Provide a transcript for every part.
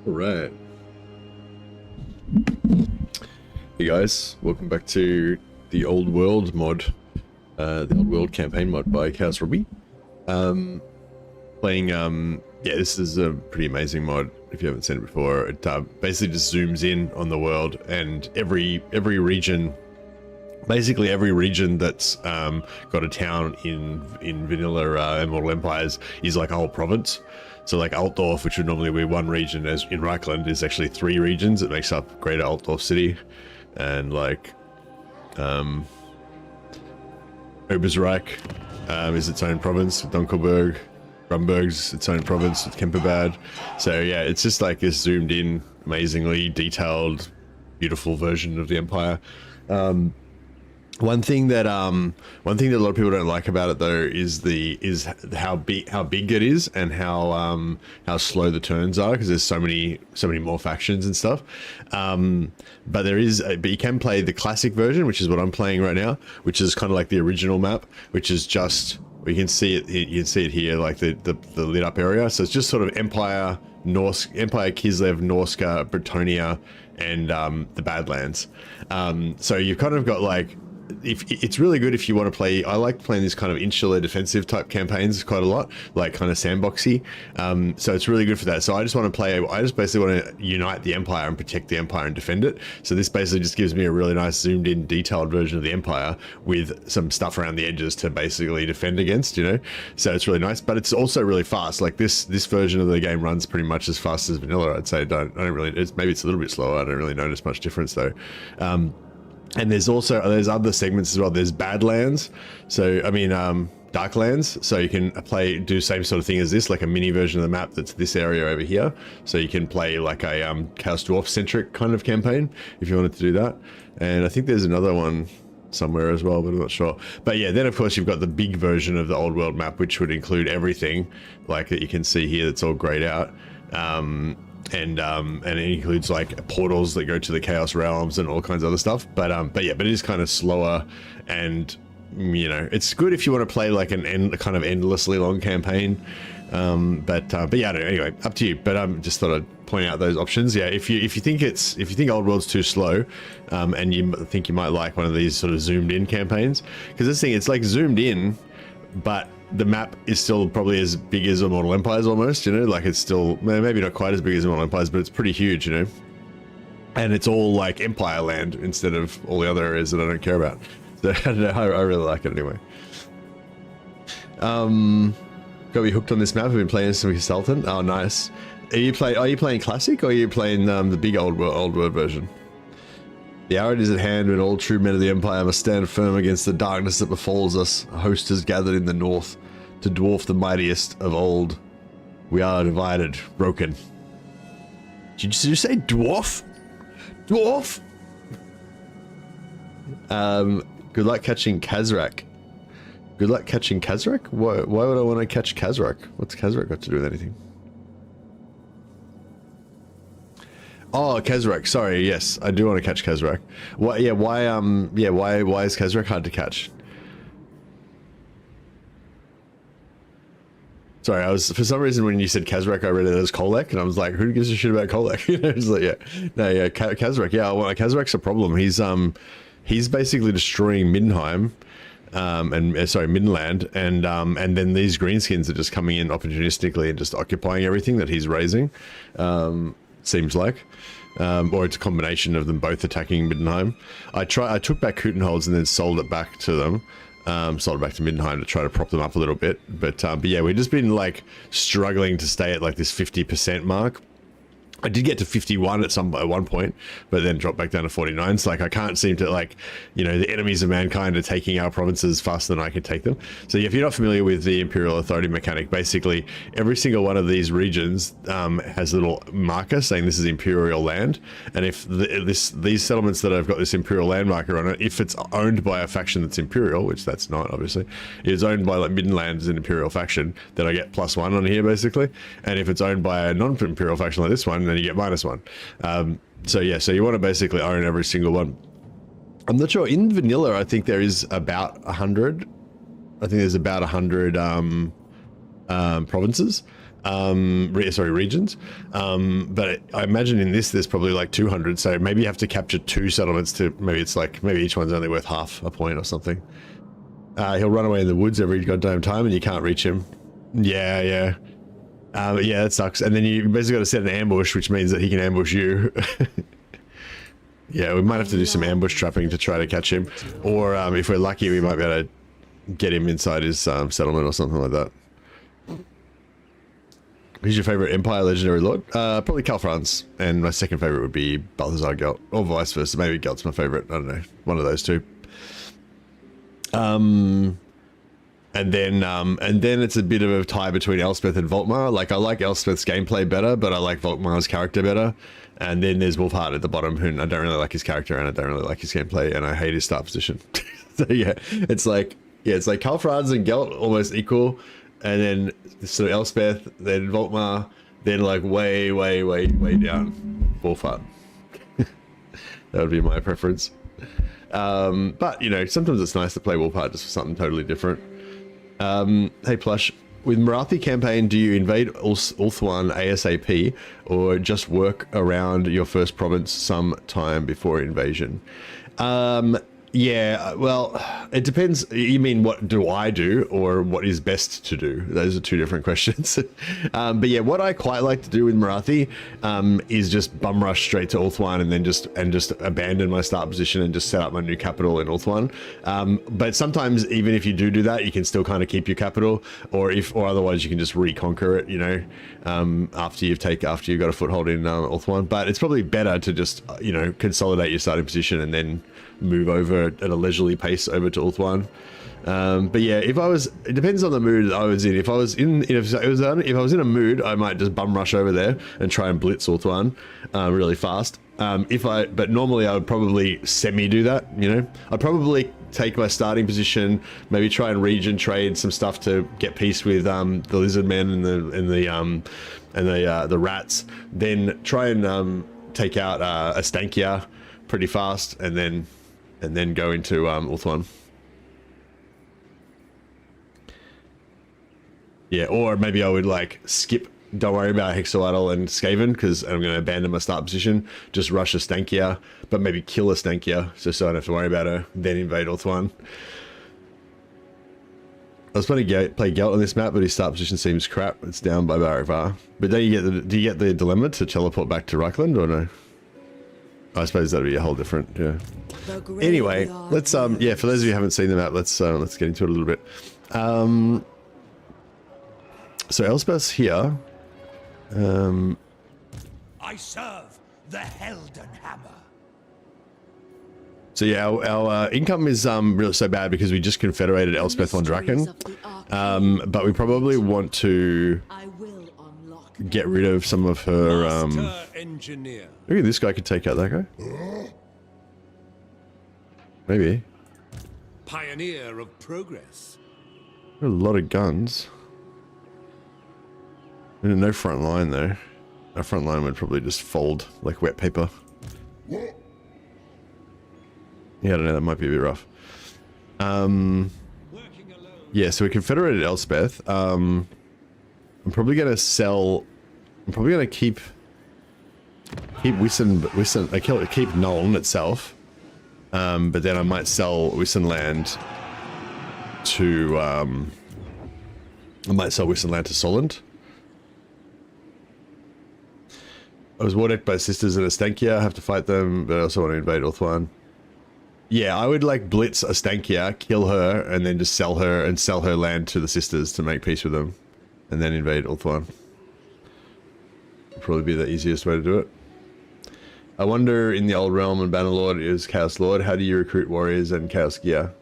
All right. Hey guys, welcome back to the Old World mod, the Old World campaign mod by Chaos Robbie. Playing, yeah, this is a pretty amazing mod if you haven't seen it before. It basically just zooms in on the world, and every region, basically every region that's got a town in vanilla Immortal Empires is like a whole province. So like Altdorf, which would normally be one region, as in Reikland, is actually 3 regions. It makes up Greater Altdorf City. And like Obersreich is its own province. Dunkelberg, Grunberg's its own province with Kemperbad. So yeah, it's just like this zoomed in, amazingly detailed, beautiful version of the Empire. One thing that a lot of people don't like about it though is how big it is, and how slow the turns are, because there's so many more factions and stuff. But you can play the classic version, which is what I'm playing right now, which is kind of like the original map, which is just, you can see it here, like the lit up area. So it's just sort of Empire, Kislev, Norska, Bretonia, and the Badlands. So you've kind of got like, it's really good if you want to play. I like playing this kind of insular defensive type campaigns quite a lot, like kind of sandboxy. So it's really good for that. So I just basically want to unite the Empire and protect the Empire and defend it. So this basically just gives me a really nice zoomed in detailed version of the Empire with some stuff around the edges to basically defend against, you know. So it's really nice, but it's also really fast. Like this version of the game runs pretty much as fast as vanilla. I'd say I don't really, maybe it's a little bit slower. I don't really notice much difference though. And there's other segments as well. There's Badlands, so I mean Darklands. So you can do the same sort of thing as this, like a mini version of the map that's this area over here. So you can play like a Chaos Dwarf centric kind of campaign if you wanted to do that. And I think there's another one somewhere as well, but I'm not sure. But yeah, then of course you've got the big version of the old world map, which would include everything like that you can see here. That's all grayed out. And it includes like portals that go to the Chaos Realms and all kinds of other stuff. But yeah, but it is kind of slower, and you know, it's good if you want to play like a kind of endlessly long campaign. But yeah, I don't know, anyway, up to you. But just thought I'd point out those options. Yeah, if you think Old World's too slow, and you think you might like one of these sort of zoomed in campaigns, because this thing, it's like zoomed in, but the map is still probably as big as Immortal Empires almost, you know, like it's still maybe not quite as big as Immortal Empires, but it's pretty huge, you know, and it's all like Empire land instead of all the other areas that I don't care about. So I don't know, I really like it anyway. Got me hooked on this map. I've been playing some Consultant. Oh, nice. Are you playing Classic, or are you playing the big old world version? The hour is at hand when all true men of the Empire must stand firm against the darkness that befalls us. A host has gathered in the north to dwarf the mightiest of old. We are divided, broken. Did you say dwarf? Dwarf? Good luck catching Kazrak. Good luck catching Kazrak? Why would I want to catch Kazrak? What's Kazrak got to do with anything? Oh, Kazrak. Sorry. Yes, I do want to catch Kazrak. Why? Yeah. Why is Kazrak hard to catch? Sorry, for some reason when you said Kazrak, I read it as Kolek, and I was like, who gives a shit about Kolek? You know, it's like, yeah, no, yeah, Kazrak. Yeah, well, Kazrak's a problem. He's basically destroying Middenheim, Middenland, and then these greenskins are just coming in opportunistically and just occupying everything that he's raising. Seems like, or it's a combination of them both attacking Middenheim. I took back Kutenholz and then sold it back to them, sold it back to Middenheim to try to prop them up a little bit. But yeah, we've just been like struggling to stay at like this 50% mark. I did get to 51 at one point, but then dropped back down to 49. So like, I can't seem to, like, you know, the enemies of mankind are taking our provinces faster than I can take them. So if you're not familiar with the Imperial Authority mechanic, basically every single one of these regions has a little marker saying this is Imperial land. And if these settlements that have got this Imperial land marker on it, if it's owned by a faction that's Imperial, which that's not, obviously, it's owned by like Middenland as an Imperial faction, then I get +1 on here basically. And if it's owned by a non-Imperial faction like this one, then you get -1. So yeah, so you want to basically own every single one. I'm not sure. In vanilla, I think there is about 100. I think there's about 100 provinces. regions. But I imagine in this there's probably like 200, so maybe you have to capture 2 settlements to, maybe each one's only worth half a point or something. He'll run away in the woods every goddamn time and you can't reach him. Yeah, yeah. Yeah, that sucks. And then you basically got to set an ambush, which means that he can ambush you. Yeah, we might have to do some ambush trapping to try to catch him. Or if we're lucky, we might be able to get him inside his settlement or something like that. Who's your favorite Empire Legendary Lord? Probably Karl Franz. And my second favorite would be Balthazar Gelt. Or vice versa. Maybe Gelt's my favorite. I don't know. One of those two. And then it's a bit of a tie between Elspeth and Volkmar. Like, I like Elspeth's gameplay better, but I like Volkmar's character better. And then there's Wolfheart at the bottom, who I don't really like his character and I don't really like his gameplay, and I hate his start position. So yeah, it's like Karl Franz and Gelt almost equal, and then so Elspeth, then Volkmar, then like way down Wolfheart. That would be my preference. But you know, sometimes it's nice to play Wolfheart just for something totally different. Hey Plush, with Marathi campaign, do you invade Ulthuan ASAP or just work around your first province some time before invasion? Yeah, well, it depends. You mean what do I do or what is best to do? Those are two different questions. But yeah, what I quite like to do with Marathi is just bum rush straight to Ulthuan and then just abandon my start position and just set up my new capital in Ulthuan. But sometimes even if you do that, you can still kind of keep your capital, or otherwise you can just reconquer it, you know, after you've got a foothold in Ulthuan. But it's probably better to just consolidate your starting position and then move over at a leisurely pace over to Ulthuan. But yeah, it depends on the mood I was in. If I was in a mood, I might just bum rush over there and try and blitz Ulthuan really fast. But normally I would probably semi-do that. You know, I'd probably take my starting position, maybe try and region trade some stuff to get peace with the lizard men and the rats. Then try and take out Astankia pretty fast, and then go into Ulthuan. Yeah, or maybe I would like skip, don't worry about Hexawatl and Skaven because I'm going to abandon my start position, just rush Astankia, but maybe kill Astankia so I don't have to worry about her, then invade Ulthuan. I was planning to play Gelt on this map, but his start position seems crap. It's down by Baravar. But then do you get the dilemma to teleport back to Reikland or no? I suppose that'd be a whole different, yeah. Anyway, let's yeah, for those of you who haven't seen the map, let's get into it a little bit. So Elspeth's here. I serve the Helden Hammer. So yeah, our income is really so bad because we just confederated Elspeth on Draken. But we probably want to get rid of some of her maybe this guy could take out that guy. Maybe. Pioneer of progress. A lot of guns. No front line though. Our front line would probably just fold like wet paper. Yeah, I don't know, that might be a bit rough. Yeah, so we confederated Elspeth. I'm probably gonna keep keep Nuln itself. But then I might sell Wissenland to Solent. I was warned by sisters in Astankia. I have to fight them, but I also want to invade Ulthuan. Yeah, I would like blitz Astankia, kill her, and then just sell her land to the sisters to make peace with them, and then invade Ulthuan. Probably be the easiest way to do it. I wonder, in the old realm when Bannerlord is Chaos Lord, how do you recruit warriors and Chaos gear?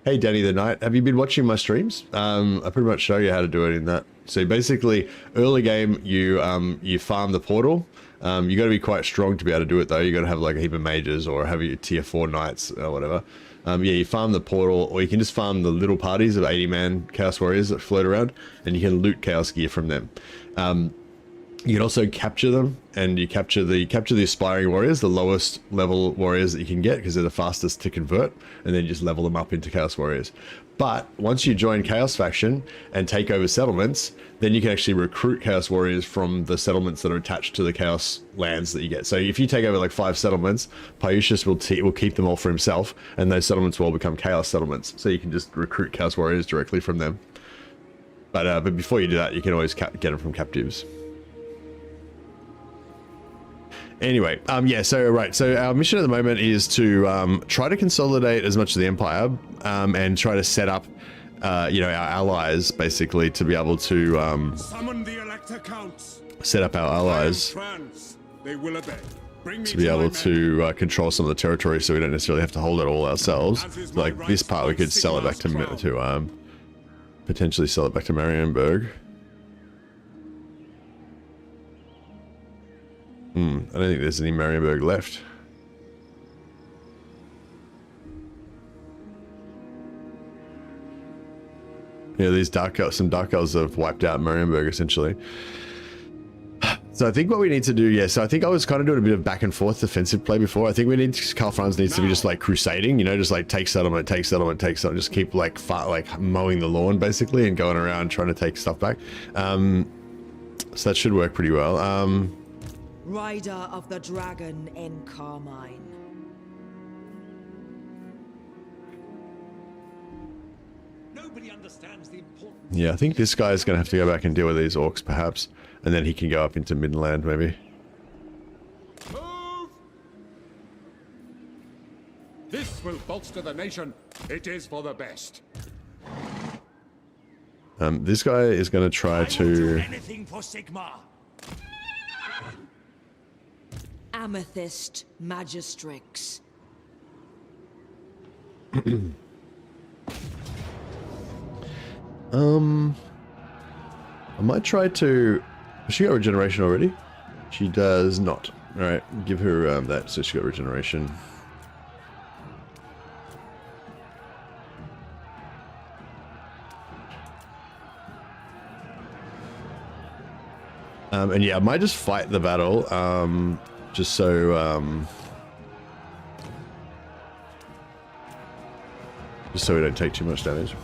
Hey Danny the Knight, have you been watching my streams? I pretty much show you how to do it in that. So basically, early game, you farm the portal. You got to be quite strong to be able to do it though. You got to have like a heap of mages or have your tier 4 knights or whatever. Yeah, you farm the portal, or you can just farm the little parties of 80-man Chaos Warriors that float around, and you can loot Chaos gear from them. You can also capture them, and you capture the aspiring warriors, the lowest level warriors that you can get, because they're the fastest to convert, and then you just level them up into Chaos Warriors. But once you join Chaos Faction and take over settlements, then you can actually recruit Chaos Warriors from the settlements that are attached to the Chaos lands that you get. So if you take over like 5 settlements, Piusius will keep them all for himself, and those settlements will all become Chaos settlements. So you can just recruit Chaos Warriors directly from them. But before you do that, you can always get them from captives. Anyway, yeah, so our mission at the moment is to try to consolidate as much of the Empire and try to set up, you know, our allies, basically, to be able to Summon the elector counts. set up our allies Franz. They will obey. Bring me to be able to control some of the territory, so we don't necessarily have to hold it all ourselves. So, like this part, we could sell it back to potentially sell it back to Marienburg. I don't think there's any Marienburg left. Yeah, these some Dark Elves have wiped out Marienburg, essentially. So I think what we need to do, yeah, so I think I was kind of doing a bit of back and forth defensive play before. I think we need, Karl Franz needs to be just like crusading, you know, just like take settlement, just keep like mowing the lawn, basically, and going around trying to take stuff back. So that should work pretty well. Rider of the Dragon in Carmine. Nobody understands the importance. Yeah, I think this guy's going to have to go back and deal with these orcs, perhaps. And then he can go up into Midland, maybe. Move! This will bolster the nation. It is for the best. This guy is going to try I will do to... anything for Sigmar. Amethyst Magistrix. I might try to... Has she got regeneration already? She does not. Alright, give her that, so she got regeneration. And yeah, I might just fight the battle, just so we don't take too much damage.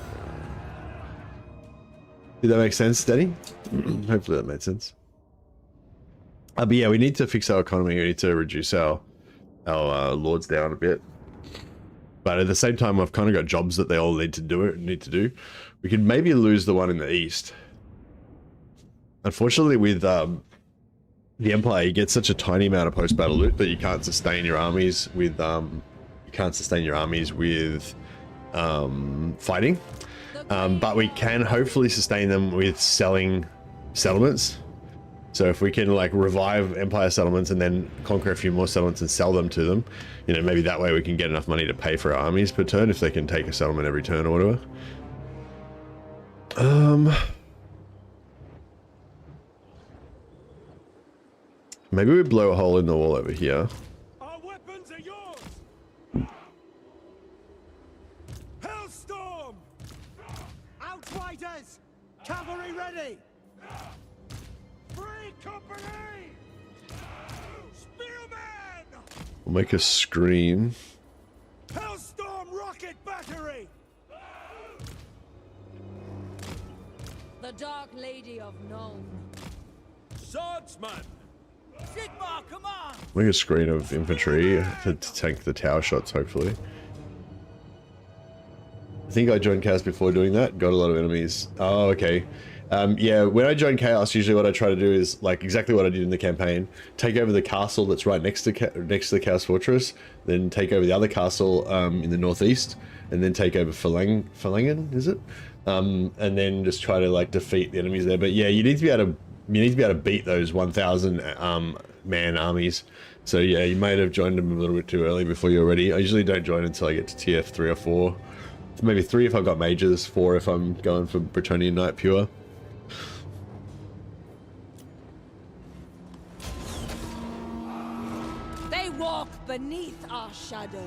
Did that make sense, Danny? Hopefully that made sense. But yeah, we need to fix our economy. We need to reduce our lords down a bit. But at the same time, I've kind of got jobs that they all need to do. We could maybe lose the one in the east. Unfortunately, with the Empire, you get such a tiny amount of post-battle loot that you can't sustain your armies with fighting. But we can hopefully sustain them with selling settlements. So if we can like revive Empire settlements and then conquer a few more settlements and sell them to them, you know, maybe that way we can get enough money to pay for our armies per turn if they can take a settlement every turn or whatever. Maybe we blow a hole in the wall over here. Our weapons are yours. Hellstorm! Outriders! Cavalry ready! Free company! Spearmen! We'll make a screen. Hellstorm rocket battery! The Dark Lady of Nome. Swordsman! Sigmar, come on! Make a screen of infantry to tank the tower shots, hopefully. I think I joined Chaos before doing that. Got a lot of enemies. Oh, okay. Yeah, when I join Chaos, usually what I try to do is like exactly what I did in the campaign: take over the castle that's right next to the Chaos Fortress, then take over the other castle in the northeast, and then take over Verlangen, is it? And then just try to like defeat the enemies there. But yeah, you need to be able to beat those 1,000 man armies. So yeah, you might have joined them a little bit too early before you're ready. I usually don't join until I get to TF 3 or 4. Maybe 3 if I've got mages, 4 if I'm going for Bretonnian Knight pure. They walk beneath our shadow.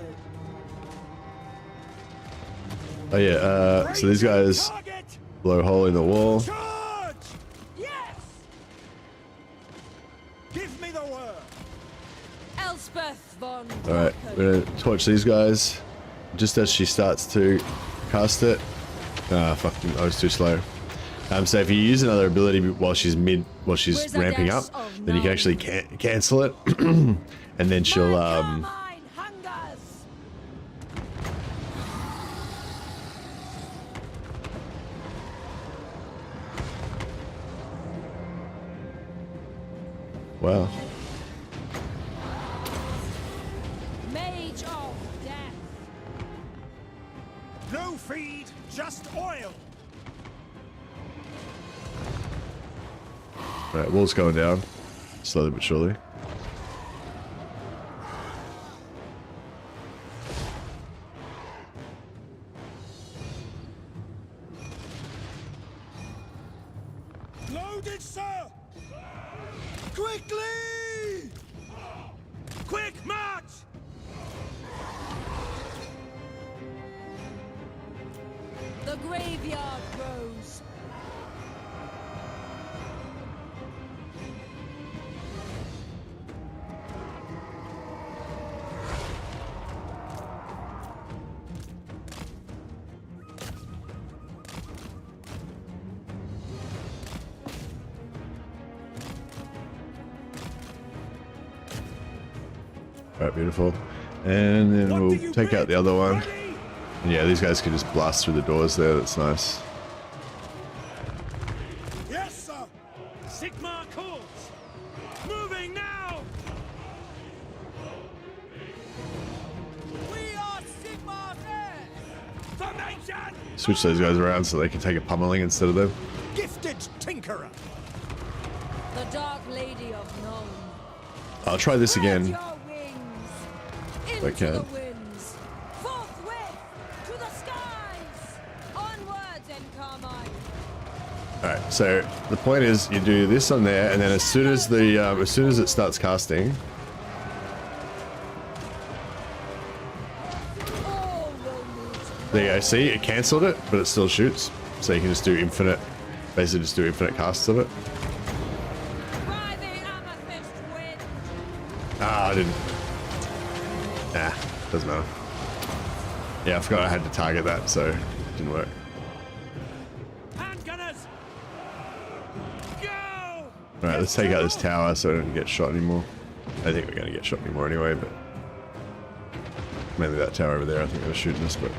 Oh yeah, so these guys Target! blow a hole in the wall. Charge! Yes! Alright, we're gonna torch these guys just as she starts to cast it. Ah, fuck, I was too slow. So if you use another ability while she's ramping up, then you can actually cancel it, and then she'll wow. Mage of death. No feed, just oil. Alright, wall's going down, slowly but surely. Loaded, sir. Quickly! Quick march! The graveyard grows. Alright, beautiful. And then we'll take out the other one. And yeah, these guys can just blast through the doors there, that's nice. Yes, sir. Sigmar calls. Moving now. We are Sigmar's heirs. Formation. Switch those guys around so they can take a pummeling instead of them. Gifted tinkerer. The Dark Lady of Nome. I'll try this Spread again. your wings into I can. the winds. Forthwith to the skies. Onwards and Carmine. Alright, so the point is you do this on there, and then as soon as it starts casting, All will meet. there you go, see, it cancelled it, but it still shoots. So you can just do infinite, basically just do infinite casts of it. By the amethyst wind. Ah, I didn't. Nah, doesn't matter. Yeah, I forgot I had to target that, so it didn't work. Handgunners. Go. Alright, let's take out this tower so I don't get shot anymore. I think we're going to get shot anymore anyway, but mainly that tower over there I think they're shooting us, but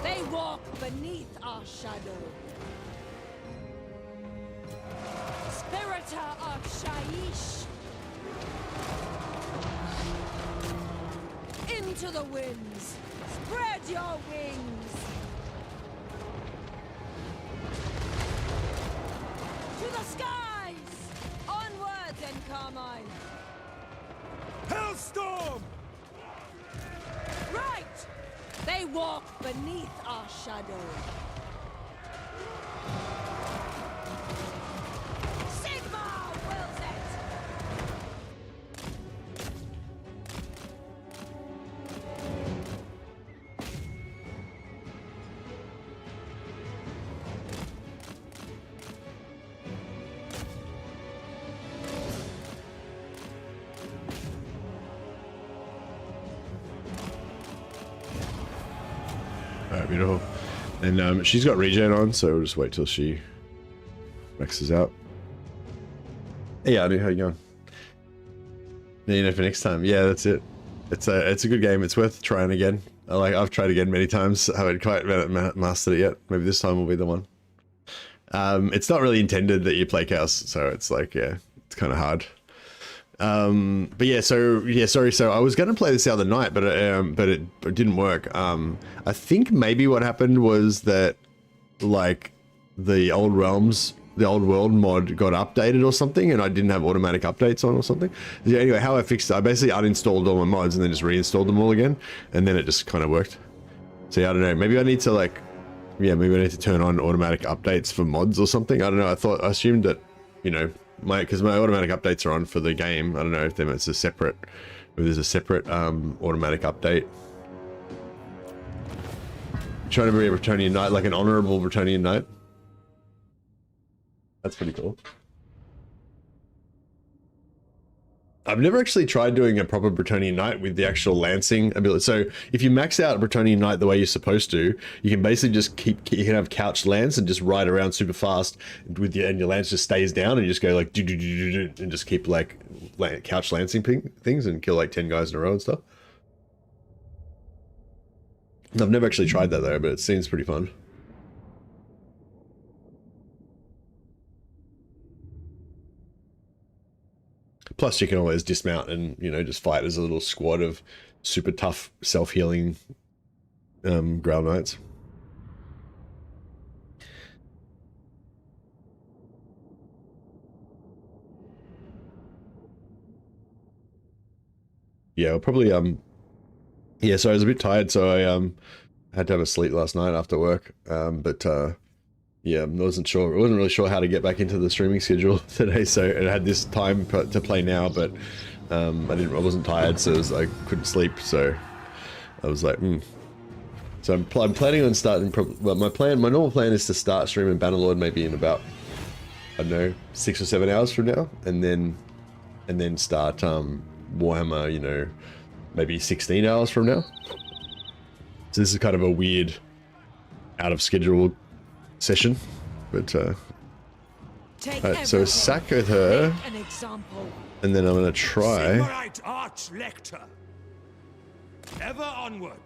They walk beneath our shadow. Spiritor of Shaiish. Into the winds. Spread your wings. To the skies. Onwards and Carmine. Hellstorm. Right. They walk beneath our shadow. Sigmar wills it. alright, beautiful. And she's got regen on, so we'll just wait till she maxes out. Hey, Arnie, how you going? Yeah, you know, for next time. Yeah, that's it. It's a good game. It's worth trying again. I've tried again many times. I haven't quite mastered it yet. Maybe this time will be the one. It's not really intended that you play chaos, so it's like, yeah, it's kind of hard. But yeah, sorry. So I was going to play this the other night, but it didn't work. I think maybe what happened was that like the old world mod got updated or something, and I didn't have automatic updates on or something. Yeah, anyway, how I fixed it, I basically uninstalled all my mods and then just reinstalled them all again, and then it just kind of worked. So yeah, I don't know. Maybe I need to like, yeah, maybe I need to turn on automatic updates for mods or something. I don't know. I assumed that, you know, because my automatic updates are on for the game. I don't know if it's a separate, if there's a separate automatic update. Trying to be a Bretonian knight, like an honorable Bretonian knight. That's pretty cool. I've never actually tried doing a proper Bretonian Knight with the actual lancing ability. So if you max out a Bretonian Knight the way you're supposed to, you can basically just you can have couch lance and just ride around super fast with and your lance just stays down and you just go like and just keep like couch lancing things and kill like 10 guys in a row and stuff. I've never actually tried that though, but it seems pretty fun. Plus, you can always dismount and, you know, just fight as a little squad of super tough, self-healing Grail Knights. Yeah, I'll probably, yeah, so I was a bit tired, so I had to have a sleep last night after work, yeah, I wasn't really sure how to get back into the streaming schedule today, so I had this time to play now, but I wasn't tired, so I couldn't sleep, so I was like, So I'm planning on starting, well, my normal plan is to start streaming Bannerlord maybe in about, I don't know, 6 or 7 hours from now, and then start Warhammer, you know, maybe 16 hours from now. So this is kind of a weird, out of schedule session, but alright, so sack with her, and then I'm gonna try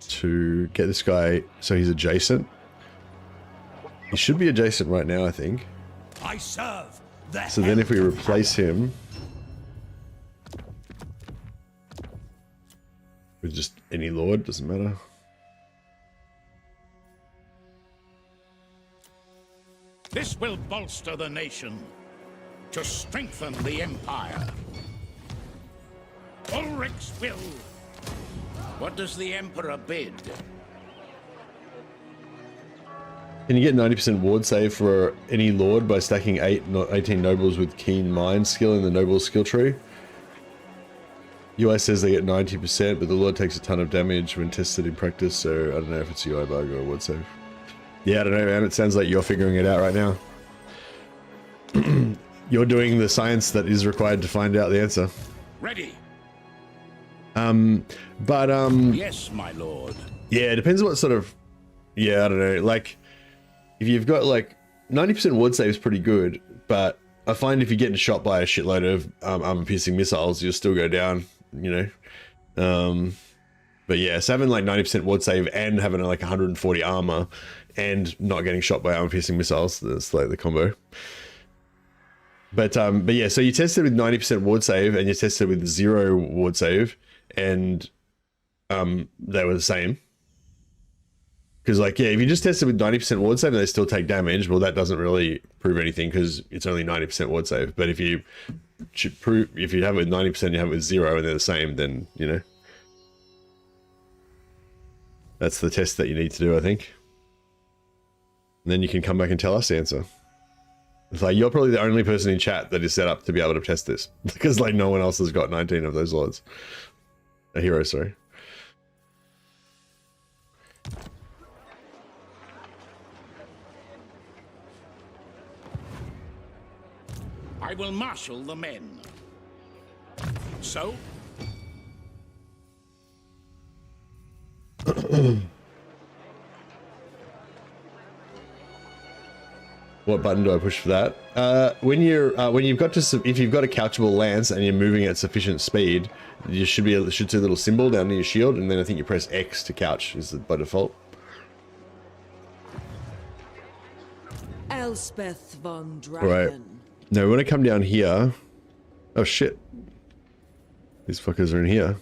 to get this guy so he's adjacent. He should be adjacent right now, I think. So then if we replace him with just any lord, doesn't matter. This will bolster the nation to strengthen the empire. Ulrich's will. What does the emperor bid? Can you get 90% ward save for any lord by stacking 18 nobles with keen mind skill in the noble skill tree? UI says they get 90%, but the lord takes a ton of damage when tested in practice, so I don't know if it's UI bug or ward save. Yeah, I don't know, man. It sounds like you're figuring it out right now. You're doing the science that is required to find out the answer. Ready. Yes, my lord. Yeah, it depends what sort of... Yeah, I don't know. Like, if you've got, like, 90% ward save is pretty good, but I find if you're getting shot by a shitload of armor-piercing missiles, you'll still go down, you know? But yeah, so having, like, 90% ward save and having, like, 140 armor and not getting shot by armor-piercing missiles, that's, like, the combo. But yeah, so you tested with 90% ward save and you tested with 0 ward save, and they were the same. Because, like, yeah, if you just tested with 90% ward save and they still take damage, well, that doesn't really prove anything because it's only 90% ward save. But if you have it with 90%, you have it with 0 and they're the same, then, you know. That's the test that you need to do, I think. And then you can come back and tell us the answer. It's like, you're probably the only person in chat that is set up to be able to test this. Because, like, no one else has got 19 of those lords. A hero, sorry. I will marshal the men. So? What button do I push for that? If you've got a couchable lance and you're moving at sufficient speed, you should see a little symbol down near your shield, and then I think you press X to couch is by default. Elspeth von Dragon. Right. Now we want to come down here. Oh shit. These fuckers are in here.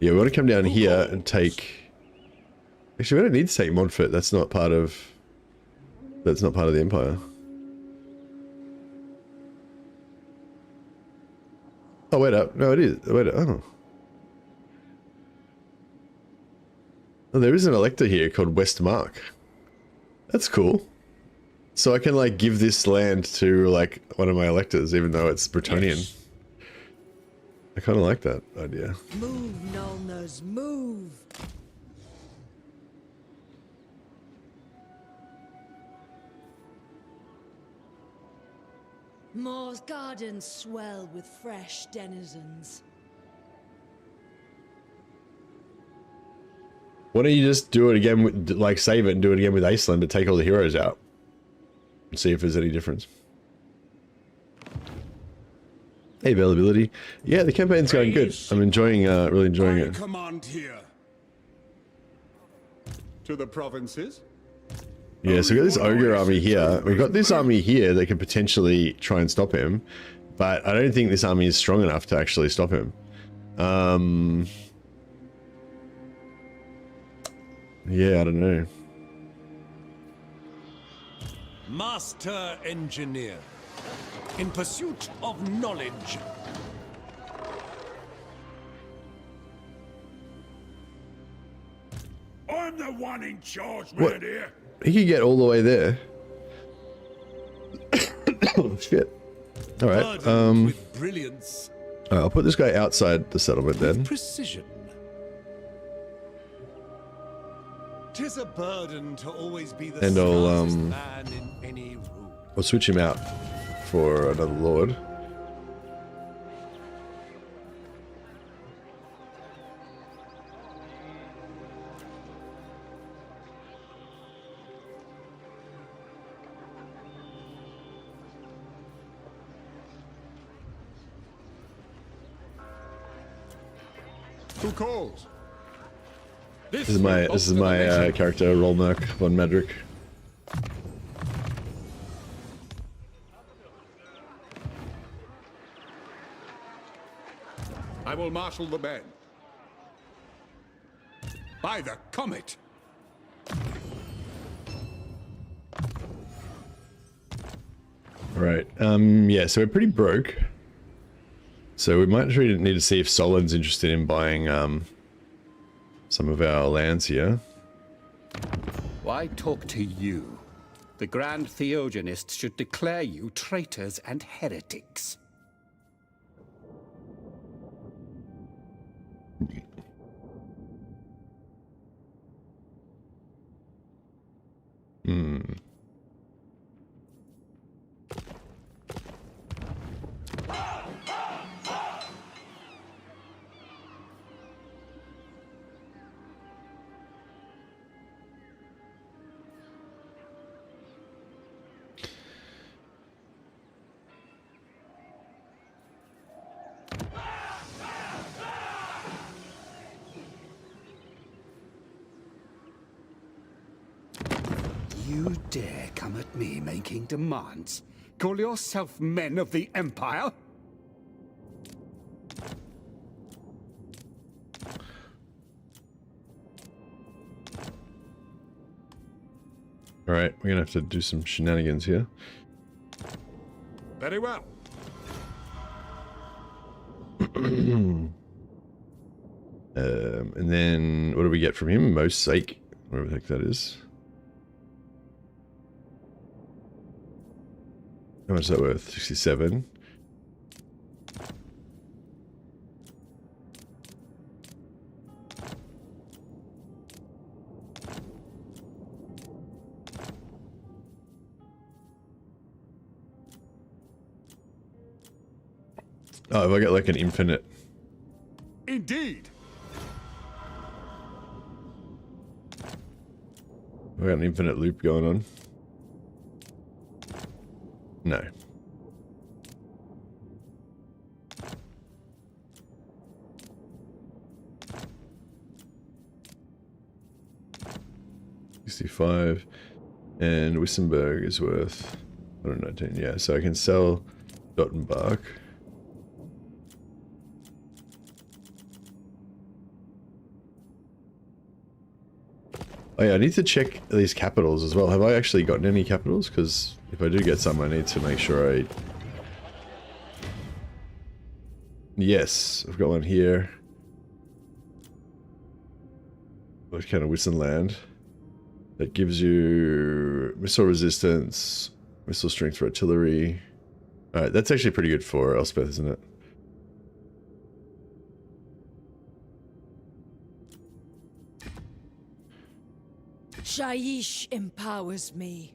Yeah, we want to come down here and take... Actually, we don't need to take Montfort. That's not part of the Empire. Oh, wait up. No, it is. Wait up. Oh. Oh, there is an elector here called Westmark. That's cool. So I can, like, give this land to, like, one of my electors, even though it's Bretonian. Yes. I kind of like that idea. Move, Nulners, move! Moore's gardens swell with fresh denizens. Why don't you just do it again, with, like save it and do it again with Iceland, but take all the heroes out and see if there's any difference. Hey, availability. Yeah, the campaign's going good. I'm enjoying, really enjoying it. Command here. To the provinces. Yeah, so we got this ogre army here. We've got this army here that could potentially try and stop him, but I don't think this army is strong enough to actually stop him. Yeah, I don't know. Master engineer. In pursuit of knowledge. I'm the one in charge What? round here. He could get all the way there. Oh, shit. All right. With brilliance. I'll put this guy outside the settlement then. Precision. 'Tis a burden to always be the And I'll, smartest man in any room. I'll switch him out for another lord. Who calls? This is my character, Rolmerk von Medrick. I will marshal the men. By the comet. Right. Yeah, so we're pretty broke. So we might really need to see if Solon's interested in buying some of our lands here. Why talk to you? The Grand Theogonists should declare you traitors and heretics. You dare come at me making demands? Call yourself men of the Empire? Alright, we're gonna have to do some shenanigans here. Very well. And then what do we get from him? Most sake, whatever the heck that is. How much is that worth? 67. Oh, if I get like an infinite. Indeed. I got an infinite loop going on. No. $65, and Wissenberg is worth 119. Yeah, so I can sell Dottenbach. Oh yeah, I need to check these capitals as well. Have I actually gotten any capitals? Because if I do get some, I need to make sure I... Yes, I've got one here. What kind of Wissenland? That gives you missile resistance, missile strength for artillery. Alright, that's actually pretty good for Elspeth, isn't it? Shaiish empowers me.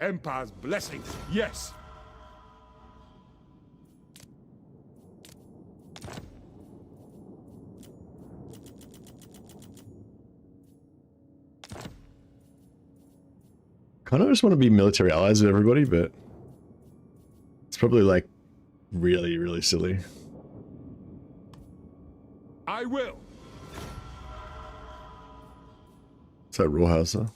Empire's blessings, yes. Kind of just want to be military allies with everybody, but it's probably like really, really silly. I will. Is that Rawhauser?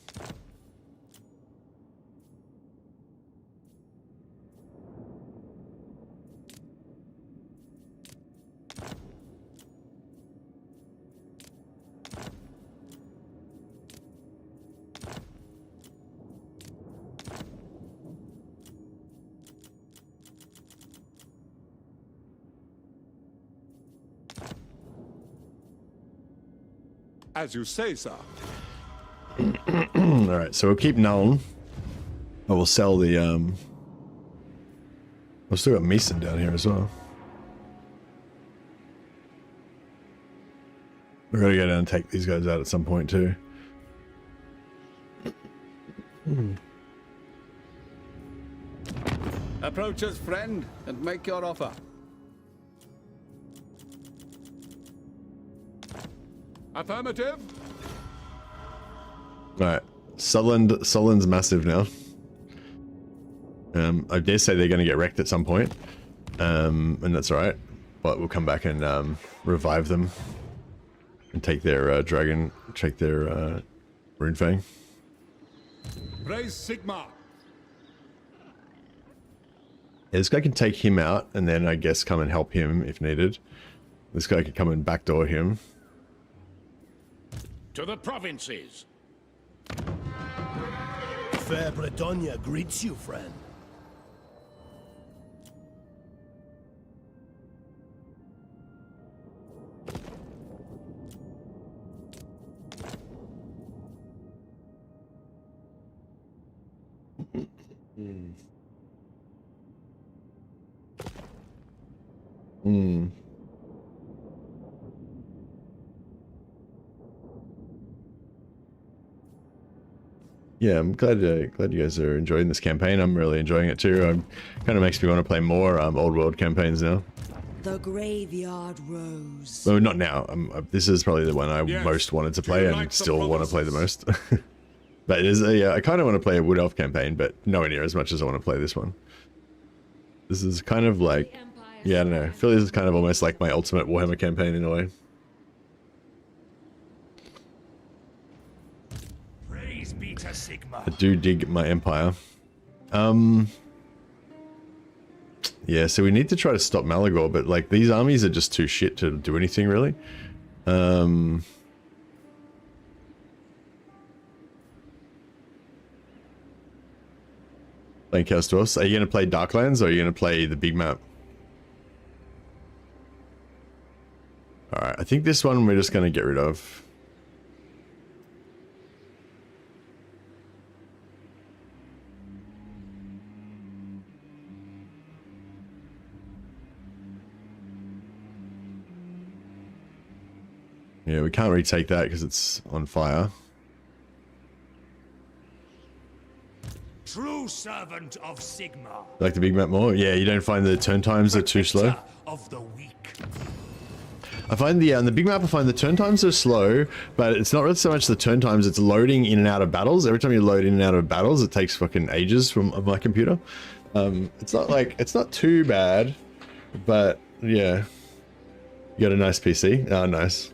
As you say, sir. All right, so we'll keep Null. I will sell the I've still got Mason down here as well. We're gonna go down and take these guys out at some point too. Approach us, friend, and make your offer. Affirmative. All right, Sutherland's massive now. I dare say they're going to get wrecked at some point, and that's all right. But we'll come back and revive them and take their dragon, take their Runefang. Praise Sigma. Yeah, this guy can take him out, and then I guess come and help him if needed. This guy could come and backdoor him. To the provinces. Fair Bretonia greets you, friend. Yeah, I'm glad you guys are enjoying this campaign. I'm really enjoying it too. Kind of makes me want to play more old world campaigns now. The graveyard rose. Well, not now. This is probably the one I most wanted to play and still want to play the most. But it is I kind of want to play a Wood Elf campaign, but nowhere near as much as I want to play this one. This is kind of like, yeah, I don't know. I feel this is kind of almost like my ultimate Warhammer campaign in a way. Praise be to Sigma. I do dig my Empire. Yeah, so we need to try to stop Malagor, but like these armies are just too shit to do anything really. Playing Chaos Dwarfs. Are you going to play Darklands or are you going to play the big map? Alright, I think this one we're just going to get rid of. Yeah, we can't retake that because it's on fire. True servant of Sigma. You like the big map more? Yeah, you don't find the turn times are too slow? Of the weak. I find the on the big map I find the turn times are slow, but it's not really so much the turn times, it's loading in and out of battles. Every time you load in and out of battles, it takes fucking ages from my computer. It's not too bad, but yeah. You got a nice PC? Oh, nice.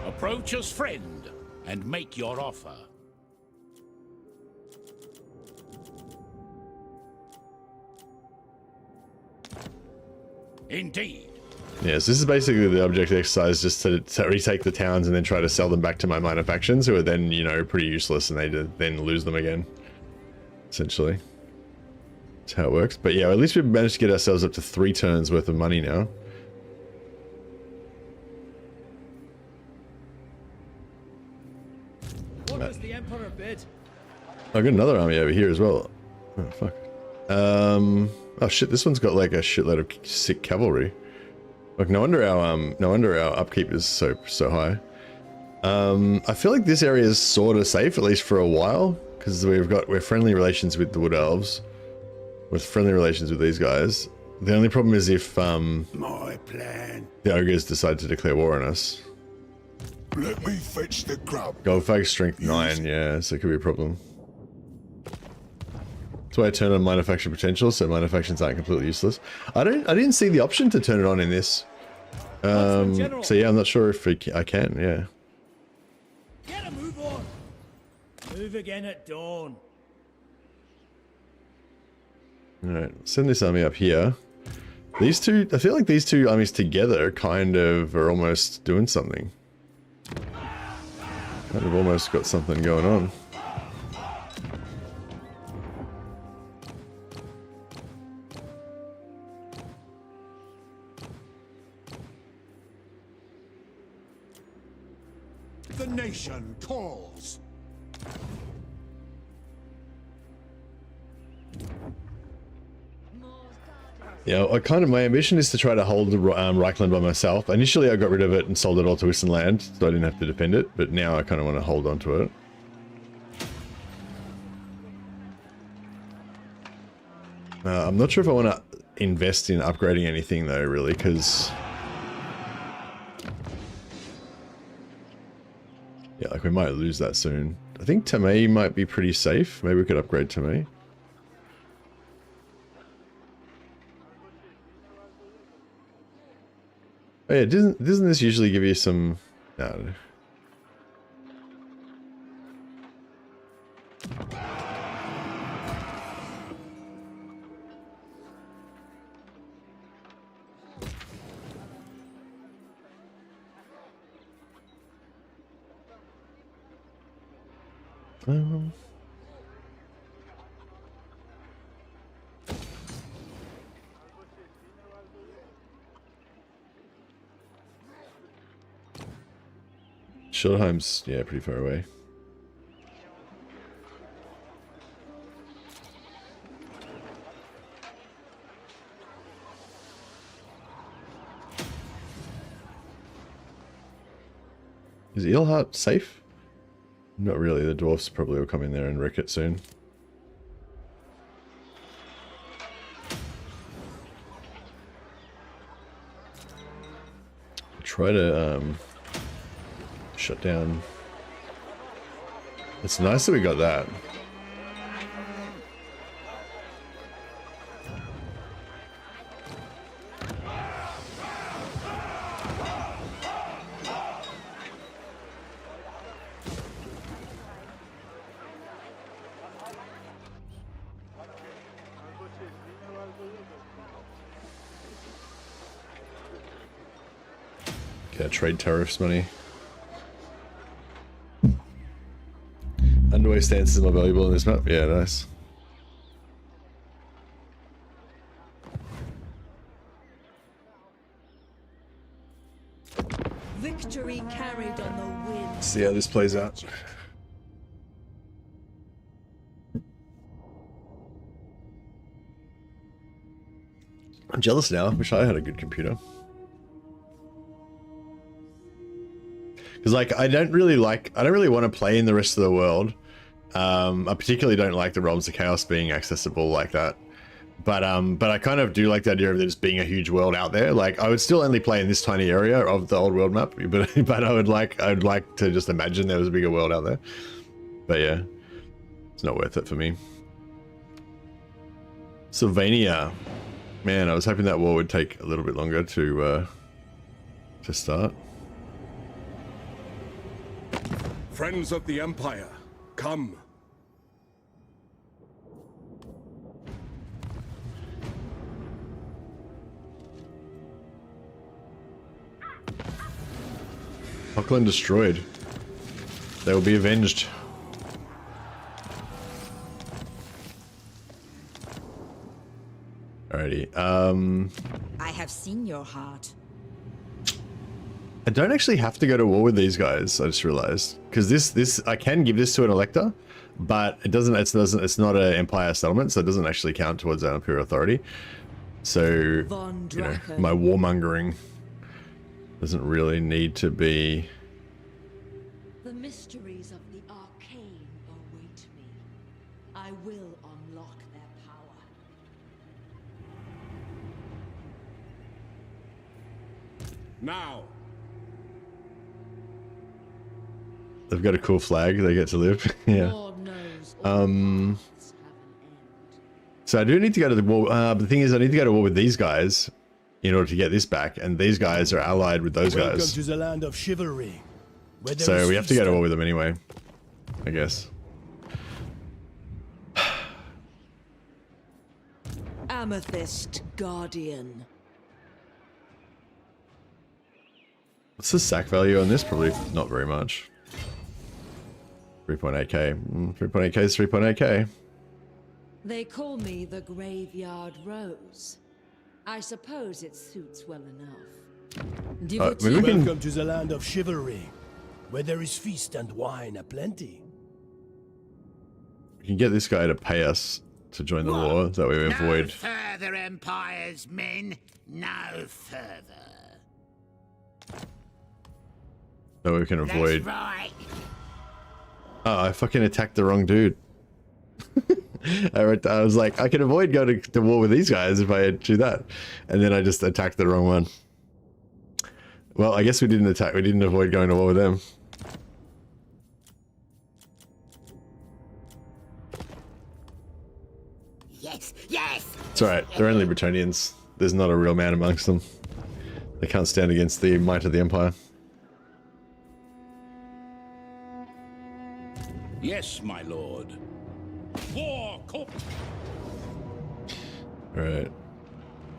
Approach us, friend, and make your offer. Indeed. Yes, this is basically the object exercise, just to retake the towns and then try to sell them back to my minor factions, who are then, you know, pretty useless, and they then lose them again. Essentially. That's how it works. But yeah, at least we've managed to get ourselves up to 3 turns worth of money now. What does the Emperor bid? I got another army over here as well. Oh, fuck. Oh shit, this one's got like a shitload of sick cavalry. Like no wonder our upkeep is so high. I feel like this area is sort of safe, at least for a while, because we're friendly relations with the Wood Elves, with friendly relations with these guys. The only problem is if My plan. the ogres decide to declare war on us. Let me fetch the grub. Gold fake strength 9, yeah, so it could be a problem. That's why I turn on minor faction potential, so minor factions aren't completely useless. I didn't see the option to turn it on in this. So yeah, I'm not sure if I can, yeah. Get a move on. Move again at dawn. Alright, send this army up here. These two, I feel like these two armies together kind of are almost doing something. Kind of almost got something going on. The nation calls. Yeah, my ambition is to try to hold Reikland by myself. Initially I got rid of it and sold it all to Wissenland, so I didn't have to defend it, but now I kind of want to hold on to it. I'm not sure if I want to invest in upgrading anything though, really, because... yeah, like we might lose that soon. I think Tamei might be pretty safe. Maybe we could upgrade Tamei. Oh yeah, doesn't this usually give you some... no. Schottenheim's, yeah, pretty far away. Is Eelhart safe? Not really, the dwarfs probably will come in there and wreck it soon. Try to shut down. It's nice that we got that. Okay, trade tariffs money. Underway stances are more valuable in this map. Yeah, nice. Victory carried on the wind. See how this plays out. I'm jealous now. Wish I had a good computer. Because like I don't really want to play in the rest of the world. I particularly don't like the Realms of Chaos being accessible like that. But I kind of do like the idea of there just being a huge world out there. Like I would still only play in this tiny area of the old world map, but I would like to just imagine there was a bigger world out there. But yeah, it's not worth it for me. Sylvania, man, I was hoping that war would take a little bit longer to start. Friends of the Empire, come. Auckland destroyed. They will be avenged. Alrighty, I have seen your heart. I don't actually have to go to war with these guys, I just realized. Because this I can give this to an elector, but it's not an empire settlement, so it doesn't actually count towards our Imperial Authority. So, you know, my warmongering doesn't really need to be arcane await me. I will unlock their power. Now. They've got a cool flag. They get to live. Yeah. Lord knows all paths have an end. So I do need to go to the war. But the thing is, I need to go to war with these guys in order to get this back, and these guys are allied with those Welcome guys. to the land of chivalry. Where there So is we have to go to feasting. war with them anyway, I guess. Amethyst Guardian. What's the sack value on this? Probably not very much. 3.8k. 3.8k is 3.8k. They call me the Graveyard Rose. I suppose it suits well enough. Maybe we can. Welcome to the land of chivalry. Where there is feast and wine aplenty. We can get this guy to pay us to join the war. That way we avoid. No further empires, men. No further. That way we can avoid. That's right. Oh, I fucking attacked the wrong dude. I was like, I can avoid going to war with these guys if I do that, and then I just attacked the wrong one. Well, I guess we didn't attack. We didn't avoid going to war with them. Yes, yes. It's alright. They're only Bretonians. There's not a real man amongst them. They can't stand against the might of the Empire. Yes, my lord. War corp. Alright.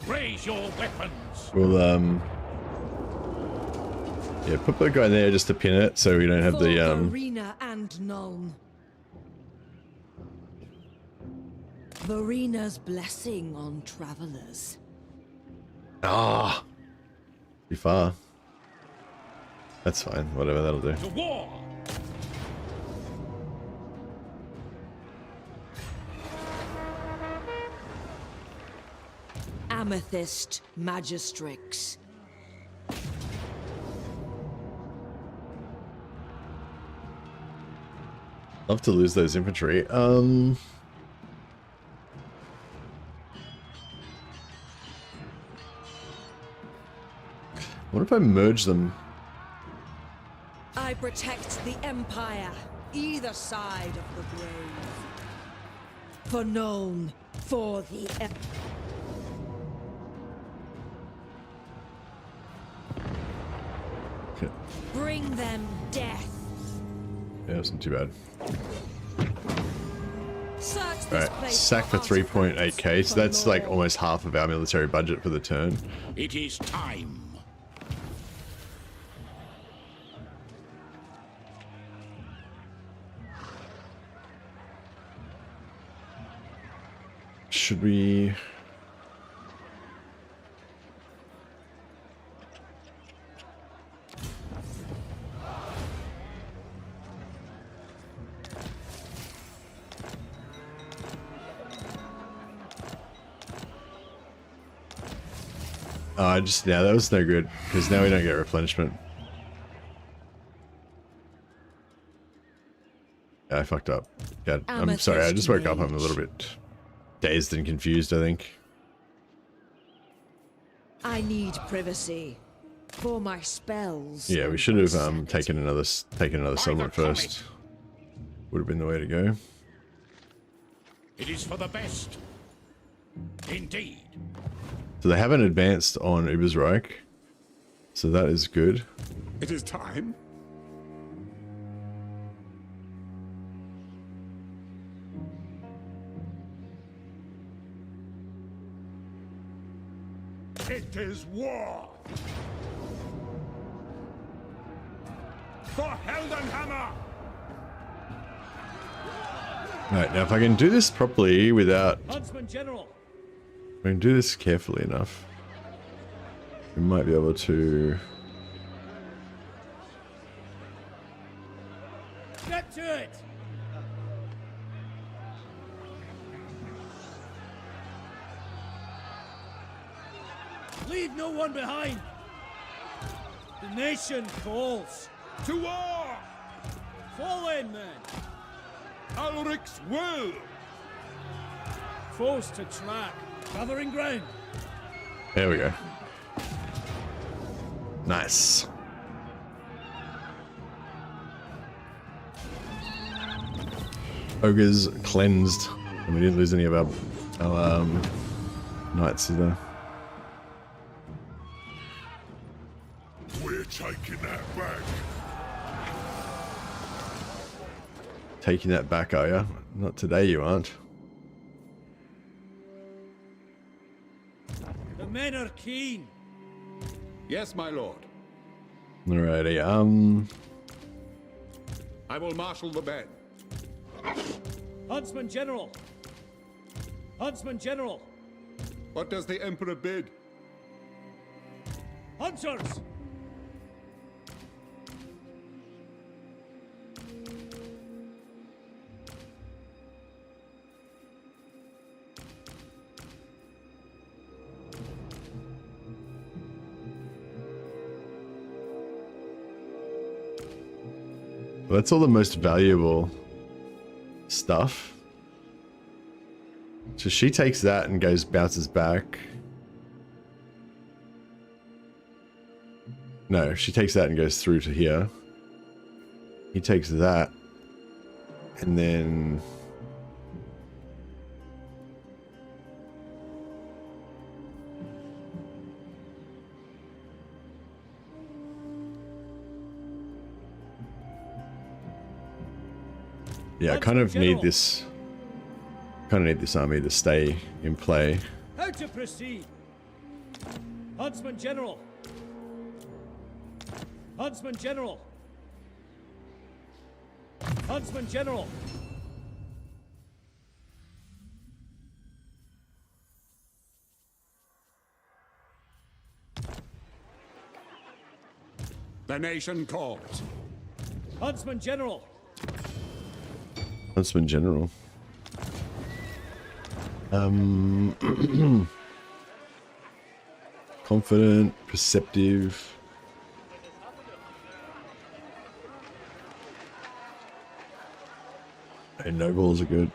Raise your weapons. We'll, yeah, put the guy there just to pin it so we don't have For the, Verena and Nuln. Verena's blessing on travelers. Ah! Too far. That's fine. Whatever, that'll do. To war. Amethyst Magistrix. Love to lose those infantry. What if I merge them? I protect the Empire, either side of the grave. For Nuln, for the Bring them death. Yeah, it wasn't too bad. Search this Alright, place sack for 3.8k, so that's like Lord. almost half of our military budget for the turn. It is time. Should we... yeah, that was no good, because now we don't get replenishment. Yeah, I fucked up. God, I'm sorry, I just woke up, I'm a little bit dazed and confused, I think. I need privacy for my spells. Yeah, we should have taken another settlement first. Would have been the way to go. It is for the best. Indeed. So they haven't advanced on Ubersreich, so that is good. It is time. It is war. For Heldenhammer. Right, now if I can do this properly without... Huntsman General. If I can do this carefully enough, we might be able to... Get to it. Leave no one behind. The nation calls. To war. Fall in, men. Ulrich's will! Forced to track. Covering ground. There we go. Nice. Ogres cleansed, and we didn't lose any of our knights either. We're taking that back. Taking that back, are you? Not today, you aren't. The men are keen. Yes, my lord. Alrighty. I will marshal the men. Huntsman General. Huntsman General. What does the Emperor bid? Hunters. Well, that's all the most valuable stuff. So she takes that and goes, bounces back. No, she takes that and goes through to here. He takes that. And then... yeah, I kind of need this... kind of need this army to stay in play. How to proceed? Huntsman General. Huntsman General. Huntsman General. The nation calls. Huntsman General. Huntsman General. Confident, perceptive. And nobles are good.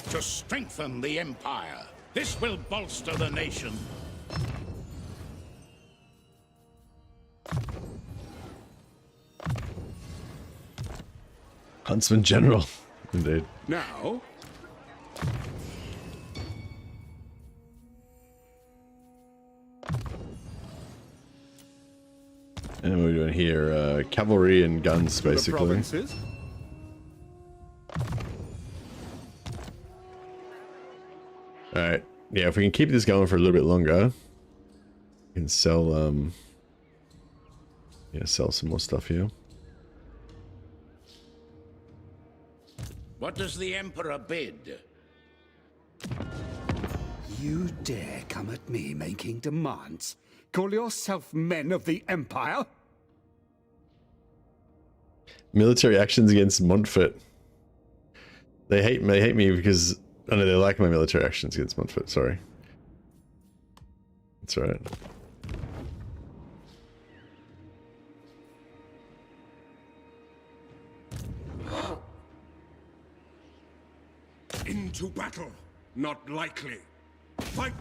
To strengthen the Empire. This will bolster the nation. Huntsman General, indeed. Now, And what are we doing here? Cavalry and guns, the basically. provinces. Alright. Yeah, if we can keep this going for a little bit longer, we can sell, yeah, sell some more stuff here. What does the Emperor bid? You dare come at me making demands? Call yourself men of the Empire? Military actions against Montfort. They hate me because... oh no, they like my military actions against Montfort, sorry. That's right. Into battle. Not likely. Fight!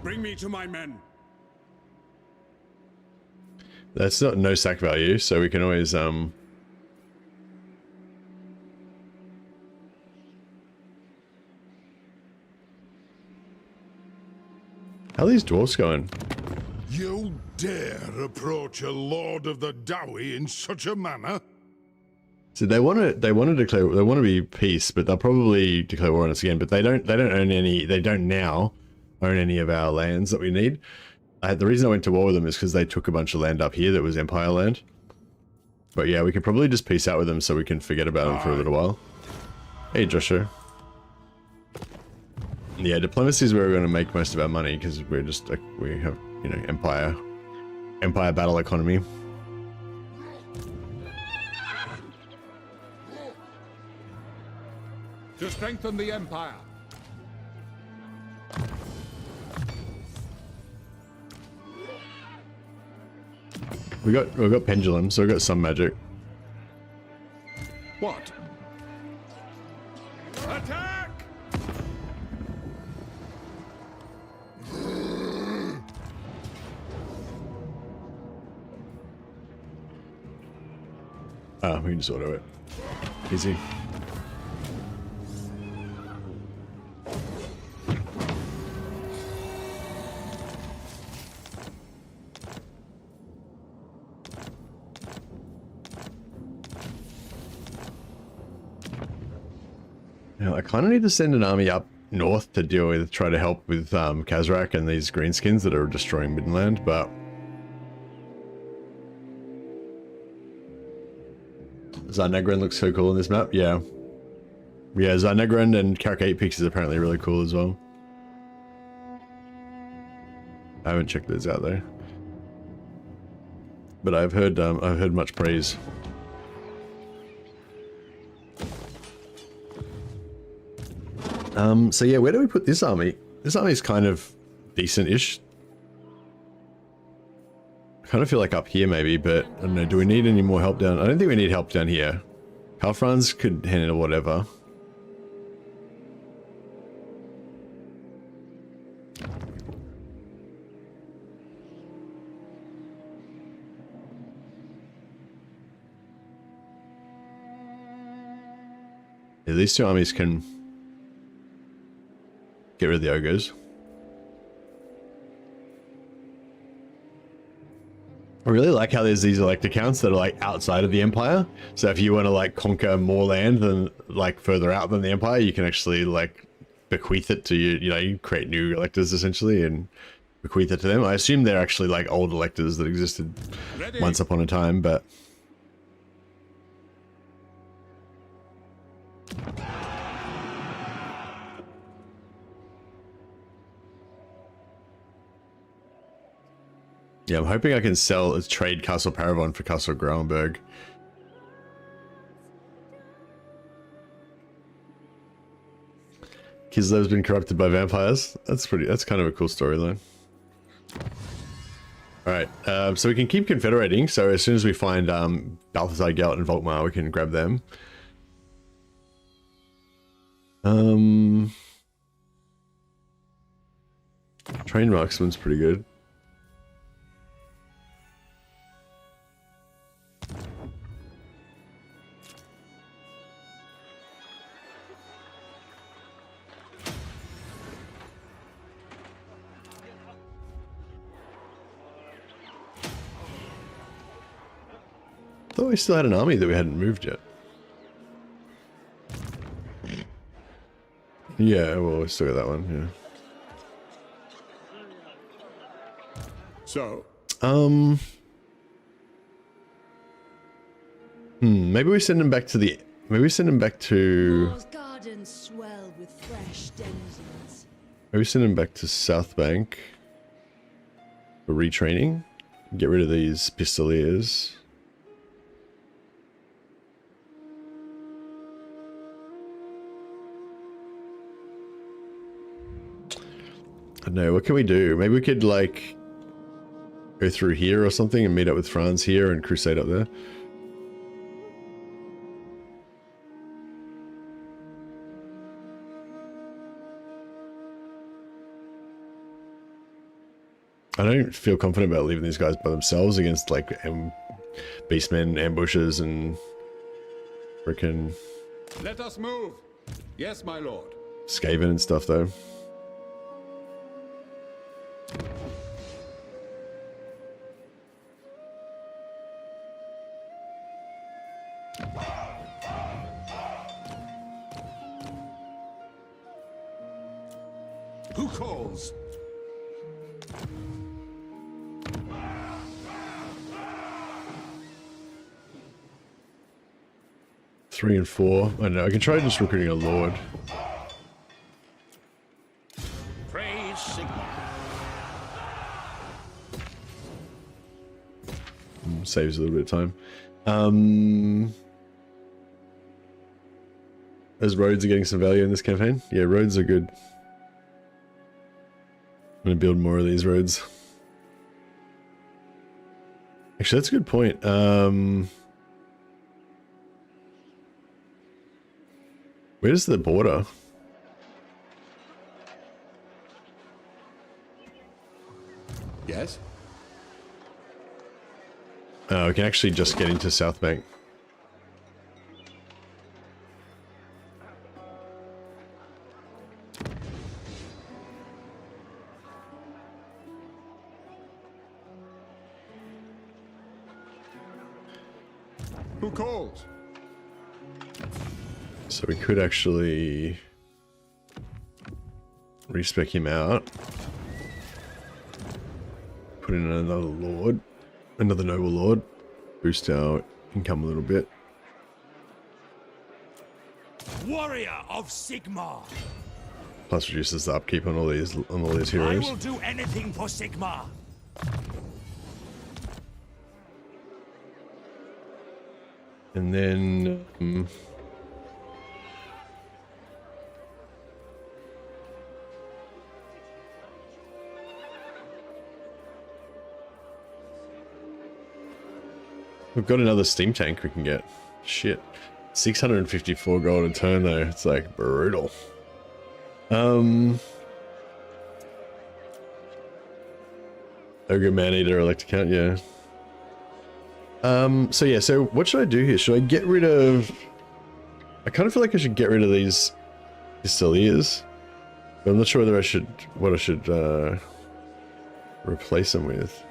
Bring me to my men. That's not no sack value, so we can always, how are these dwarfs going? You dare approach a lord of the Dowie in such a manner? So they want to be peace, but they'll probably declare war on us again. But they don't own any. They don't now own any of our lands that we need. The reason I went to war with them is because they took a bunch of land up here that was Empire land. But yeah, we could probably just peace out with them so we can forget about them for a little while. Hey, Joshua. Yeah, diplomacy is where we're going to make most of our money because we're just like, we have, you know, Empire Empire battle economy. To strengthen the Empire. We got pendulum, so we got some magic. What? Attack! Ah, we can just auto it. Easy. Now, I kind of need to send an army up north to deal with, try to help with Kazrak and these greenskins that are destroying Midland, but Zarnegrin looks so cool in this map. Yeah. Yeah, Zarnegrin and Karak 8 Peaks is apparently really cool as well. I haven't checked those out though. But I've heard much praise. So yeah, where do we put this army? This army is kind of decent-ish. I kind of feel like up here maybe, but I don't know, do we need any more help down? I don't think we need help down here. Franz could handle whatever. Yeah, these two armies can get rid of the ogres. I really like how there's these elect accounts that are like outside of the Empire. So if you want to like conquer more land than like further out than the Empire, you can actually like bequeath it to you create new electors essentially and bequeath it to them. I assume they're actually like old electors that existed once upon a time, but yeah, I'm hoping I can trade Castle Paravon for Castle Grauenberg. Kislev's been corrupted by vampires. That's kind of a cool storyline. Alright, so we can keep confederating, so as soon as we find Balthasar, Gelt, and Volkmar, we can grab them. Train marksman's pretty good. I thought we still had an army that we hadn't moved yet. Yeah, well, we still got that one, yeah. So? Maybe we send him back to War's gardens swell with fresh denizens. Maybe send him back to South Bank for retraining. Get rid of these pistoliers. I don't know, what can we do? Maybe we could like go through here or something and meet up with Franz here and crusade up there. I don't feel confident about leaving these guys by themselves against like beastmen, ambushes, and frickin' Let us move. Yes, my lord. Skaven and stuff though. Who calls? Three and four. I don't know. I can try just recruiting a lord. Praise Sigmar. saves a little bit of time. Those roads are getting some value in this campaign. Yeah, roads are good. I'm gonna build more of these roads. Actually, that's a good point. Where's the border? Yes? Oh, we can actually just get into South Bank. Who calls? So we could actually respec him out. Put in another lord, another noble lord. Boost our income a little bit. Warrior of Sigmar. Plus reduces the upkeep on all these I heroes. will do anything for Sigmar. And then we've got another steam tank we can get. Shit. 654 gold a turn though. It's like brutal. Ogre Maneater Electrocount, yeah. So yeah, so what should I do here? Should I get rid of... I kind of feel like I should get rid of these Pistoliers. But I'm not sure whether I should... what I should replace them with.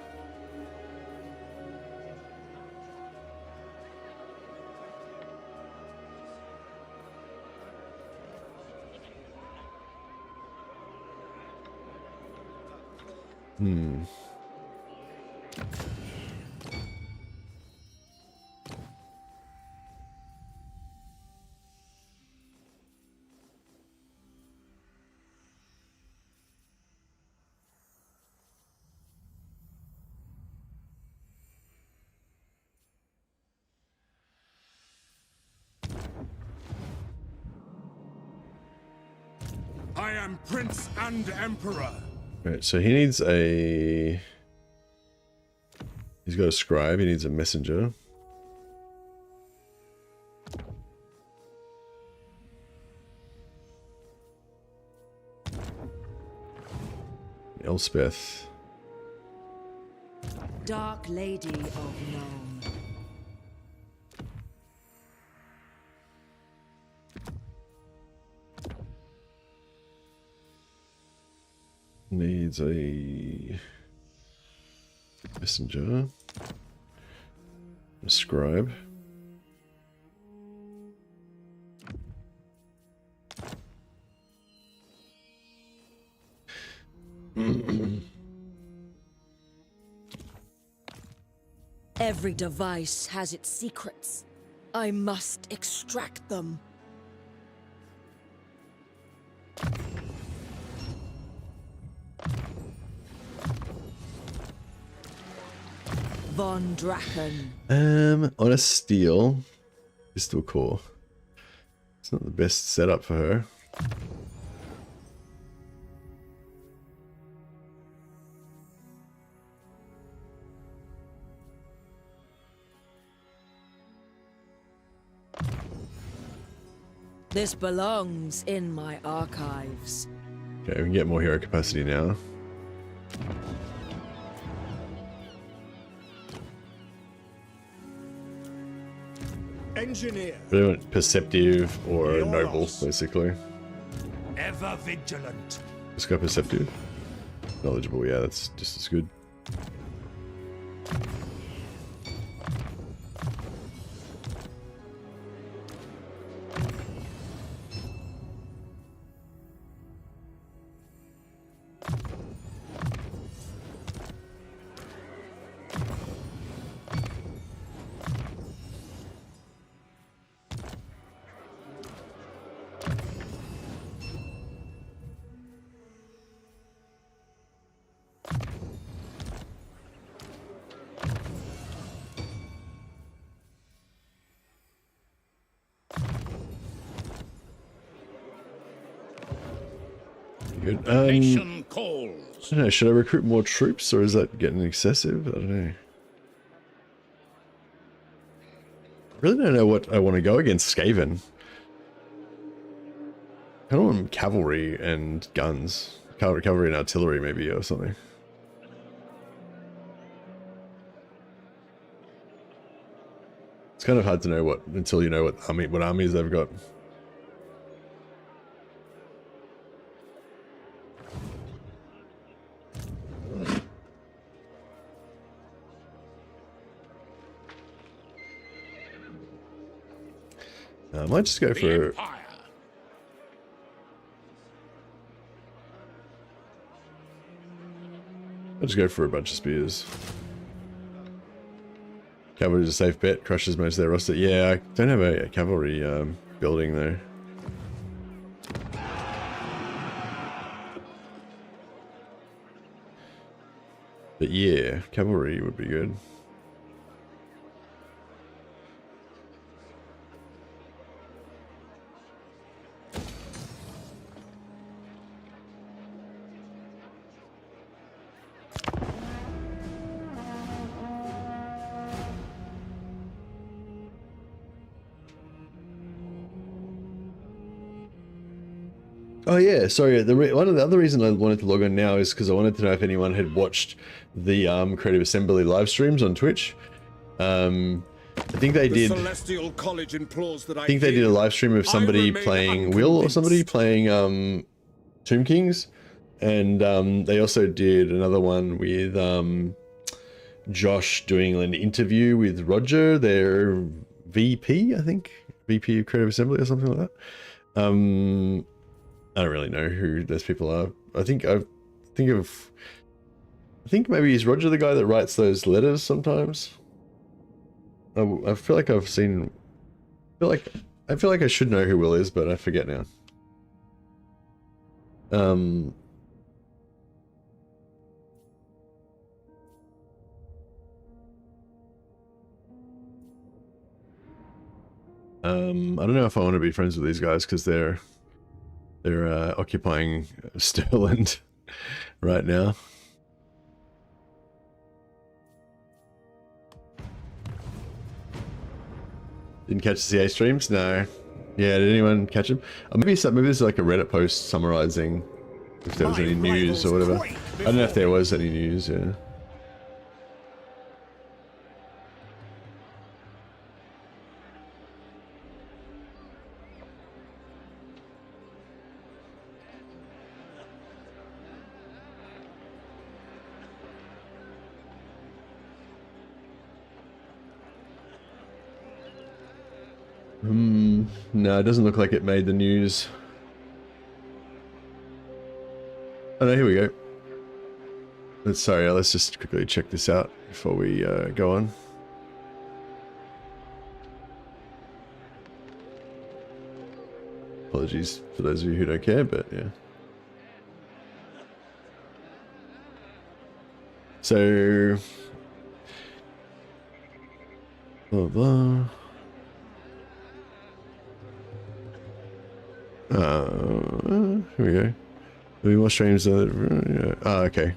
I am Prince and Emperor. Right, so he needs a... He's got a scribe, he needs a messenger. Elspeth. Dark Lady of Nome. Needs a messenger. A scribe. Every device has its secrets. I must extract them. Von Drachen. On a steel pistol core. It's not the best setup for her. This belongs in my archives. Okay, we can get more hero capacity now. Engineer, We want perceptive or Your noble, loss. basically. Ever vigilant. Let's go perceptive. Knowledgeable, yeah, that's just as good. good. The nation calls. I don't know, should I recruit more troops or is that getting excessive? I don't know. I really don't know what I want to go against Skaven. I don't want cavalry and guns. Cavalry and artillery maybe or something. It's kind of hard to know what until you know what armies they've got. I might just go for. I'll just go for a bunch of spears. Cavalry's a safe bet. Crushes most of their roster. Yeah, I don't have a cavalry building though. But yeah, cavalry would be good. Oh yeah, sorry. One of the other reason I wanted to log on now is because I wanted to know if anyone had watched the Creative Assembly live streams on Twitch. I think they did. Celestial College implores that I think they did a live stream of somebody playing Will or somebody playing Tomb Kings, and they also did another one with Josh doing an interview with Roger, their VP, I think, VP of Creative Assembly or something like that. I don't really know who those people are. I think maybe is Roger the guy that writes those letters sometimes. I feel like I've seen. I feel like I should know who Will is, but I forget now. I don't know if I want to be friends with these guys because they're occupying Sterland right now. Didn't catch the CA streams? No. Yeah, did anyone catch them? Maybe this is like a Reddit post summarizing if there was any news or whatever. I don't know if there was any news, yeah. No, it doesn't look like it made the news. Oh no, here we go. Let's just quickly check this out before we go on. Apologies for those of you who don't care, but yeah. So, blah blah. Here we go. Maybe more streams. Okay.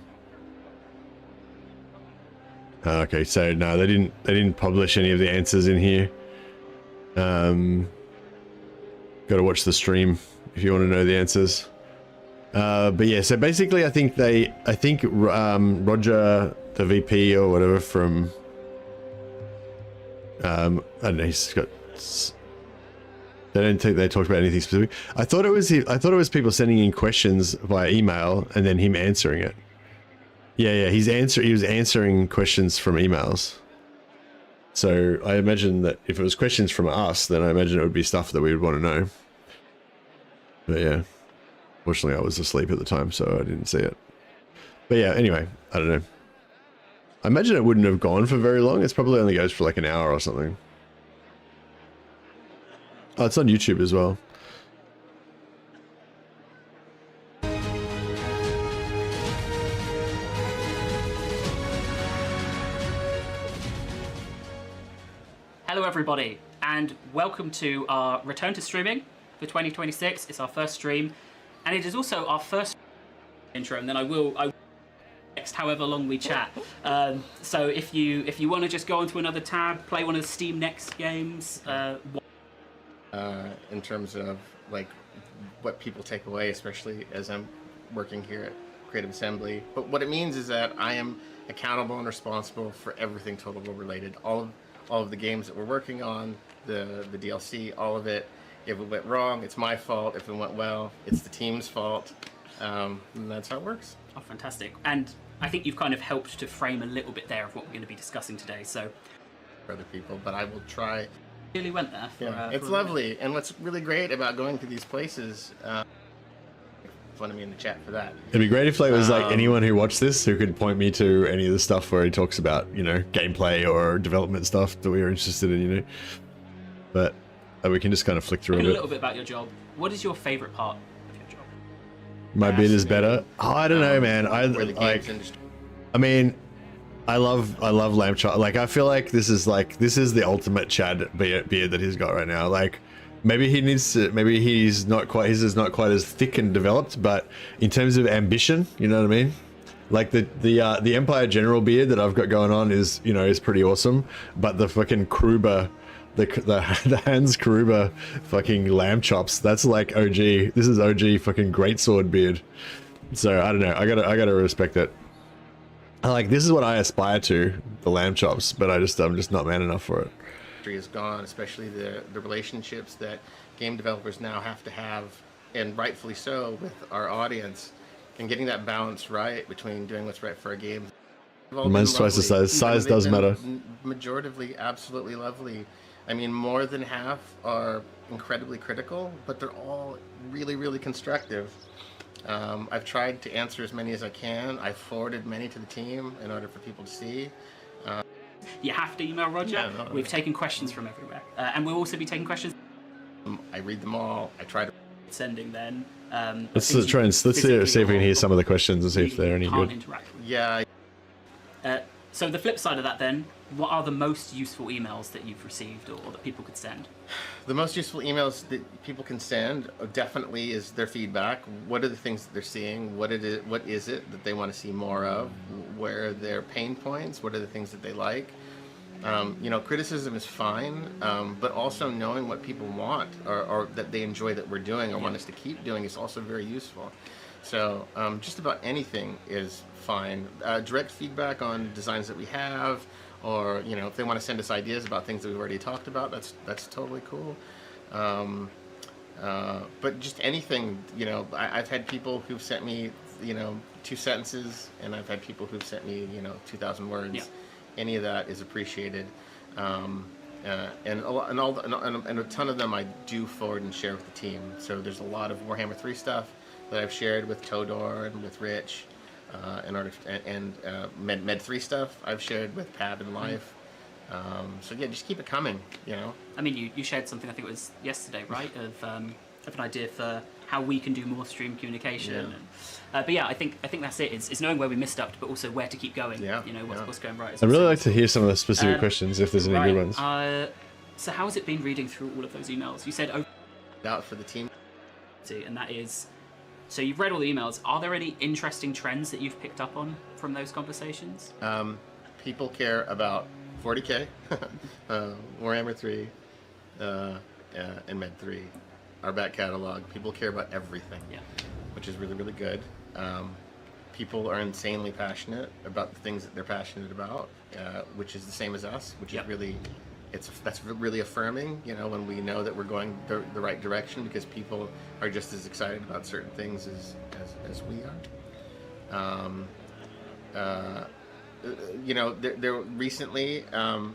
Okay, so no, they didn't publish any of the answers in here. Got to watch the stream if you want to know the answers. But yeah, so basically, I think Roger, the VP or whatever from, I don't know, he's got. They don't think they talked about anything specific. I thought it was people sending in questions via email and then him answering it. Yeah, he was answering questions from emails. So I imagine that if it was questions from us, then I imagine it would be stuff that we would want to know. But yeah, fortunately I was asleep at the time, so I didn't see it. But yeah, anyway, I don't know. I imagine it wouldn't have gone for very long. It's probably only goes for like an hour or something. Oh, it's on YouTube as well. Hello everybody, and welcome to our return to streaming for 2026. It's our first stream, and it is also our first intro, and then I will next however long we chat. So if you want to just go onto another tab, play one of the Steam Next games. In terms of like what people take away, especially as I'm working here at Creative Assembly. But what it means is that I am accountable and responsible for everything Total War related. All of the games that we're working on, the DLC, all of it. If it went wrong, it's my fault. If it went well, it's the team's fault. And that's how it works. Oh, fantastic. And I think you've kind of helped to frame a little bit there of what we're going to be discussing today. So For other people, but I will try. Really went there. It's lovely. And what's really great about going to these places, fun of me in the chat for that. It'd be great if like, it was like anyone who watched this who could point me to any of the stuff where he talks about, you know, gameplay or development stuff that we are interested in, you know. But we can just kind of flick through a little bit about your job. What is your favorite part of your job? My bid is better. Oh, I don't know, man. I mean, I love lamb chop. Like, I feel like this is the ultimate Chad beard that he's got right now. Like, maybe he's not quite as thick and developed, but in terms of ambition, you know what I mean? Like the Empire General beard that I've got going on is, you know, is pretty awesome, but the fucking Kruber, the Hans Kruber fucking lamb chops, that's like OG. This is OG fucking greatsword beard. So I don't know. I gotta respect it. This is what I aspire to, the lamb chops, but I'm just not man enough for it. Is gone, especially the relationships that game developers now have to have, and rightfully so, with our audience, and getting that balance right between doing what's right for our game. Mine's twice the size. Size does matter. Majoritively, absolutely lovely. I mean, more than half are incredibly critical, but they're all really, really constructive. I've tried to answer as many as I can. I've forwarded many to the team in order for people to see. You have to email Roger. Yeah, no. We've taken questions from everywhere, and we'll also be taking questions. I read them all. I try to sending then. Let's see if we can hear some of the questions and see if they're any good. Yeah. So the flip side of that then, what are the most useful emails that you've received or that people could send? The most useful emails that people can send definitely is their feedback. What are the things that they're seeing? What is it that they want to see more of? Where are their pain points? What are the things that they like? You know, criticism is fine, but also knowing what people want or that they enjoy that we're doing or want us to keep doing is also very useful. So just about anything is fine. Direct feedback on designs that we have, or you know, if they want to send us ideas about things that we've already talked about, that's totally cool. But just anything, you know, I've had people who've sent me, you know, 2 sentences, and I've had people who've sent me, you know, 2,000 words. Yeah. Any of that is appreciated, and a ton of them I do forward and share with the team. So there's a lot of Warhammer 3 stuff that I've shared with Todor and with Rich, and Med 3 stuff I've shared with Pab and Life. So yeah, just keep it coming, you know. I mean, you shared something, I think it was yesterday, right, of an idea for how we can do more stream communication. Yeah. And, but yeah, I think that's it. It's knowing where we missed up, but also where to keep going. Yeah. You know, what's going right. I'd really like to hear some of the specific questions if there's any good ones. So how has it been reading through all of those emails? You said out for the team, and that is. So you've read all the emails. Are there any interesting trends that you've picked up on from those conversations? People care about 40K, Warhammer 3, and Med 3. Our back catalog. People care about everything, which is really, really good. People are insanely passionate about the things that they're passionate about, which is the same as us, which is really, that's really affirming, you know, when we know that we're going the right direction, because people are just as excited about certain things as we are. You know, there recently,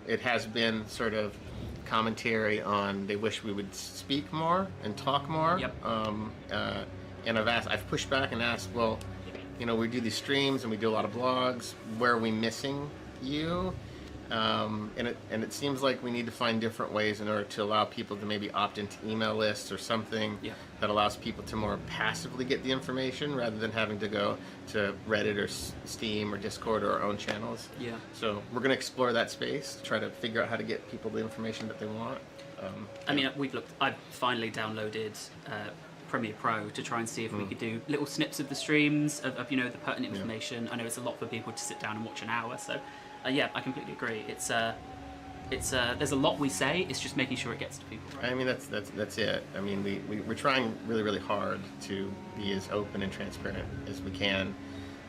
it has been sort of commentary on they wish we would speak more and talk more. And I've pushed back and asked, well, you know, we do these streams and we do a lot of blogs. Where are we missing you? And it seems like we need to find different ways in order to allow people to maybe opt into email lists or something that allows people to more passively get the information rather than having to go to Reddit or Steam or Discord or our own channels. So we're going to explore that space, try to figure out how to get people the information that they want. I mean, I've finally downloaded Premiere Pro to try and see if we could do little snips of the streams of you know, the pertinent information. I know it's a lot for people to sit down and watch an hour, so yeah, I completely agree. It's there's a lot we say. It's just making sure it gets to people. Right? I mean, that's it. I mean, we're trying really hard to be as open and transparent as we can,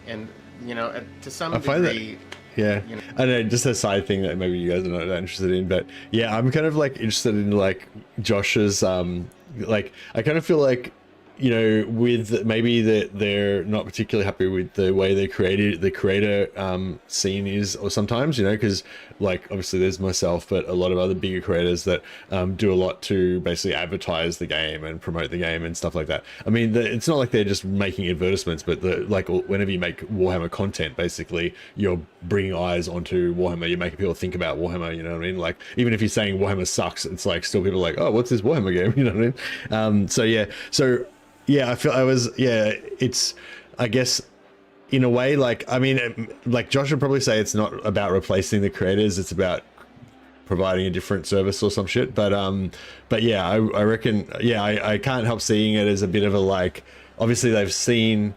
and you know, to some degree. Yeah, you know, I don't know, just a side thing that maybe you guys are not that interested in, but yeah, I'm kind of like interested in like Josh's like, I kind of feel like, you know, with maybe that they're not particularly happy with the way they created the creator scene is, or sometimes, you know, because like obviously there's myself, but a lot of other bigger creators that do a lot to basically advertise the game and promote the game and stuff like that. I mean, it's not like they're just making advertisements, but like whenever you make Warhammer content, basically you're bringing eyes onto Warhammer, you're making people think about Warhammer, you know what I mean? Like even if you're saying Warhammer sucks, it's like still people are like, oh, what's this Warhammer game? You know what I mean? So yeah, I feel it's, I guess, in a way, like, I mean, like Josh would probably say it's not about replacing the creators, it's about providing a different service or some shit. But yeah, I reckon, yeah, I can't help seeing it as a bit of a, like, obviously they've seen,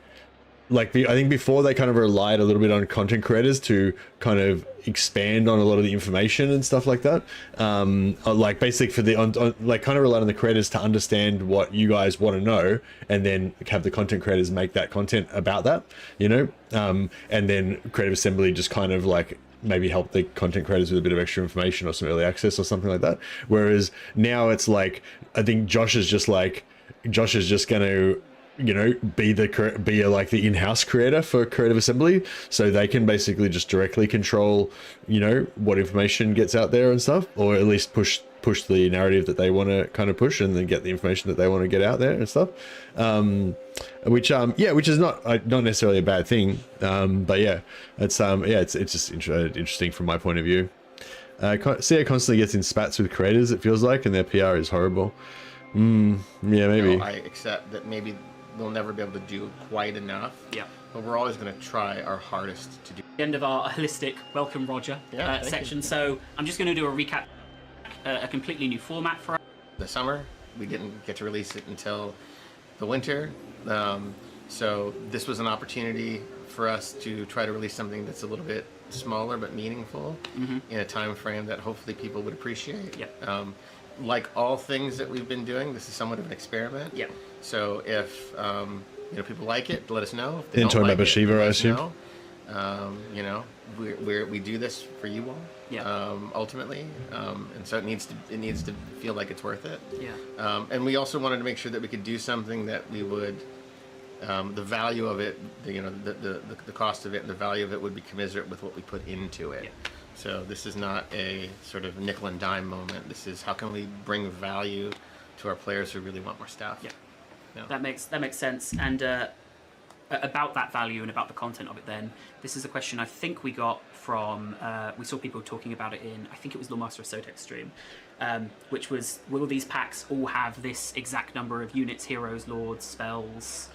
like, I think before they kind of relied a little bit on content creators to kind of expand on a lot of the information and stuff like that. Like basically for the, like kind of relied on the creators to understand what you guys want to know and then have the content creators make that content about that, you know? And then Creative Assembly just kind of like maybe help the content creators with a bit of extra information or some early access or something like that. Whereas now it's like, I think Josh is just going to, you know, be like the in-house creator for Creative Assembly, so they can basically just directly control, you know, what information gets out there and stuff, or at least push the narrative that they want to kind of push, and then get the information that they want to get out there and stuff. Which is not necessarily a bad thing. But yeah, it's just interesting from my point of view. CA constantly gets in spats with creators, it feels like, and their PR is horrible. Yeah, maybe. You know, I accept that maybe we'll never be able to do quite enough. Yeah. But we're always going to try our hardest to do. The end of our holistic welcome Roger section. So I'm just going to do a recap, a completely new format for us. The summer, we didn't get to release it until the winter. So this was an opportunity for us to try to release something that's a little bit smaller but meaningful in a time frame that hopefully people would appreciate. Yeah. Like all things that we've been doing, this is somewhat of an experiment. Yeah. So if you know, people like it, let us know. If they Didn't don't talk like about Shiva, I assume. You know, we do this for you all. Yeah. Ultimately, and so it needs to feel like it's worth it. Yeah. And we also wanted to make sure that we could do something that we would, the value of it, you know, the cost of it and the value of it would be commensurate with what we put into it. Yeah. So this is not a sort of nickel and dime moment. This is how can we bring value to our players who really want more stuff. Yeah. That makes sense. And about that value and about the content of it, then this is a question I think we got from we saw people talking about it in, I think it was Lawmaster of Sotek stream, which was, will these packs all have this exact number of units, heroes, lords, spells?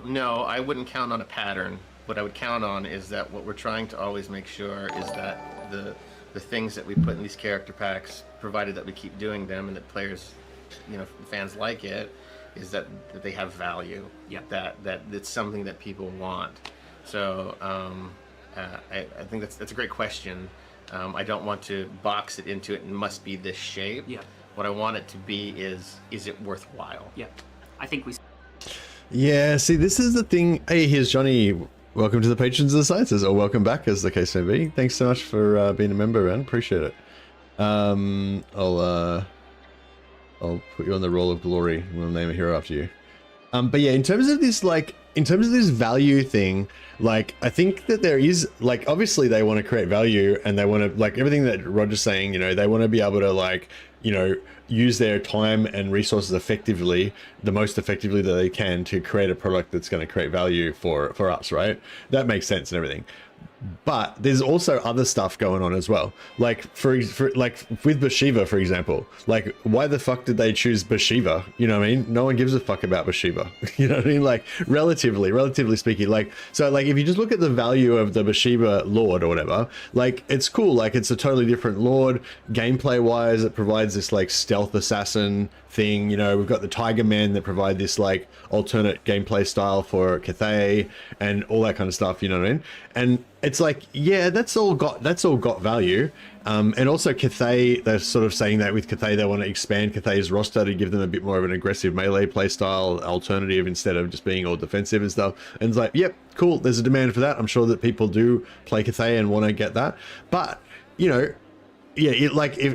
No, I wouldn't count on a pattern. What I would count on is that what we're trying to always make sure is that the things that we put in these character packs, provided that we keep doing them and that players, you know, fans like it, is that they have value. Yeah. That it's something that people want. So I think that's a great question. I don't want to box it into it and must be this shape. Yeah. What I want it to be is it worthwhile? Yeah. I think we. Yeah. See, this is the thing. Hey, here's Johnny. Welcome to the Patrons of the Sciences, or welcome back, as the case may be. Thanks so much for being a member, man. Appreciate it. I'll put you on the roll of glory. We'll name a hero after you. But yeah, in terms of this value thing, like, I think that there is, like, obviously they want to create value, and they want to, like, everything that Roger's saying, you know, they want to be able to, like, you know, use their time and resources effectively, the most effectively that they can, to create a product that's going to create value for us, right? That makes sense and everything. But there's also other stuff going on as well. Like like with Bathsheba, for example, like why the fuck did they choose Bathsheba? You know what I mean? No one gives a fuck about Bathsheba. You know what I mean? Like relatively speaking, like, so like if you just look at the value of the Bathsheba Lord or whatever, like it's cool. Like it's a totally different Lord. Gameplay wise, it provides this like stealth assassin thing. You know, we've got the Tiger Men that provide this like alternate gameplay style for Cathay and all that kind of stuff. You know what I mean? And it's like, yeah, that's all got value. And also Cathay, they're sort of saying that with Cathay, they want to expand Cathay's roster to give them a bit more of an aggressive melee playstyle alternative instead of just being all defensive and stuff. And it's like, yep, cool. There's a demand for that. I'm sure that people do play Cathay and want to get that. But, you know, yeah, it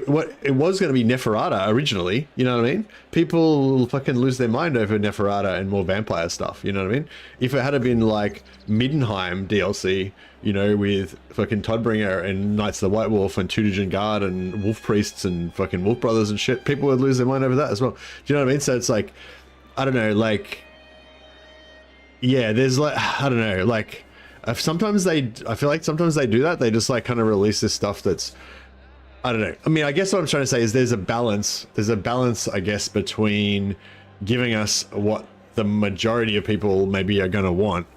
was going to be Neferata originally, you know what I mean? People will fucking lose their mind over Neferata and more vampire stuff, you know what I mean? If it had been like Middenheim DLC, you know, with fucking Toddbringer and Knights of the White Wolf and Tutagen Guard and Wolf Priests and fucking Wolf Brothers and shit, people would lose their mind over that as well. Do you know what I mean? So it's like, I don't know, like, yeah, there's like, I don't know, like, I feel like sometimes they do that. They just like kind of release this stuff that's, I don't know. I mean, I guess what I'm trying to say is there's a balance, I guess, between giving us what the majority of people maybe are going to want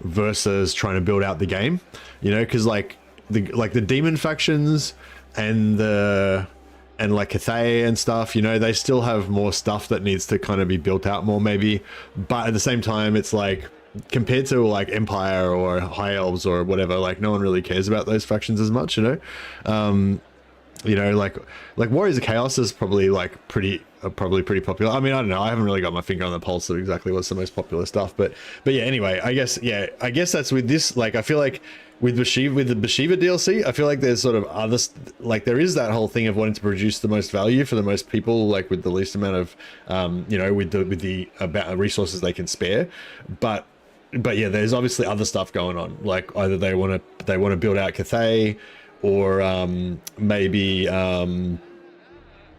versus trying to build out the game, you know, because like the demon factions and like Cathay and stuff, you know, they still have more stuff that needs to kind of be built out more maybe. But at the same time, it's like, compared to like Empire or High Elves or whatever, like no one really cares about those factions as much, you know. You know, like Warriors of Chaos is probably pretty popular. I mean, I don't know. I haven't really got my finger on the pulse of exactly what's the most popular stuff, but yeah. Anyway, I guess that's with this. Like, I feel like with the Bathsheba DLC, I feel like there's sort of other, like there is that whole thing of wanting to produce the most value for the most people, like with the least amount of, you know, with the resources they can spare, but yeah, there's obviously other stuff going on. Like either they want to build out Cathay. Or maybe either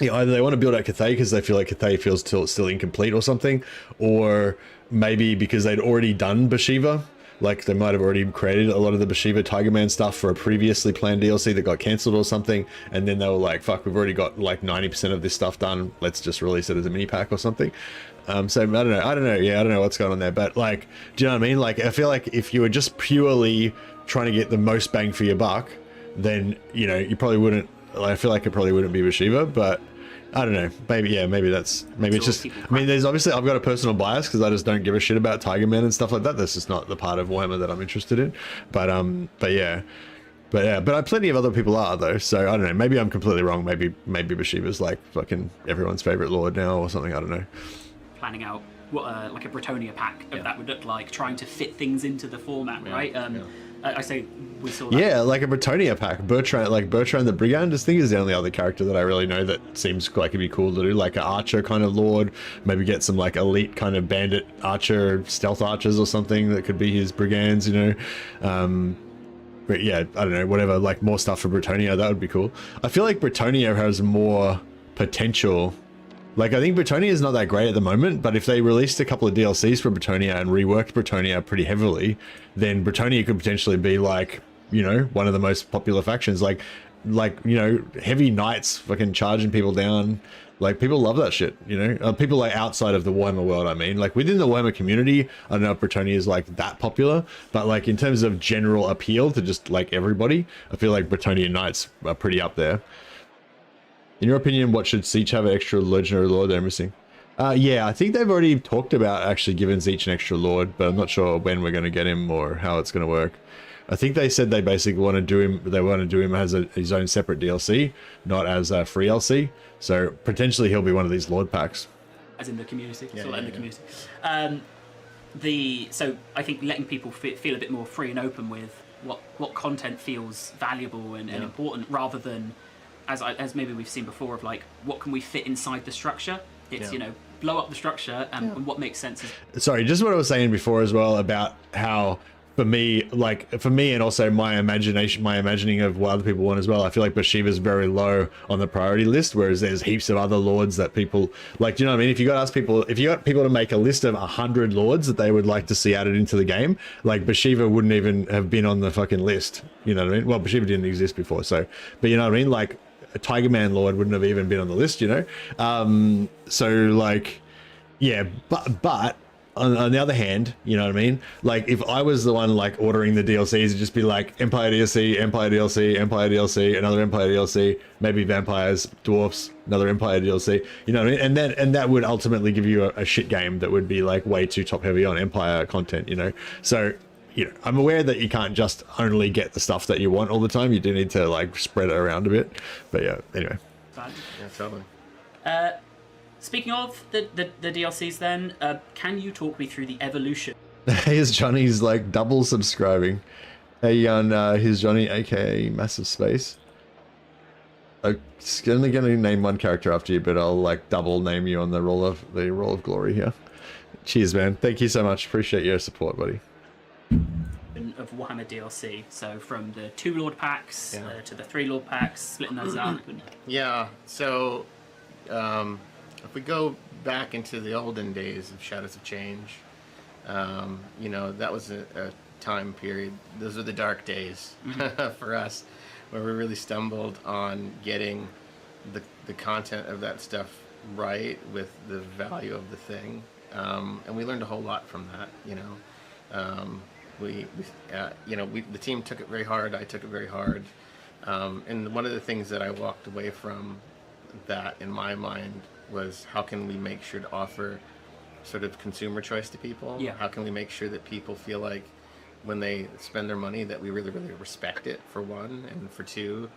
they want to build out Cathay because they feel like Cathay feels still incomplete or something, or maybe because they'd already done Bathsheba, like they might have already created a lot of the Bathsheba Tiger Man stuff for a previously planned DLC that got cancelled or something, and then they were like, fuck, we've already got like 90% of this stuff done, let's just release it as a mini pack or something. So I don't know, yeah, I don't know what's going on there, but like, do you know what I mean? Like, I feel like if you were just purely trying to get the most bang for your buck, then, you know, you probably wouldn't, I feel like it probably wouldn't be Bathsheba, but I don't know, maybe it's just, I mean, there's obviously, I've got a personal bias because I just don't give a shit about Tiger Men and stuff like that. That's just not the part of Warhammer that I'm interested in, but plenty of other people are though, so I don't know, maybe I'm completely wrong. Maybe Bathsheba's like fucking everyone's favorite lord now or something, I don't know. Planning out what like a Bretonia pack of that would look like, trying to fit things into the format, right? I say we saw that. Yeah, like a Bretonia pack. Bertrand the Brigand, just think is the only other character that I really know that seems like it'd be cool to do, like an archer kind of lord, maybe get some like elite kind of bandit archer, stealth archers or something that could be his brigands, you know. But yeah, I don't know, whatever, like more stuff for Bretonia, that would be cool. I feel like Bretonia has more potential. Like, I think Bretonia is not that great at the moment, but if they released a couple of DLCs for Bretonia and reworked Bretonia pretty heavily, then Bretonia could potentially be like, you know, one of the most popular factions. Like, you know, heavy knights fucking charging people down. Like, people love that shit, you know? People like outside of the Warhammer world, I mean. Like, within the Warhammer community, I don't know if Bretonia is like that popular, but like in terms of general appeal to just like everybody, I feel like Bretonia knights are pretty up there. In your opinion, what should Siege have an extra legendary lord they're missing? Yeah, I think they've already talked about actually giving Siege an extra lord, but I'm not sure when we're going to get him or how it's going to work. I think they said they basically want to do him. They want to do him as his own separate DLC, not as a free LC. So potentially he'll be one of these lord packs. As in the community, community. So I think letting people feel a bit more free and open with what content feels valuable and important, rather than as maybe we've seen before of like, what can we fit inside the structure? It's, you know, blow up the structure and what makes sense is... Sorry, just what I was saying before as well about how for me, and also my imagining of what other people want as well, I feel like Bathsheba's very low on the priority list, whereas there's heaps of other lords that people like. Do you know what I mean? If you got people to make a list of 100 lords that they would like to see added into the game, like Bathsheba wouldn't even have been on the fucking list. You know what I mean? Well, Bathsheba didn't exist before, so, but you know what I mean? Like a Tiger Man lord wouldn't have even been on the list, you know? So like, yeah, but on the other hand, you know what I mean? Like if I was the one like ordering the DLCs, it'd just be like Empire DLC, Empire DLC, Empire DLC, another Empire DLC, maybe vampires, dwarfs, another Empire DLC, you know what I mean? And that would ultimately give you a shit game that would be like way too top heavy on Empire content, you know? So, you know, I'm aware that you can't just only get the stuff that you want all the time. You do need to like spread it around a bit. But yeah, anyway. Yeah, totally. Speaking of the DLCs then, can you talk me through the evolution? Here's Johnny's like double subscribing. Hey, here's Johnny, aka Massive Space. I'm only going to name one character after you, but I'll like double name you on the roll of glory here. Cheers, man. Thank you so much. Appreciate your support, buddy. Of Warhammer DLC, so from the 2 Lord packs to the 3 Lord packs, splitting those up. Yeah, so if we go back into the olden days of Shadows of Change, you know, that was a time period. Those are the dark days for us, where we really stumbled on getting the content of that stuff right with the value of the thing, and we learned a whole lot from that. You know, the team took it very hard. I took it very hard, and one of the things that I walked away from that in my mind was, how can we make sure to offer sort of consumer choice to people? Yeah. How can we make sure that people feel like when they spend their money that we really, really respect it, for one, and for two.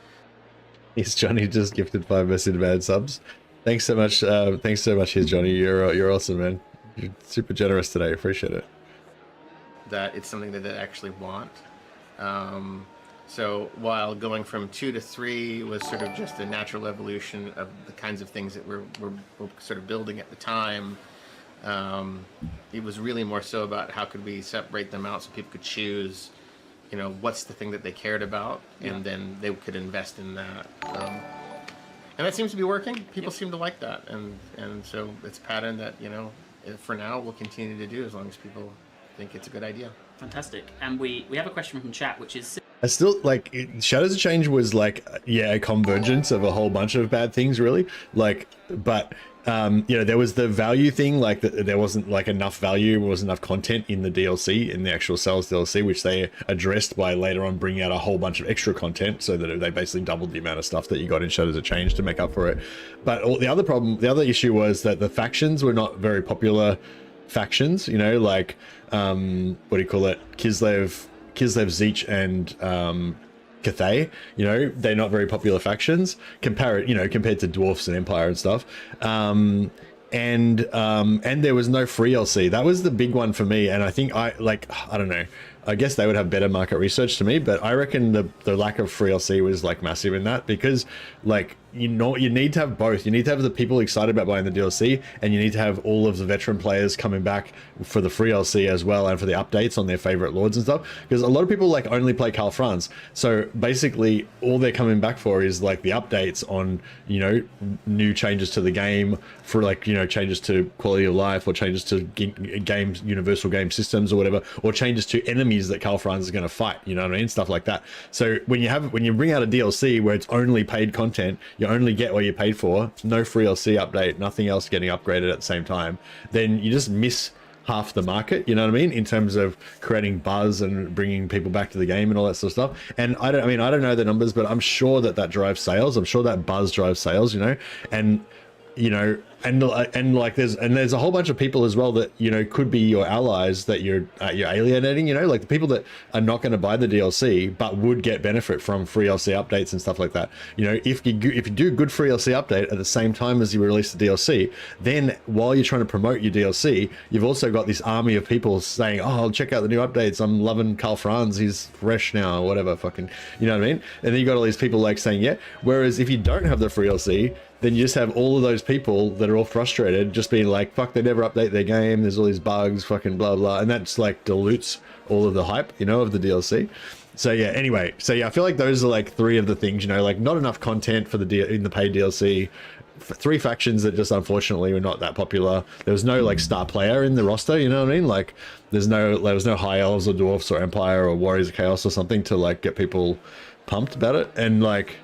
Yes, Johnny just gifted 5 message bad subs. Thanks so much. Thanks so much, here's Johnny. You're awesome, man. You're super generous today. Appreciate it. That it's something that they actually want. So while going from 2 to 3 was sort of just a natural evolution of the kinds of things that we're sort of building at the time, it was really more so about how could we separate them out so people could choose, you know, what's the thing that they cared about, and then they could invest in that. And that seems to be working. People seem to like that, and so it's a pattern that, you know, for now we'll continue to do as long as people think it's a good idea. Fantastic. And we have a question from chat, which is, I still like Shadows of Change was like, yeah, a convergence of a whole bunch of bad things, really. Like, but you know, there was the value thing, like there wasn't like enough value, wasn't enough content in the DLC, in the actual sales DLC, which they addressed by later on bringing out a whole bunch of extra content, so that they basically doubled the amount of stuff that you got in Shadows of Change to make up for it. But the other issue was that the factions were not very popular factions, you know, like what do you call it, Kislev, Zeech, and Cathay, you know, they're not very popular factions compared to Dwarfs and Empire and stuff. And there was no free LC. That was the big one for me, and I think I don't know, I guess they would have better market research to me, but I reckon the lack of free LC was like massive in that, because like, you know, you need to have both. You need to have the people excited about buying the DLC, and you need to have all of the veteran players coming back for the free LC as well, and for the updates on their favorite lords and stuff, because a lot of people like only play Franz. So basically all they're coming back for is like the updates on, you know, new changes to the game, for like, you know, changes to quality of life, or changes to games, universal game systems or whatever, or changes to enemies that Franz is going to fight, you know what I mean, stuff like that. So when you bring out a DLC where it's only paid content, you only get what you paid for, no free LC update, nothing else getting upgraded at the same time, then you just miss half the market, you know what I mean, in terms of creating buzz and bringing people back to the game and all that sort of stuff. And I don't know the numbers, but I'm sure that drives sales. I'm sure that buzz drives sales, you know, and you know, and like there's a whole bunch of people as well that, you know, could be your allies that you're alienating, you know, like the people that are not going to buy the DLC but would get benefit from free LC updates and stuff like that. You know, if you do good free LC update at the same time as you release the DLC, then while you're trying to promote your DLC, you've also got this army of people saying, oh, I'll check out the new updates, I'm loving Franz, he's fresh now, or whatever, fucking, you know what I mean? And then you got all these people like saying, yeah. Whereas if you don't have the free LC, then you just have all of those people that are are all frustrated, just being like, fuck, they never update their game, there's all these bugs, fucking blah blah, and that's like dilutes all of the hype, you know, of the DLC. So yeah, anyway, so yeah, I feel like those are like 3 of the things, you know, like not enough content for in the paid DLC, 3 factions that just unfortunately were not that popular. There was no like star player in the roster, you know what I mean? Like there was no high elves or dwarfs or empire or warriors of chaos or something to like get people pumped about it. And like,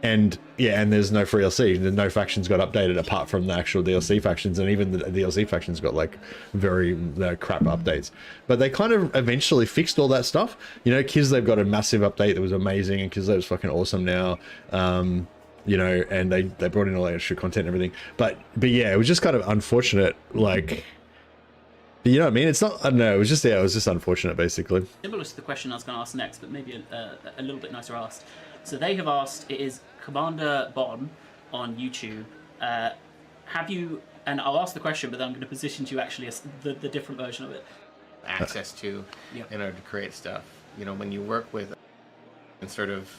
and yeah, and there's no free DLC. No factions got updated apart from the actual DLC factions, and even the DLC factions got like very crap updates. But they kind of eventually fixed all that stuff. You know, Kislev got a massive update that was amazing, and Kislev's fucking awesome now. You know, and they brought in all that extra content and everything. But yeah, it was just kind of unfortunate, like, you know what I mean? It's not, I don't know, it was just unfortunate, basically. Similar to the question I was going to ask next, but maybe a little bit nicer asked. So they have asked, it is Commander Bon on YouTube. Have you, and I'll ask the question, but then I'm going to position to you actually as the different version of it. Access to in order to create stuff. You know, when you work with and sort of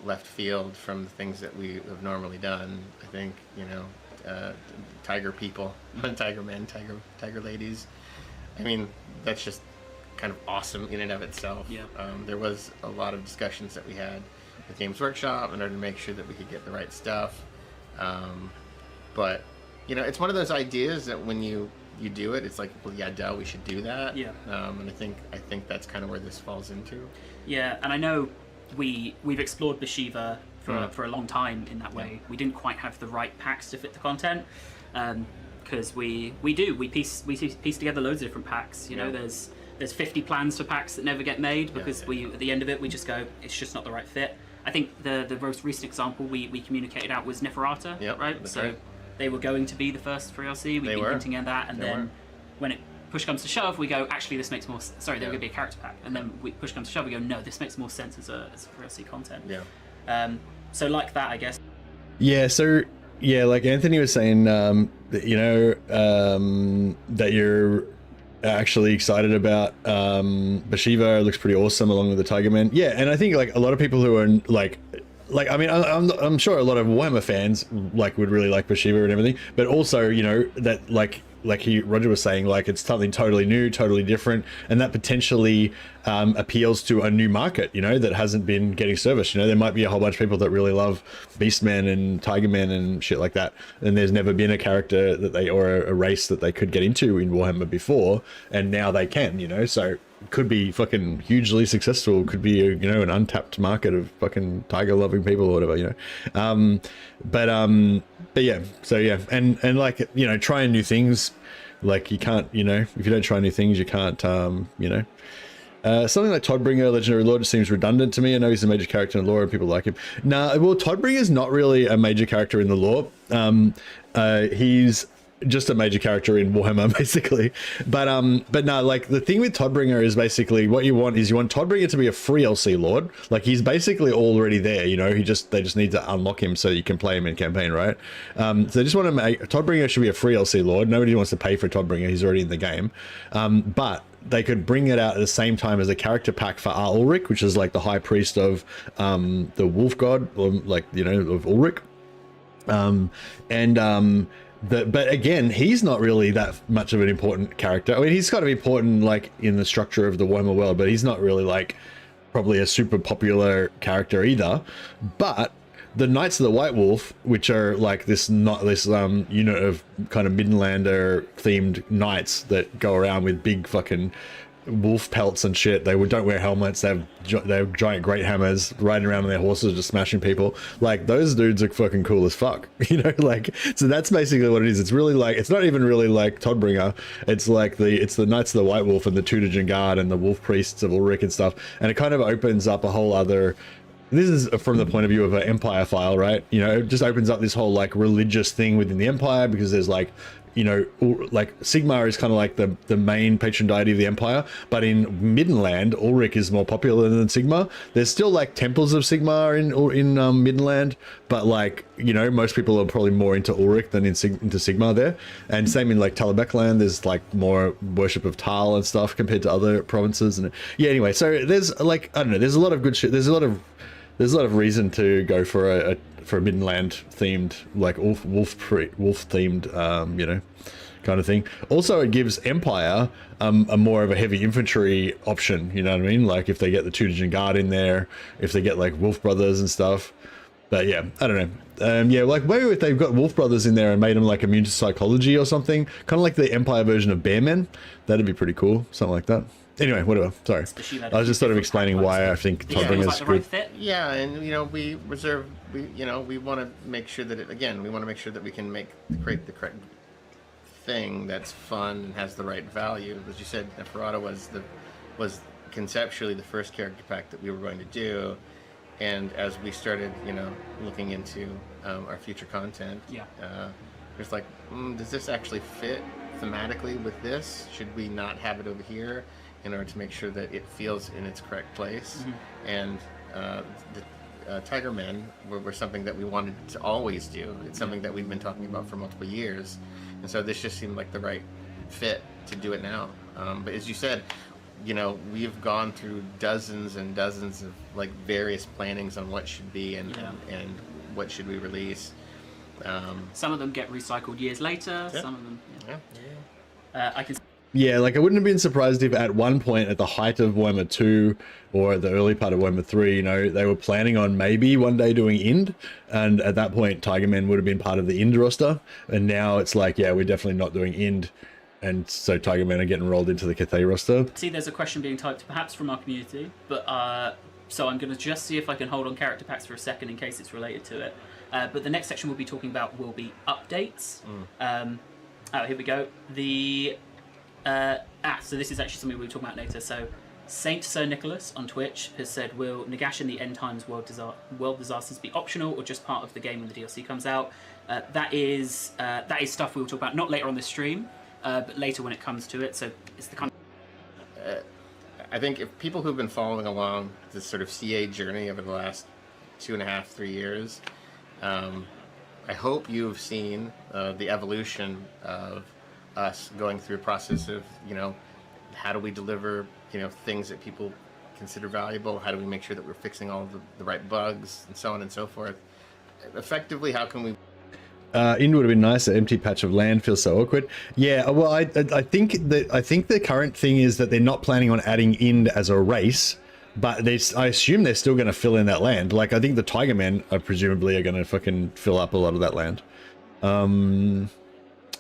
left field from the things that we have normally done, I think, you know, tiger people, tiger men, tiger ladies. I mean, that's just kind of awesome in and of itself. Yeah. There was a lot of discussions that we had with Games Workshop in order to make sure that we could get the right stuff. But, you know, it's one of those ideas that when you do it, it's like, well, yeah, duh, we should do that. Yeah. And I think that's kind of where this falls into. Yeah, and I know we've explored Beshiva for a long time in that way. Yeah. We didn't quite have the right packs to fit the content. Because we piece together loads of different packs. You know, there's 50 plans for packs that never get made because at the end of it we just go, it's just not the right fit. I think the most recent example we communicated out was Neferata, right? So right. They were going to be the first free DLC. We've been hinting at that, and then when push comes to shove, we go, actually this makes more. Sorry, they were going to be a character pack, and then push comes to shove, we go, no, this makes more sense as free DLC content. Yeah. So like that, I guess. Yeah. So. Yeah, like Anthony was saying, that, you know, that you're actually excited about Beshiva. Looks pretty awesome along with the Tiger Men. Yeah, and I think like a lot of people who are like I mean, I'm sure a lot of Warhammer fans like would really like Beshiva and everything, but also, you know, that Roger was saying, like it's something totally new, totally different, and that potentially appeals to a new market, you know, that hasn't been getting service. You know, there might be a whole bunch of people that really love Beastmen and Tigermen and shit like that, and there's never been a character that or a race that they could get into in Warhammer before, and now they can, you know, so could be fucking hugely successful, could be you know, an untapped market of fucking tiger loving people or whatever, you know. But yeah, so yeah, and like, you know, trying new things, like you can't, you know, if you don't try new things, you can't, you know. Something like Toddbringer, Legendary Lord, seems redundant to me. I know he's a major character in the lore and people like him. Nah, well, Toddbringer's not really a major character in the lore. He's just a major character in Warhammer, basically. But no, like the thing with Toddbringer is basically what you want Toddbringer to be a free LC Lord. Like he's basically already there, you know. They just need to unlock him so you can play him in campaign, right? So they just want to make Toddbringer should be a free LC Lord. Nobody wants to pay for Toddbringer. He's already in the game. But they could bring it out at the same time as a character pack for Ulrich, which is like the high priest of the wolf god, or like, you know, of Ulrich. But again, he's not really that much of an important character. I mean, he's kind of important like in the structure of the Warhammer world, but he's not really like probably a super popular character either. But the Knights of the White Wolf, which are like this unit of kind of Midlander themed knights that go around with big fucking wolf pelts and shit. They don't wear helmets. They have giant great hammers, riding around on their horses, just smashing people. Like those dudes are fucking cool as fuck, you know. Like, so that's basically what it is. It's really like, it's not even really like Toddbringer. It's like it's the Knights of the White Wolf and the Tutagen Guard and the Wolf Priests of Ulrich and stuff. And it kind of opens up a whole other. This is from the point of view of an Empire file, right? You know, it just opens up this whole like religious thing within the Empire, because there's like, you know, like Sigmar is kind of like the main patron deity of the Empire, but in Middenland, Ulrich is more popular than Sigmar. There's still like temples of Sigmar in Middenland, but like, you know, most people are probably more into Ulrich than into Sigmar there. And same in like Talabecland, there's like more worship of Tal and stuff compared to other provinces. And yeah, anyway, so there's like, I don't know, there's a lot of good shit. There's a lot of there's a lot of reason to go for a Middenland themed, like wolf themed, you know, kind of thing. Also, it gives Empire a more of a heavy infantry option. You know what I mean? Like if they get the Teutogen Guard in there, if they get like Wolf Brothers and stuff. But yeah, I don't know. Yeah, like maybe if they've got Wolf Brothers in there and made them like immune to psychology or something, kind of like the Empire version of Bearmen, that'd be pretty cool. Something like that. Anyway, whatever. Sorry, I was just sort of explaining why I think Toddling is good. Yeah, and you know, we want to make sure that we want to make sure that we can create the correct thing that's fun and has the right value. As you said, Neferata was conceptually the first character pack that we were going to do. And as we started, you know, looking into our future content, there's like, does this actually fit thematically with this? Should we not have it over here in order to make sure that it feels in its correct place? And the Tiger Men were something that we wanted to always do. It's something that we've been talking about for multiple years. And so this just seemed like the right fit to do it now. But as you said, you know, we've gone through dozens and dozens of like various plannings on what should be and what should we release. Some of them get recycled years later. Some of them, I can. Yeah, like I wouldn't have been surprised if at one point at the height of Warhammer 2 or at the early part of Warhammer 3, you know, they were planning on maybe one day doing Ind, and at that point Tiger Men would have been part of the Ind roster, and now it's like, yeah, we're definitely not doing Ind. And so Tiger Men are getting rolled into the Cathay roster. See, there's a question being typed, perhaps from our community, but so I'm going to just see if I can hold on character packs for a second in case it's related to it. But the next section we'll be talking about will be updates. Here we go. So this is actually something we'll be talking about later. So Saint Sir Nicholas on Twitch has said, will Nagash and the End Times world disasters be optional or just part of the game when the DLC comes out? That is stuff we'll talk about not later on this stream. But later when it comes to it, so it's the kind of... I think if people who've been following along this sort of CA journey over the last 2.5, 3 years, I hope you've seen the evolution of us going through a process of, you know, how do we deliver, you know, things that people consider valuable? How do we make sure that we're fixing all of the right bugs and so on and so forth? Effectively, how can we... Ind would have been nice. An empty patch of land feels so awkward. Yeah, well, I think the current thing is that they're not planning on adding Ind as a race, but I assume they're still going to fill in that land. Like I think the Tiger Men are presumably going to fucking fill up a lot of that land.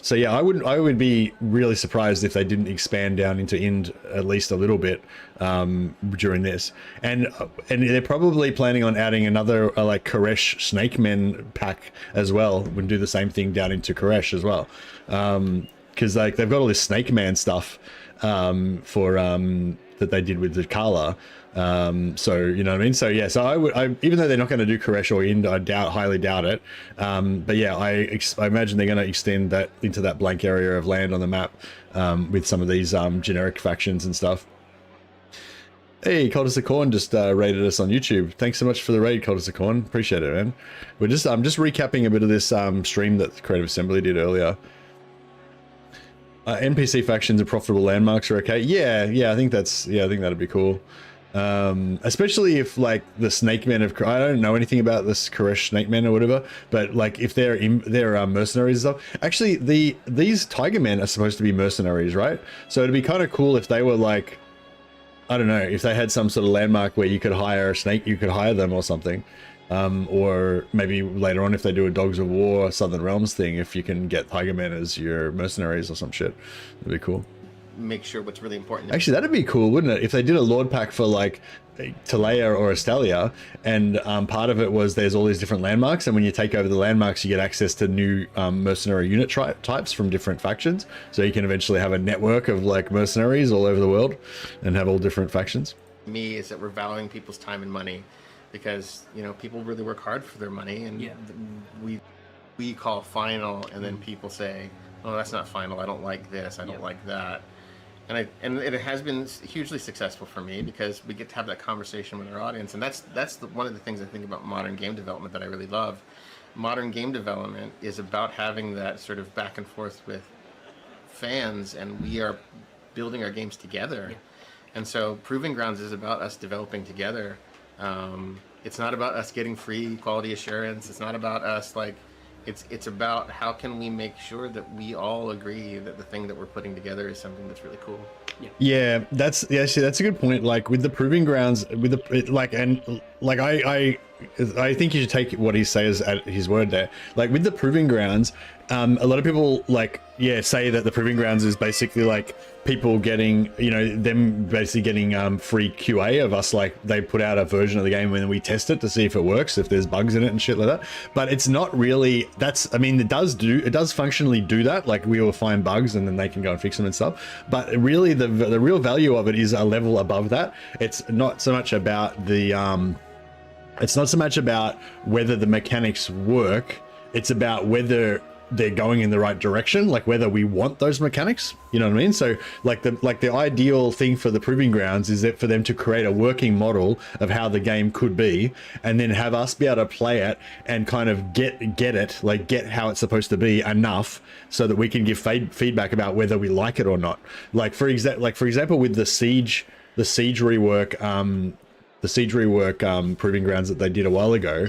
So yeah, I would be really surprised if they didn't expand down into Ind at least a little bit during this. And they're probably planning on adding another like Koresh Snake Men pack as well. Would do the same thing down into Koresh as well, because like they've got all this Snake Man stuff for that they did with the Karl. So you know what I mean. So yeah, so I even though they're not going to do Koresh or Ind, I highly doubt it. But yeah, I imagine they're going to extend that into that blank area of land on the map with some of these generic factions and stuff. Hey, Cultist of Corn just raided us on YouTube. Thanks so much for the raid, Cultist of Corn. Appreciate it, man. I'm just recapping a bit of this stream that Creative Assembly did earlier. NPC factions and profitable landmarks are okay. Yeah, I think that'd be cool. Especially if like the Snake Men of, I don't know anything about this Koresh Snake Men or whatever, but like if they're mercenaries and stuff. Actually, these Tiger Men are supposed to be mercenaries, right? So it'd be kind of cool if they were like, I don't know, if they had some sort of landmark where you could hire a snake, you could hire them or something. Or maybe later on if they do a Dogs of War Southern Realms thing, if you can get Tiger Men as your mercenaries or some shit, that'd be cool. Make sure what's really important. Actually, that'd be cool, wouldn't it? If they did a Lord pack for like Talea or Estalia, and part of it was there's all these different landmarks, and when you take over the landmarks, you get access to new mercenary unit types from different factions. So you can eventually have a network of like mercenaries all over the world and have all different factions. Me is that we're valuing people's time and money, because you know people really work hard for their money, and we call final, and then people say, "Oh, that's not final. I don't like this. I don't like that." And it has been hugely successful for me because we get to have that conversation with our audience, and that's one of the things I think about modern game development that I really love. Modern game development is about having that sort of back and forth with fans, and we are building our games together. And so Proving Grounds is about us developing together, it's not about us getting free quality assurance. It's not about us like. It's about how can we make sure that we all agree that the thing that we're putting together is something that's really cool. Yeah, that's a good point. Like with the proving grounds, with the I think you should take what he says at his word there. Like with the proving grounds, a lot of people say that the proving grounds is basically like people getting, them basically getting free QA of us. Like they put out a version of the game when we test it to see if it works, if there's bugs in it and shit like that. But it's not really. It does functionally do that. Like we will find bugs and then they can go and fix them and stuff. But really, the real value of it is a level above that. It's not so much about the It's not so much about whether the mechanics work. It's about whether they're going in the right direction, like whether we want those mechanics. You know what I mean? So like the ideal thing for the proving grounds is that for them to create a working model of how the game could be, and then have us be able to play it and kind of get it, like get how it's supposed to be enough so that we can give feedback about whether we like it or not. Like for example, with the siege rework, proving grounds that they did a while ago,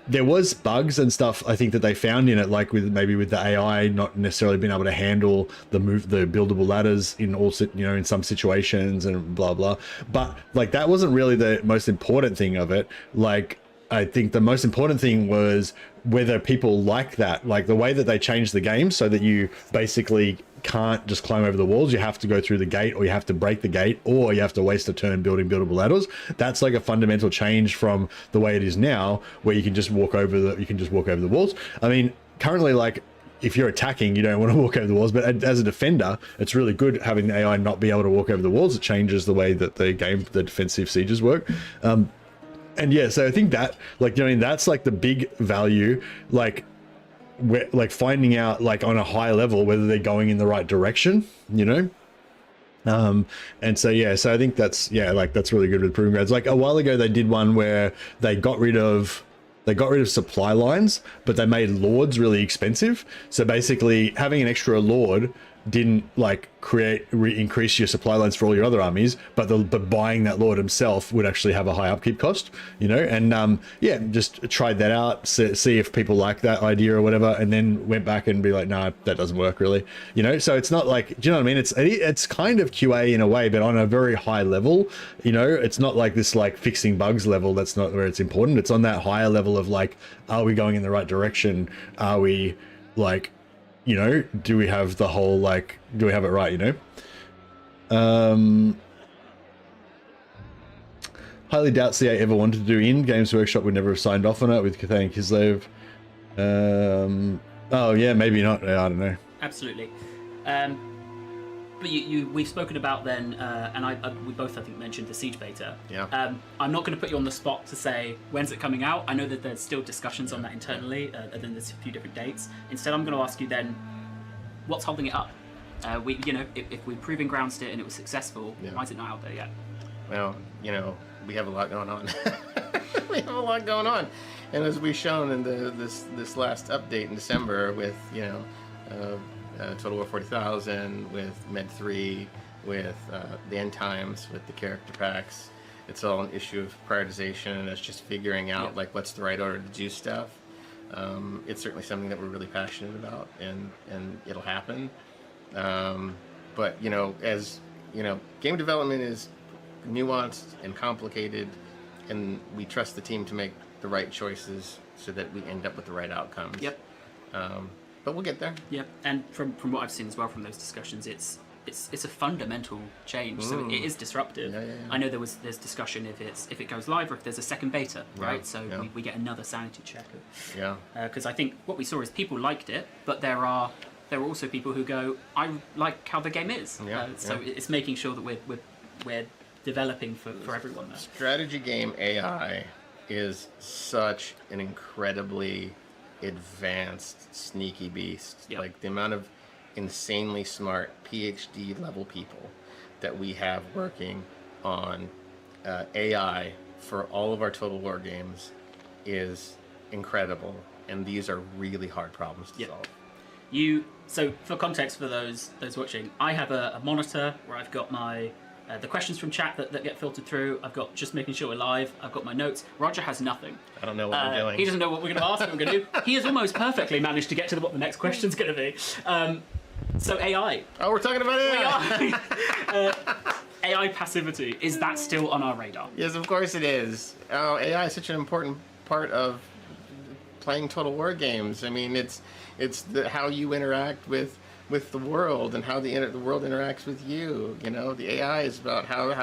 there was bugs and stuff I think that they found in it, like with the AI not necessarily being able to handle the buildable ladders in in some situations and blah blah. But like that wasn't really the most important thing of it. Like I think the most important thing was whether people like that, like the way that they changed the game so that you basically can't just climb over the walls. You have to go through the gate, or you have to break the gate, or you have to waste a turn building buildable ladders. That's like a fundamental change from the way it is now, where you can just walk over the walls. I mean, currently, like if you're attacking, you don't want to walk over the walls, but as a defender, it's really good having the AI not be able to walk over the walls. It changes the way that the defensive sieges work. And yeah, so I think that that's like the big value, like finding out like on a high level whether they're going in the right direction, and so I think that's really good with proving grounds. Like a while ago they did one where they got rid of supply lines, but they made lords really expensive. So basically having an extra lord didn't like increase your supply lines for all your other armies, but buying that lord himself would actually have a high upkeep cost, and just tried that out, see if people like that idea or whatever, and then went back and be like, no, that doesn't work really, so it's not like, do you know what I mean? It's kind of QA in a way, but on a very high level. It's not like this like fixing bugs level. That's not where it's important. It's on that higher level of like, are we going in the right direction? Are we like, do we have the whole, like, do we have it right, highly doubt CA ever wanted to do in Games Workshop would never have signed off on it with Cathay and Kislev. Oh yeah, maybe not. I don't know. Absolutely. But we've spoken about then, and we both I think mentioned the Siege beta. Yeah. I'm not going to put you on the spot to say when's it coming out. I know that there's still discussions on that internally, and then there's a few different dates. Instead, I'm going to ask you then, what's holding it up? If we proving grounds it and it was successful, why is it not out there yet? Well, we have a lot going on. We have a lot going on, and as we've shown in this last update in December with Total War 40,000, with Med 3, with the end times, with the character packs. It's all an issue of prioritization, and it's just figuring out like what's the right order to do stuff. It's certainly something that we're really passionate about, and it'll happen. But as game development is nuanced and complicated, and we trust the team to make the right choices so that we end up with the right outcomes. Yep. But we'll get there. Yep. And from what I've seen as well from those discussions, it's a fundamental change. So it is disruptive. Yeah. I know there's discussion if it goes live or if there's a second beta, right? So we get another sanity check. Yeah. Because I think what we saw is people liked it, but there are also people who go, I like how the game is. So it's making sure that we're developing for everyone there. Strategy game AI is such an incredibly advanced, sneaky beast. Yep. Like the amount of insanely smart PhD level people that we have working on AI for all of our Total War games is incredible, and these are really hard problems to solve. So for context for those watching, I have a monitor where I've got my the questions from chat that get filtered through. I've got just making sure we're live. I've got my notes. Roger has nothing. I don't know what we're doing. He doesn't know what we're going to ask, what we're going to do. He has almost perfectly managed to get to what the next question's going to be. So AI. Oh, we're talking about AI. We are. AI passivity, is that still on our radar? Yes, of course it is. Oh, AI is such an important part of playing Total War games. I mean, it's how you interact with the world and how the world interacts with you. You know, the AI is about how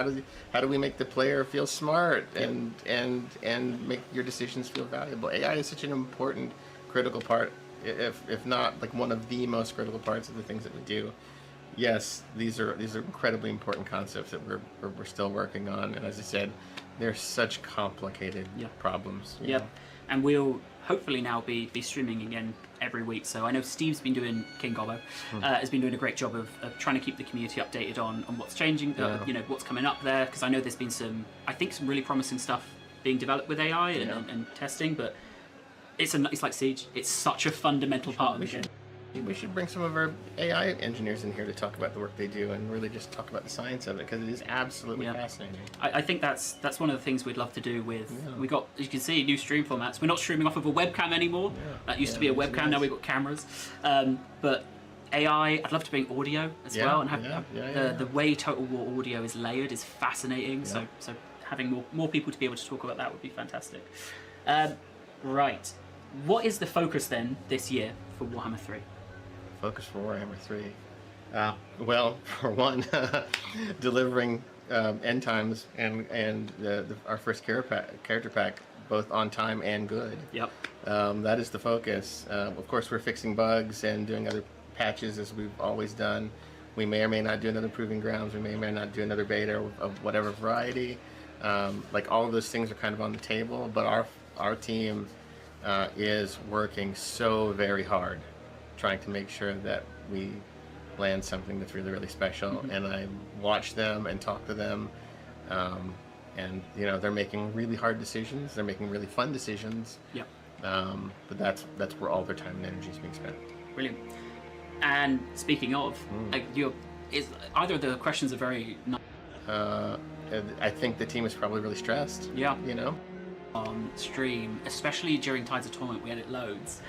do we make the player feel smart and make your decisions feel valuable. AI is such an important, critical part, if not like one of the most critical parts of the things that we do. Yes, these are incredibly important concepts that we're still working on, and as I said, they're such complicated problems. Yep, and we'll hopefully now be streaming again every week. So I know Steve's been doing, King Gobbo, has been doing a great job of trying to keep the community updated on what's changing, you know, what's coming up there, because I know there's been some really promising stuff being developed with AI and testing, but it's like Siege. It's such a fundamental part of the game. We should bring some of our AI engineers in here to talk about the work they do and really just talk about the science of it, because it is absolutely fascinating. I think that's one of the things we'd love to do with, we got, as you can see, new stream formats. We're not streaming off of a webcam anymore. That used to be a webcam, now we've got cameras. But AI, I'd love to bring audio as well, and have the way Total War audio is layered is fascinating. So having more people to be able to talk about that would be fantastic. Right. What is the focus then this year for Warhammer 3? Focus for Warhammer 3. Well, for one, delivering end times and our first character pack both on time and good. Yep. That is the focus. Of course, we're fixing bugs and doing other patches as we've always done. We may or may not do another Proving Grounds. We may or may not do another beta of whatever variety. Like all of those things are kind of on the table, but our team is working so very hard, trying to make sure that we land something that's really, really special. And I watch them and talk to them, and you know, they're making really hard decisions. They're making really fun decisions. Yep. But that's where all their time and energy is being spent. Brilliant. And speaking of, like, either of the questions are very nice. I think the team is probably really stressed. Yeah. You know. On stream, especially during Tides of Tournament, we had it loads.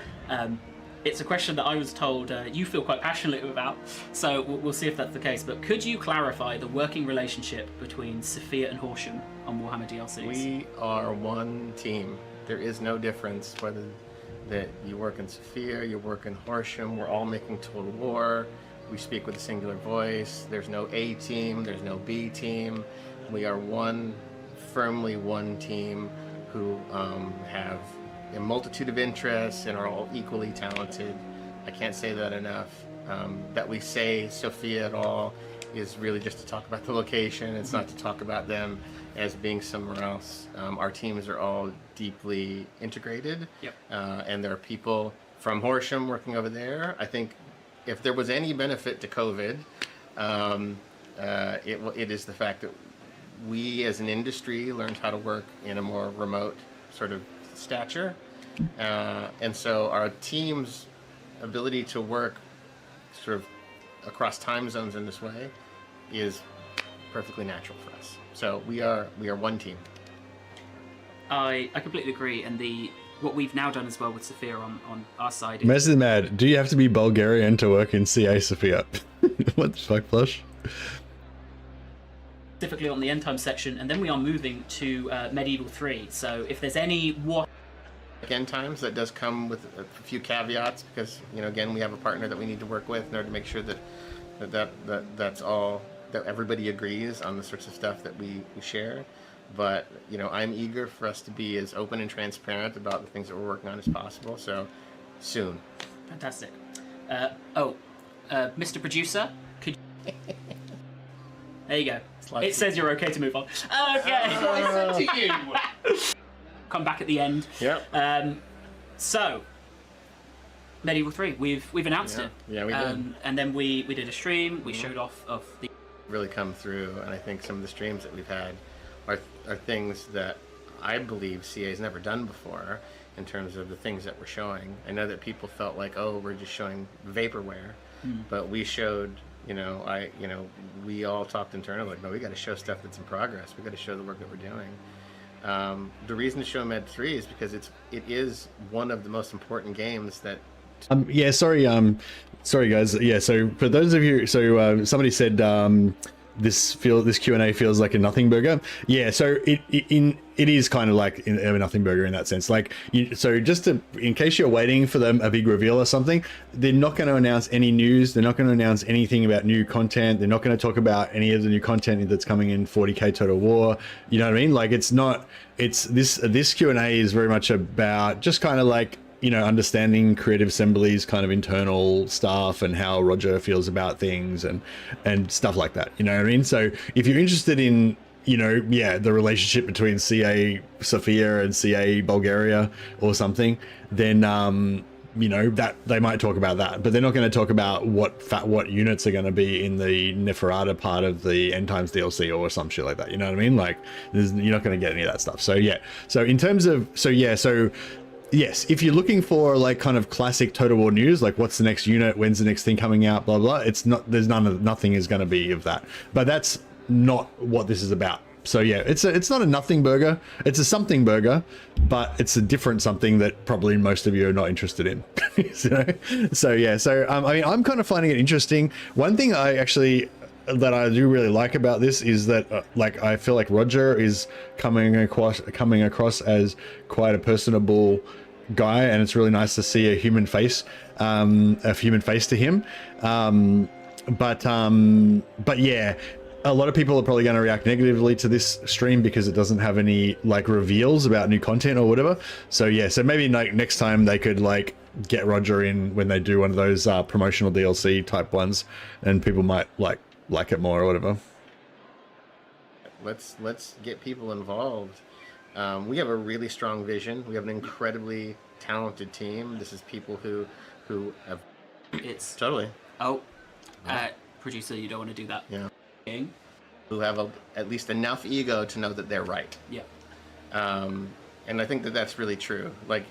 It's a question that I was told you feel quite passionate about, so we'll see if that's the case. But could you clarify the working relationship between Sophia and Horsham on Warhammer DLCs? We are one team. There is no difference whether that you work in Sophia, you work in Horsham. We're all making Total War. We speak with a singular voice. There's no A team, there's no B team. We are firmly one team who have a multitude of interests and are all equally talented. I can't say that enough. That we say Sophia at all is really just to talk about the location. It's not to talk about them as being somewhere else. Our teams are all deeply integrated. Yep. And there are people from Horsham working over there. I think if there was any benefit to COVID, it is the fact that we as an industry learned how to work in a more remote sort of stature. And so our team's ability to work sort of across time zones in this way is perfectly natural for us. So we are one team. I completely agree, and what we've now done as well with Sophia on our side is... Message mad, do you have to be Bulgarian to work in CA Sophia? What the fuck, Flush? Specifically on the end time section, and then we are moving to Medieval 3. So if there's any war end times, that does come with a few caveats, because, you know, again, we have a partner that we need to work with in order to make sure that's all, that everybody agrees on the sorts of stuff that we share. But, you know, I'm eager for us to be as open and transparent about the things that we're working on as possible. So soon. Fantastic. Mr. Producer, could you... There you go. It says you're okay to move on. Okay. To you. Come back at the end. Yep. So, Medieval 3, we've announced it. Yeah, we did. And then we did a stream. We showed off of the... Really come through, and I think some of the streams that we've had are things that I believe CA's never done before in terms of the things that we're showing. I know that people felt like, oh, we're just showing vaporware, but we showed You know, we all talked internally like, no, we got to show stuff that's in progress. We got to show the work that we're doing. The reason to show Med 3 is because it is one of the most important games that. Yeah, sorry guys. Yeah, so for those of you, somebody said this Q&A feels like a nothing burger. Yeah, so it is kind of like a nothing burger in that sense. Like, so just in case you're waiting for a big reveal or something, they're not going to announce any news. They're not going to announce anything about new content. They're not going to talk about any of the new content that's coming in 40k Total War. You know what I mean? Like, this Q&A is very much about just kind of like, you know, understanding Creative Assembly's kind of internal stuff and how Roger feels about things and stuff like that. You know what I mean? So if you're interested in, you know, yeah, the relationship between CA Sofia and CA Bulgaria or something, then you know, that they might talk about that, but they're not going to talk about what units are going to be in the Neferata part of the End Times DLC or some shit like that. You know what I mean? Like, you're not going to get any of that stuff. So yeah. So in terms of yes, if you're looking for like kind of classic Total War news, like what's the next unit, when's the next thing coming out, blah blah, nothing is going to be of that. But that's not what this is about. So yeah, it's not a nothing burger, it's a something burger, but it's a different something that probably most of you are not interested in. So yeah, I mean, I'm kind of finding it interesting. One thing that I do really like about this is that like I feel like Roger is coming across as quite a personable guy, and it's really nice to see a human face to him. But yeah, a lot of people are probably going to react negatively to this stream because it doesn't have any like reveals about new content or whatever. So yeah, so maybe like next time they could like get Roger in when they do one of those promotional DLC type ones, and people might like it more or whatever. Let's get people involved. We have a really strong vision. We have an incredibly talented team. This is people who have. It's totally. Producer, you don't want to do that. Yeah. Who have at least enough ego to know that they're right. Yeah. And I think that that's really true. Like,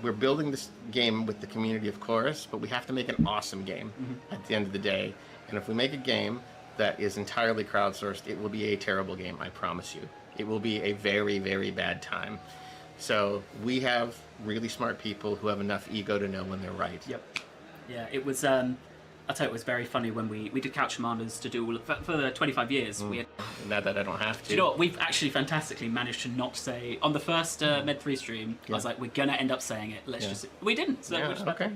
we're building this game with the community, of course, but we have to make an awesome game at the end of the day. And if we make a game that is entirely crowdsourced, it will be a terrible game, I promise you. It will be a very, very bad time. So we have really smart people who have enough ego to know when they're right. Yep. Yeah, it was, I'll tell you, it was very funny when we did Couch Commanders to do all of, for 25 years. We had, now that I don't have to. Do you know what? We've actually fantastically managed to not say, on the first Med 3 stream, I was like, we're going to end up saying it. Let's just, we didn't. So we're just okay.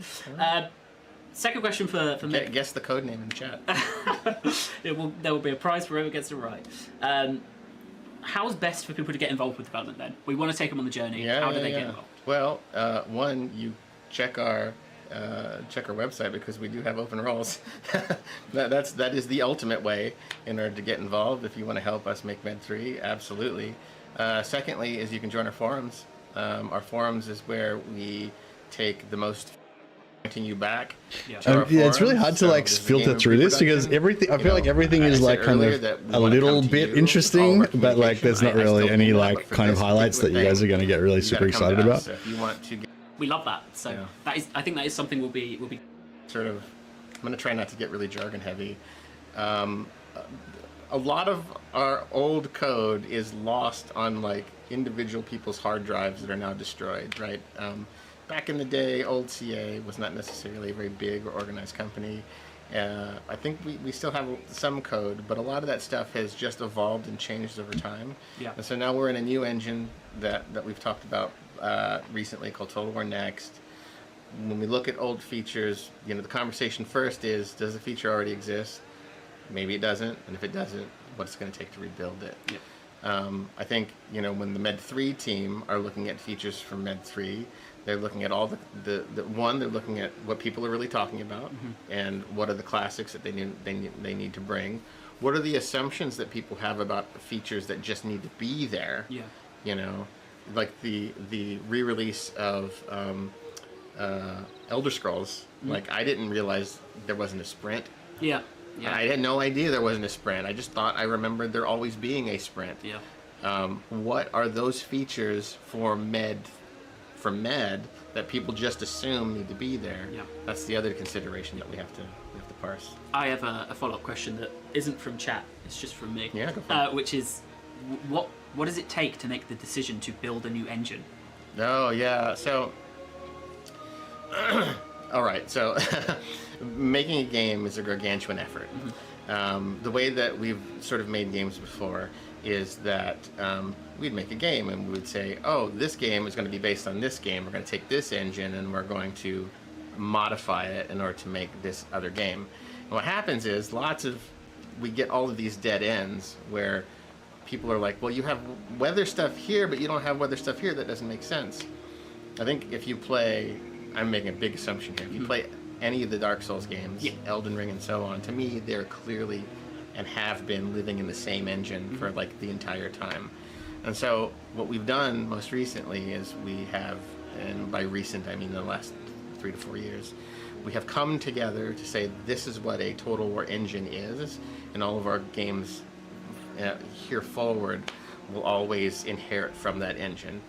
Second question for Mick. Guess the code name in the chat. There will be a prize for whoever gets it right. How's best for people to get involved with development then? We want to take them on the journey. How do they get involved? Well, one, you check our website because we do have open roles. that is the ultimate way in order to get involved. If you want to help us make Med 3, absolutely. Secondly, is you can join our forums. Our forums is where we take the most pointing you back. Yeah, it's really hard to like filter through this because everything. I feel like everything is like kind of a little bit interesting, but like there's not really any like kind of highlights that you guys are going to get really super excited about. If you want to. We love that. So that is, I think that is something we'll be sort of. I'm going to try not to get really jargon heavy. A lot of our old code is lost on like individual people's hard drives that are now destroyed, right? Back in the day, old CA was not necessarily a very big or organized company. I think we still have some code, but a lot of that stuff has just evolved and changed over time. Yeah. And so now we're in a new engine that we've talked about recently called Total War Next. When we look at old features, you know, the conversation first is, does the feature already exist? Maybe it doesn't, and if it doesn't, what's it going to take to rebuild it? Yeah. I think, you know, when the Med 3 team are looking at features from Med 3, they're looking at all they're looking at what people are really talking about, and what are the classics that they need to bring. What are the assumptions that people have about the features that just need to be there? Yeah. You know, like the re-release of Elder Scrolls. Like, I didn't realize there wasn't a sprint. Yeah. Yeah. I had no idea there wasn't a sprint. I just thought I remembered there always being a sprint. Yeah. What are those features for Med for med that people just assume need to be there. Yeah. That's the other consideration that we have to parse. I have a follow-up question that isn't from chat, it's just from me. Yeah, go for it. Which is, what does it take to make the decision to build a new engine? Oh, yeah, so... all right, so making a game is a gargantuan effort. The way that we've sort of made games before is that we'd make a game and we would say, oh, this game is going to be based on this game. We're going to take this engine and we're going to modify it in order to make this other game. And what happens is we get all of these dead ends where people are like, well, you have weather stuff here, but you don't have weather stuff here. That doesn't make sense. I think if you play, I'm making a big assumption here, if you play any of the Dark Souls games, Elden Ring and so on, to me, they're clearly and have been living in the same engine for like the entire time. And so what we've done most recently is we have, and by recent I mean the last 3 to 4 years, we have come together to say this is what a Total War engine is, and all of our games here forward will always inherit from that engine.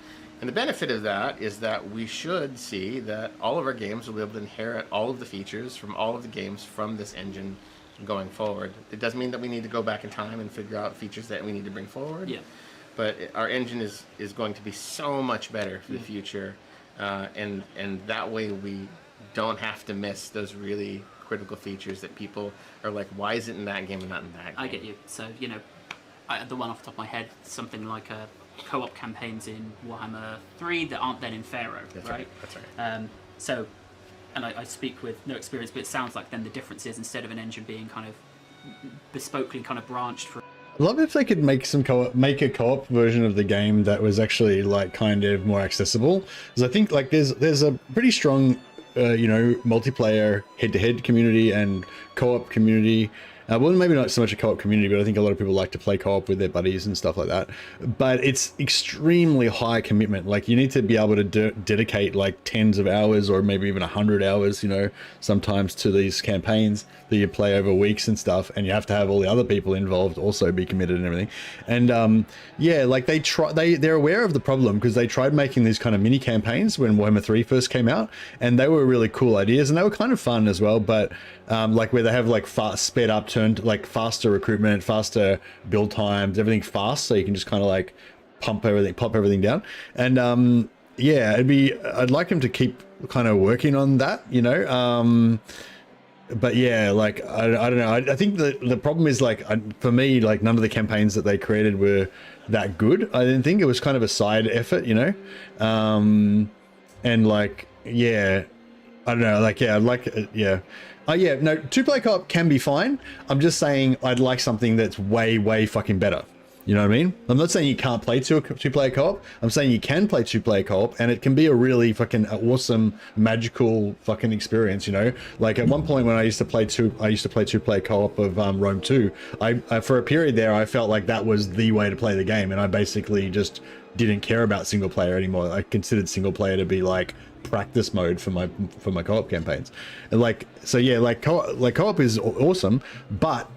And the benefit of that is that we should see that all of our games will be able to inherit all of the features from all of the games from this engine going forward. It doesn't mean that we need to go back in time and figure out features that we need to bring forward. Yeah. But our engine is going to be so much better for the future, and that way we don't have to miss those really critical features that people are like, why is it in that game and not in that game? I get you. So, you know, the one off the top of my head, something like co-op campaigns in Warhammer 3 that aren't then in Pharaoh, right? That's right. So, and I speak with no experience, but it sounds like then the difference is instead of an engine being kind of bespokely kind of branched for... I love if they could make a co-op version of the game that was actually like kind of more accessible, because I think like there's a pretty strong you know, multiplayer head-to-head community and co-op community. Well, maybe not so much a co-op community, but I think a lot of people like to play co-op with their buddies and stuff like that. But it's extremely high commitment. Like you need to be able to dedicate like tens of hours or maybe even 100 hours, you know, sometimes to these campaigns that you play over weeks and stuff. And you have to have all the other people involved also be committed and everything. And yeah, like they're aware of the problem because they tried making these kind of mini campaigns when Warhammer 3 first came out, and they were really cool ideas and they were kind of fun as well. But like where they have like fast sped up turned like faster recruitment, faster build times, everything fast, so you can just kind of like pop everything down. And yeah, I'd like him to keep kind of working on that, you know. But yeah, like I don't know. I think the problem is like for me, like none of the campaigns that they created were that good. I didn't think it was kind of a side effort, you know. And like yeah, I don't know. Like yeah, I'd like yeah. Yeah, no, 2-player co-op can be fine. I'm just saying I'd like something that's way fucking better. You know what I mean? I'm not saying you can't play two-player co-op. I'm saying you can play 2-player co-op, and it can be a really fucking awesome, magical fucking experience. You know, like at one point when I used to play 2-player co-op of Rome 2. I for a period there, I felt like that was the way to play the game, and I basically just didn't care about single player anymore. I considered single player to be like practice mode for my co-op campaigns. And like, so yeah, like co-op is awesome, but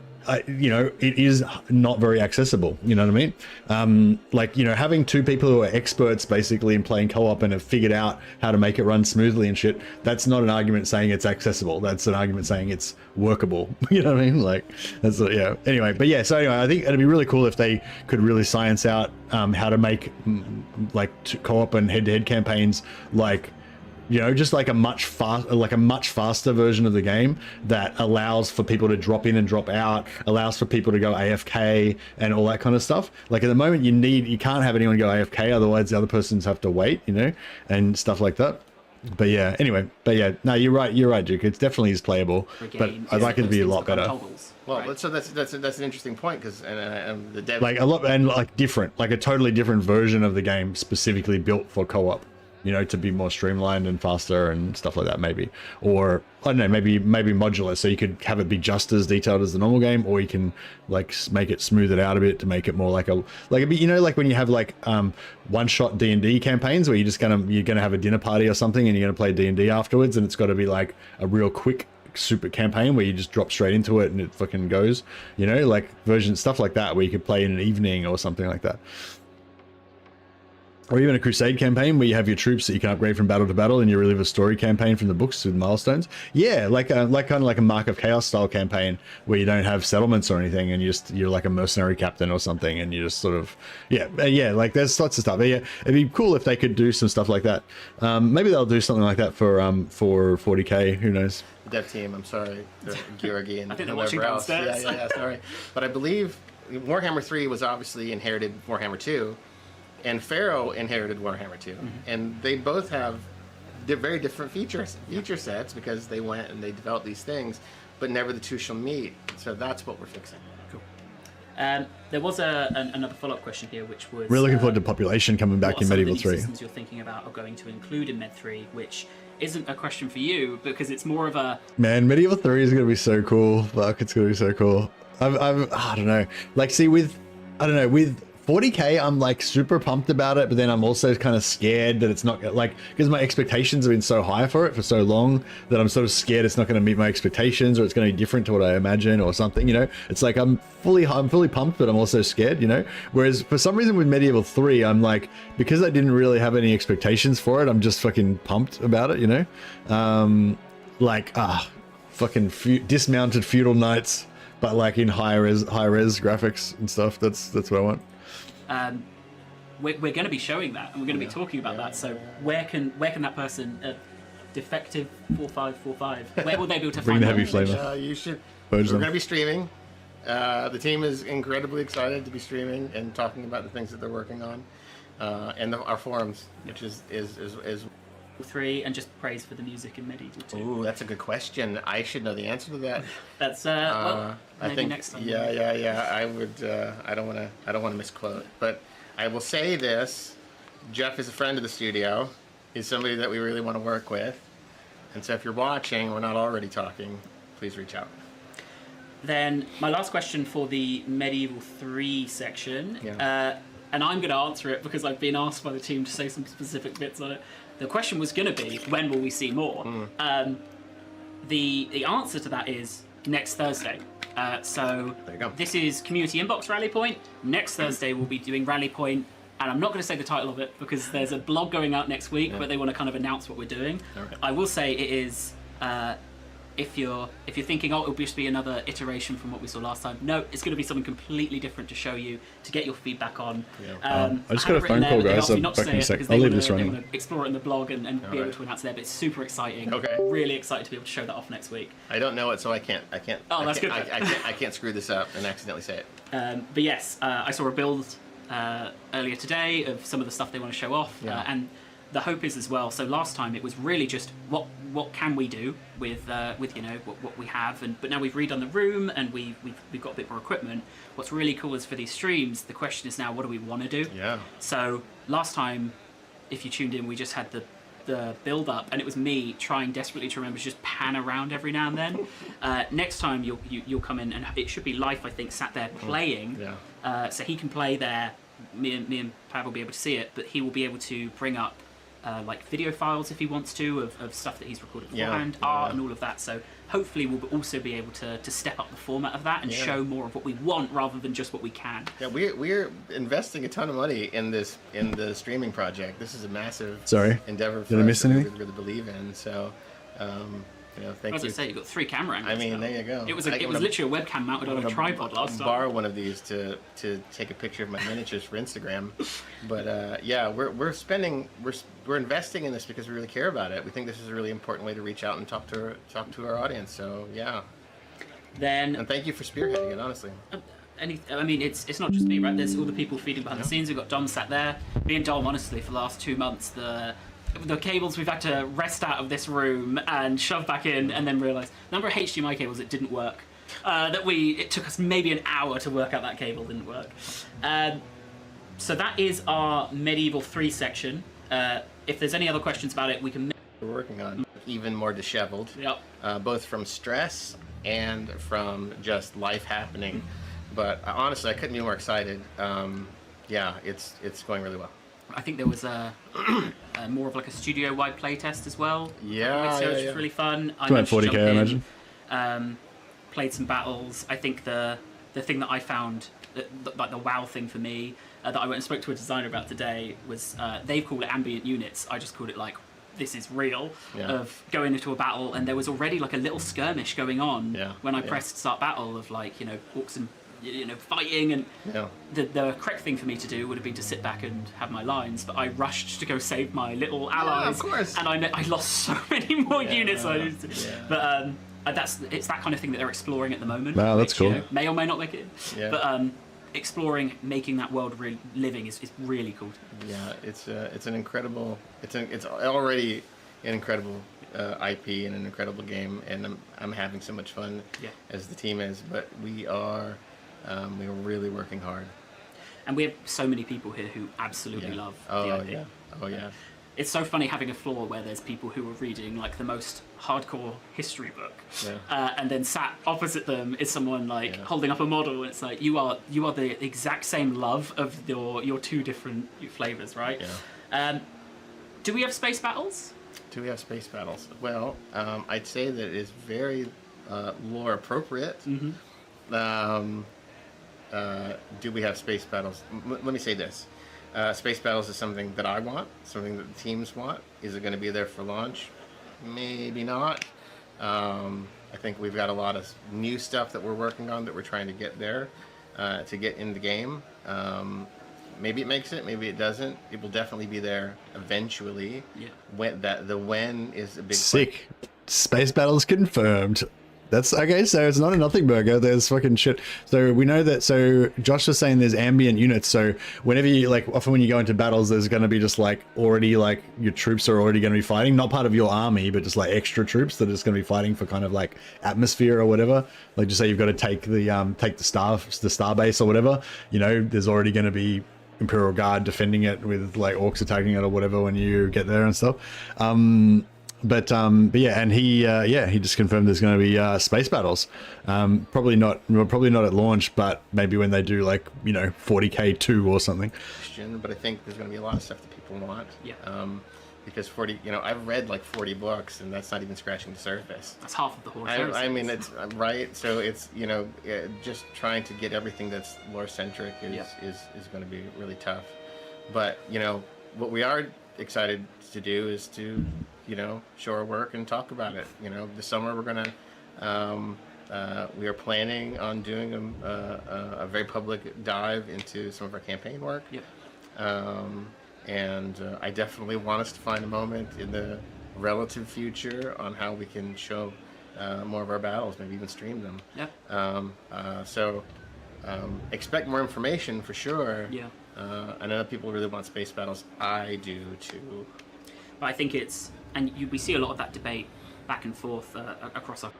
you know, it is not very accessible, you know what I mean? Like, you know, having two people who are experts basically in playing co-op and have figured out how to make it run smoothly and shit, that's not an argument saying it's accessible. That's an argument saying it's workable. You know what I mean? Like, that's yeah. Anyway, but yeah, so anyway, I think it'd be really cool if they could really science out how to make like co-op and head-to-head campaigns, like, you know, just like a much faster version of the game that allows for people to drop in and drop out, allows for people to go AFK and all that kind of stuff. Like at the moment you can't have anyone go AFK, otherwise the other persons have to wait, you know, and stuff like that. But yeah, anyway, no, you're right, Duke. It definitely is playable, but I'd like it to be a lot better. Well, right. So that's an interesting point, because the dev like a lot, and like different, like a totally different version of the game specifically built for co-op. You know, to be more streamlined and faster and stuff like that, maybe. Or I don't know, maybe modular, so you could have it be just as detailed as the normal game, or you can like make it smooth it out a bit to make it more like a bit, you know, like when you have like one-shot D&D campaigns where you're gonna have a dinner party or something and you're gonna play D&D afterwards, and it's got to be like a real quick super campaign where you just drop straight into it and it fucking goes, you know, like stuff like that where you could play in an evening or something like that. Or even a Crusade campaign where you have your troops that you can upgrade from battle to battle, and you relive a story campaign from the books with milestones. Yeah, like kind of like a Mark of Chaos style campaign where you don't have settlements or anything, and you're like a mercenary captain or something, and you just sort of like there's lots of stuff. Yeah, it'd be cool if they could do some stuff like that. Maybe they'll do something like that for 40k. Who knows? Dev team, I'm sorry, Georgi and I think they're whoever watching else. downstairs. Yeah, sorry, but I believe Warhammer 3 was obviously inherited Warhammer 2. And Pharaoh inherited Warhammer 2, and they both have very different feature sets because they went and they developed these things, but never the two shall meet. So that's what we're fixing. Cool. There was another follow-up question here, which was We're looking forward to population coming back in Medieval 3. What systems you're thinking about are going to include in Med 3, which isn't a question for you because it's more of a Man, Medieval 3 is going to be so cool. Fuck, it's going to be so cool. I don't know. Like, see, with 40k, I'm like super pumped about it, but then I'm also kind of scared that it's not like, because my expectations have been so high for it for so long that I'm sort of scared it's not going to meet my expectations, or it's going to be different to what I imagine or something, you know. It's like I'm fully pumped, but I'm also scared, you know. Whereas for some reason with Medieval 3, I'm like, because I didn't really have any expectations for it, I'm just fucking pumped about it, you know. Dismounted feudal knights, but like in high res graphics and stuff. That's what I want. We're going to be showing that, and we're going to be talking about that. So where can that person, defective 4545, where will they be able to Bring find the heavy flavor? You should. We're going to be streaming. The team is incredibly excited to be streaming and talking about the things that they're working on, and our forums, which is 3, and just praise for the music in Medieval 2. Ooh, that's a good question. I should know the answer to that. That's well, maybe I think next time. Yeah. I would. I don't want to misquote, but I will say this: Jeff is a friend of the studio. He's somebody that we really want to work with, and so if you're watching, we're not already talking, please reach out. Then my last question for the Medieval 3 section, and I'm going to answer it because I've been asked by the team to say some specific bits on it. The question was going to be, when will we see more? The answer to that is next Thursday. So there you go. This is Community Inbox Rally Point. Next Thursday we'll be doing Rally Point, and I'm not going to say the title of it because there's a blog going out next week, but they want to kind of announce what we're doing. Okay. I will say it is, if you're thinking, oh, it'll just be another iteration from what we saw last time. No, it's going to be something completely different to show you, to get your feedback on. I just got a phone call, guys. I'm back in a sec. I'll leave this running. They want to explore it in the blog and be able to announce it there, but it's super exciting. Okay. Really excited to be able to show that off next week. I don't know it, so I can't. Oh, that's good. I can't screw this up and accidentally say it. But yes, I saw a build earlier today of some of the stuff they want to show off, and the hope is as well. So last time it was really just what can we do with you know what we have, but now we've redone the room and we've got a bit more equipment. What's really cool is for these streams, the question is now, what do we want to do? Yeah. So last time, if you tuned in, we just had the build up, and it was me trying desperately to remember to just pan around every now and then. Next time you'll come in, and it should be Life, I think, sat there playing. So he can play there. Me and Pav will be able to see it, but he will be able to bring up like video files if he wants to of stuff that he's recorded beforehand, art and all of that. So hopefully we'll also be able to step up the format of that and show more of what we want rather than just what we can. Yeah, we're investing a ton of money in the streaming project. This is a massive endeavor for Did I miss us anything? to really believe in. So you know, thank you. As I say, you've got 3 camera angles. I mean, there you go. It was literally a webcam mounted on a tripod last time. Borrow one of these to take a picture of my miniatures for Instagram. But yeah, we're investing in this because we really care about it. We think this is a really important way to reach out and talk to our audience. So yeah. And thank you for spearheading it, honestly. I mean, it's not just me, right? There's all the people feeding behind the scenes. We've got Dom sat there. Me and Dom, honestly, for the last 2 months, the cables we've had to wrest out of this room and shove back in, and then realise the number of HDMI cables that didn't work. It took us maybe an hour to work out that cable didn't work. So that is our Medieval 3 section. If there's any other questions about it, we can. We're working on even more disheveled. Yep. Both from stress and from just life happening. But honestly, I couldn't be more excited. Yeah, it's going really well. I think there was more of like a studio-wide playtest as well. Which was really fun. I went 40k, I imagine. Played some battles. I think the thing that I found, like the wow thing for me, that I went and spoke to a designer about today was they've called it ambient units. I just called it like, this is real, of going into a battle, and there was already like a little skirmish going on when I pressed start battle of like, you know, orcs and, you know, fighting, and the correct thing for me to do would have been to sit back and have my lines, but I rushed to go save my little allies, of course. and I lost so many more units. But it's that kind of thing that they're exploring at the moment. Wow, that's which, cool. You know, may or may not make it, but exploring, making that world living is really cool. Yeah, it's an incredible, it's already an incredible IP and an incredible game, and I'm having so much fun as the team is. But we're really working hard. And we have so many people here who absolutely love the IP. Oh yeah. It's so funny having a floor where there's people who are reading like the most hardcore history book, and then sat opposite them is someone like holding up a model, and it's like you are the exact same love of your two different flavors, right? Do we have space battles? Do we have space battles? Well, I'd say that it is very lore appropriate. Do we have space battles? Let me say this. Space battles is something that I want, something that the teams want. Is it going to be there for launch? Maybe not. I think we've got a lot of new stuff that we're working on that we're trying to get there, to get in the game. Maybe it makes it, maybe it doesn't. It will definitely be there eventually. When the when is a big sick. Space battles confirmed. That's okay. So it's not a nothing burger. There's fucking shit. So we know that. So Josh was saying there's ambient units. So whenever you like, often when you go into battles, there's going to be just like already like your troops are already going to be fighting, not part of your army, but just like extra troops that are just going to be fighting for kind of like atmosphere or whatever. Like just say you've got to take the star base or whatever. You know, there's already going to be Imperial Guard defending it with like orcs attacking it or whatever when you get there and stuff. But yeah, and he just confirmed there's going to be space battles. Probably not at launch, but maybe when they do like 40K 2 or something. But I think there's going to be a lot of stuff that people want. Because 40, I've read like 40 books, and that's not even scratching the surface. That's half of the whole. I mean, it's right. So it's just trying to get everything that's lore centric is going to be really tough. But what we are excited to do is to show our work and talk about it. This summer we're gonna we are planning on doing a very public dive into some of our campaign work. And I definitely want us to find a moment in the relative future on how we can show more of our battles, maybe even stream them. So expect more information for sure. I know that people really want space battles. I do too. But I think we see a lot of that debate back and forth across our.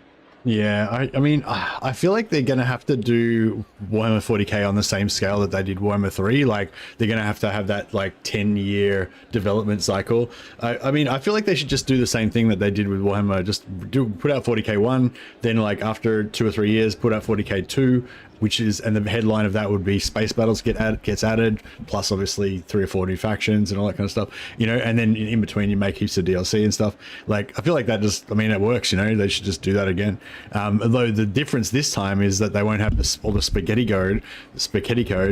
Yeah, I mean, I feel like they're going to have to do Warhammer 40K on the same scale that they did Warhammer 3. Like, they're going to have that, like, 10-year development cycle. I mean, I feel like they should just do the same thing that they did with Warhammer. Just put out 40K 1, then, like, after 2 or 3 years, put out 40K 2, and the headline of that would be Space Battles gets added, plus obviously 3 or 4 new factions and all that kind of stuff, and then in between you make heaps of DLC and stuff. Like, I feel like that it works, they should just do that again. Although the difference this time is that they won't have all the spaghetti code,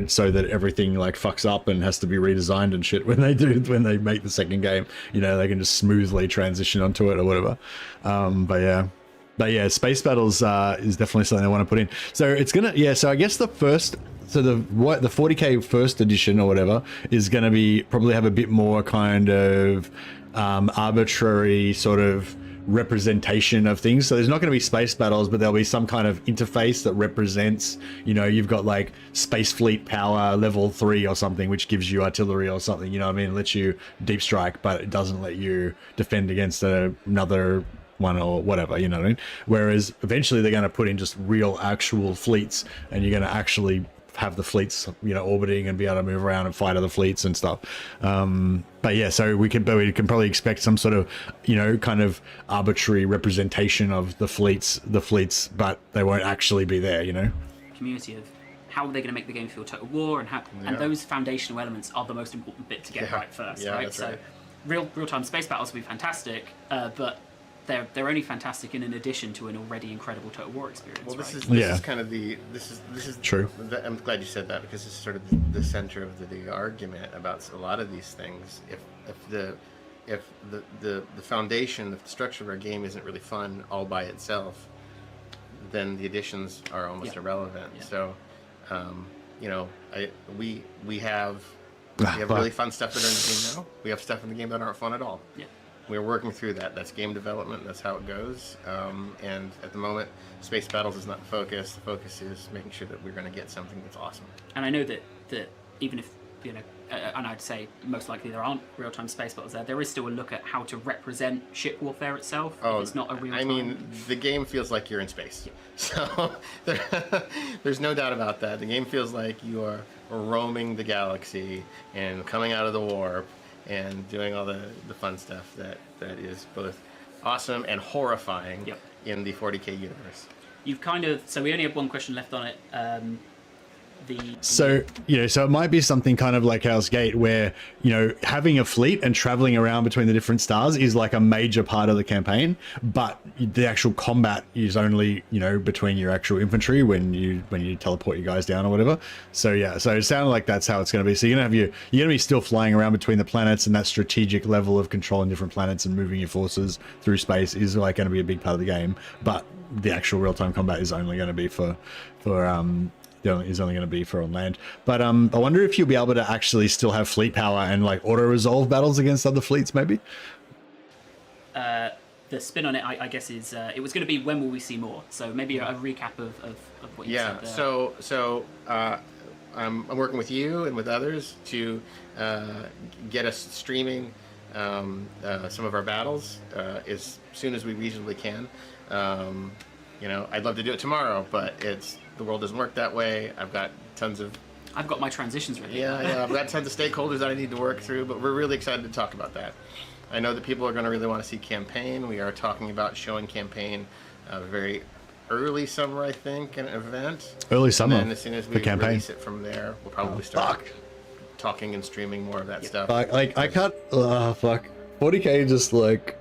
so that everything like fucks up and has to be redesigned and shit when they make the second game. They can just smoothly transition onto it or whatever. But yeah, Space Battles is definitely something I want to put in. So it's gonna, so I guess the 40K first edition or whatever is gonna be probably have a bit more kind of arbitrary sort of representation of things. So there's not going to be space battles, but there'll be some kind of interface that represents, you've got like space fleet power level 3 or something, which gives you artillery or something, it lets you deep strike, but it doesn't let you defend against another one or whatever, what I mean? Whereas eventually they're going to put in just real actual fleets, and you're going to actually have the fleets, orbiting and be able to move around and fight other fleets and stuff. But yeah, so we can probably expect some sort of, kind of arbitrary representation of the fleets, but they won't actually be there, Community of how are they going to make the game feel total war, and and those foundational elements are the most important bit to get right first, right? So real-time space battles will be fantastic, but they're only fantastic in an addition to an already incredible Total War experience. Well, this right? is kind of this is true. I'm glad you said that, because it's sort of the center of the argument about a lot of these things. If the foundation, the structure of our game isn't really fun all by itself, then the additions are almost irrelevant. Yeah. So, you know, we have really fun stuff that are in the game now. We have stuff in the game that aren't fun at all. Yeah. We're working through that. That's game development. That's how it goes. And at the moment, space battles is not the focus. The focus is making sure that we're going to get something that's awesome. And I know that even if, you know, and I'd say most likely there aren't real-time space battles there is still a look at how to represent ship warfare itself. Oh, it's not a real-time. I mean, the game feels like you're in space. So there's no doubt about that. The game feels like you are roaming the galaxy and coming out of the warp and doing all the fun stuff that is both awesome and horrifying in the 40k universe. You've so we only have one question left on it. So, you know, so it might be something kind of like Hell's Gate, where, you know, having a fleet and traveling around between the different stars is like a major part of the campaign, but the actual combat is only, you know, between your actual infantry when you teleport your guys down or whatever. So yeah, so it sounded like that's how it's going to be. So you're going to be still flying around between the planets, and that strategic level of controlling different planets and moving your forces through space is like going to be a big part of the game. But the actual real-time combat is only going to be is only going to be for on land. But I wonder if you'll be able to actually still have fleet power and like auto-resolve battles against other fleets, maybe? The spin on it, I guess, is it was going to be when will we see more? So maybe a recap of what you said there. So I'm working with you and with others to get us streaming some of our battles as soon as we reasonably can. You know, I'd love to do it tomorrow, but the world doesn't work that way. I've got my transitions ready. Yeah, I've got tons of stakeholders that I need to work through, but we're really excited to talk about that. I know that people are going to really want to see campaign. We are talking about showing campaign very early summer, I think, an event. Early summer. And then as soon as we release it from there, we'll probably start talking and streaming more of that stuff. Like I can't. Fuck. 40k just like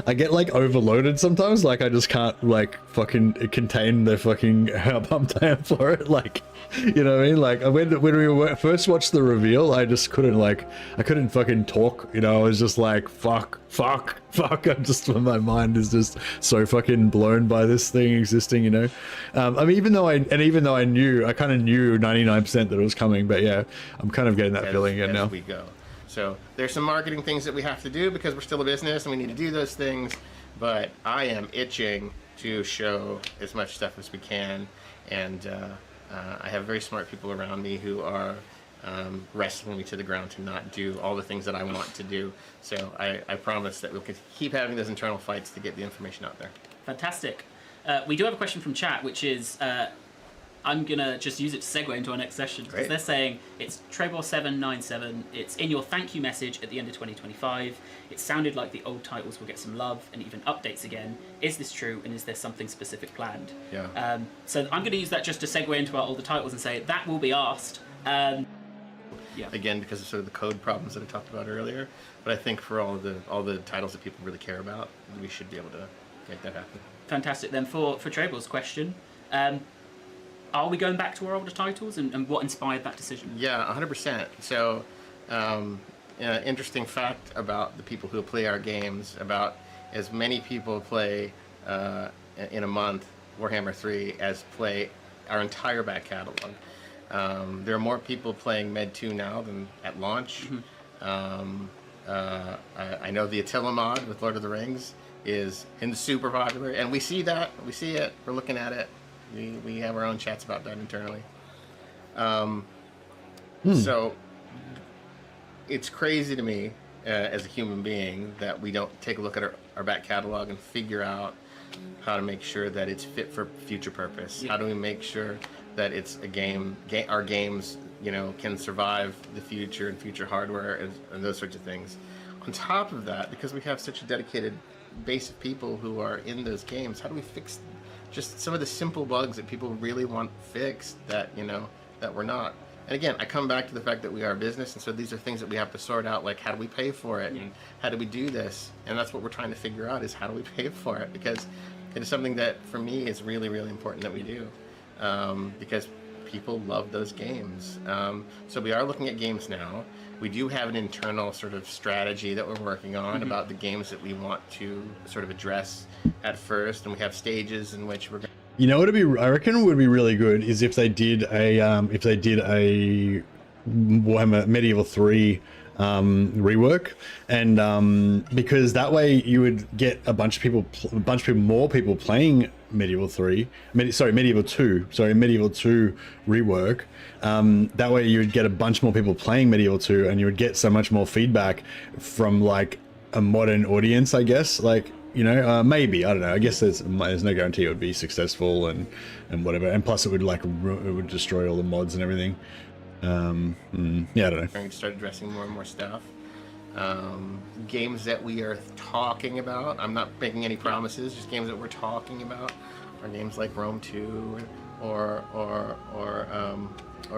I get like overloaded sometimes. Like I just can't like fucking contain the fucking how pumped I am for it. Like, you know what I mean? Like when we first watched the reveal, I just couldn't fucking talk. You know, I was just like fuck. I'm just, my mind is just so fucking blown by this thing existing. You know, I mean, even though I knew, I kind of knew 99% that it was coming, but yeah, I'm kind of getting that feeling again now. We go. So there's some marketing things that we have to do because we're still a business and we need to do those things, but I am itching to show as much stuff as we can, and I have very smart people around me who are wrestling me to the ground to not do all the things that I want to do. So I promise that we'll keep having those internal fights to get the information out there. Fantastic. We do have a question from chat, which is I'm going to just use it to segue into our next session. Because they're saying it's Trebor797. It's in your thank you message at the end of 2025. It sounded like the old titles will get some love and even updates again. Is this true, and is there something specific planned? Yeah. So I'm going to use that just to segue into our older titles and say that will be asked. Yeah. Again, because of sort of the code problems that I talked about earlier. But I think for all the titles that people really care about, we should be able to make that happen. Fantastic. Then for Trebor's question, are we going back to our older titles, and what inspired that decision? Yeah, 100%. So, interesting fact about the people who play our games, about as many people play in a month Warhammer 3 as play our entire back catalog. There are more people playing Med 2 now than at launch. Mm-hmm. I know the Attila mod with Lord of the Rings is super popular, and we see that. We see it. We're looking at it. We have our own chats about that internally. So it's crazy to me as a human being that we don't take a look at our back catalog and figure out how to make sure that it's fit for future purpose. Yeah. How do we make sure that it's a our games, you know, can survive the future and future hardware and those sorts of things. On top of that, because we have such a dedicated base of people who are in those games, how do we fix just some of the simple bugs that people really want fixed that, you know, that we're not And again, I come back to the fact that we are a business, and so these are things that we have to sort out, like how do we pay for it, and how do we do this? And that's what we're trying to figure out, is how do we pay for it? Because it is something that, for me, is really, really important that we do. Because people love those games. So we are looking at games now. We do have an internal sort of strategy that we're working on about the games that we want to sort of address at first, and we have stages in which we're going. You know what would be, I reckon would be really good is if they did a Warhammer Medieval 3 rework, and because that way you would get a bunch of more people playing Medieval 2 rework. That way you would get a bunch more people playing Medieval 2, and you would get so much more feedback from like a modern audience, I guess. Like, you know, maybe, I don't know. I guess there's no guarantee it would be successful and whatever. And plus, it would destroy all the mods and everything. Yeah, I don't know. Trying to start addressing more and more stuff. Games that we are talking about. I'm not making any promises. Just games that we're talking about are games like Rome 2 or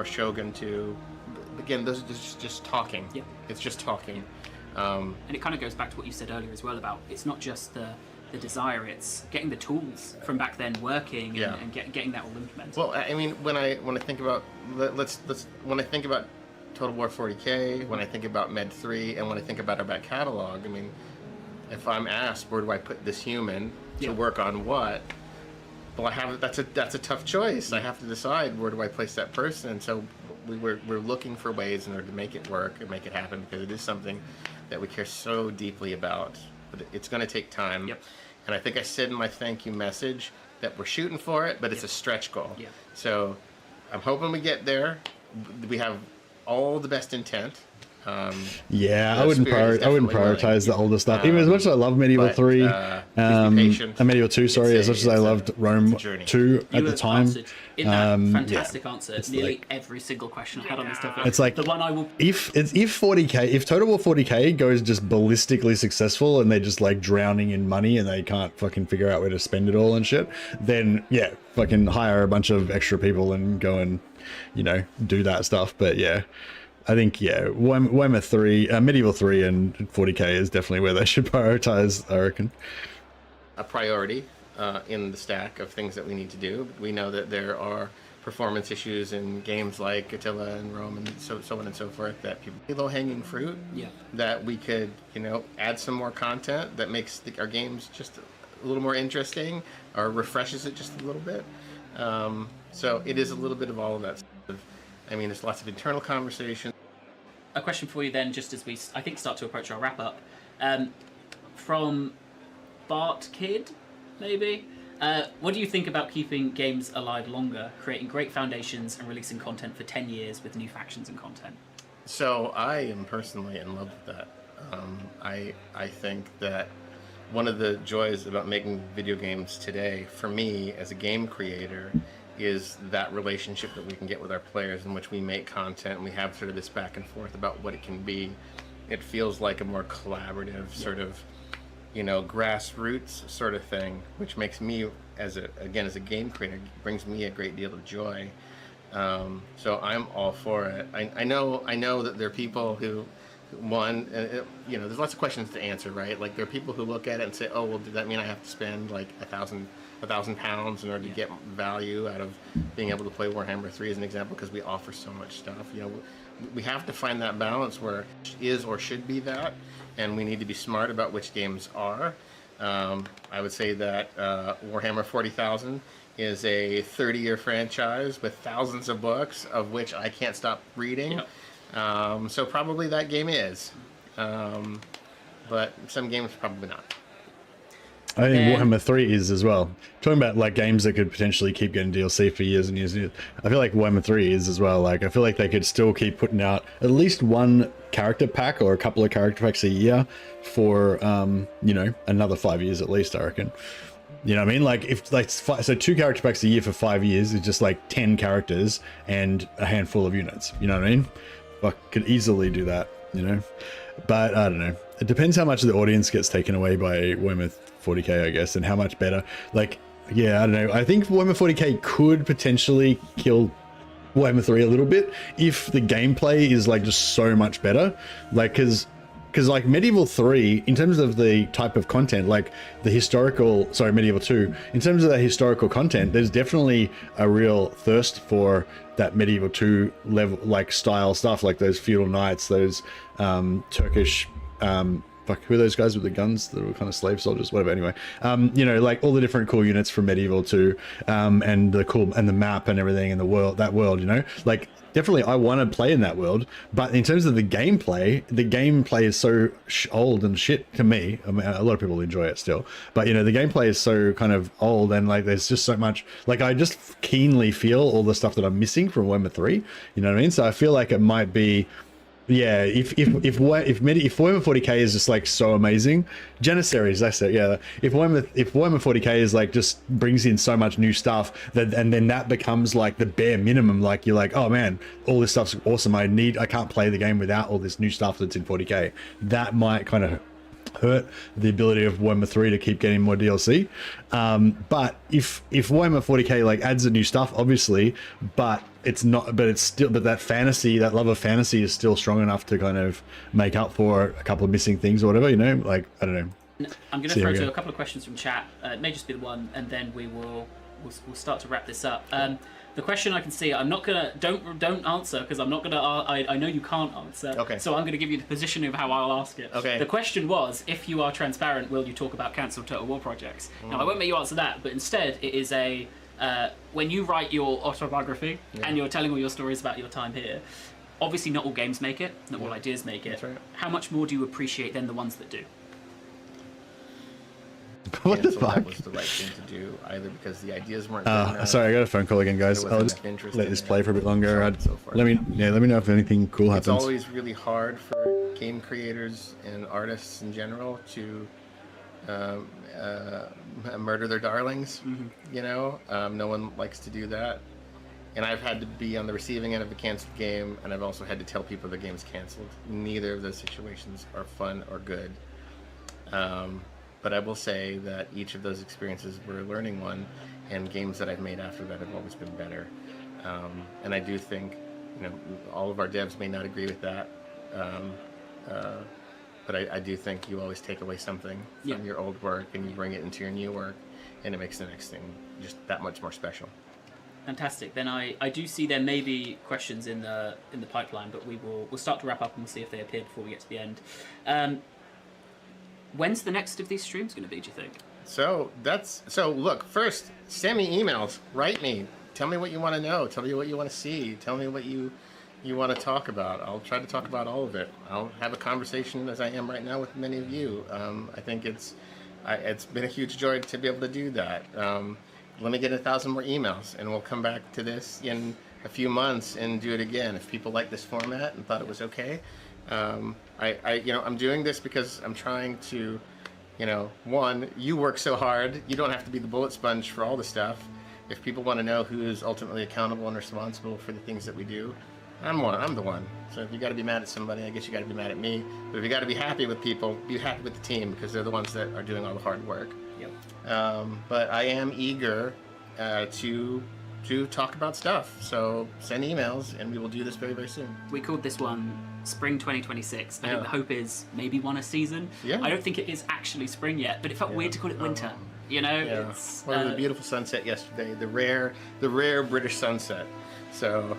Shogun 2. Again, those are just talking. Yeah. It's just talking. And it kind of goes back to what you said earlier as well about it's not just the desire, it's getting the tools from back then working and getting that all implemented. Well, I mean, when I think about when I think about Total War 40K, when I think about Med 3, and when I think about our back catalog, I mean, if I'm asked where do I put this human to work on what, well, that's a tough choice. I have to decide where do I place that person. And so we're looking for ways in order to make it work and make it happen, because it is something that we care so deeply about. But it's going to take time. Yep. And I think I said in my thank you message that we're shooting for it, but it's a stretch goal. Yep. So I'm hoping we get there. We have all the best intent. Yeah, I wouldn't prioritize the older stuff. Even as much as I love Medieval 3, Medieval 2, sorry, as much as I loved Rome 2 at the time. In that fantastic answer, nearly like, every single question I had on this topic. It's like, the one I will... if Total War 40K goes just ballistically successful and they're just like drowning in money and they can't fucking figure out where to spend it all and shit, then yeah, fucking hire a bunch of extra people and go and, you know, do that stuff. But yeah, I think, yeah, Warhammer 3, Medieval 3 and 40K is definitely where they should prioritize, I reckon. A priority in the stack of things that we need to do. We know that there are performance issues in games like Attila and Rome and so on and so forth, that people, low-hanging fruit, that we could, you know, add some more content that makes our games just a little more interesting or refreshes it just a little bit. So it is a little bit of all of that stuff. I mean, there's lots of internal conversation. A question for you then, just as we, I think, start to approach our wrap-up. From Bart Kid, maybe? What do you think about keeping games alive longer, creating great foundations and releasing content for 10 years with new factions and content? So I am personally in love with that. I think that one of the joys about making video games today, for me as a game creator, is that relationship that we can get with our players, in which we make content and we have sort of this back and forth about what it can be. It feels like a more collaborative sort of, you know, grassroots sort of thing, which makes me, as a game creator, brings me a great deal of joy. So I'm all for it. I know that there are people who, you know, there's lots of questions to answer, right? Like, there are people who look at it and say, oh, well, does that mean I have to spend like £1,000 in order to get value out of being able to play Warhammer 3 as an example, because we offer so much stuff? You know, we have to find that balance where it is or should be that, and we need to be smart about which games are. I would say that Warhammer 40,000 is a 30-year franchise with thousands of books, of which I can't stop reading. So probably that game is, but some games probably not. I think Warhammer 3 is as well. Talking about like games that could potentially keep getting DLC for years and years and years, I feel like Warhammer 3 is as well. Like, I feel like they could still keep putting out at least one character pack or a couple of character packs a year for, you know, another 5 years at least, I reckon. You know what I mean? Like, if like so 2 character packs a year for 5 years is just like 10 characters and a handful of units. You know what I mean? Fuck, could easily do that, you know? But I don't know. It depends how much of the audience gets taken away by Warhammer 40k, I guess, and how much better. Like, yeah, I don't know. I think Warhammer 40k could potentially kill Warhammer 3 a little bit if the gameplay is like just so much better, like because like Medieval 3 in terms of the type of content, like the historical, sorry, Medieval 2 in terms of the historical content, there's definitely a real thirst for that Medieval 2 level, like style stuff, like those feudal knights, those Turkish fuck, who are those guys with the guns that were kind of slave soldiers, whatever, anyway, you know, like all the different cool units from Medieval 2, and the cool, and the map and everything, and the world, you know, like definitely I want to play in that world. But in terms of the gameplay is so old and shit to me. I mean, a lot of people enjoy it still, but you know, the gameplay is so kind of old, and like there's just so much, like I just keenly feel all the stuff that I'm missing from Warhammer 3, you know what I mean? So I feel like it might be, yeah, if Warhammer 40k is just like so amazing, Janissaries, that's it. Yeah, if Warhammer 40k is like just brings in so much new stuff, that and then that becomes like the bare minimum. Like you're like, oh man, all this stuff's awesome. I can't play the game without all this new stuff that's in 40k. That might kind of hurt the ability of Warhammer 3 to keep getting more DLC. But if Warhammer 40k like adds the new stuff, obviously, but it's not, but it's still, but that fantasy, that love of fantasy is still strong enough to kind of make up for a couple of missing things or whatever, you know, like, I don't know. I'm going to throw to a couple of questions from chat. It may just be the one, and then we'll start to wrap this up. The question I can see, I'm not gonna, don't answer, because I'm not gonna, I know you can't answer. Okay. So I'm gonna give you the position of how I'll ask it. Okay. The question was, if you are transparent, will you talk about cancelled Total War projects? Now I won't make you answer that, but instead it is a, when you write your autobiography and you're telling all your stories about your time here, obviously not all games make it, not all ideas make it. That's right. How much more do you appreciate than the ones that do? What the fuck? That was the right thing to do, either because the ideas weren't good enough. Sorry, I got a phone call again, guys. I'll just let this play for a bit longer. Let me know if anything cool happens. It's always really hard for game creators and artists in general to murder their darlings. You know, no one likes to do that. And I've had to be on the receiving end of a canceled game, and I've also had to tell people the game is canceled. Neither of those situations are fun or good. But I will say that each of those experiences were a learning one, and games that I've made after that have always been better. And I do think, you know, all of our devs may not agree with that, but I do think you always take away something from your old work and you bring it into your new work, and it makes the next thing just that much more special. Fantastic. Then I do see there may be questions in the pipeline, but we'll start to wrap up and we'll see if they appear before we get to the end. When's the next of these streams going to be, do you think? So look, first, send me emails, write me, tell me what you want to know, tell me what you want to see, tell me what you want to talk about. I'll try to talk about all of it. I'll have a conversation as I am right now with many of you. I think it's been a huge joy to be able to do that. Let me get 1,000 more emails, and we'll come back to this in a few months and do it again. If people like this format and thought it was okay. I'm doing this because I'm trying to, one, you work so hard, you don't have to be the bullet sponge for all the stuff. If people want to know who is ultimately accountable and responsible for the things that we do, I'm the one. So if you got to be mad at somebody, I guess you got to be mad at me. But if you got to be happy with people, be happy with the team, because they're the ones that are doing all the hard work. Yep. But I am eager to talk about stuff. So send emails, and we will do this very, very soon. We called this one Spring 2026. I think the hope is maybe one a season. Yeah. I don't think it is actually spring yet, but it felt weird to call it winter. It's the beautiful sunset yesterday, the rare British sunset. So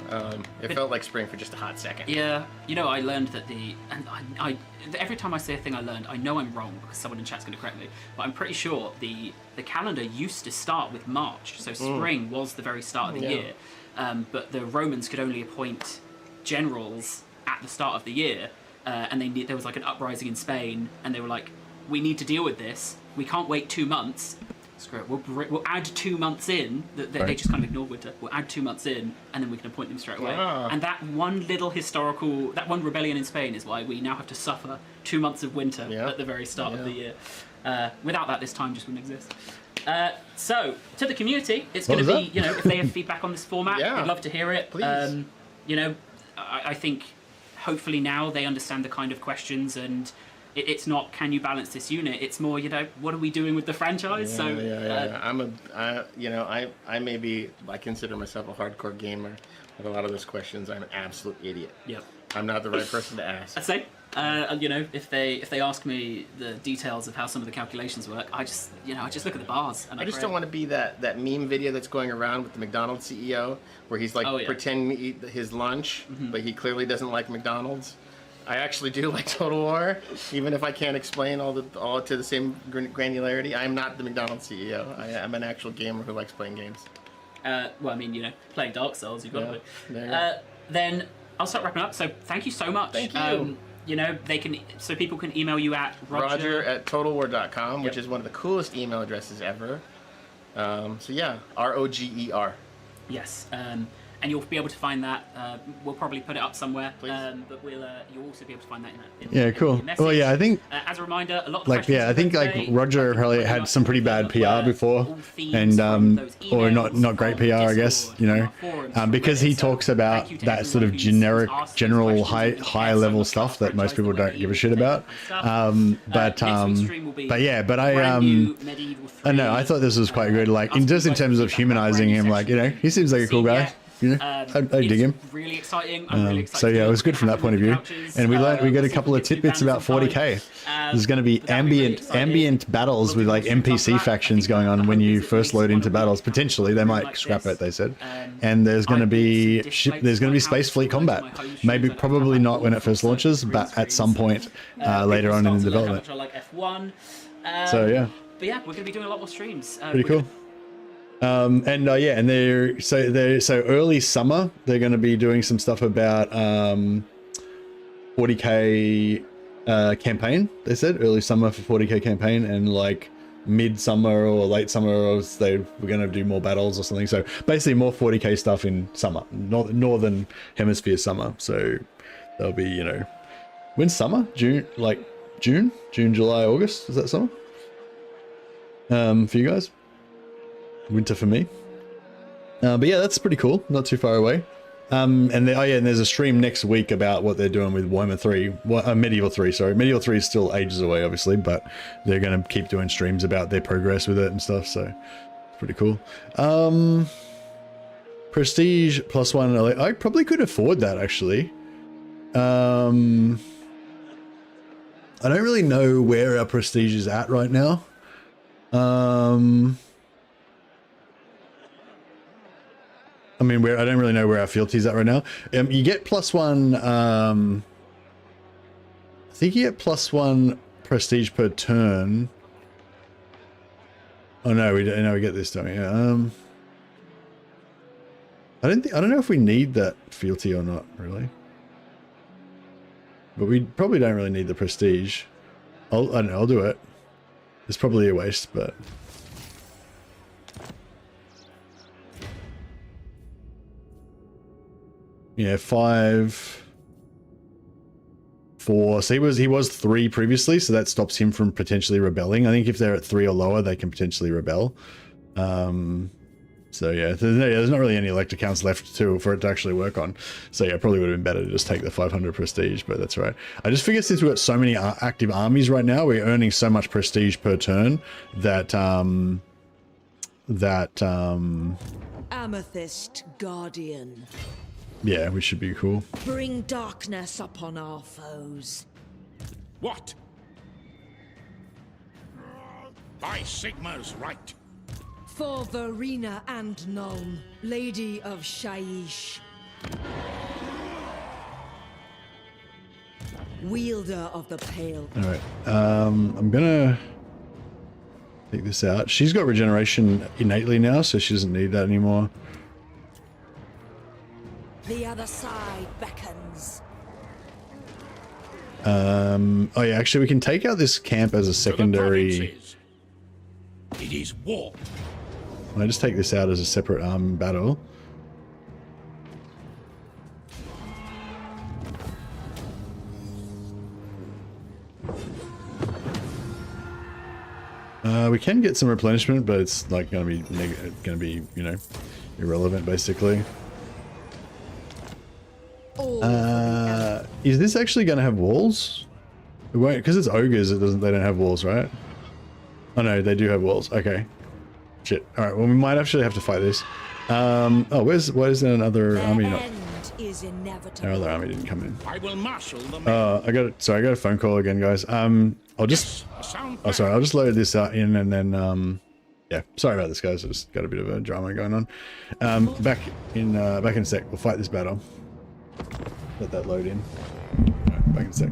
it felt like spring for just a hot second. Yeah, I learned that every time I say a thing I learned, I know I'm wrong because someone in chat's going to correct me, but I'm pretty sure the calendar used to start with March, so spring was the very start of the year, but the Romans could only appoint generals at the start of the year, and there was like an uprising in Spain, and they were like, we need to deal with this, we can't wait 2 months. Screw it. We'll add 2 months in. They just kind of ignored winter. We'll add 2 months in, and then we can appoint them straight away. Yeah. And that one rebellion in Spain is why we now have to suffer 2 months of winter at the very start of the year. Without that, this time just wouldn't exist. So to the community, it's going to be if they have feedback on this format, I'd love to hear it. Please. I think hopefully now they understand the kind of questions and it's not can you balance this unit. It's more, you know, what are we doing with the franchise? I may be, I consider myself a hardcore gamer. With a lot of those questions, I'm an absolute idiot. Yep. I'm not the right person to ask. I'd say, you know, if they ask me the details of how some of the calculations work, I just look at the bars. And I just don't want to be that meme video that's going around with the McDonald's CEO where he's like pretending to eat his lunch, but he clearly doesn't like McDonald's. I actually do like Total War, even if I can't explain all to the same granularity. I'm not the McDonald's CEO. I'm an actual gamer who likes playing games. Well, I mean, you know, playing Dark Souls, you've got to. Then I'll start wrapping up. So thank you so much. Thank you. You know, people can email you at Roger@totalwar.com, which is one of the coolest email addresses ever. So yeah, ROGER. Yes. And you'll be able to find that. We'll probably put it up somewhere. Please. But you'll also be able to find that in cool. well, yeah, I think as a reminder, a lot of I think Roger probably had some pretty bad PR before, and or not great PR, I guess, you know, because he talks about that sort of general high level stuff that most people don't give a shit about. I know, I thought this was quite good, like just in terms of humanizing him, like, you know, he seems like a cool guy. You know, I dig him. Really exciting. I'm really excited. So yeah, it was good from that point of view. And we got a couple of tidbits about 40k. There's going to be ambient battles with like NPC factions going on when you first load into battles. Potentially, they might scrap it. They said. And there's going to be space fleet combat. Probably not when it first launches, but at some point later on in the development. So yeah. But yeah, we're going to be doing a lot more streams. Pretty cool. And so early summer they're going to be doing some stuff about 40k campaign. They said early summer for 40k campaign, and like midsummer or late summer we're going to do more battles or something. So basically more 40k stuff in summer, northern hemisphere summer. So there'll be, you know, when's summer? June, July, August, is that summer for you guys? Winter for me. But yeah, that's pretty cool. Not too far away. And there's a stream next week about what they're doing with Warhammer 3. Medieval 3, sorry. Medieval 3 is still ages away, obviously, but they're going to keep doing streams about their progress with it and stuff, so it's pretty cool. Prestige +1. I probably could afford that, actually. I don't really know where our prestige is at right now. I mean, I don't really know where our fealty's at right now. You get +1. I think you get +1 prestige per turn. Oh no, we get this, don't we? Yeah. I don't know if we need that fealty or not, really. But we probably don't really need the prestige. I don't know. I'll do it. It's probably a waste, but. Yeah, 5, 4. So he was 3 previously, so that stops him from potentially rebelling. I think if they're at 3 or lower, they can potentially rebel. So yeah, there's not really any elector counts left for it to actually work on. So yeah, probably would have been better to just take the 500 prestige, but that's all right. I just figured since we've got so many active armies right now, we're earning so much prestige per turn that Amethyst Guardian. Yeah, we should be cool. Bring darkness upon our foes. What? By Sigma's right. For Verena and Nuln, Lady of Shaiish. Wielder of the Pale. Alright, I'm gonna take this out. She's got regeneration innately now, so she doesn't need that anymore. The other side beckons. Oh yeah, actually we can take out this camp as a secondary. It is war. I just take this out as a separate battle. We can get some replenishment, but it's like gonna be you know, irrelevant basically. Is this actually going to have walls? It won't, because it's ogres, they don't have walls, right? Oh no, they do have walls. Okay. Shit. Alright, well we might actually have to fight this. Oh, why is there another army not? Our other army didn't come in. I will marshal the men. I got a phone call again, guys. I'll just I'll just load this in and then yeah, sorry about this, guys. Just got a bit of a drama going on. Back in a sec. We'll fight this battle. Let that load in. Right, back in a sec.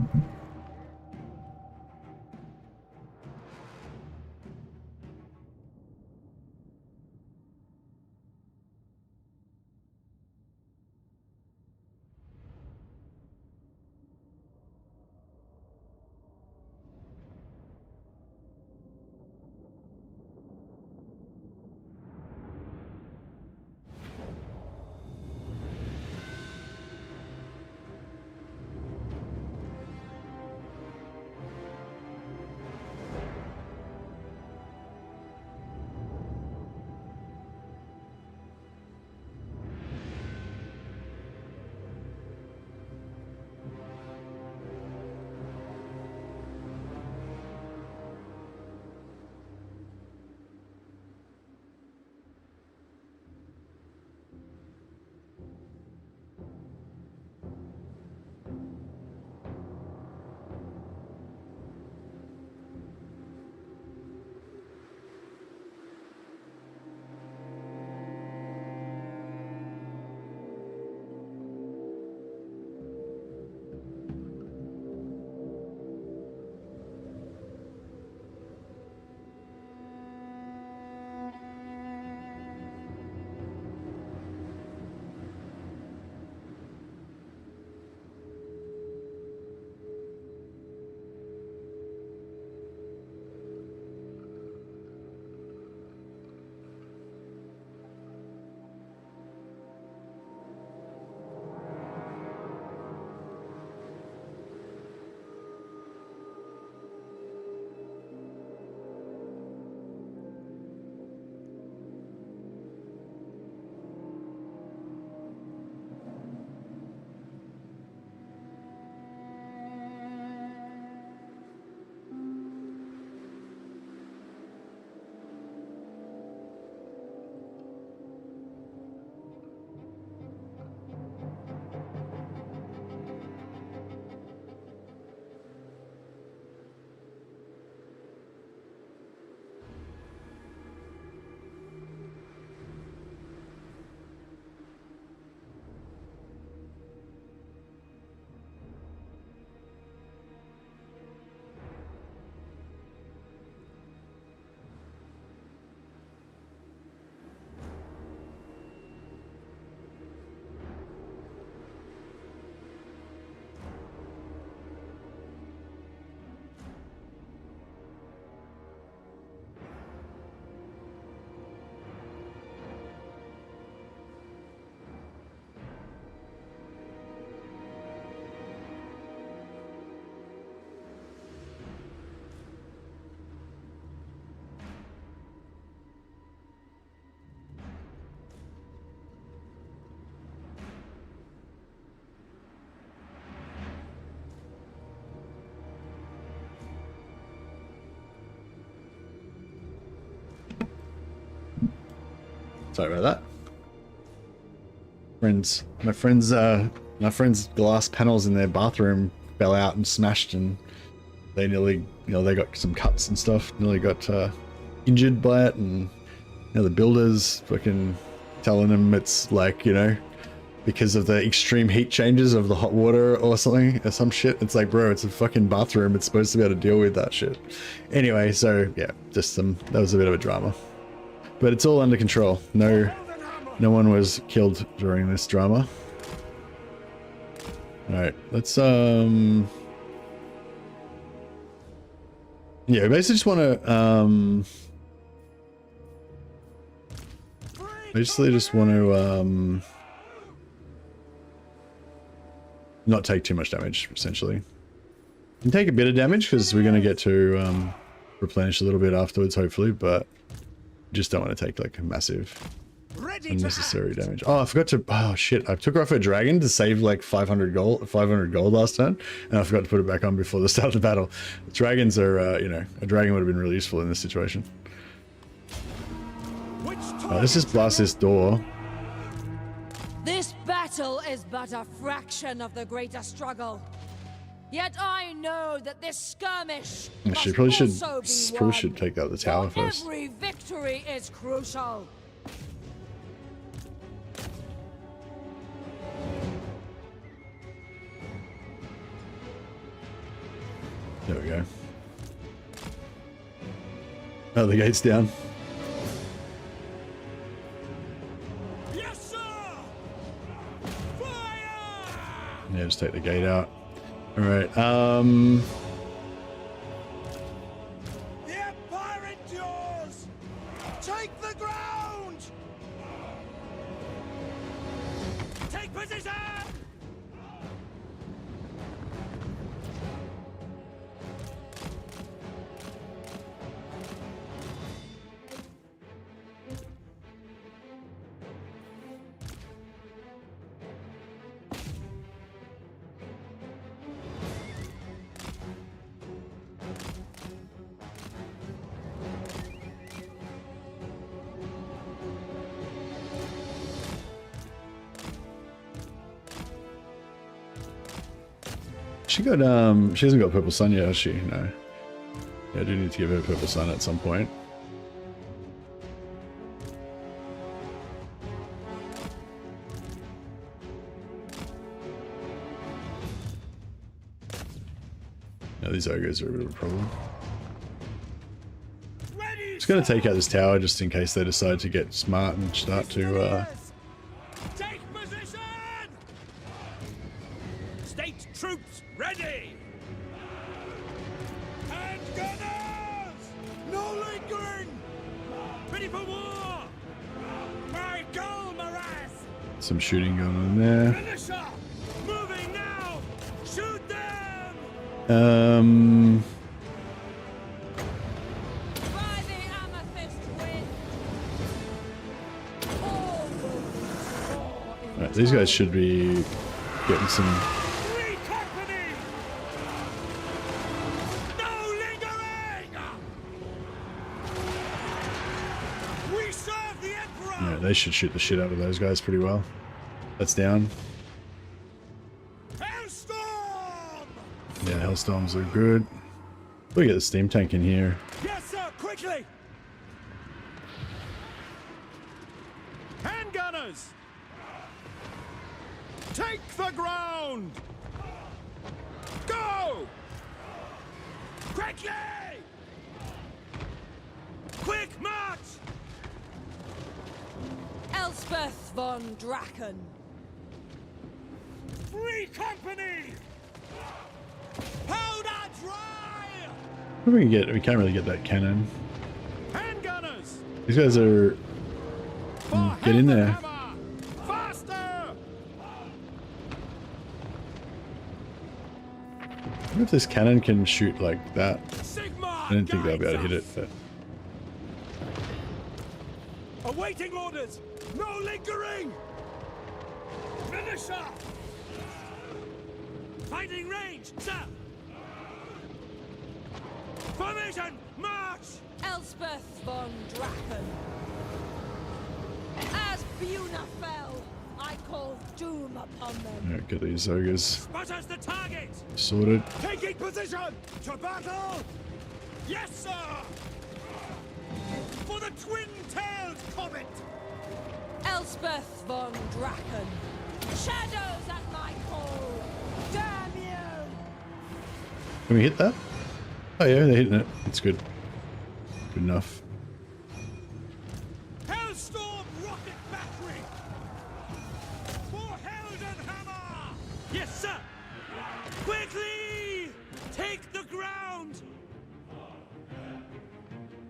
Sorry about that. My friend's glass panels in their bathroom fell out and smashed, and they nearly, they got some cuts and stuff. Nearly got injured by it, and the builders fucking telling them it's like, because of the extreme heat changes of the hot water or something, or some shit. It's like, bro, it's a fucking bathroom. It's supposed to be able to deal with that shit. Anyway, so yeah, just that was a bit of a drama. But it's all under control. No one was killed during this drama. Alright, let's yeah, I basically just want to not take too much damage, essentially. And take a bit of damage because we're going to get to replenish a little bit afterwards, hopefully, but just don't want to take like a massive Unnecessary damage. Oh, I forgot to. Oh shit! I took off a dragon to save like 500 gold last turn, and I forgot to put it back on before the start of the battle. Dragons are, you know, a dragon would have been really useful in this situation. Let's just blast this door. This battle is but a fraction of the greater struggle. Yet I know that this skirmish Actually, probably should take out the tower first. Every victory is crucial. There we go. Oh, the gate's down. Yes, sir. Fire! Yeah, just take the gate out. All right. The Empire endures. Take the ground. Take position. She got she hasn't got Purple Sun yet, has she? No. Yeah, I do need to give her Purple Sun at some point. Now these ogres are a bit of a problem. Just gonna take out this tower just in case they decide to get smart and start to Take position. State troops ready. And gunners. No lingering. Ready for war. My goal, Morass. some shooting going on there. Finisher. Moving now. Shoot them. Right, these guys should be getting some. Yeah, they should shoot the shit out of those guys pretty well. That's down. Yeah, Hellstorms are good. Look at the steam tank in here. Yes, sir. Quickly. Handgunners. Take the ground. Go. Quickly. Quick march. Elspeth von Draken. Free company. Powder dry. What we can get? We can't really get that cannon. Handgunners. These guys are. Get in there. Faster. I wonder if this cannon can shoot like that. I didn't think they'll be able to hit it, but. Awaiting orders. No lingering. Finisher. Finding range, sir. Formation, march. Elspeth von Draken. As Buna fell, I call doom upon them. Yeah, get these ogres Spotter's the target. sorted. Taking position to battle. Yes, sir. For the twin-tailed comet. Elspeth von Draken. Shadows at my call. Damn you! Can we hit that? Oh yeah, they're hitting it. That's good. Good enough. Hellstorm rocket battery. For Heldenhammer. Yes, sir. Quickly take the ground.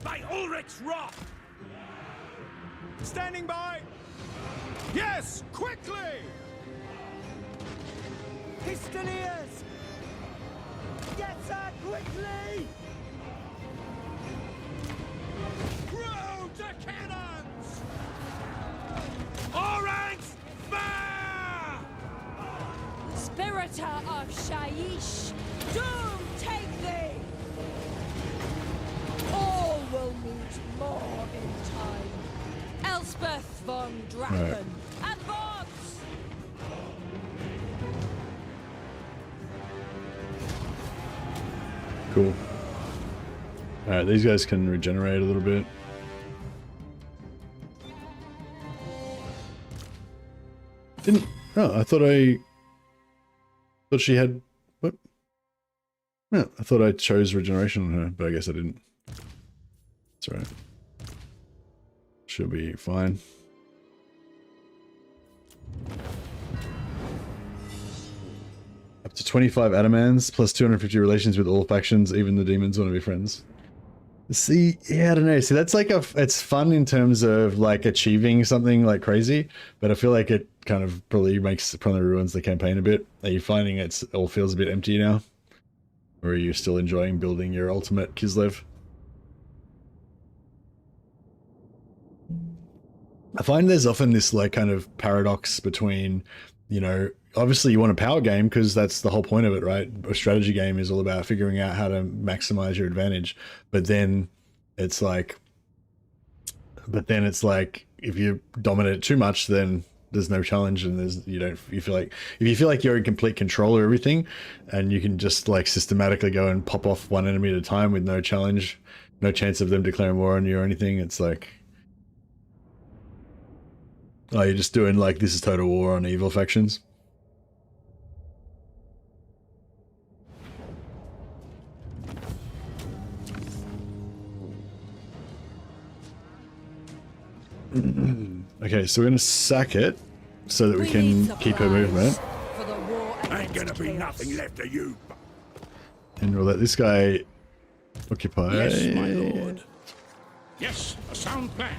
By Ulrich's Rock. Standing by. Yes, quickly. Pistoliers. Yes, sir, quickly. Throw the cannons. Daughter of Shaiish, doom take thee! All will meet more in time. Elspeth von Draken advance! Cool. Alright, these guys can regenerate a little bit. Didn't... Oh, I thought she had... What? No, I thought I chose regeneration on her, but I guess I didn't. That's alright. She'll be fine. Up to 25 Adamans, plus 250 relations with all factions, even the demons want to be friends. See, yeah, I don't know. See, that's like it's fun in terms of like achieving something like crazy, but I feel like it kind of probably ruins the campaign a bit. Are you finding it all feels a bit empty now? Or are you still enjoying building your ultimate Kislev? I find there's often this like kind of paradox between, you know, obviously you want a power game because that's the whole point of it, right? A strategy game is all about figuring out how to maximize your advantage. But then it's like if you dominate it too much, then there's no challenge, and you feel like you're in complete control of everything, and you can just like systematically go and pop off one enemy at a time with no challenge, no chance of them declaring war on you or anything. It's like, oh, you're just doing like this is total war on evil factions. Okay, so we're gonna sack it so that we can keep her movement. Ain't gonna be nothing left of you. And we'll let this guy occupy. Yes, my lord. Yes, a sound plan.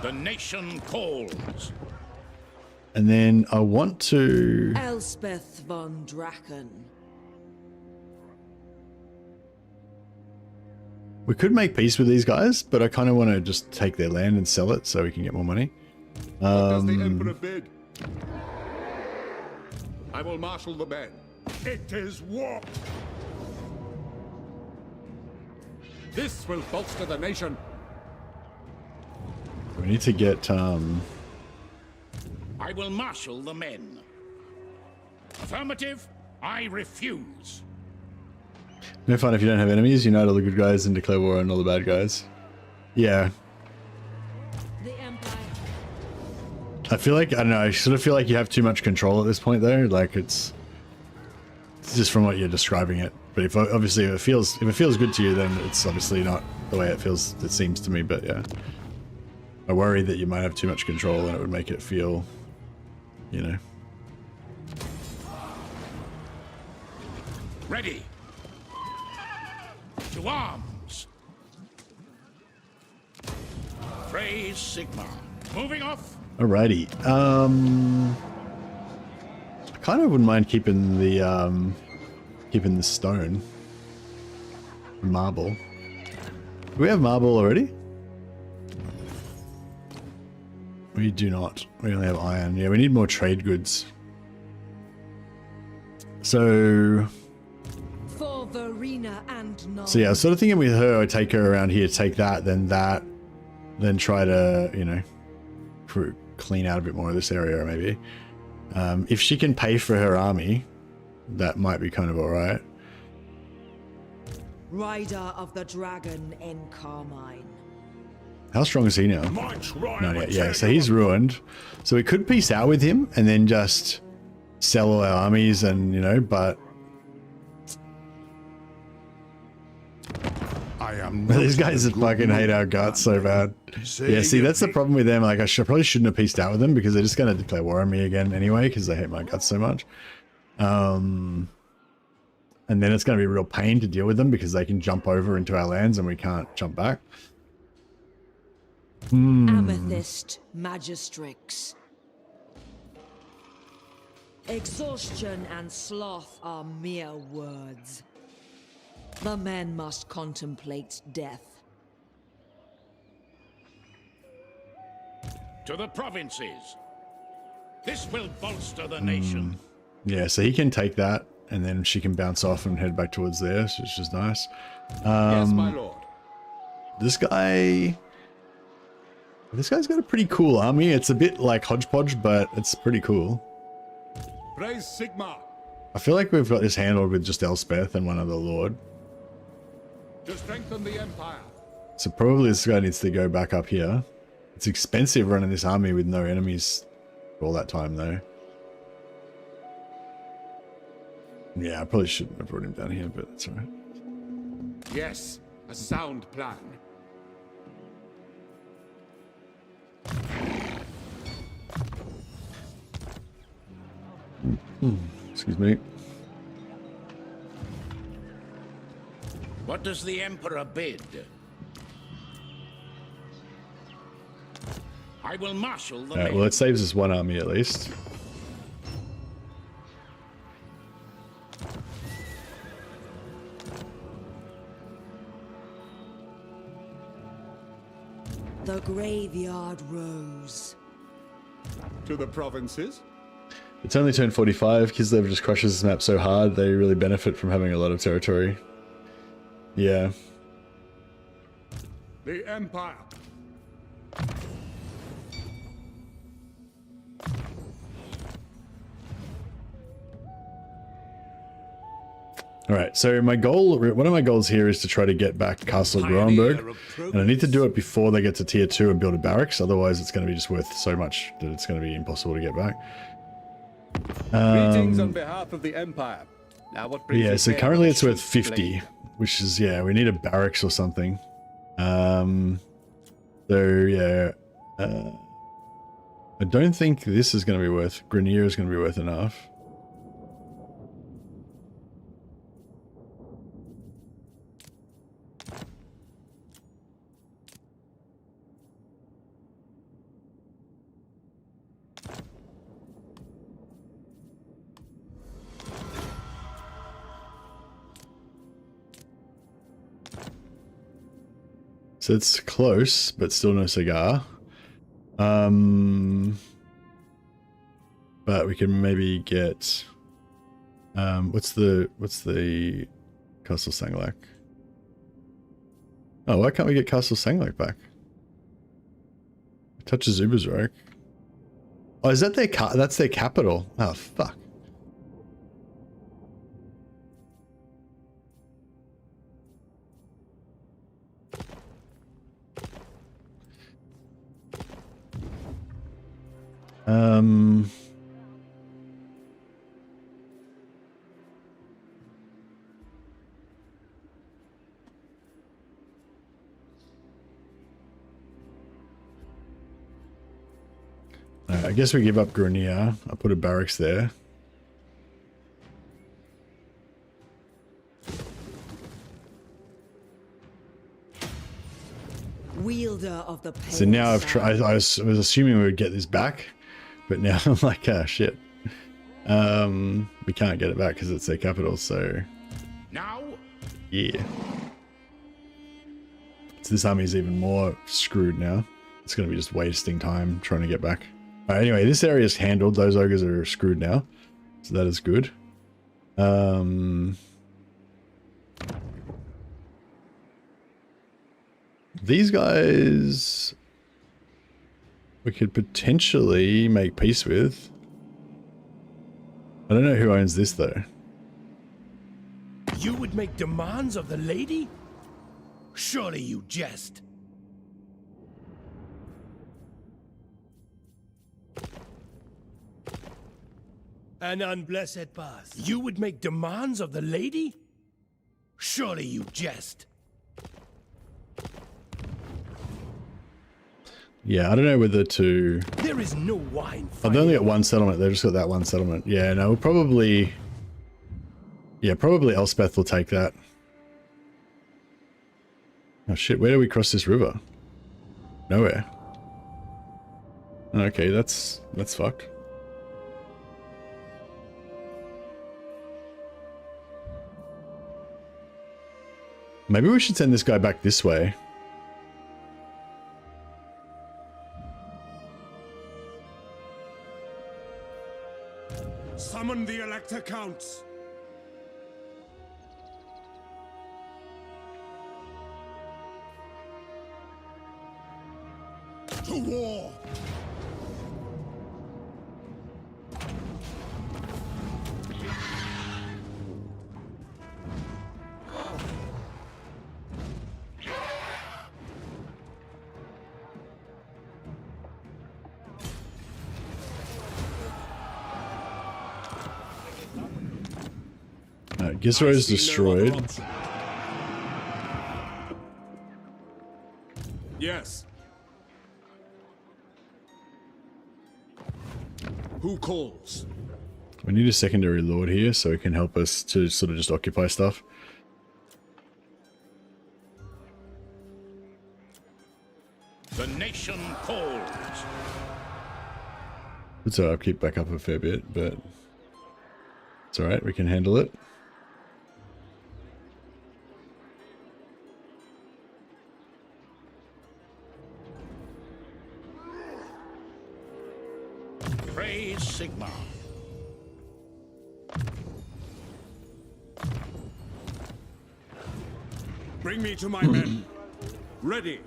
The nation calls. And then I want to... Elspeth von Draken. We could make peace with these guys, but I kind of want to just take their land and sell it so we can get more money. What does the Emperor bid? I will marshal the men. It is war. This will bolster the nation. We need to get... I will marshal the men. Affirmative, I refuse. No fun if you don't have enemies. Unite all the good guys and declare war on all the bad guys. Yeah. The Empire. I feel like, I don't know, I sort of feel like you have too much control at this point though. Like it's just from what you're describing it. But if obviously if it feels good to you, then it's obviously not the way it seems to me, but yeah. I worry that you might have too much control and it would make it feel, you know. Ready. To arms. Praise Sigma. Moving off. Alrighty. I kind of wouldn't mind keeping the stone. Marble. Do we have marble already? We do not. We only have iron. Yeah, we need more trade goods. So... For Verena and Null. So yeah, I was sort of thinking with her, I'd take her around here, take that, then try to, you know, clean out a bit more of this area maybe. If she can pay for her army, that might be kind of alright. Rider of the Dragon in Carmine. How strong is he now? Not yet. Yeah, so he's ruined. So we could peace out with him and then just sell all our armies and, you know, but... These guys that fucking hate our guts so bad. Yeah, see, that's the problem with them. Like, I probably shouldn't have peaced out with them because they're just going to declare war on me again anyway because they hate my guts so much. And then it's going to be a real pain to deal with them because they can jump over into our lands and we can't jump back. Amethyst Magistrix. Exhaustion and sloth are mere words. The men must contemplate death. To the provinces. This will bolster the nation. Yeah, so he can take that, and then she can bounce off and head back towards there, which is nice. Yes, my lord. This guy's got a pretty cool army. It's a bit like hodgepodge, but it's pretty cool. Praise Sigma. I feel like we've got this handled with just Elspeth and one other lord. To strengthen the Empire. So probably this guy needs to go back up here. It's expensive running this army with no enemies for all that time, though. Yeah, I probably shouldn't have brought him down here, but that's all right. Yes, a sound plan. Excuse me. What does the Emperor bid? I will marshal the men. Well, it saves us one army at least. The graveyard rose. To the provinces. It's only turn 45. Kislev just crushes this map so hard, they really benefit from having a lot of territory. Yeah. The Empire. Alright, so my goal, one of my goals here is to try to get back Castle Groenberg, and I need to do it before they get to tier 2 and build a barracks, otherwise it's going to be just worth so much that it's going to be impossible to get back. Greetings on behalf of the Empire. Now what brings Yeah, you so here currently on it's the worth sheep 50, blade? which is, yeah, we need a barracks or something. So, yeah, I don't think this is going to be worth, Grenier is going to be worth enough. So it's close, but still no cigar. But we can maybe get what's the Castle Sanglac? Oh, why can't we get Castle Sanglac back? Touches Ubersreich. Oh, is that their that's their capital? Oh fuck. I guess we give up Grenier. I'll put a barracks there. Wielder of the So now I've tried. I was assuming we would get this back, but now I'm like, ah, shit. We can't get it back because it's their capital. So Now, yeah. So this army is even more screwed now. It's going to be just wasting time trying to get back. All right, anyway, this area is handled. Those ogres are screwed now, so that is good. These guys we could potentially make peace with. I don't know who owns this though. You would make demands of the lady? Surely you jest. An unblessed path. You would make demands of the lady? Surely you jest. Yeah, I don't know whether to... There is no wine. Oh, they only got one settlement. They've just got that one settlement. Yeah, no, we'll probably... Yeah, probably Elspeth will take that. Oh shit, where do we cross this river? Nowhere. Okay, that's fucked. Maybe we should send this guy back this way. Summon the elector counts. To war! Gisro is destroyed. Yes. Who calls? We need a secondary lord here so it can help us to sort of just occupy stuff. The nation calls. It's our upkeep back up a fair bit, but it's alright, we can handle it. Praise Sigma. Bring me to my men. Ready.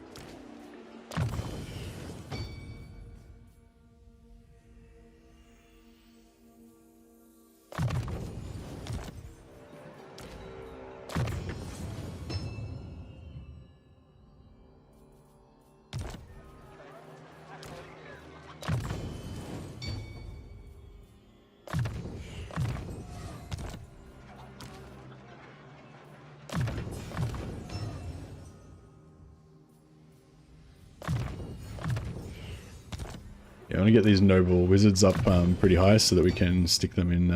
Yeah, I want to get these noble wizards up pretty high so that we can stick them in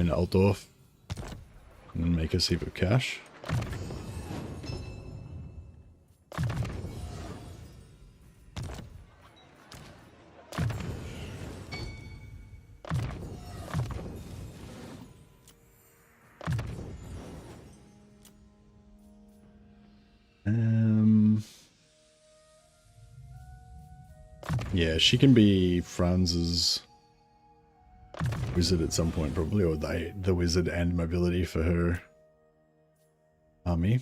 Altdorf and make us heap of cash. Yeah, she can be Franz's wizard at some point probably, or the wizard and mobility for her army.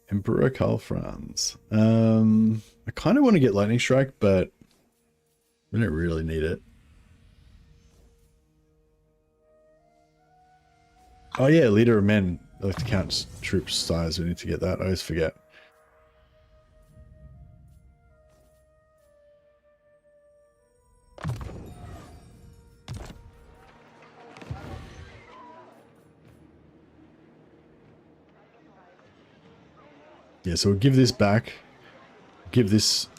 Emperor Karl Franz. I kind of want to get Lightning Strike, but we don't really need it. Oh yeah, Leader of Men. I like to count troops size. We need to get that. I always forget. Yeah, so we'll give this back. Give this...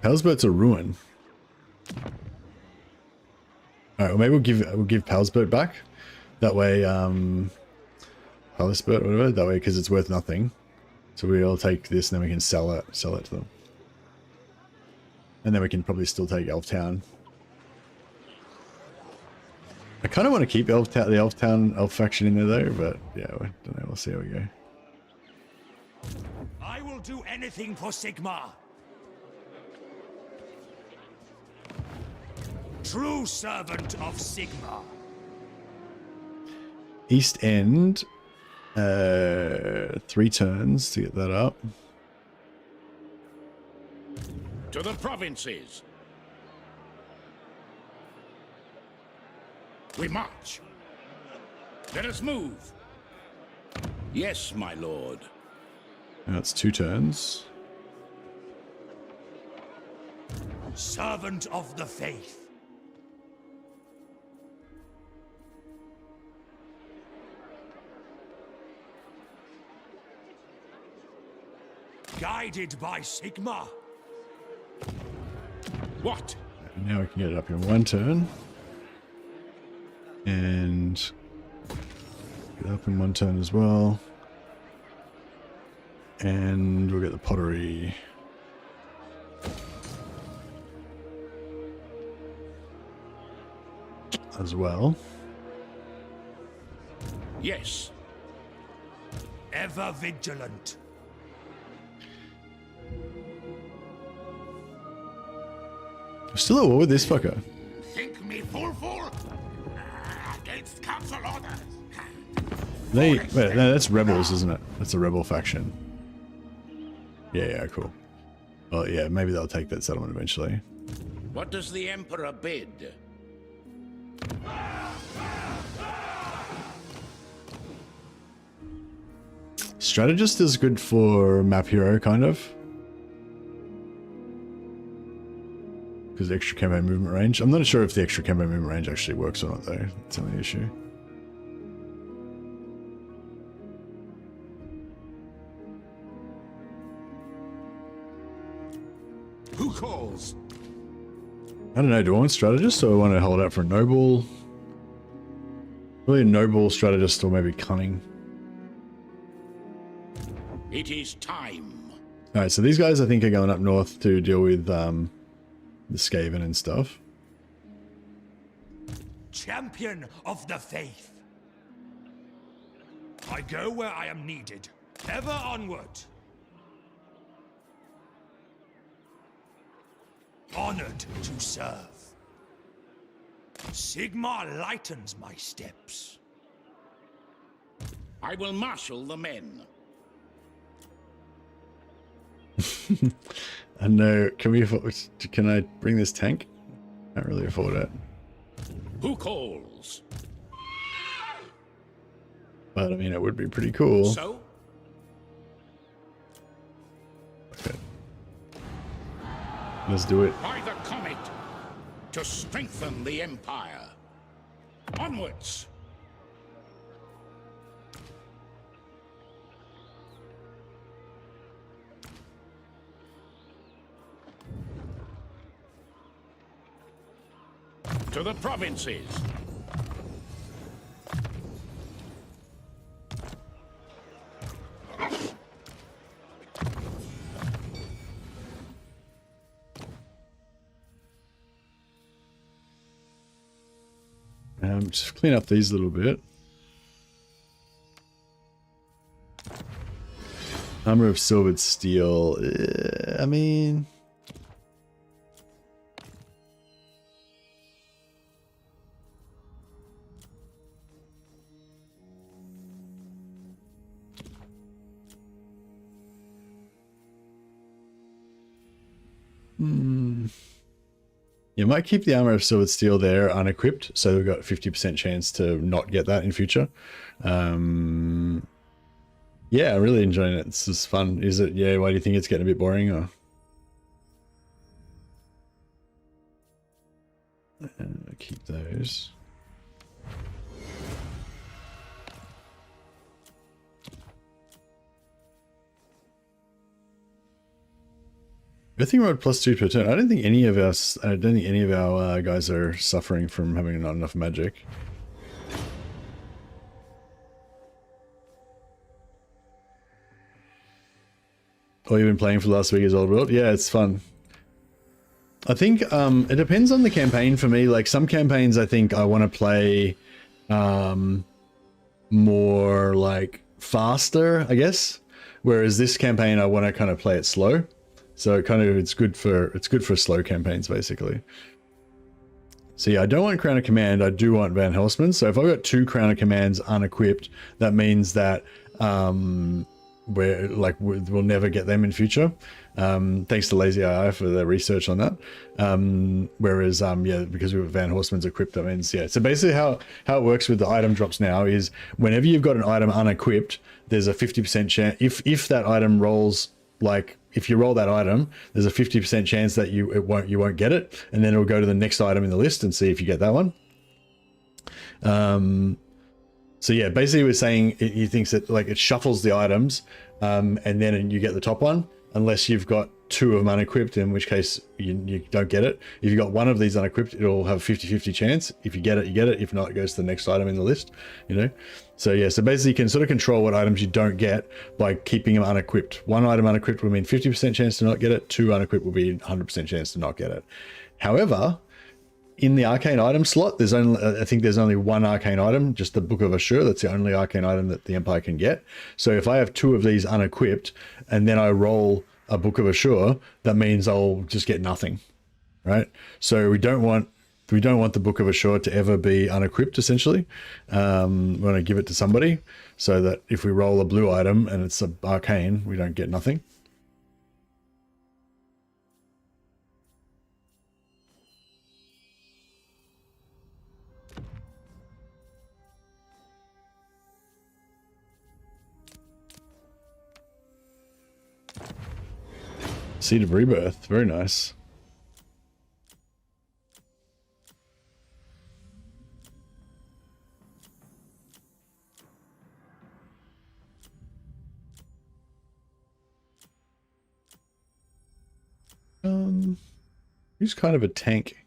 Palsbert's a ruin. Alright, well maybe we'll give Palsbert back. That way, Palsbert, whatever, that way, because it's worth nothing. So we'll take this and then we can sell it to them. And then we can probably still take Elftown. I kind of want to keep the Elf faction in there though, but yeah, I don't know, we'll see how we go. I will do anything for Sigma. True servant of Sigma. East End, 3 turns to get that up. To the provinces. We march. Let us move. Yes, my lord. That's 2 turns. Servant of the faith. Guided by Sigma. What? And now we can get it up in 1 turn. And get it up in 1 turn as well. And we'll get the pottery. As well. Yes. Ever vigilant. I'm still at war with this fucker. Think me fool against council orders. Wait, no, that's rebels, isn't it? That's a rebel faction. Yeah, cool. Well, yeah, maybe they'll take that settlement eventually. What does the Emperor bid? Strategist is good for map hero, kind of. Because extra campaign movement range. I'm not sure if the extra campaign movement range actually works or not, though. That's the only issue. Who calls? I don't know, do I want strategist or I want to hold out for a noble? Really a noble strategist or maybe cunning. It is time. Alright, so these guys I think are going up north to deal with the Skaven and stuff. Champion of the faith. I go where I am needed. Ever onward. Honored to serve. Sigmar lightens my steps. I will marshal the men. I know. Can we afford? Can I bring this tank? Can't really afford it. Who calls? But I mean, it would be pretty cool. So? Okay. Let's do it. By the comet, to strengthen the Empire. Onwards! To the provinces. Just clean up these a little bit. Armor of silvered steel. I mean... You might keep the armor of silvered steel there unequipped, so we've got a 50% chance to not get that in future. Yeah, I'm really enjoying it. This is fun. Is it? Yeah, why do you think it's getting a bit boring? Or keep those. I think we're at +2 per turn. I don't think any of us, guys are suffering from having not enough magic. Oh, you've been playing for the last week as Old World? Yeah, it's fun. I think it depends on the campaign for me. Like some campaigns, I think I want to play more like faster, I guess. Whereas this campaign, I want to kind of play it slow. So it's good for slow campaigns basically. So yeah, I don't want Crown of Command. I do want Van Helsman. So if I've got 2 Crown of Commands unequipped, that means that we'll never get them in future. Thanks to Lazy AI for the research on that. Whereas yeah, because we have Van Horseman's equipped, that means yeah. So basically how it works with the item drops now is whenever you've got an item unequipped, there's a 50% chance if that item rolls, like if you roll that item, there's a 50% chance that you won't get it, and then it'll go to the next item in the list and see if you get that one. So yeah, basically we're saying he thinks that like it shuffles the items, and then you get the top one, unless you've got 2 of them unequipped, in which case you don't get it. If you've got 1 of these unequipped, it'll have a 50-50 chance. If you get it, you get it. If not, it goes to the next item in the list, you know? So yeah, so basically you can sort of control what items you don't get by keeping them unequipped. 1 item unequipped will mean 50% chance to not get it. 2 unequipped will be 100% chance to not get it. However, in the arcane item slot, there's only, I think there's only one arcane item, just the Book of Assure. That's the only arcane item that the Empire can get. So if I have 2 of these unequipped and then I roll a Book of Assure, that means I'll just get nothing, right? So we don't want the Book of Assure to ever be unequipped, essentially. We want to give it to somebody so that if we roll a blue item and it's an arcane, we don't get nothing. Seed of Rebirth, very nice. He's kind of a tank.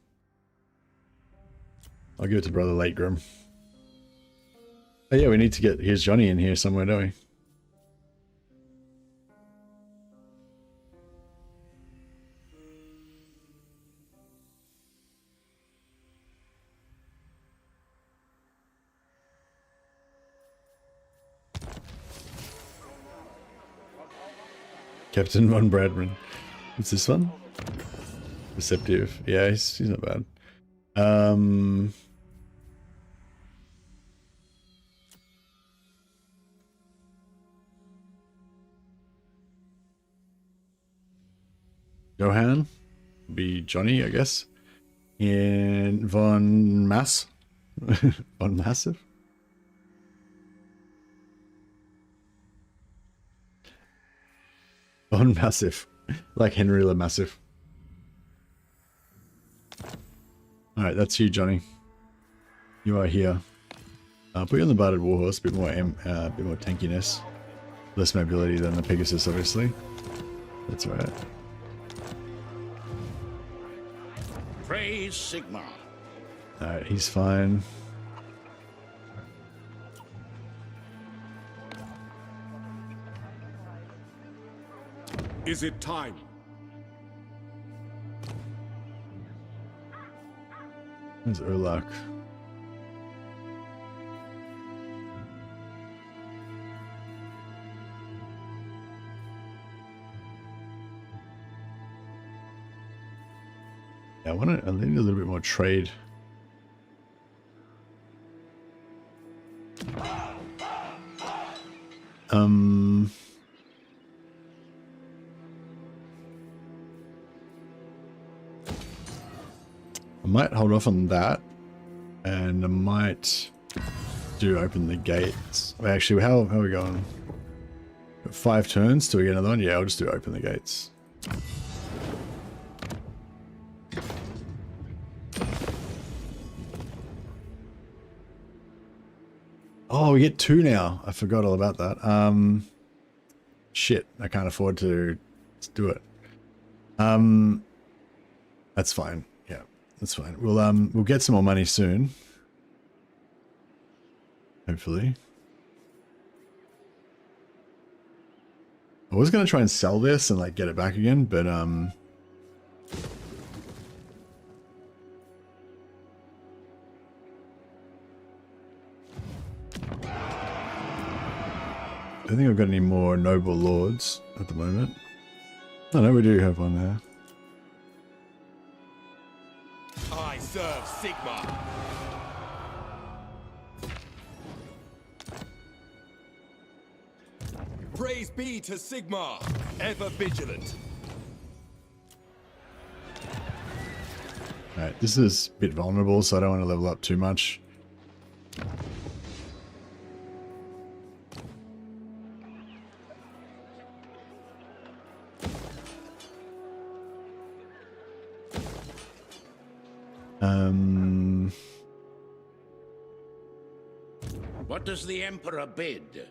I'll give it to Brother Lategrim. Oh yeah, we need to get, here's Johnny in here somewhere, don't we? Captain Von Bradman. What's this one? Receptive. Yeah, he's not bad. Johan. Be Johnny, I guess. And Von Mass. Von Massive. Von Massive. Like Henry Le Massive. Alright, that's you, Johnny. You are here. I'll put you on the Barded Warhorse, a bit more tankiness. Less mobility than the Pegasus, obviously. That's right. Praise Sigmar. Alright, he's fine. Is it time? There's Urlach. Yeah, I need a little bit more trade. I might hold off on that, and I might do open the gates. Actually, how are we going? Got 5 turns till we get another one? Yeah, I'll just do open the gates. Oh, we get 2 now. I forgot all about that. Shit, I can't afford to do it. That's fine. Yeah, that's fine. We'll get some more money soon. Hopefully. I was gonna try and sell this and like get it back again, but I don't think I've got any more noble lords at the moment. Oh no, we do have one there. I serve Sigmar. Praise be to Sigmar, ever vigilant. Alright, this is a bit vulnerable, so I don't want to level up too much. What does the Emperor bid?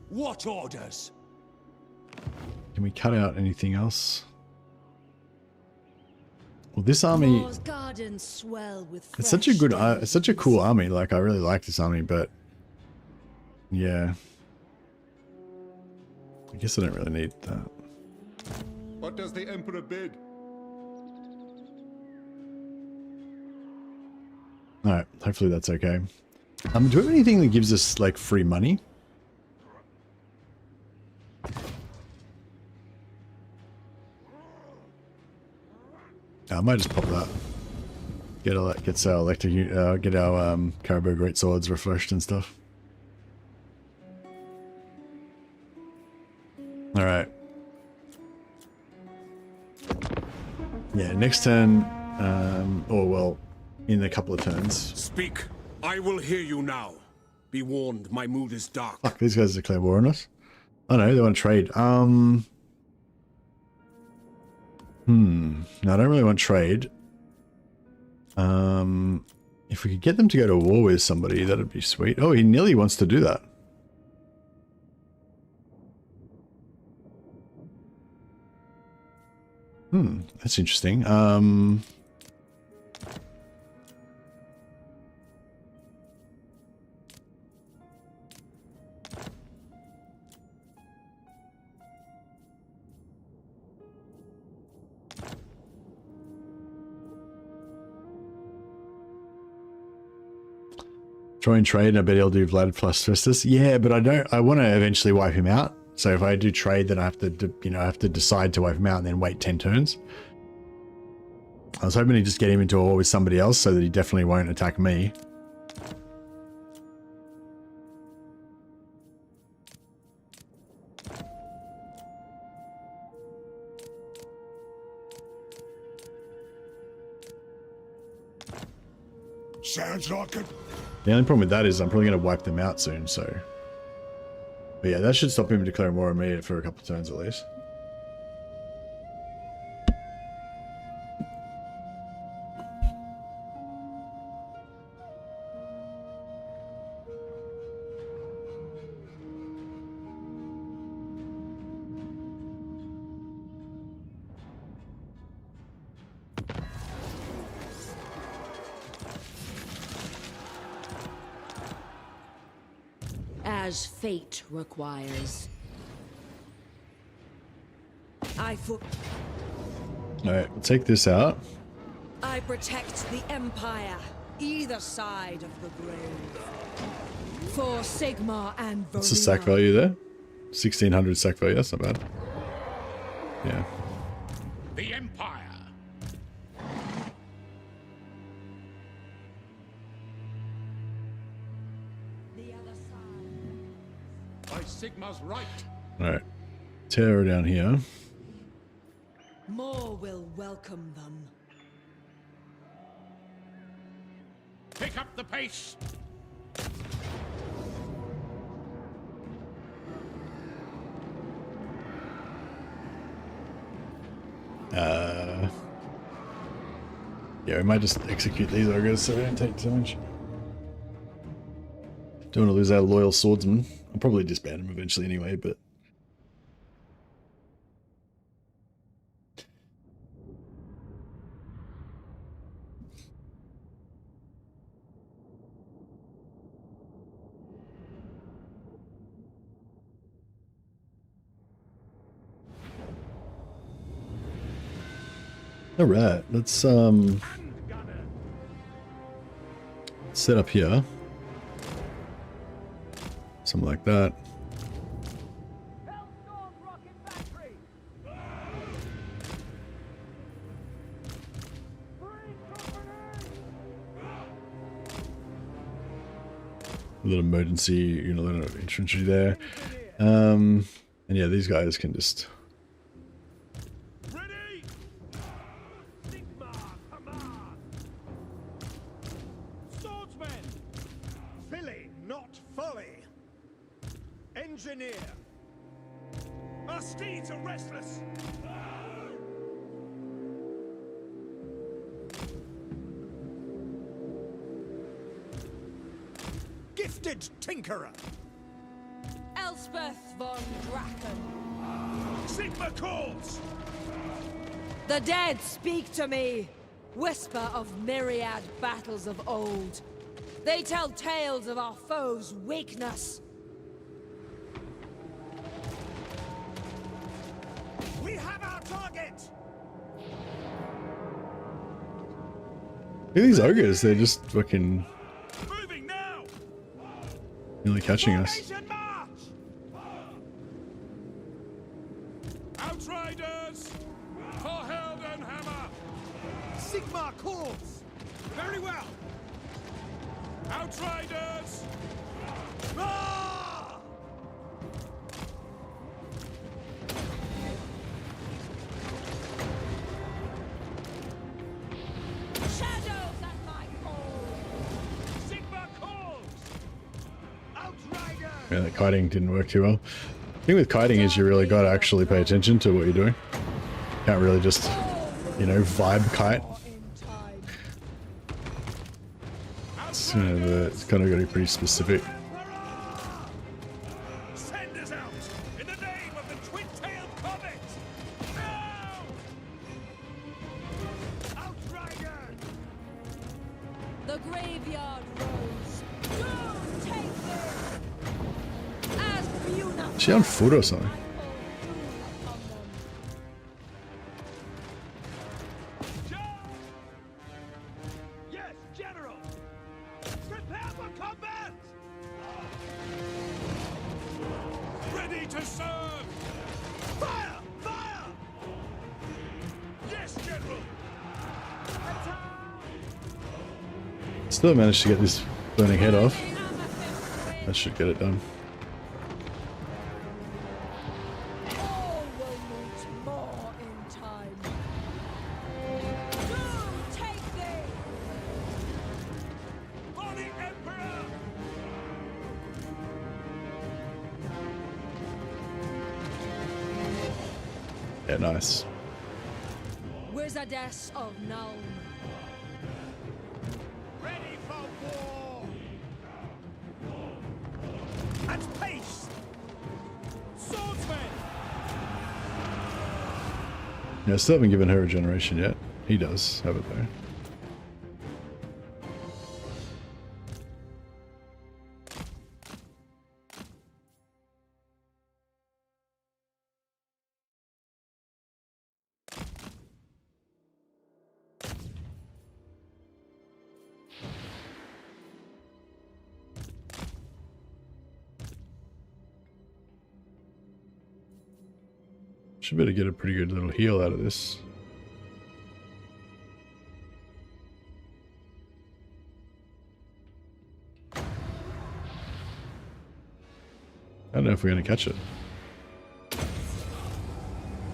What orders? Can we cut out anything else? Well, this army, War's gardens swell with it's such a good, it's such a cool army. Like, I really like this army, but yeah, I guess I don't really need that. What does the Emperor bid? Alright, hopefully that's okay. Do we have anything that gives us, like, free money? I might just pop that. Get our electric, get our Caribou Great Swords refreshed and stuff. Alright. Yeah, next turn, or well, in a couple of turns. Speak. I will hear you now. Be warned, my mood is dark. Fuck, these guys declare war on us. Oh no, they want to trade. No, I don't really want trade. If we could get them to go to war with somebody, that'd be sweet. Oh, he nearly wants to do that. That's interesting. Try and trade, and I bet he'll do Vlad plus Festus. Yeah, but I want to eventually wipe him out. So if I do trade, then I have to, you know, I have to decide to wipe him out and then wait 10 turns. I was hoping to just get him into a war with somebody else so that he definitely won't attack me. Sounds like it. The only problem with that is I'm probably going to wipe them out soon, so... But yeah, that should stop him declaring war on me for a couple of turns at least. As fate requires. Alright, we'll take this out. I protect the Empire, either side of the grave. For Sigmar and Volia. What's the sack value there? 1600 sack value, that's not bad. Yeah. The Empire. By Sigmar's right. Alright. Terror down here. More will welcome them. Pick up the pace. Yeah, we might just execute these ogres so we don't take damage. Don't want to lose our loyal swordsman. I'll probably disband him eventually anyway, but... Alright, let's set up here. Something like that. A little emergency, you know, a little infantry there. And yeah, these guys can just... Engineer! Our steeds are restless! Gifted tinkerer! Elspeth von Draken. Sigma calls! The dead speak to me. Whisper of myriad battles of old. They tell tales of our foes' weakness. We have our target! Look at these ogres, they're just fucking nearly catching us. Outriders! For Heldenhammer! Sigmar calls! Very well! Outriders! Ah! Shadows at my call! Sigmar calls! Outriders! Yeah, that kiting didn't work too well. The thing with kiting is you really got to actually pay attention to what you're doing. Can't really just, you know, vibe kite. It's, you know, it's kind of got to be pretty specific. Send us out in the name of the twin-tailed comet! Now! Outriders! The graveyard rose. Don't take this! As beautiful. Is she on foot or something? Yes, General! Prepare for combat! Ready to serve! Fire! Fire! Yes, General! Still managed to get this burning head off. That should get it done. All will meet more in time. Don't take this! For the Emperor! Yeah, nice. Wizardess of Nuln. Ready for war! At pace! Swordsmen! Yeah, I still haven't given her a generation yet. He does have it though. Should better get a pretty good little heal out of this. I don't know if we're going to catch it.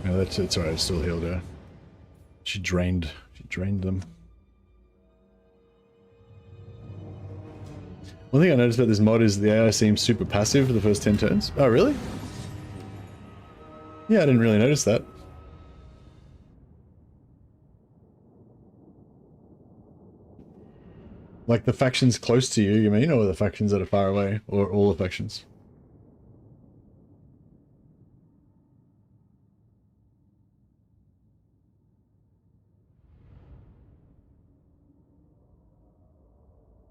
No, that's it's alright. Still healed her. She drained them. One thing I noticed about this mod is the AI seems super passive for the first 10 turns. Oh, really? Yeah, I didn't really notice that. Like the factions close to you mean? Or the factions that are far away? Or all the factions?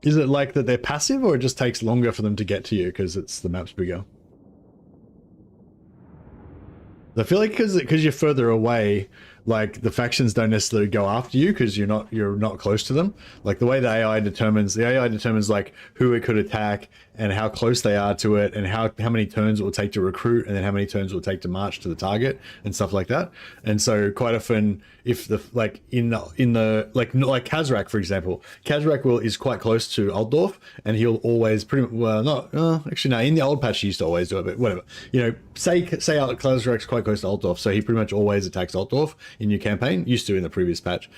Is it like that they're passive, or it just takes longer for them to get to you because it's the map's bigger? I feel like because you're further away, like the factions don't necessarily go after you because you're not close to them. Like the way the AI determines like who it could attack and how close they are to it and how many turns it will take to recruit and then how many turns it will take to march to the target and stuff like that. And so quite often, if the like in the like Kazrak, for example, Kazrak is quite close to Altdorf and he'll always actually no, in the old patch he used to always do it, but whatever. You know, say Kazrak's quite close to Altdorf, so he pretty much always attacks Altdorf in your campaign, used to in the previous patch.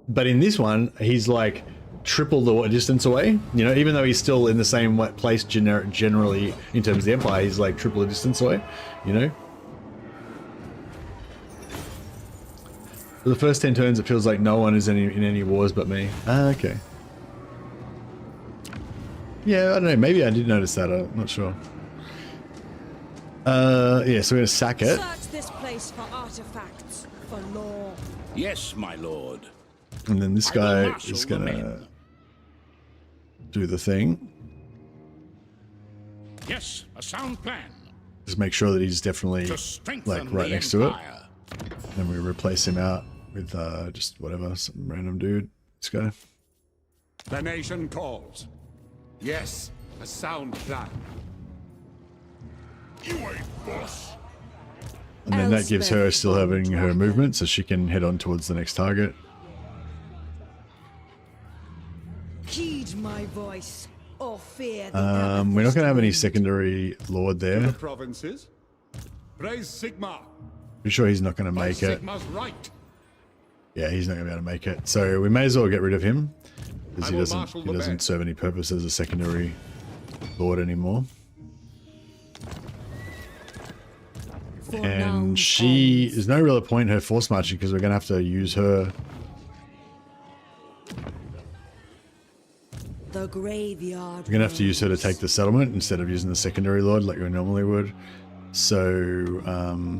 But in this one, he's like triple the distance away, you know, even though he's still in the same place generally in terms of the Empire, he's like triple the distance away, you know. For the first 10 turns, it feels like no one is in any wars but me. Ah, okay. Yeah, I don't know, maybe I did notice that, I'm not sure. Yeah, so we're gonna sack it. Search this place for artifacts, for lore. Yes, my lord. And then this guy is gonna do the thing. Yes, a sound plan. Just make sure that he's definitely like right next to it. Then we replace him out with just whatever, some random dude. This guy. The nation calls. Yes, a sound plan. You ain't boss. And then that gives her still having her movement, so she can head on towards the next target. Heed my voice, or fear the We're not going to have any secondary lord there. The provinces. Raise Sigma. Pretty sure he's not going to make it. Sigma's right. Yeah, he's not going to be able to make it. So we may as well get rid of him, because he marshal doesn't the band. serve any purpose as a secondary lord anymore. And she, there's no real point in her force marching because we're going to have to use her. The graveyard. We're going to have to use her to take the settlement instead of using the secondary lord like we normally would. So,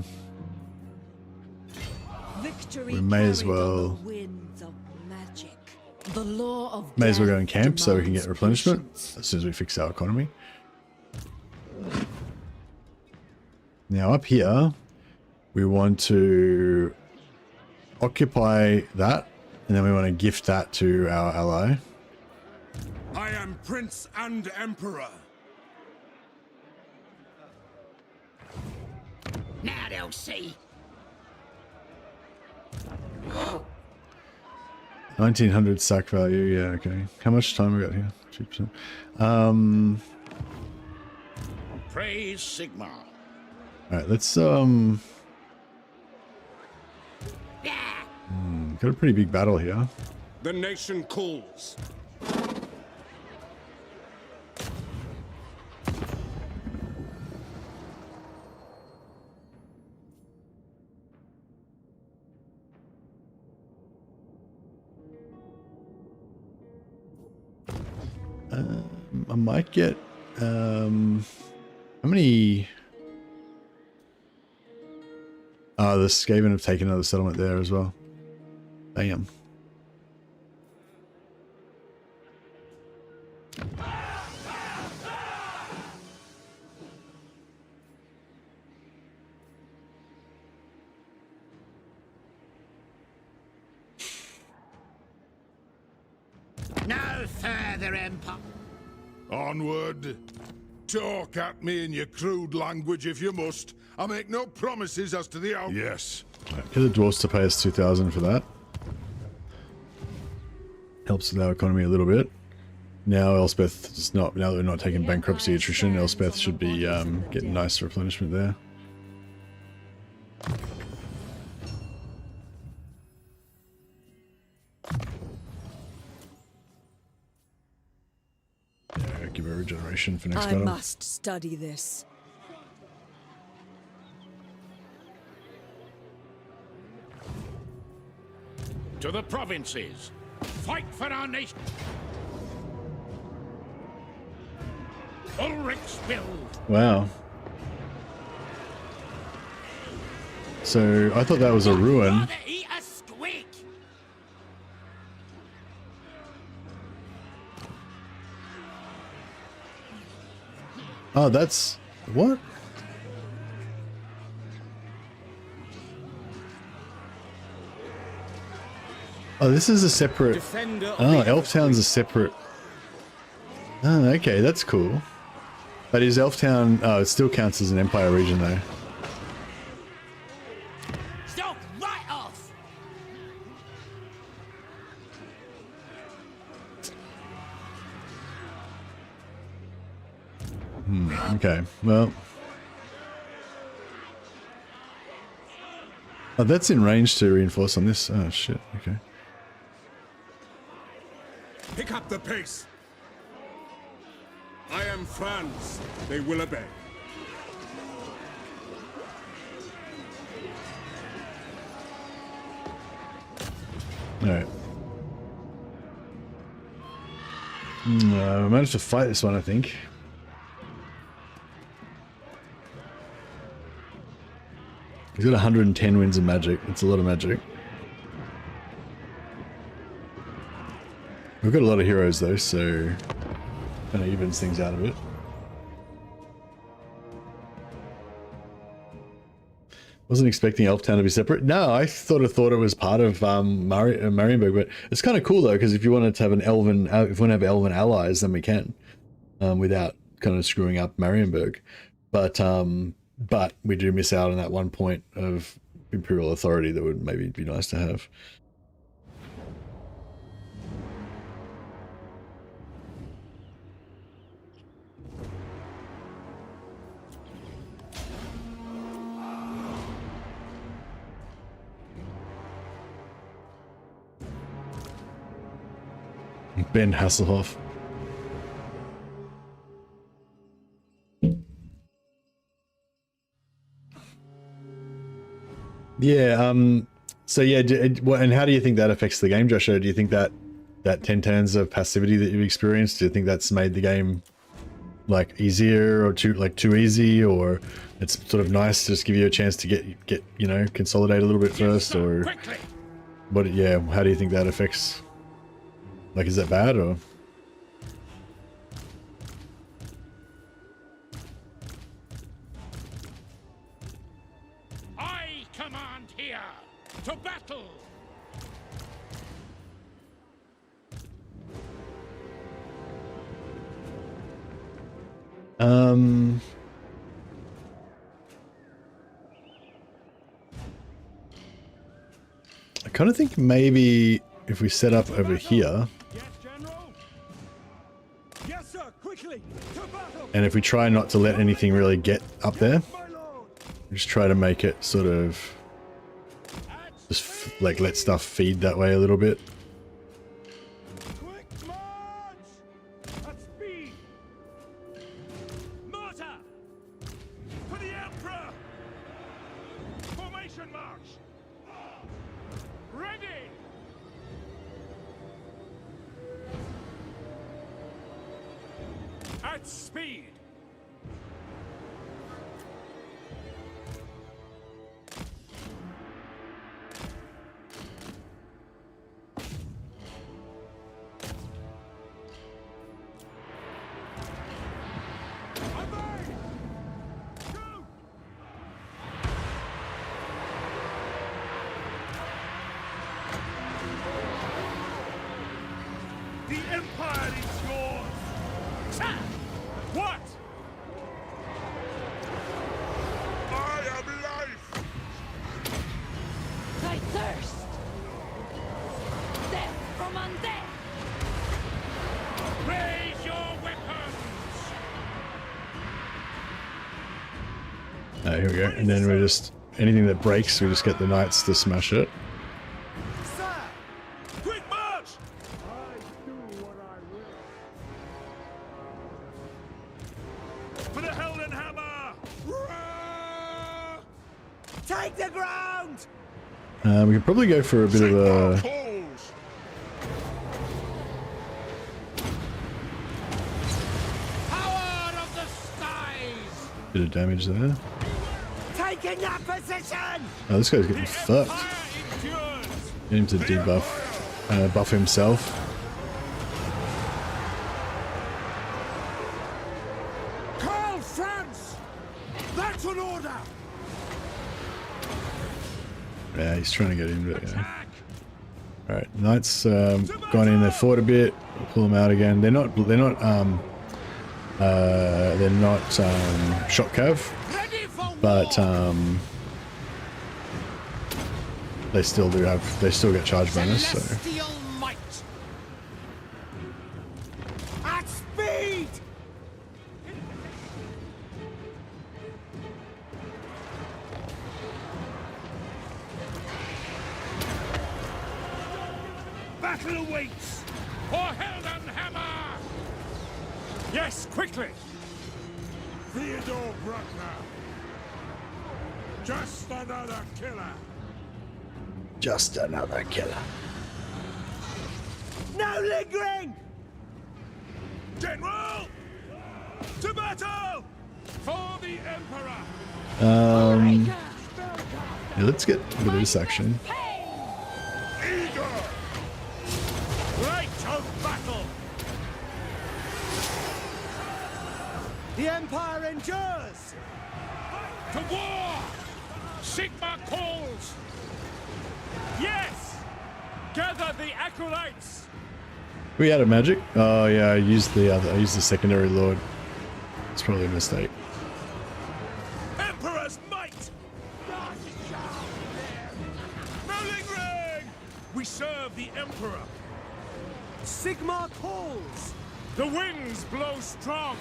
we may as well go and camp so we can get replenishment as soon as we fix our economy. Now up here, we want to occupy that, and then we want to gift that to our ally. I am Prince and Emperor. Now they'll see. 1900 sack value, yeah, okay. How much time we got here? 2%. Praise Sigma. Alright, let's got a pretty big battle here. The nation calls. I might get how many? The Skaven have taken another settlement there as well. Bam. No further empire. Onward. Talk at me in your crude language if you must. I make no promises as to the outcome. Yes. Get the dwarves to pay us 2,000 for that. Helps with our economy a little bit. Now Elspeth is not. Now that we're not taking bankruptcy attrition, Elspeth should be getting nice replenishment there. Yeah, give her regeneration for next battle. I must study this. To the provinces. Fight for our nation. Ulrich's build. Wow. So I thought that was a ruin. Eat a squeak. Oh, that's what? Oh, this is a separate. Oh, Elftown's a separate. Oh, okay, that's cool. But is Elftown? Oh, it still counts as an Empire region though. Stop right off. Okay, well. Oh, that's in range to reinforce on this. Oh shit. Okay. Pick up the pace. I am Franz. They will obey. Alright. We managed to fight this one, I think. He's got 110 wins in magic. That's a lot of magic. We've got a lot of heroes though, so kind of evens things out a bit. Wasn't expecting Elftown to be separate. No, I thought it was part of Marienburg, but it's kind of cool though, because if you wanted to have if you want to have elven allies, then we can, without kind of screwing up Marienburg. But we do miss out on that one point of Imperial Authority that would maybe be nice to have. Ben Hasselhoff. Yeah, so yeah, and how do you think that affects the game, Joshua? Do you think that 10 turns of passivity that you've experienced, do you think that's made the game like easier or too easy, or it's sort of nice to just give you a chance to get you know, consolidate a little bit first, or what? Yeah, how do you think that affects? Like, is that bad, or? I command here to battle. I kind of think maybe if we set up over here, and if we try not to let anything really get up there, just try to make it sort of just like let stuff feed that way a little bit. At speed! The Empire is yours! What? I am life! I thirst! Death from undead! Raise your weapons! Here we go, and then we just, anything that breaks, we just get the knights to smash it. Sir! Quick march! For the Helden Hammer! Take the ground! We could probably go for a bit of a Power of the skies! bit of damage there. Taking that position! Oh, this guy's getting fucked. Get him to debuff, buff himself. Karl, Franz! That's an order! Yeah, he's trying to get into it. Yeah. All right, knights gone in. They fought a bit. We'll pull them out again. They're not shock cav, but they still get charge bonus. So. At speed! Battle awaits! For Helden Hammer! Yes, quickly! Theodore Bruckner. Just another killer. Just another killer. No lingering! General! To battle! For the Emperor! Yeah, let's get rid of this action. Eager! Right of battle! The Empire endures! To war! Sigma calls! Yes! Gather the acolytes! We had a magic? Oh yeah, I used the secondary lord. It's probably a mistake. Emperor's might! Rolling ring! We serve the Emperor. Sigma calls! The winds blow strong!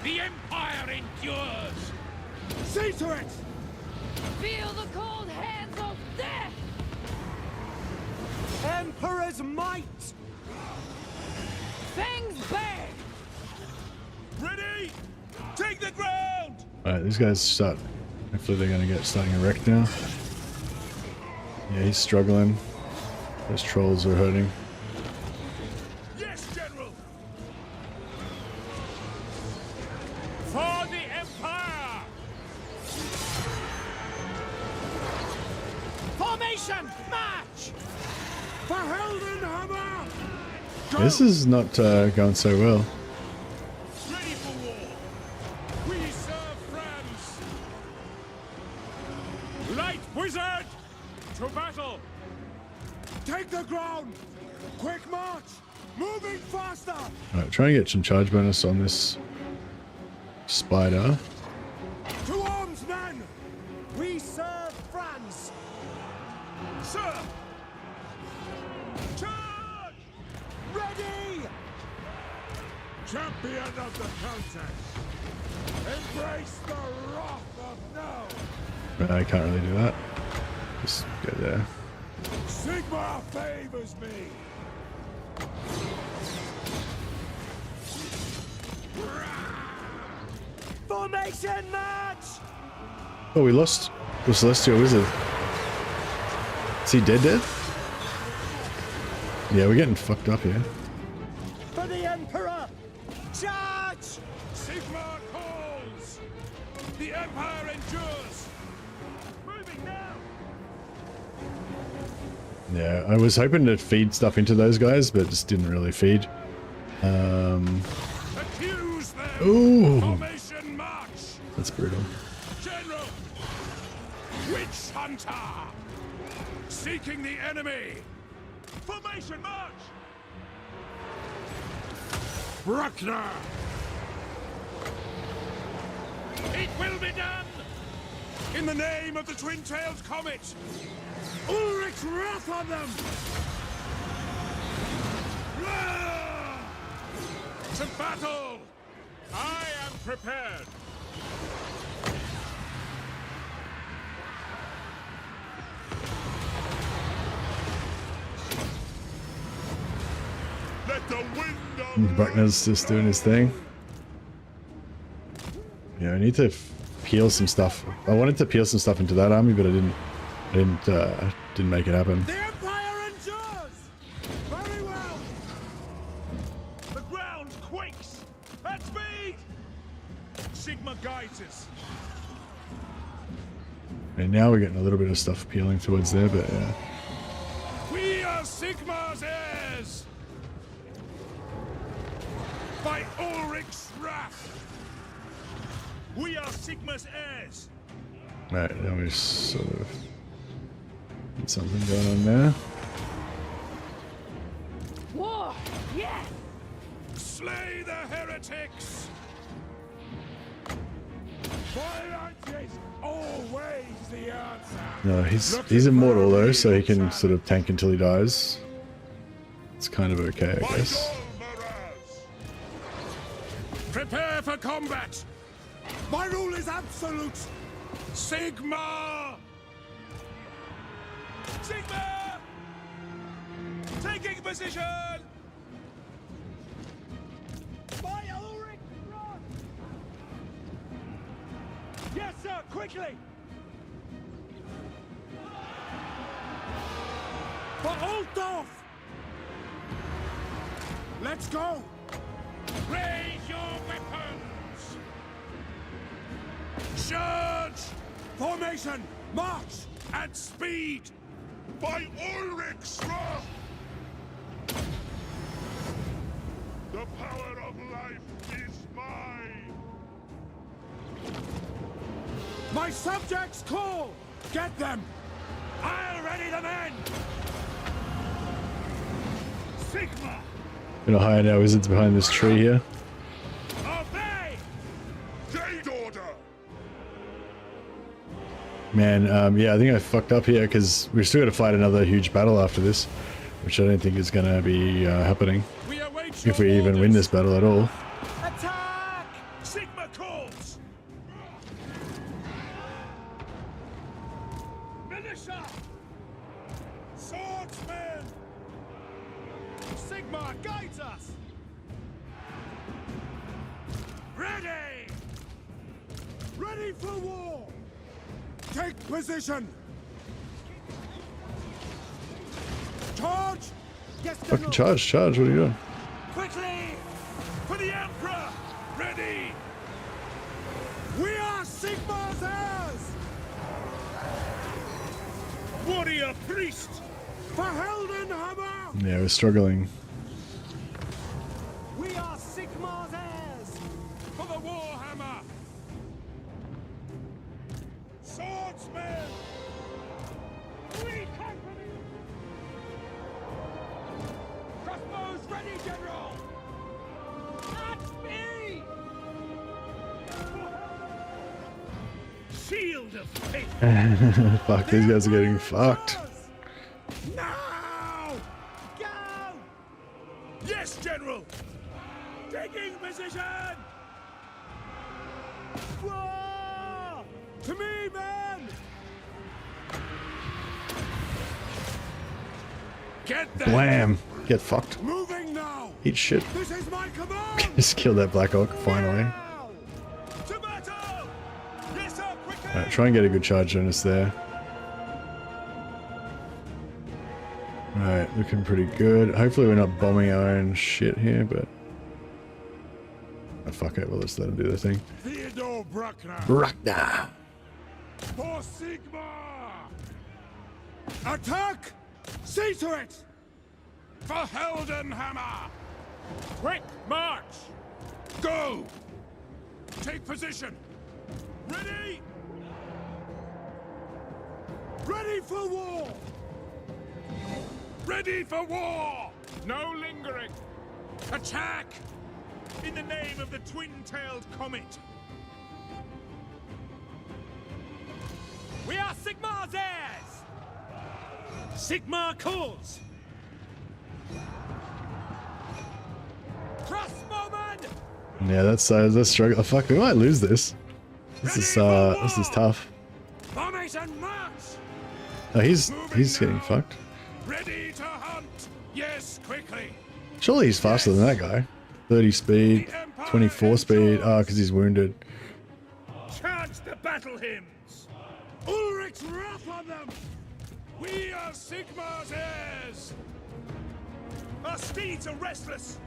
The Empire endures! See to it! Feel the cold hands of death! Emperor's might! Fangs back! Ready? Take the ground! Alright, these guys start. Hopefully they're gonna get starting erect now. Yeah, he's struggling. Those trolls are hurting. Yes, General! For the Empire! Formation! March! For Heldenhammer! This is not going so well. Ready for war! We serve Franz! Light Wizard! To battle! Take the ground! Quick march! Moving faster! Alright, trying to get some charge bonus on this spider. To arms, men! We serve Franz! Sir! Charge! Ready! Champion of the contest! Embrace the wrath of no! I can't really do that. Just go there. Sigma favors me! Formation march! Oh, we lost the Celestial Wizard. Is he dead? Yeah, we're getting fucked up here. For the Emperor! Charge! Sigma calls! The Empire endures! Moving now! Yeah, I was hoping to feed stuff into those guys, but just didn't really feed. Accuse them! Ooh! Formation march! That's brutal. General! Witch Hunter! Seeking the enemy! Formation march! Bruckner! It will be done! In the name of the twin-tailed comet! Ulrich's wrath on them! To battle! I am prepared! Let the wind of Buckner's just doing his thing. Yeah, I need to peel some stuff. I wanted to peel some stuff into that army, but I didn't make it happen. The Empire endures! Very well! The ground quakes! At speed! Sigma guides us! And now we're getting a little bit of stuff peeling towards there, but yeah. We are Sigma's heirs! By Ulrich's wrath! We are Sigma's heirs! Right, now we sort of get something going on there. War! Yes! Slay the heretics! Violence is always the answer! No, he's immortal though, so he can sort of tank until he dies. It's kind of okay, I guess. Prepare for combat! My rule is absolute! Sigma! Sigma! Taking position! By Ulrich front! Yes, sir, quickly! For Altdorf! Let's go! Raise your weapons! Charge! Formation! March! At speed! By Ulrich's wrath! The power of life is mine! My subjects call! Get them! I'll ready the men! Sigma! Gonna hide our wizards behind this tree here. Obey! Gate order! Man, yeah, I think I fucked up here because we're still gonna fight another huge battle after this, which I don't think is gonna be happening. If we even win this battle at all. Attack! Sigma calls! Militia! Swordsmen! Sigma guides us! Ready! Ready for war! Take position! Charge! Yes, Fucking charge, what are you doing? Quickly! For the Emperor! Ready! We are Sigma's heirs! Warrior priest! For Heldenhammer! Yeah, we're struggling. We are Sigma's heirs! For the Warhammer! Swordsmen! We company! Crossbows ready, General! At me! Shield of faith! Fuck, these guys are getting fucked. Now! Go! Yes, General! Taking position! Whoa! To me, men! Get them! Blam! Get fucked. Moving now! Eat shit. This is my command! Just killed that Black Orc, finally. To battle! Yes, sir, quickly! Alright, try and get a good charge on us there. Alright, looking pretty good. Hopefully we're not bombing our own shit here, but... Oh, fuck it, well let's let them do their thing. Theodore Bruckner! Bruckner! For Sigma! Attack! See to it! For Heldenhammer! Quick march! Go! Take position! Ready! Ready for war! Ready for war! No lingering! Attack! In the name of the twin-tailed comet! We are Sigma's heirs! Sigma calls! Crossbowman! Yeah, that's struggle. Oh, fuck, we might lose this. This is tough. Formation march! Oh, he's getting fucked. Ready to hunt! Yes, quickly! Surely he's faster than that guy. 30 speed, 24 speed. Oh, because he's wounded. Chant the battle hymns! Ulrich's wrath on them! We are Sigma's heirs! Our steeds are restless!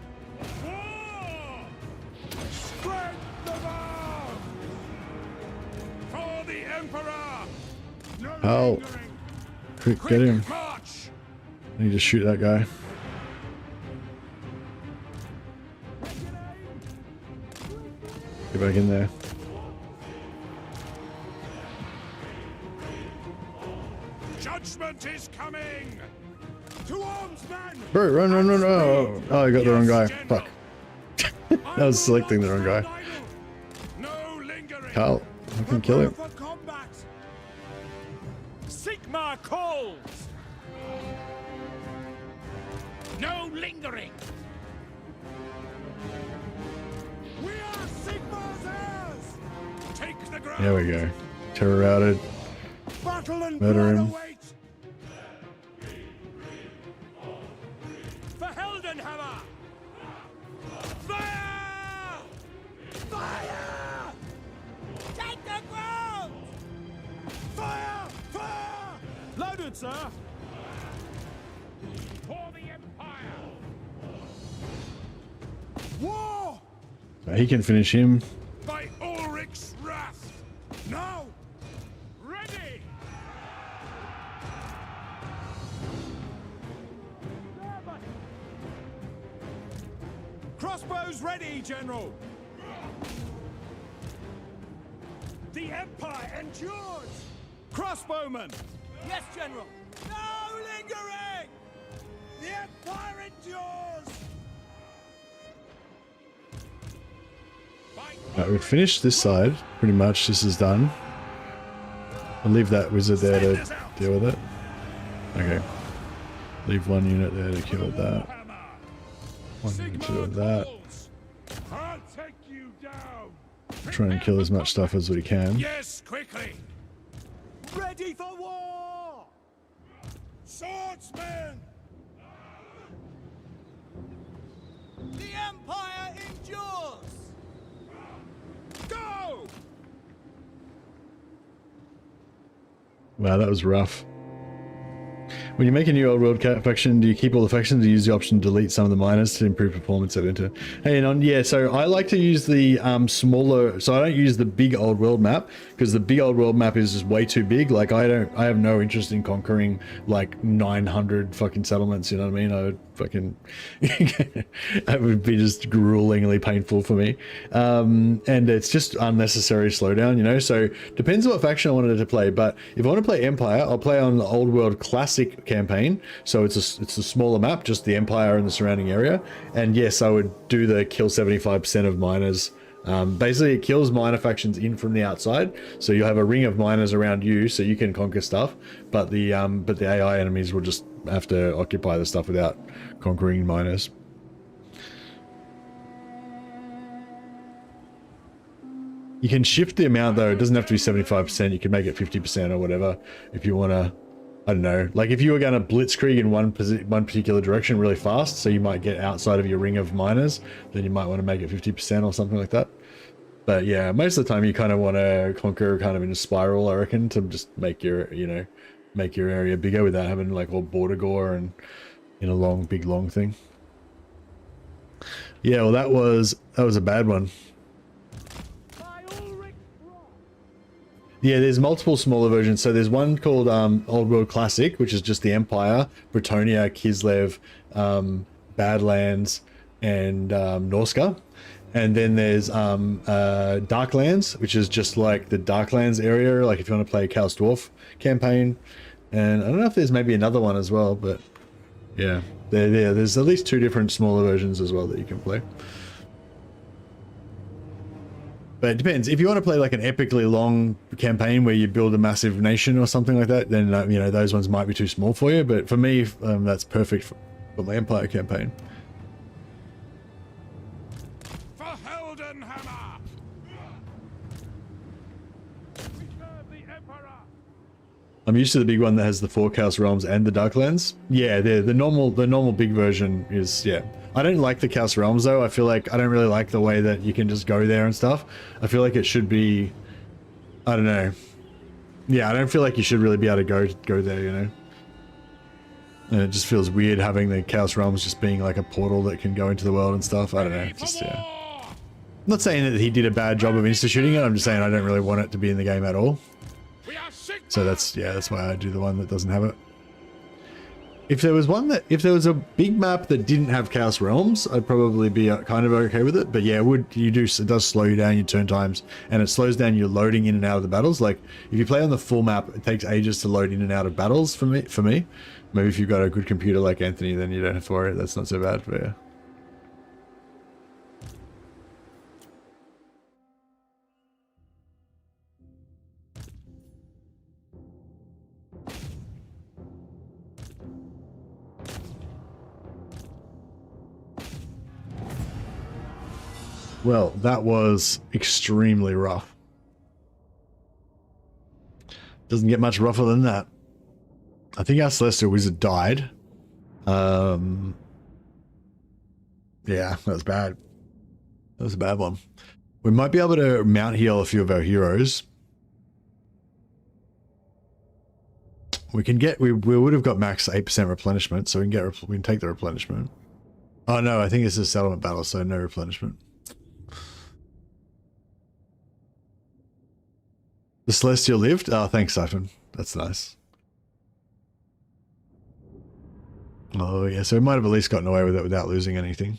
War! Strength of arms! For the Emperor! No Oh. lingering! Quick, get him. March! I need to shoot that guy. Get back in there. Judgment is coming! To arms, men! Bro, run. Oh, I got the wrong guy. Fuck. I was selecting the wrong guy. No lingering! Karl, I can kill him. For combat! Sigma calls! No lingering! We are Sigma's heirs! Take the ground! There we go. Terror routed. Battle and Murder blood him. await! For Heldenhammer! Fire! Fire! Take the ground! Fire! Fire! Loaded, sir! For the Empire! War! He can finish him. By Ulrich's wrath! Now! Ready! Crossbows ready, General! The Empire endures! Crossbowmen! Yes, General. No lingering! The Empire endures! Right, we've finished this side, pretty much. This is done. I'll leave that wizard there to deal with it. Okay. Leave one unit there to kill that. One unit to deal with that. I'll take you down. Try and kill as much stuff as we can. Yes, quickly. Ready for war! Swordsmen! The Empire endures! Go! Wow, that was rough. When you make a new old world faction, do you keep all the factions or use the option to delete some of the miners to improve performance of Enter? Hey, and yeah, so I like to use the smaller, so I don't use the big old world map because the big old world map is just way too big. Like I have no interest in conquering like 900 fucking settlements, you know what I mean? I would fucking, that would be just gruelingly painful for me. And it's just unnecessary slowdown, you know? So depends on what faction I wanted to play, but if I want to play Empire, I'll play on the old world classic campaign. So it's a smaller map, just the Empire and the surrounding area. And yes, I would do the kill 75% of miners. Basically it kills miner factions in from the outside, so you'll have a ring of miners around you so you can conquer stuff, but the AI enemies will just have to occupy the stuff without conquering miners. You can shift the amount though, it doesn't have to be 75%, you can make it 50% or whatever if you want to. I don't know, like if you were going to blitzkrieg in one particular direction really fast, so you might get outside of your ring of miners, then you might want to make it 50% or something like that. But yeah, most of the time you kind of want to conquer kind of in a spiral, I reckon, to just make your, you know, make your area bigger without having like all border gore and in a big long thing. Yeah, well that was a bad one. Yeah, there's multiple smaller versions. So there's one called Old World Classic, which is just the Empire, Bretonnia, Kislev, Badlands, and Norska. And then there's Darklands, which is just like the Darklands area, like if you want to play Chaos Dwarf campaign. And I don't know if there's maybe another one as well, but yeah, there's at least 2 different smaller versions as well that you can play. But it depends. If you want to play like an epically long campaign where you build a massive nation or something like that, then you know, those ones might be too small for you. But for me, that's perfect for my Empire campaign. For Heldenhammer! We serve the Emperor! I'm used to the big one that has the 4 Chaos Realms and the Darklands. Yeah, the normal big version is, yeah. I don't like the Chaos Realms though. I feel like I don't really like the way that you can just go there and stuff. I feel like it should be, I don't know. Yeah, I don't feel like you should really be able to go there, you know. And it just feels weird having the Chaos Realms just being like a portal that can go into the world and stuff. I don't know. Just yeah. I'm not saying that he did a bad job of instituting it. I'm just saying I don't really want it to be in the game at all. So that's why I do the one that doesn't have it. If there was a big map that didn't have Chaos Realms, I'd probably be kind of okay with it. But yeah, it does slow you down your turn times, and it slows down your loading in and out of the battles. Like if you play on the full map, it takes ages to load in and out of battles for me. Maybe if you've got a good computer like Anthony, then you don't have to worry. That's not so bad. But yeah. Well, that was extremely rough. Doesn't get much rougher than that. I think our Celestial Wizard died. Yeah, that was bad. That was a bad one. We might be able to mount heal a few of our heroes. We would have got max 8% replenishment, so we can take the replenishment. Oh no, I think this is a settlement battle, so no replenishment. The Celestial lived? Oh, thanks, Siphon. That's nice. Oh, yeah, so we might have at least gotten away with it without losing anything.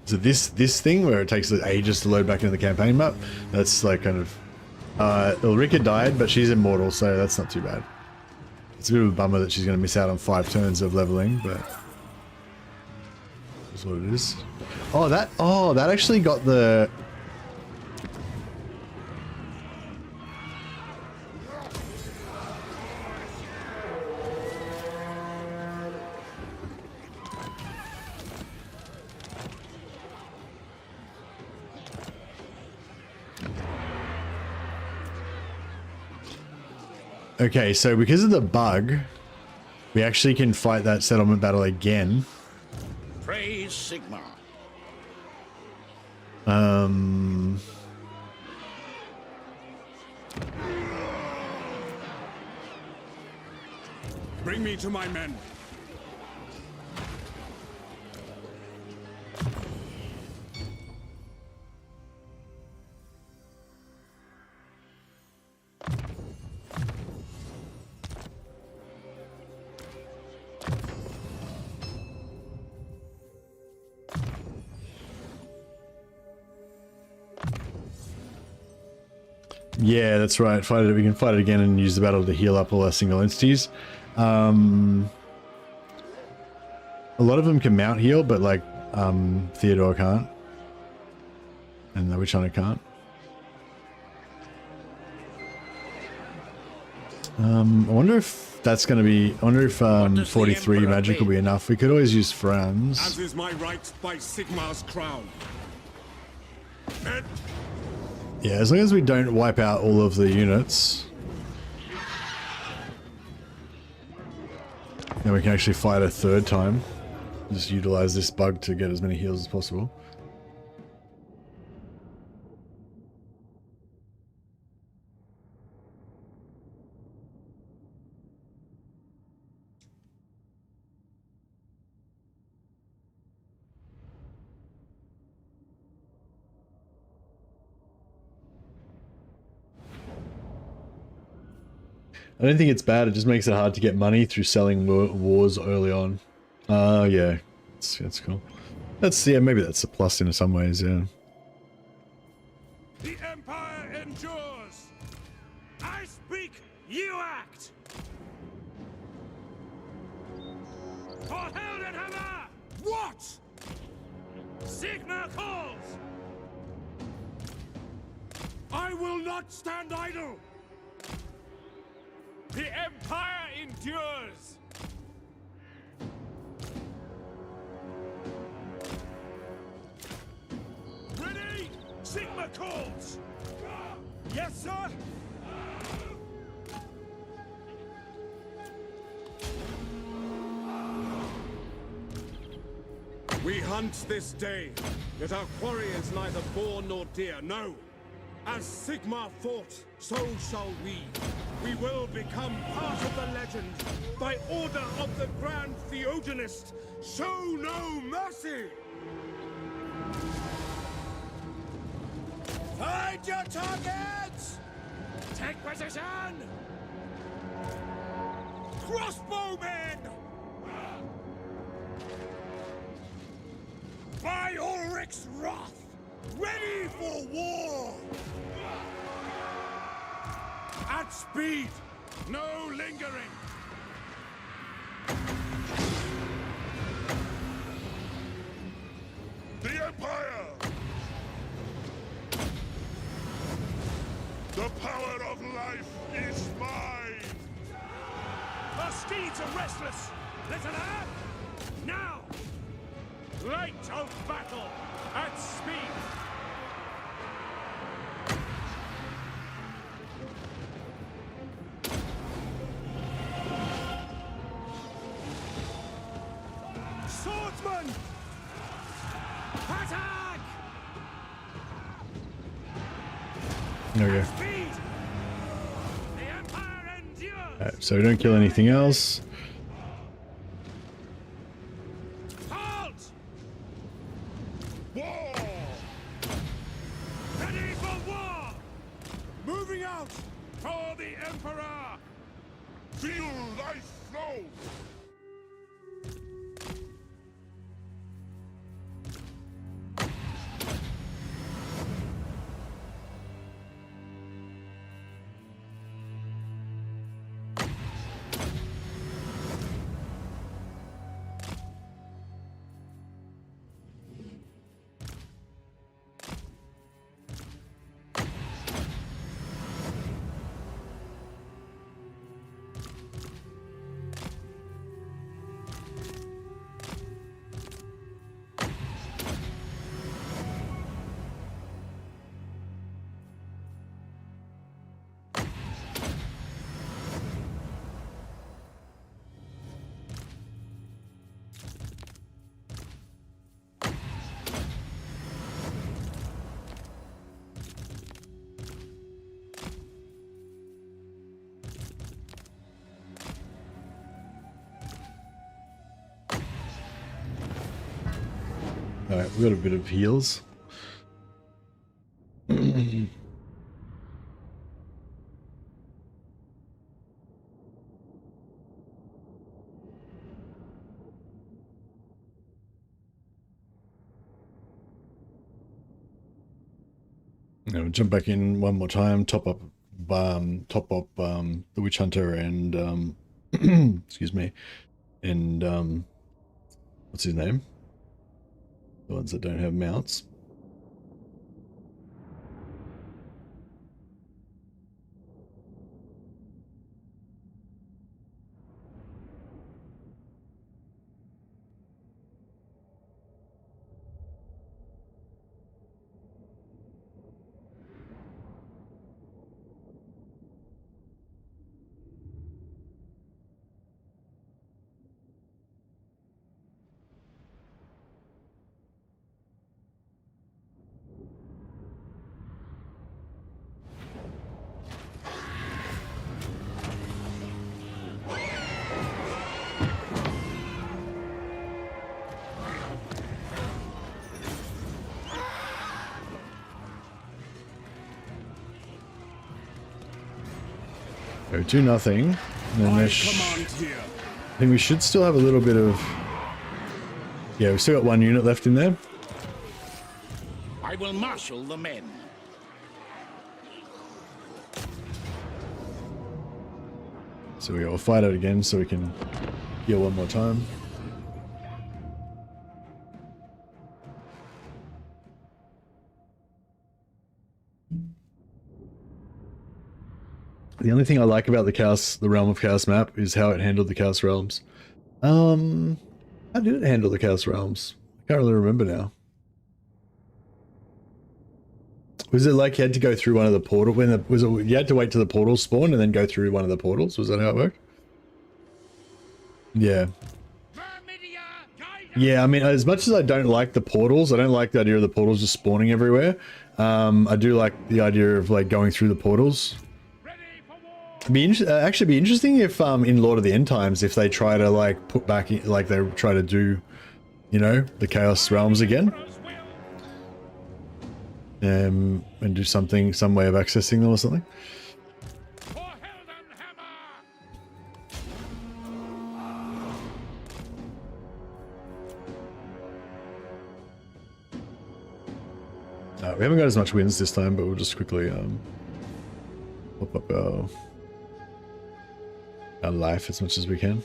So this thing where it takes ages to load back into the campaign map, that's like kind of Ulrika died, but she's immortal, so that's not too bad. It's a bit of a bummer that she's going to miss out on 5 turns of leveling, but that's what it is. Oh, that actually got the. Okay, so because of the bug, we actually can fight that settlement battle again. Praise Sigmar. Bring me to my men. Yeah, that's right. Fight it. We can fight it again and use the battle to heal up all our single entities. A lot of them can mount heal, but like Theodore can't, and the Witch Hunter can't. I wonder if that's going to be. I wonder if 43 magic will be enough. We could always use Franz. As is my right by Sigmar's crown. Yeah, as long as we don't wipe out all of the units, then we can actually fight a 3rd time. Just utilize this bug to get as many heals as possible. I don't think it's bad. It just makes it hard to get money through selling wars early on. Yeah, that's cool. Yeah, maybe that's a plus in some ways. Yeah. The Empire endures. I speak, you act. For Heldenhammer! What? Sigmar calls. I will not stand idle. The Empire endures! Ready? Sigmar calls! Yes, sir? We hunt this day, yet our quarry is neither boar nor deer, no! As Sigmar fought, so shall we. We will become part of the legend. By order of the Grand Theogenist, show no mercy! Find your targets! Take position! Crossbowmen! By Ulrich's wrath! Ready for war! At speed! No lingering! The Empire! The power of life is mine! Our steeds are restless! Listener! Now! Light of battle! At speed! Swordsman! Attack! There we go. Speed! The Empire endures! Alright, so we don't kill anything else. Halt! War! Ready for war! Moving out! For the Emperor! Feel life flow! Alright, we got a bit of heals. Now jump back in one more time, top up the Witch Hunter and excuse me, and what's his name? The ones that don't have mounts. So 2-0. And then I think we should still have a little bit of... Yeah, we've still got one unit left in there. I will marshal the men. So we'll fight it again so we can heal one more time. The only thing I like about the Realm of Chaos map is how it handled the Chaos Realms. How did it handle the Chaos Realms? I can't really remember now. Was it like you had to go through one of the portals? You had to wait till the portals spawned and then go through one of the portals? Was that how it worked? Yeah. Yeah, I mean, as much as I don't like the portals, I don't like the idea of the portals just spawning everywhere. I do like the idea of like going through the portals. Actually be interesting if in Lord of the End Times, if they try to like put back in, like they try to do, you know, the Chaos Realms again, and do some way of accessing them or something. We haven't got as much wins this time, but we'll just quickly pop up our life as much as we can.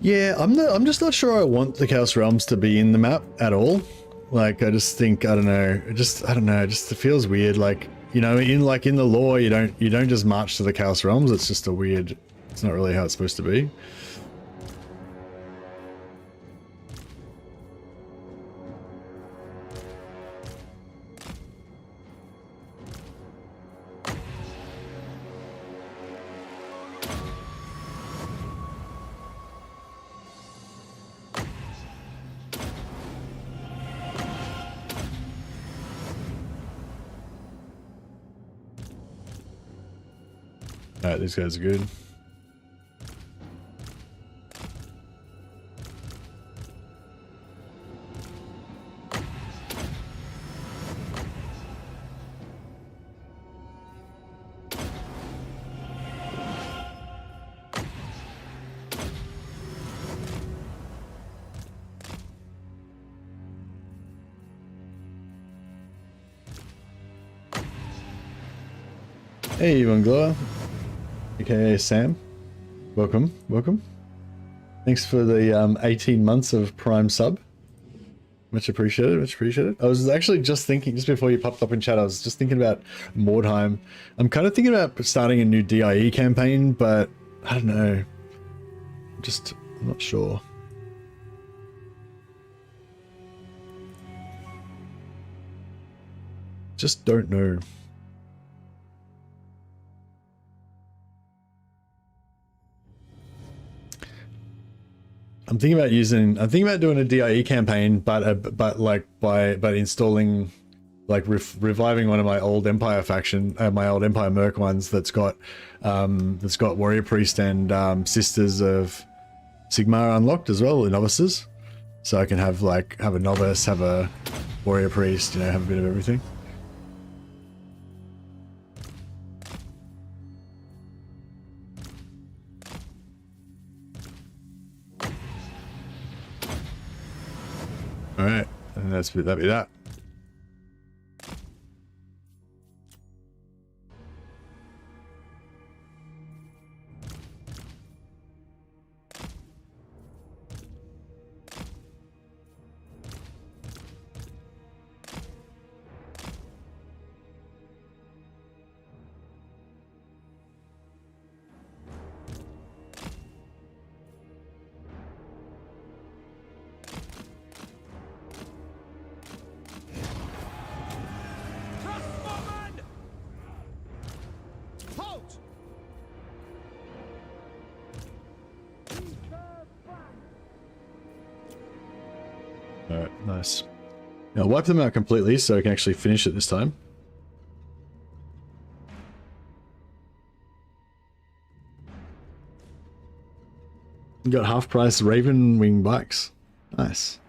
Yeah, I'm just not sure I want the Chaos Realms to be in the map at all. Like, I just think, I don't know, it just feels weird. Like, you know, in the lore, you don't just march to the Chaos Realms. It's just a weird, it's not really how it's supposed to be. Alright, these guys are good. Hey, Evangloa. AKA Sam, welcome. Thanks for the 18 months of Prime sub. Much appreciated. I was actually just thinking, just before you popped up in chat, I was just thinking about Mordheim. I'm kind of thinking about starting a new DIE campaign, but I don't know. I'm not sure. Just don't know. I'm thinking about doing a DIE campaign, but installing like reviving one of my old Empire faction, my old Empire Merc ones that's got Warrior Priest and Sisters of Sigmar unlocked as well in novices, so I can have a novice, have a Warrior Priest, you know, have a bit of everything. All right, and that'd be that. Alright, nice. Now wipe them out completely so I can actually finish it this time. You got half price Raven Wing bikes. Nice.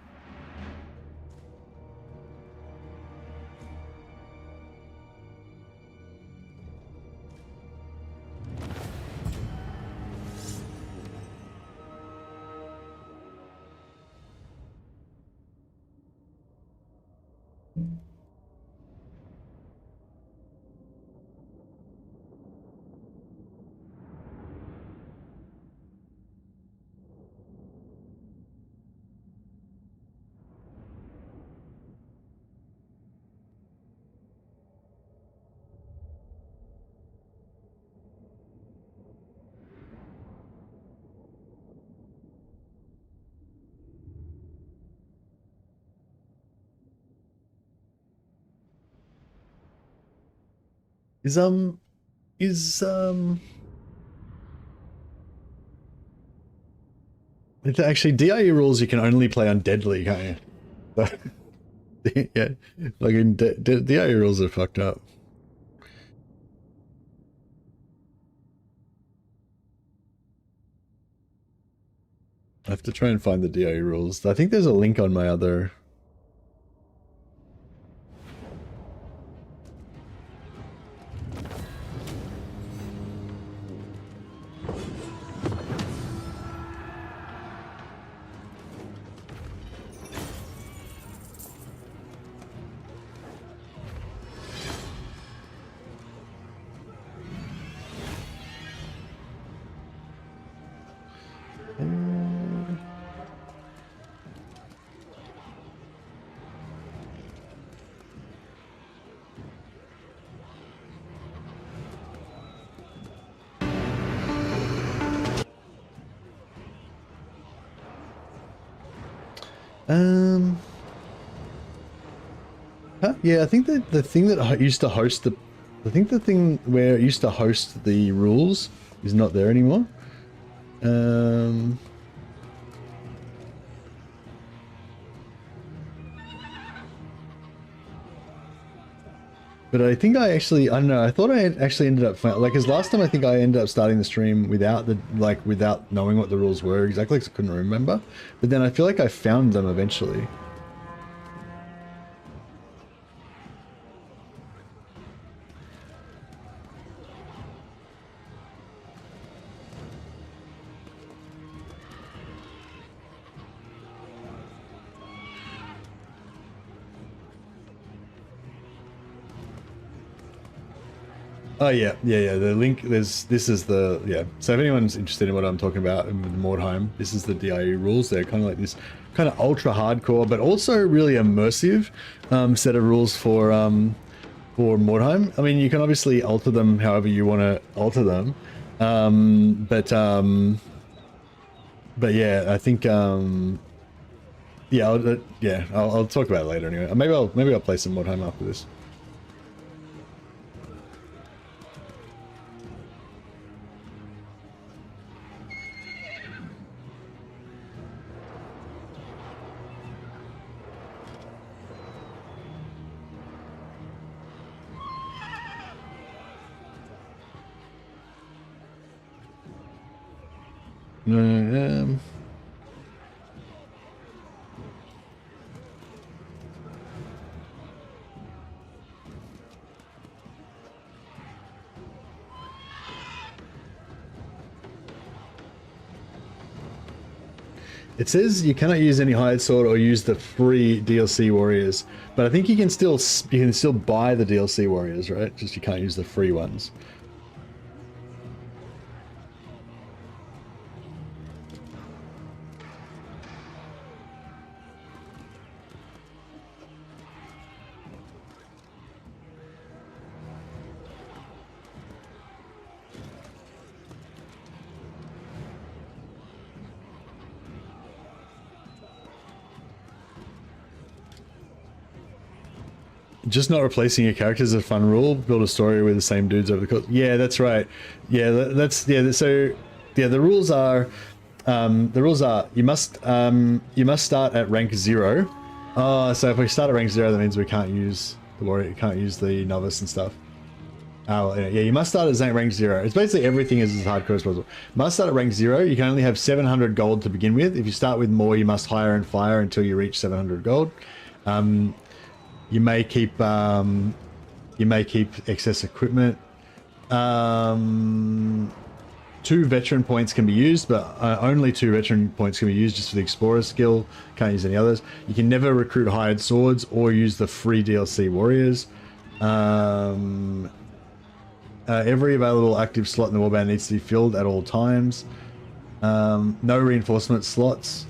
It's actually DIE rules you can only play on Deadly, can't you? Yeah, like in DIE rules are fucked up. I have to try and find the DIE rules. I think there's a link on my other. Yeah, I think that the thing that used to host the thing where it used to host the rules is not there anymore. But I think I don't know, I thought I had actually ended up, like, because last time I think I ended up starting the stream without without knowing what the rules were exactly, because I couldn't remember. But then I feel like I found them eventually. Oh yeah. The link. This is the So if anyone's interested in what I'm talking about with Mordheim, this is the DIE rules. They're kind of like this, kind of ultra hardcore, but also really immersive set of rules for Mordheim. I mean, you can obviously alter them however you want to alter them, but yeah, I think I'll talk about it later anyway. Maybe I'll play some Mordheim after this. It says you cannot use any hired sword or use the free DLC warriors, but I think you can still buy the DLC warriors, right? Just you can't use the free ones. Just not replacing your characters is a fun rule. Build a story with the same dudes over the course. Yeah, that's right. Yeah, So yeah, the rules are you must start at rank 0. So if we start at rank 0, that means we can't use the warrior, can't use the novice and stuff. Oh yeah, you must start at rank 0. It's basically everything is as hardcore as possible. Must start at rank 0. You can only have 700 gold to begin with. If you start with more, you must hire and fire until you reach 700 gold. You may keep excess equipment. 2 veteran points can be used, but only 2 veteran points can be used just for the explorer skill. Can't use any others. You can never recruit hired swords or use the free DLC warriors. Every available active slot in the warband needs to be filled at all times. No reinforcement slots.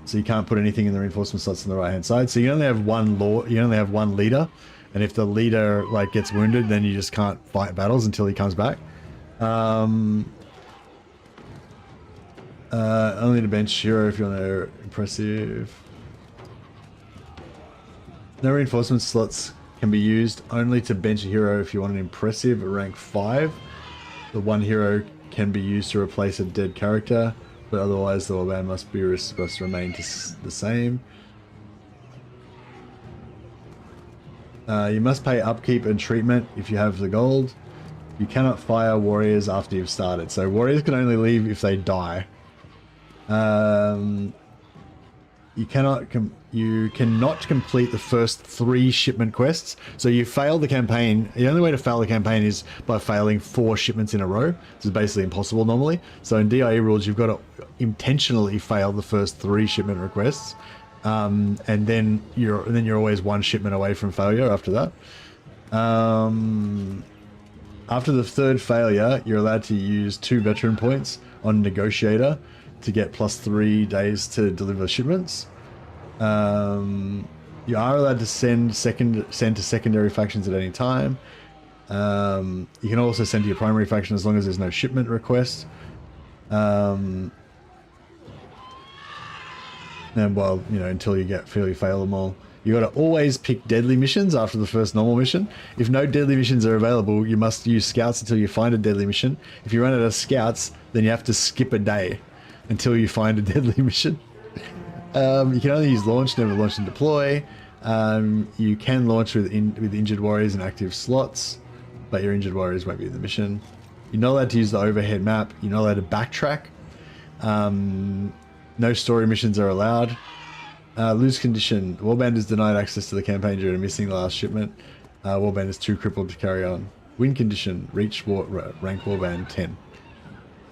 So you can't put anything in the reinforcement slots on the right hand side. So you only have one leader, and if the leader like gets wounded, then you just can't fight battles until he comes back. Only to bench hero if you want to impressive. No reinforcement slots can be used. Only to bench a hero if you want an impressive at rank 5. The one hero can be used to replace a dead character, but otherwise the warband must remain the same. You must pay upkeep and treatment if you have the gold. You cannot fire warriors after you've started. So warriors can only leave if they die. You cannot complete the first 3 shipment quests. So you fail the campaign. The only way to fail the campaign is by failing 4 shipments in a row. This is basically impossible normally. So in DIE rules, you've got to intentionally fail the first 3 shipment requests, and then you're always 1 shipment away from failure after that. After the 3rd failure, you're allowed to use 2 veteran points on negotiator to get +3 days to deliver shipments. You are allowed to send to secondary factions at any time. You can also send to your primary faction as long as there's no shipment request. And well, until you fail them all. You got to always pick deadly missions after the first normal mission. If no deadly missions are available, you must use scouts until you find a deadly mission. If you run out of scouts, then you have to skip a day until you find a deadly mission. You can only use launch, never launch and deploy. You can launch with injured warriors in active slots, but your injured warriors won't be in the mission. You're not allowed to use the overhead map. You're not allowed to backtrack. No story missions are allowed. Lose condition. Warband is denied access to the campaign due to missing the last shipment. Warband is too crippled to carry on. Win condition. Reach rank warband 10.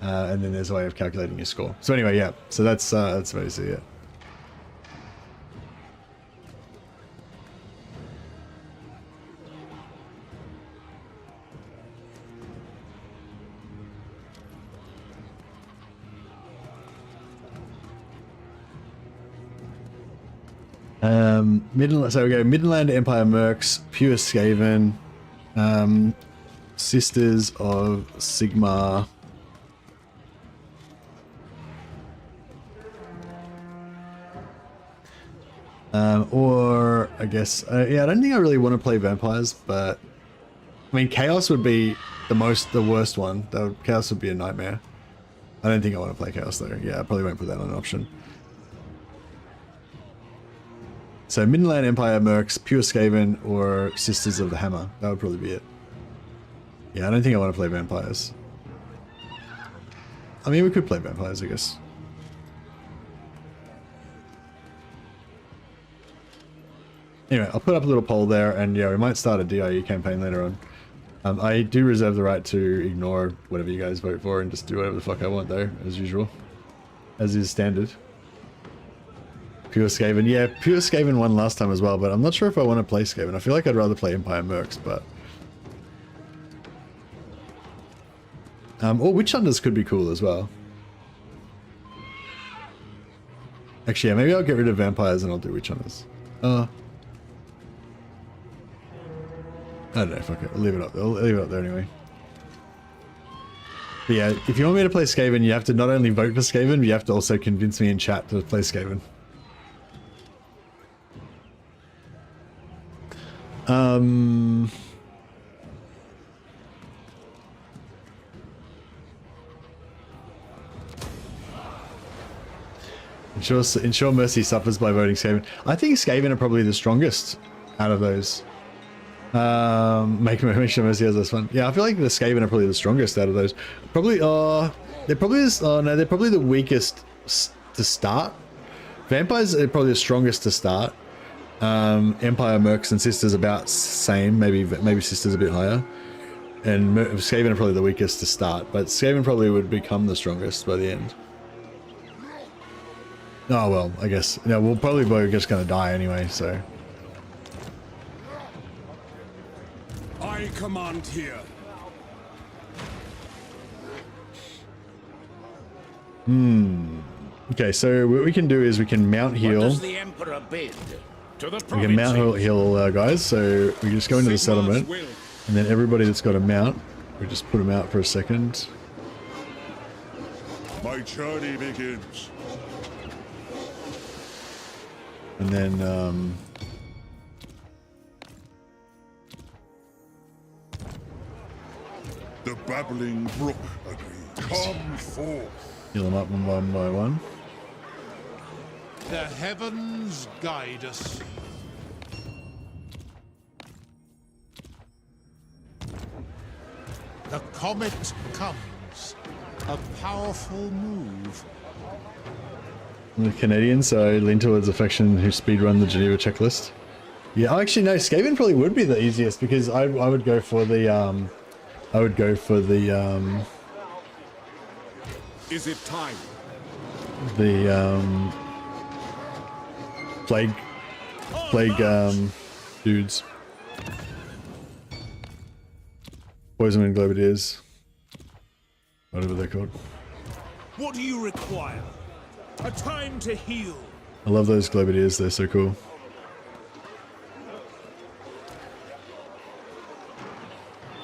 And then there's a way of calculating your score. So anyway, yeah. So that's basically it. So we go Midland Empire Mercs, Pure Skaven, Sisters of Sigmar, or I guess yeah, I don't think I really want to play vampires, but I mean Chaos would be the worst one. Chaos would be a nightmare. I don't think I want to play Chaos though. Yeah, I probably won't put that on an option. So Midland Empire Mercs, Pure Skaven, or Sisters of the Hammer. That would probably be it. Yeah, I don't think I want to play vampires. I mean, we could play vampires, I guess. Anyway, I'll put up a little poll there, and yeah, we might start a DIU campaign later on. I do reserve the right to ignore whatever you guys vote for and just do whatever the fuck I want though, as usual. As is standard. Pure Skaven. Yeah, Pure Skaven won last time as well, but I'm not sure if I want to play Skaven. I feel like I'd rather play Empire Mercs, but... or Witch Hunters could be cool as well. Actually, yeah, maybe I'll get rid of Vampires and I'll do Witch Hunters. I don't know, fuck it. I'll leave it up. I'll leave it up there anyway. But yeah, if you want me to play Skaven, you have to not only vote for Skaven, but you have to also convince me in chat to play Skaven. Ensure Mercy suffers by voting Skaven. I think Skaven are probably the strongest out of those. Make sure Mercy has this one. Yeah, I feel like the Skaven are probably the strongest out of those. Probably, they're probably they're probably the weakest to start. Vampires are probably the strongest to start. Empire, Mercs, and Sisters about same. Maybe Sisters a bit higher. And Skaven are probably the weakest to start, but Skaven probably would become the strongest by the end. Oh well, I guess. Yeah, we'll probably both just gonna die anyway, so. I command here. Okay, so what we can do is we can mount heal. What does the Emperor bid? To the We can mount heal, guys. So we just go into the settlement, and then everybody that's got a mount, we just put them out for a second. My journey begins. And then, The babbling brook agrees. Come forth. heal them up one by one. The heavens guide us. The comet comes. A powerful move. I'm the Canadian, so I lean towards affection who speedrun the Geneva checklist. Yeah, actually no, Skaven probably would be the easiest because I would go for the Is it time? plague dudes. Poisonwind Globadiers. Whatever they're called. What do you require? A time to heal. I love those Globadiers, they're so cool.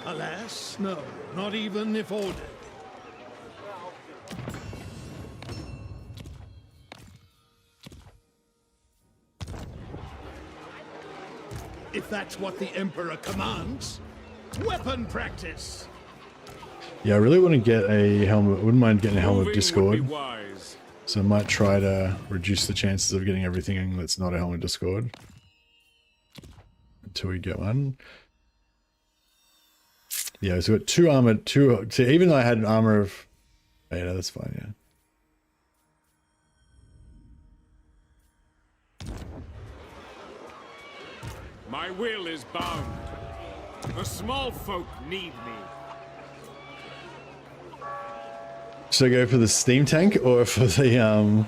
Alas, no, not even if ordered. If that's what the Emperor commands, weapon practice. Yeah, I really want to get a helmet. Wouldn't mind getting a helmet of Discord. Would be wise. So I might try to reduce the chances of getting everything that's not a helmet of Discord. Until we get one. Yeah, so we've got two armored, so even though I had an armor of... Oh, yeah, that's fine, yeah. My will is bound. The small folk need me. Should I go for the steam tank or for the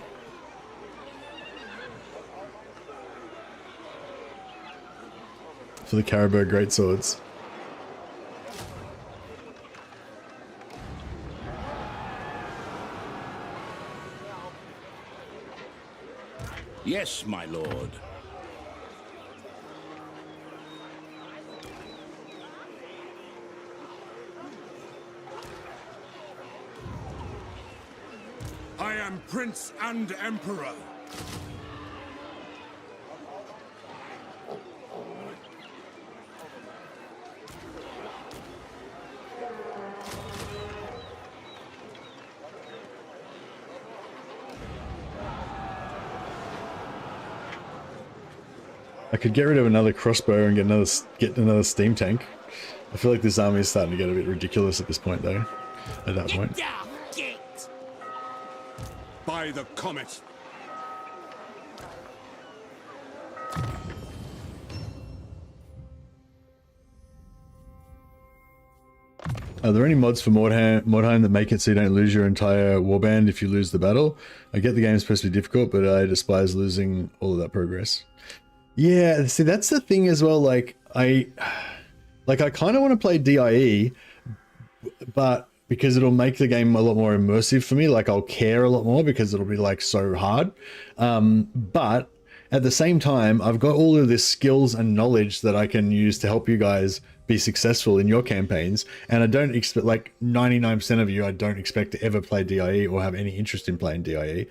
Caribou greatswords? Yes, my lord. I am Prince and Emperor. I could get rid of another crossbow and get another steam tank. I feel like this army is starting to get a bit ridiculous at this point, though. At that point. By the comet. Are there any mods for Mordheim that make it so you don't lose your entire warband if you lose the battle? I get the game's supposed to be difficult, but I despise losing all of that progress. Yeah, see, that's the thing as well. Like I kind of want to play DIE, but because it'll make the game a lot more immersive for me, like I'll care a lot more because it'll be like so hard. But at the same time, I've got all of this skills and knowledge that I can use to help you guys be successful in your campaigns. And I don't expect, like 99% of you, I don't expect to ever play DIE or have any interest in playing DIE.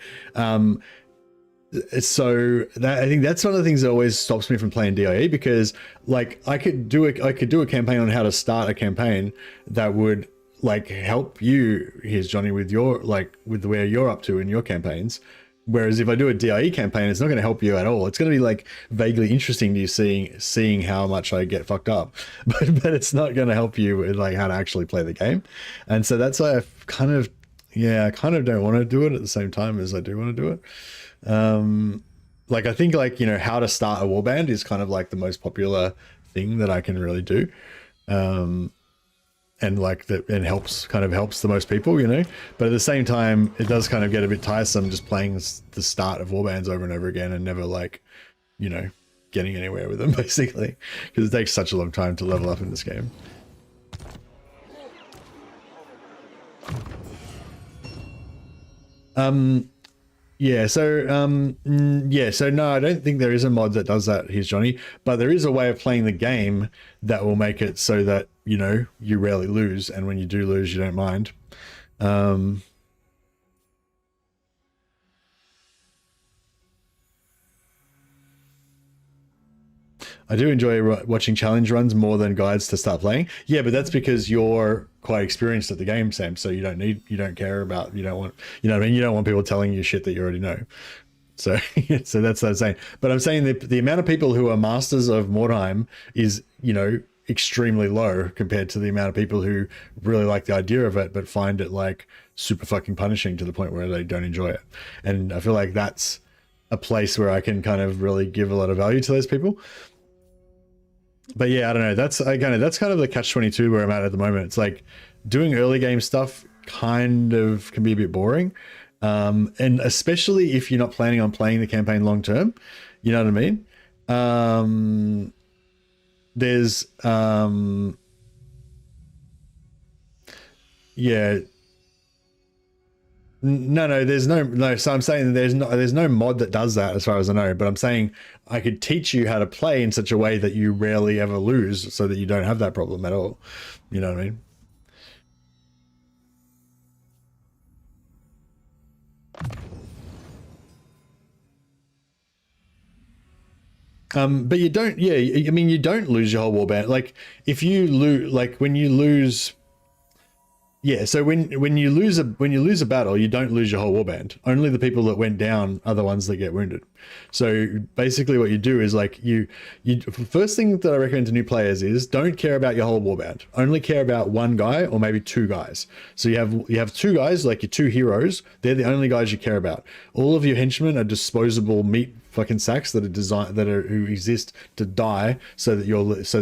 So that, I think that's one of the things that always stops me from playing DIE, because like I could do a campaign on how to start a campaign that would like help you, here's Johnny, with your with where you're up to in your campaigns. Whereas if I do a DIE campaign, it's not going to help you at all. It's going to be like vaguely interesting to you seeing how much I get fucked up, but it's not going to help you with like how to actually play the game. And so that's why I kind of don't want to do it at the same time as I do want to do it. Like I think like, you know, how to start a warband is kind of like the most popular thing that I can really do. And like that, and helps the most people, you know, but at the same time, it does kind of get a bit tiresome just playing the start of warbands over and over again and never like, you know, getting anywhere with them basically, because it takes such a long time to level up in this game. Yeah, so no, I don't think there is a mod that does that, here's Johnny, but there is a way of playing the game that will make it so that, you know, you rarely lose, and when you do lose, you don't mind. I do enjoy watching challenge runs more than guides to start playing. Yeah, but that's because you're quite experienced at the game, Sam, so you don't care about, you know what I mean? You don't want people telling you shit that you already know. So so that's what I'm saying. But I'm saying the amount of people who are masters of Mordheim is, you know, extremely low compared to the amount of people who really like the idea of it but find it like super fucking punishing to the point where they don't enjoy it. And I feel like that's a place where I can kind of really give a lot of value to those people. But yeah, I don't know, that's kind of the catch-22 where I'm at the moment. It's like doing early game stuff kind of can be a bit boring, and especially if you're not planning on playing the campaign long term, you know what I mean? There's yeah, there's no. So I'm saying there's no mod that does that as far as I know. But I'm saying I could teach you how to play in such a way that you rarely ever lose, so that you don't have that problem at all. You know what I mean? But you don't. Yeah, I mean, you don't lose your whole warband. Like if you lose, like when you lose. Yeah, so when you lose a battle, you don't lose your whole warband. Only the people that went down are the ones that get wounded. So basically what you do is like you first thing that I recommend to new players is don't care about your whole warband. Only care about one guy or maybe two guys. So you have two guys, like your two heroes. They're the only guys you care about. All of your henchmen are disposable meat fucking sacks that are who exist to die so that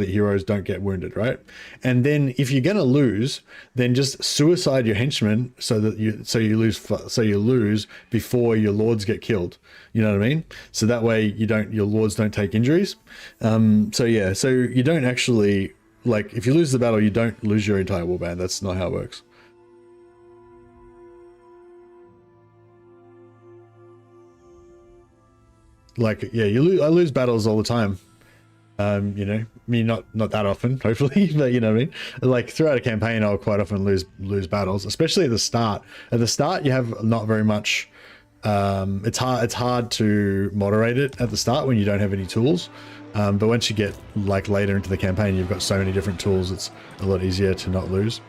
heroes don't get wounded, right? And then if you're gonna lose, then just suicide your henchmen so you lose before your lords get killed. You know what I mean? So that way your lords don't take injuries. So you don't actually, like, if you lose the battle, you don't lose your entire warband. That's not how it works. Like, yeah, I lose battles all the time. You know, I mean, not that often, hopefully, but you know what I mean? Like throughout a campaign, I'll quite often lose battles, especially at the start. At the start, you have not very much. It's hard to moderate it at the start when you don't have any tools. But once you get like later into the campaign, you've got so many different tools, it's a lot easier to not lose.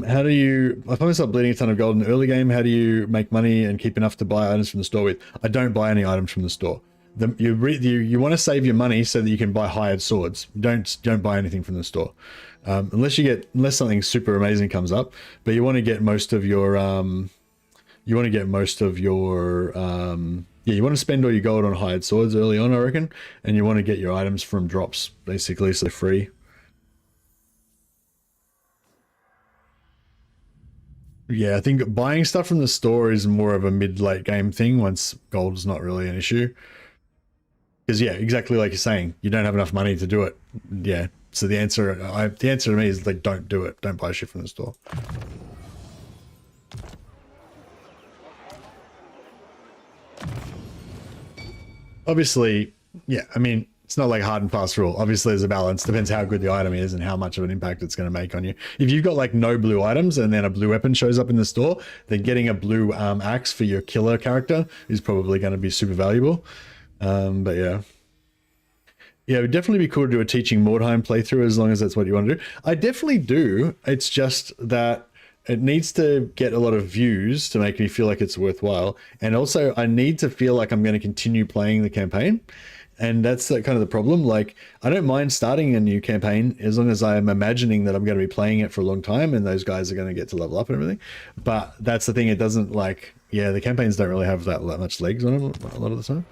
How do you, I find myself bleeding a ton of gold in the early game. How do you make money and keep enough to buy items from the store with? I don't buy any items from the store. You want to save your money so that you can buy hired swords. Don't buy anything from the store, unless something super amazing comes up. But you want to get most of your you want to spend all your gold on hired swords early on, I reckon, and you want to get your items from drops basically, so they're free. Yeah, I think buying stuff from the store is more of a mid-late game thing once gold is not really an issue. Because yeah, exactly like you're saying, you don't have enough money to do it. Yeah, so the answer to me is like, don't do it. Don't buy shit from the store. Obviously, yeah, I mean, it's not like hard and fast rule. Obviously, there's a balance. Depends how good the item is and how much of an impact it's going to make on you. If you've got like no blue items and then a blue weapon shows up in the store, then getting a blue axe for your killer character is probably going to be super valuable. But yeah. Yeah, it would definitely be cool to do a teaching Mordheim playthrough as long as that's what you want to do. I definitely do. It's just that it needs to get a lot of views to make me feel like it's worthwhile. And also I need to feel like I'm going to continue playing the campaign. And that's kind of the problem. Like, I don't mind starting a new campaign as long as I'm imagining that I'm going to be playing it for a long time and those guys are going to get to level up and everything. But that's the thing. It doesn't like, yeah, the campaigns don't really have that much legs on them a lot of the time.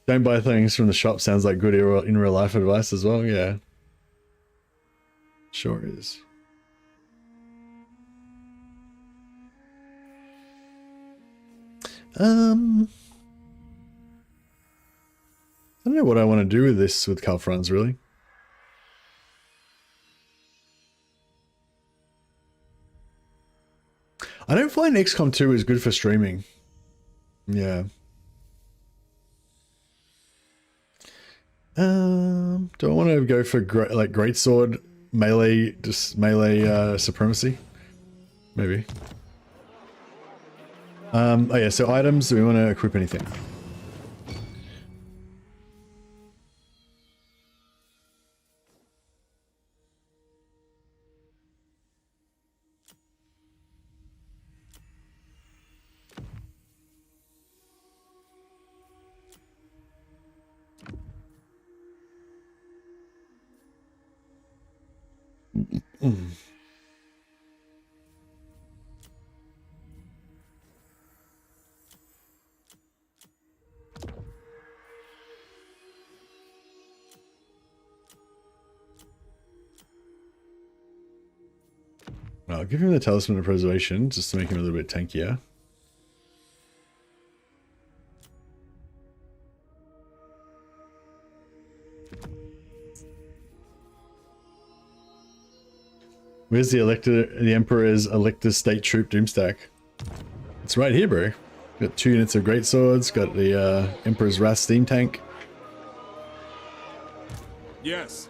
Don't buy things from the shop sounds like good in real life advice as well. Yeah. Sure is. I don't know what I want to do with this with Karl Franz, really. I don't find XCOM 2 is good for streaming. Yeah. Do I want to go for greatsword melee, just melee supremacy? Maybe. Oh yeah, so items, do we want to equip anything? I'll give him the Talisman of Preservation just to make him a little bit tankier. Where's the Emperor's Elector State Troop Doomstack? It's right here, bro. Got 2 units of great swords, got the Emperor's Wrath Steam Tank. Yes.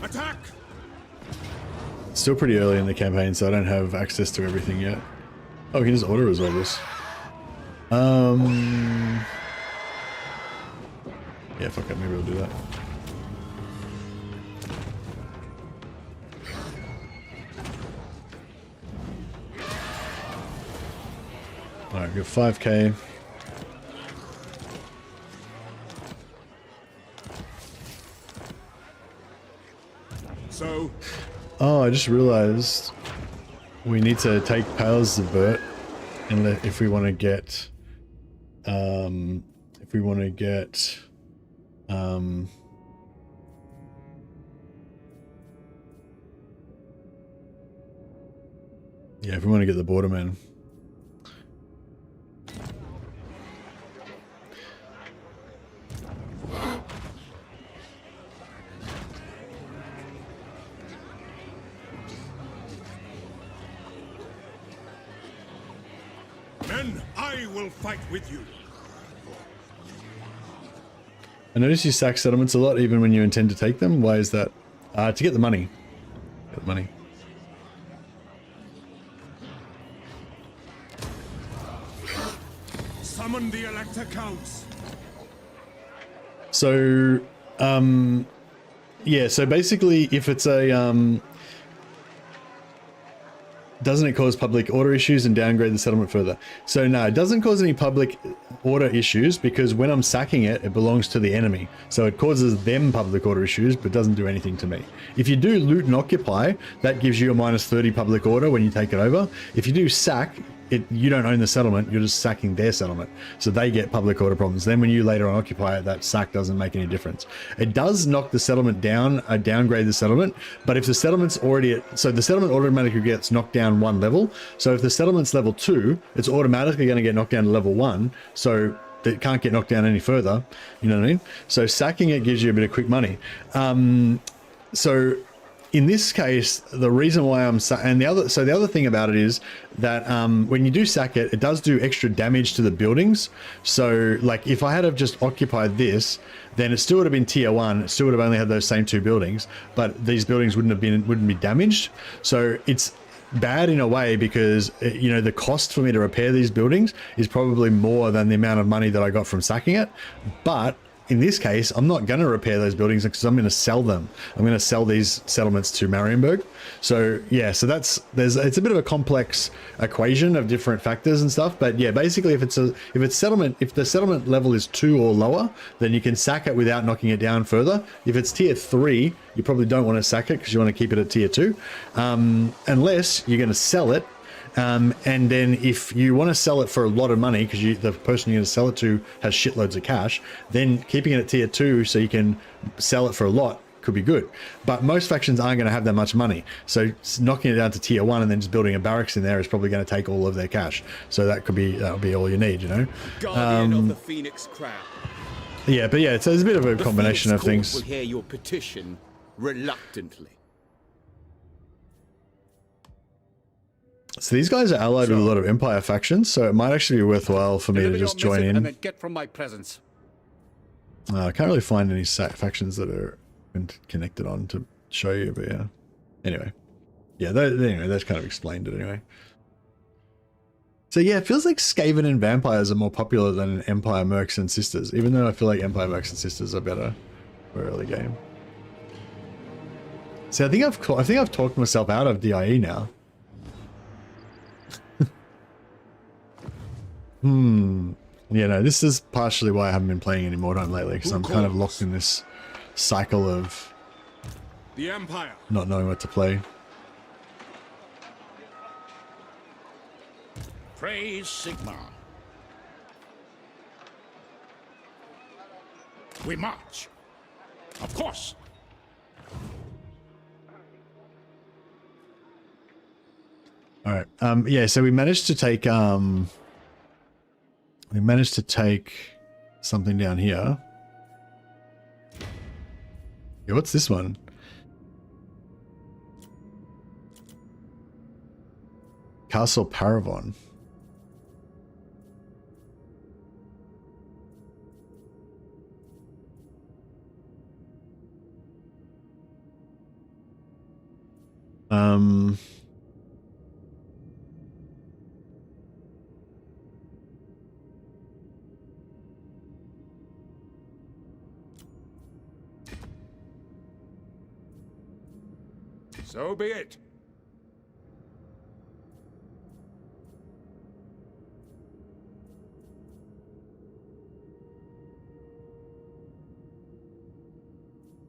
Attack! Still pretty early in the campaign, so I don't have access to everything yet. Oh, we can just auto resolve this. Yeah, fuck it, maybe we'll do that. Alright, we got 5k. So? Oh, I just realized we need to take Pales of Burt and if we want to get yeah, if we want to get the Borderman. Men, I will fight with you. I notice you sack settlements a lot even when you intend to take them. Why is that? To get the money. Get the money. Summon the elector counts. So, yeah, so basically if it's a, doesn't it cause public order issues and downgrade the settlement further? So no, it doesn't cause any public order issues because when I'm sacking it, it belongs to the enemy. So it causes them public order issues, but doesn't do anything to me. If you do loot and occupy, that gives you a -30 public order when you take it over. If you do sack, you don't own the settlement, you're just sacking their settlement. So they get public order problems. Then when you later on occupy it, that sack doesn't make any difference. It does knock the settlement down, downgrade the settlement, but if the settlement's already at, so the settlement automatically gets knocked down 1 level. So if the settlement's level 2, it's automatically going to get knocked down to level 1. So it can't get knocked down any further. You know what I mean? So sacking it gives you a bit of quick money. So in this case, the reason why the other thing about it is that when you do sack it, it does do extra damage to the buildings. So like if I had have just occupied this, then it still would have been tier 1. It still would have only had those same 2 buildings, but these buildings wouldn't be damaged. So it's bad in a way because you know the cost for me to repair these buildings is probably more than the amount of money that I got from sacking it. But in this case, I'm not going to repair those buildings because I'm going to sell them. I'm going to sell these settlements to Marienburg. So yeah, so it's a bit of a complex equation of different factors and stuff. But yeah, basically, if the settlement level is 2 or lower, then you can sack it without knocking it down further. If it's tier 3, you probably don't want to sack it because you want to keep it at tier 2, unless you're going to sell it. And then if you want to sell it for a lot of money because the person you're going to sell it to has shitloads of cash, then keeping it at tier 2 so you can sell it for a lot could be good. But most factions aren't going to have that much money, so knocking it down to tier 1 and then just building a barracks in there is probably going to take all of their cash. So that'll be all you need, you know. Guardian of the Phoenix Crown. Yeah, but yeah, so there's a bit of a combination of things. Will hear your petition reluctantly. So these guys are allied with a lot of Empire factions, so it might actually be worthwhile for me to just join in. And then get from my presence. I can't really find any factions that are connected on to show you, but yeah. Anyway, yeah, that's kind of explained it anyway. So yeah, it feels like Skaven and Vampires are more popular than Empire Mercs and Sisters, even though I feel like Empire Mercs and Sisters are better for early game. See, I think I've talked myself out of DIE now. Yeah, no, this is partially why I haven't been playing any more time lately, because I'm kind of locked in this cycle of the Empire not knowing what to play. Praise Sigmar. We march. Of course. All right. Yeah, so we managed to take something down here. Yeah, what's this one? Castle Paravon. So be it.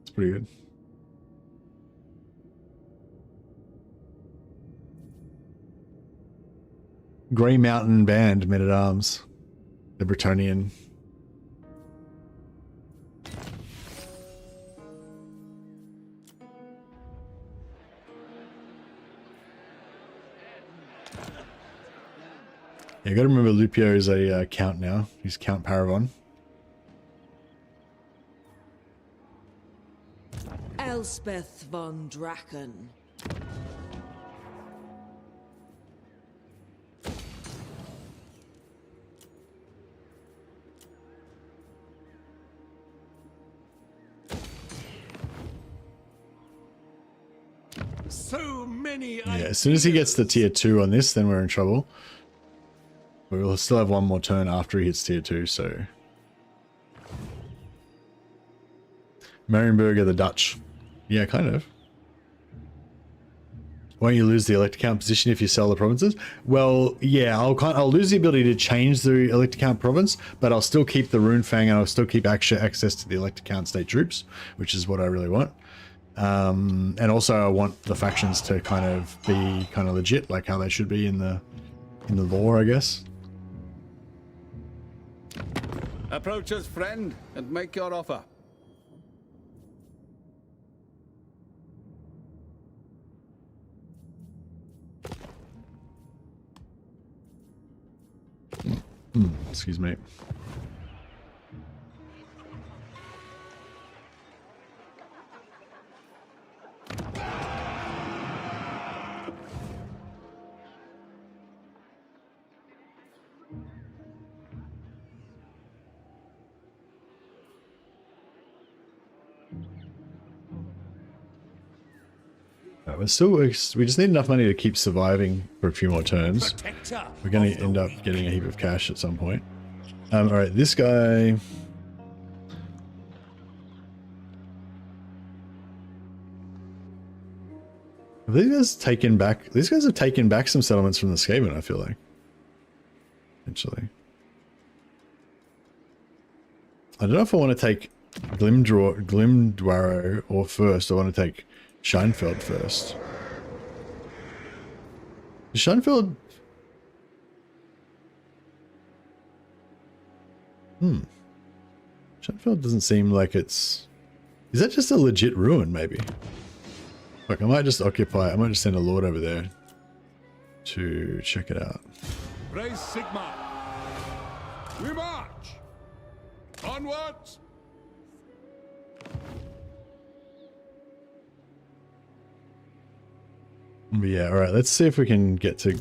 It's pretty good. Grey Mountain Band, Men-at-Arms. The Bretonnian. Yeah, you gotta remember Lupio is a count now. He's Count Paravon. Elspeth von Draken. So many. Yeah, as soon as he gets to tier 2 on this, then we're in trouble. We'll still have one more turn after he hits tier 2, so... Marienburg are the Dutch. Yeah, kind of. Won't you lose the elector count position if you sell the provinces? Well, yeah, I'll lose the ability to change the elector count province, but I'll still keep the Rune Fang and I'll still keep access to the elector count state troops, which is what I really want. And also I want the factions to kind of be kind of legit, like how they should be in the lore, I guess. Approach us, friend, and make your offer. Excuse me. We just need enough money to keep surviving for a few more turns. We're going to end up getting a heap of cash at some point. All right, this guy. Have these guys taken back? These guys have taken back some settlements from the Skaven, I feel like. Actually, I don't know if I want to take Glimdwaro or first. I want to take Scheinfeld first. Scheinfeld... Scheinfeld doesn't seem like it's... Is that just a legit ruin, maybe? Look, I might just occupy... I might just send a lord over there to check it out. Raise Sigma. We march. Onwards. Yeah, alright, let's see if we can get to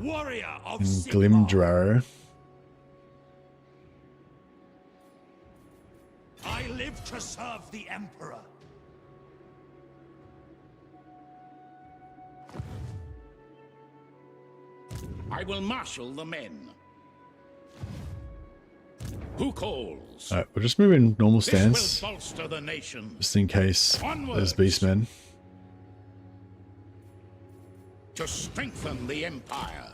Glimdwaro. I live to serve the Emperor. I will marshal the men. Who calls? Alright, we'll just move in normal stance. This will bolster the nation. Just in case there's beastmen. To strengthen the Empire.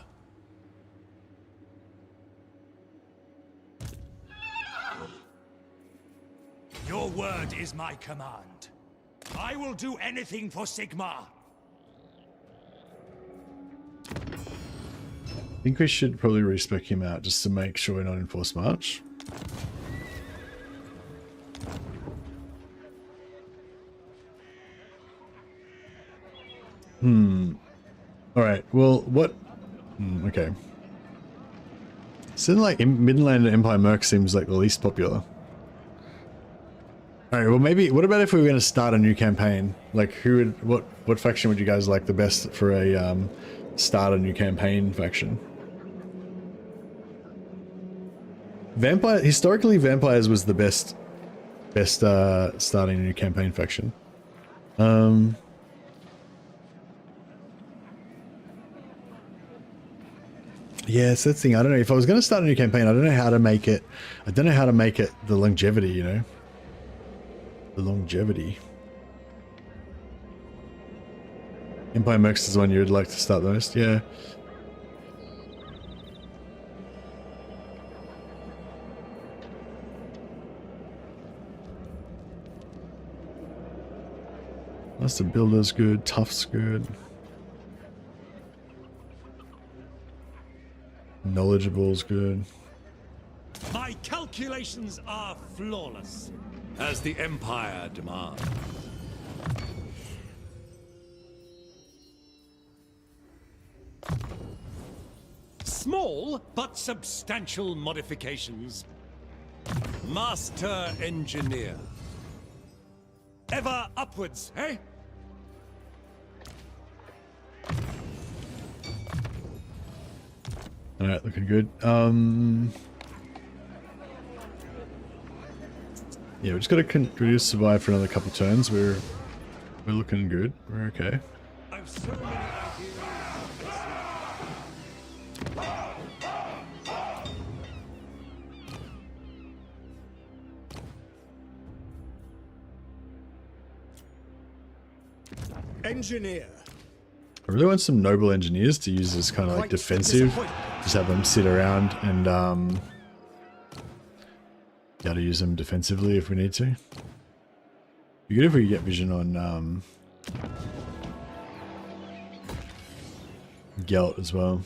Your word is my command. I will do anything for Sigma. I think we should probably respec him out just to make sure we're not in forced march. Alright, well, what... okay. Something like Midland Empire Merc seems like the least popular. Alright, well maybe... What about if we were going to start a new campaign? Like, who would... What faction would you guys like the best for a start a new campaign faction? Vampire... Historically, Vampires was the best starting a new campaign faction. Yeah, it's that thing. I don't know. If I was going to start a new campaign, I don't know how to make it. I don't know how to make it the longevity, you know? The longevity. Empire Mercs is the one you would like to start the most, yeah. Master Builder's good, Tough's good. Knowledgeable's good. My calculations are flawless, as the Empire demands. Small but substantial modifications. Master Engineer. Ever upwards, eh? Alright, looking good. Yeah, we just gotta reduce survive for another couple turns. We're looking good. We're okay. I've so many ideas. Engineer. I really want some noble engineers to use as kind of like defensive. Just have them sit around and be able to use them defensively if we need to. Be good if we could get vision on Gelt as well.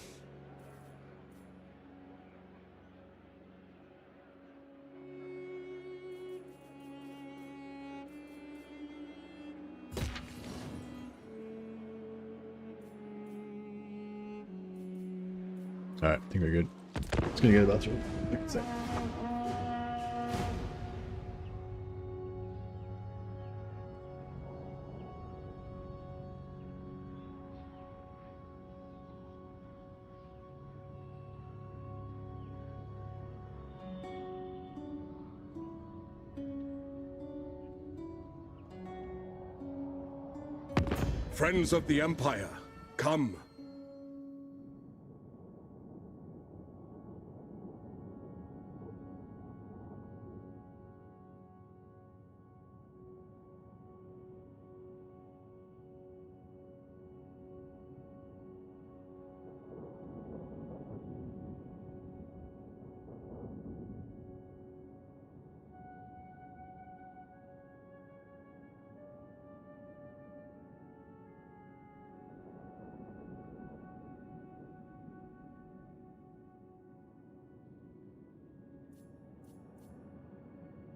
Alright, I think we're good. Just gonna go to the bathroom. Look at that. Friends of the Empire, come.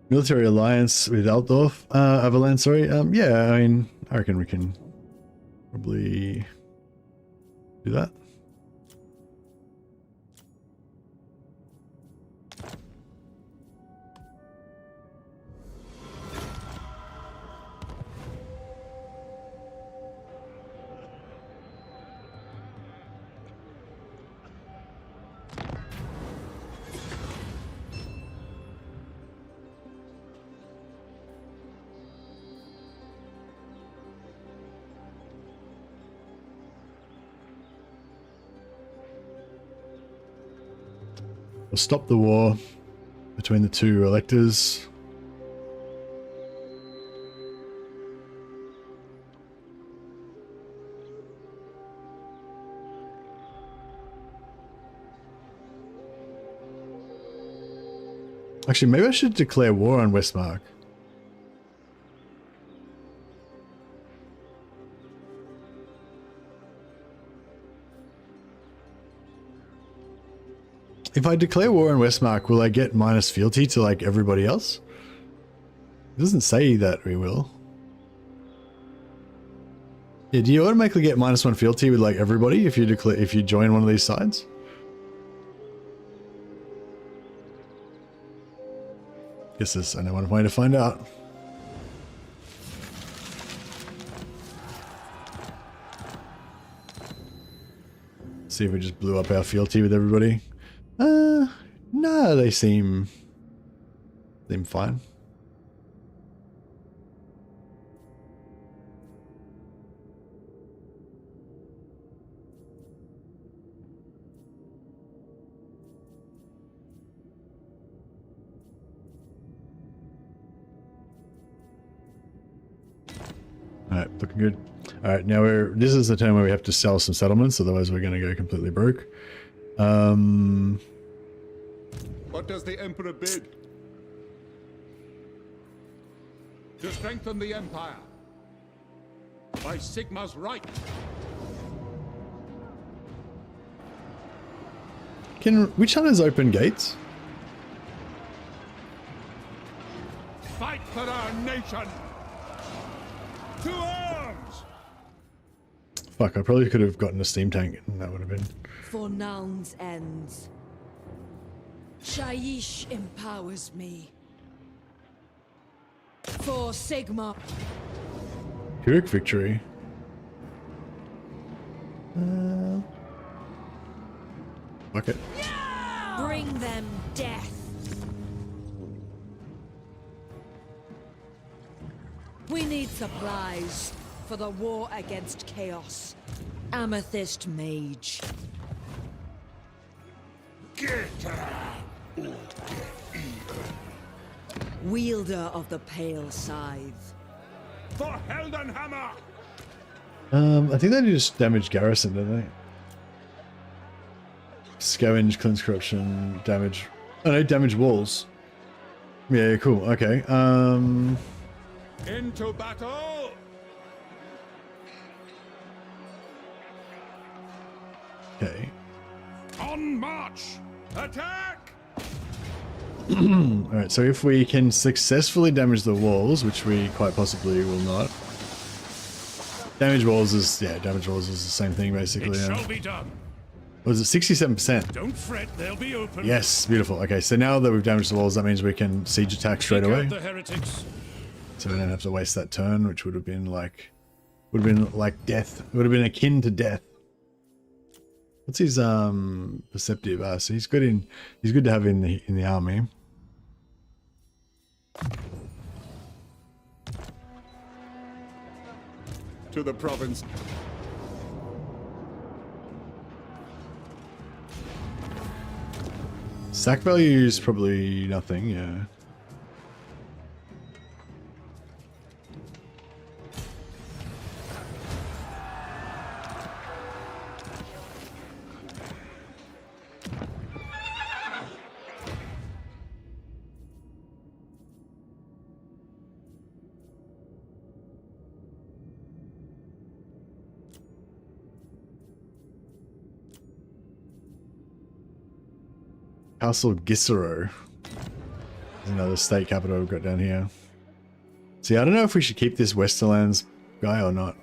Military alliance with Altdorf, Avalanche, sorry. Yeah, I mean, I reckon we can probably do that. We'll stop the war between the two electors. Actually, maybe I should declare war on Westmark. If I declare war on Westmark, will I get minus fealty to like everybody else? It doesn't say that we will. Yeah, do you automatically get -1 fealty with like everybody if you join one of these sides? Guess there's only one way to find out. See if we just blew up our fealty with everybody. No, they seem fine. Alright, looking good. Alright, now this is the time where we have to sell some settlements, otherwise we're going to go completely broke. What does the Emperor bid? To strengthen the Empire. By Sigma's right. Which hunters open gates? Fight for our nation. To arms! Fuck, I probably could have gotten a steam tank and that would have been... For Naln's ends. Shaiish empowers me. For Sigma. Pyrrhic victory. Fuck it. Bring them death. We need supplies for the war against chaos. Amethyst Mage. Wielder of the Pale Scythe. For Heldenhammer! I think they just damage garrison, don't they? Scavenge, cleanse corruption, damage. Oh no, damage walls. Yeah, cool. Okay. Into battle! Okay. On march! Attack! Alright, so if we can successfully damage the walls, which we quite possibly will not. Damage walls is, yeah, damage walls is the same thing basically. It shall be done. What is it, 67%? Don't fret, they'll be open. Yes, beautiful. Okay, so now that we've damaged the walls, that means we can siege attack straight Take out away. the heretics. So we don't have to waste that turn, which would have been like death. It would have been akin to death. What's his perceptive? So he's good to have in the army. To the province. Sack value is probably nothing, yeah. Castle Gisero. There's another state capital we've got down here. See, I don't know if we should keep this Westerlands guy or not.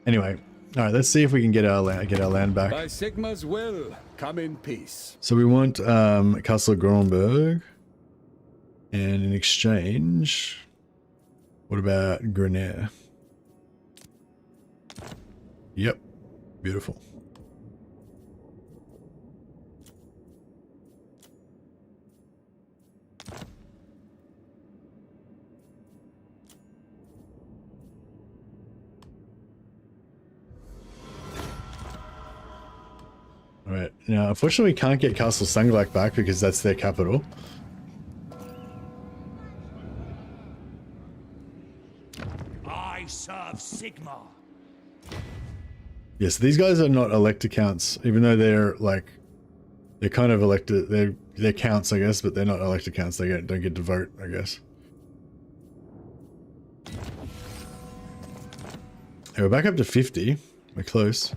Anyway, all right, let's see if we can get our land back. By Sigma's will, come in peace. So we want Castle Gronberg, and in exchange, what about Grenier? Yep, beautiful. Alright, now unfortunately we can't get Castle Sunglak back because that's their capital. I serve Sigma. Yes, these guys are not elector counts, even though they're kind of elected, they're counts, I guess, but they're not elector counts. They don't get to vote, I guess. Okay, we're back up to 50. We're close.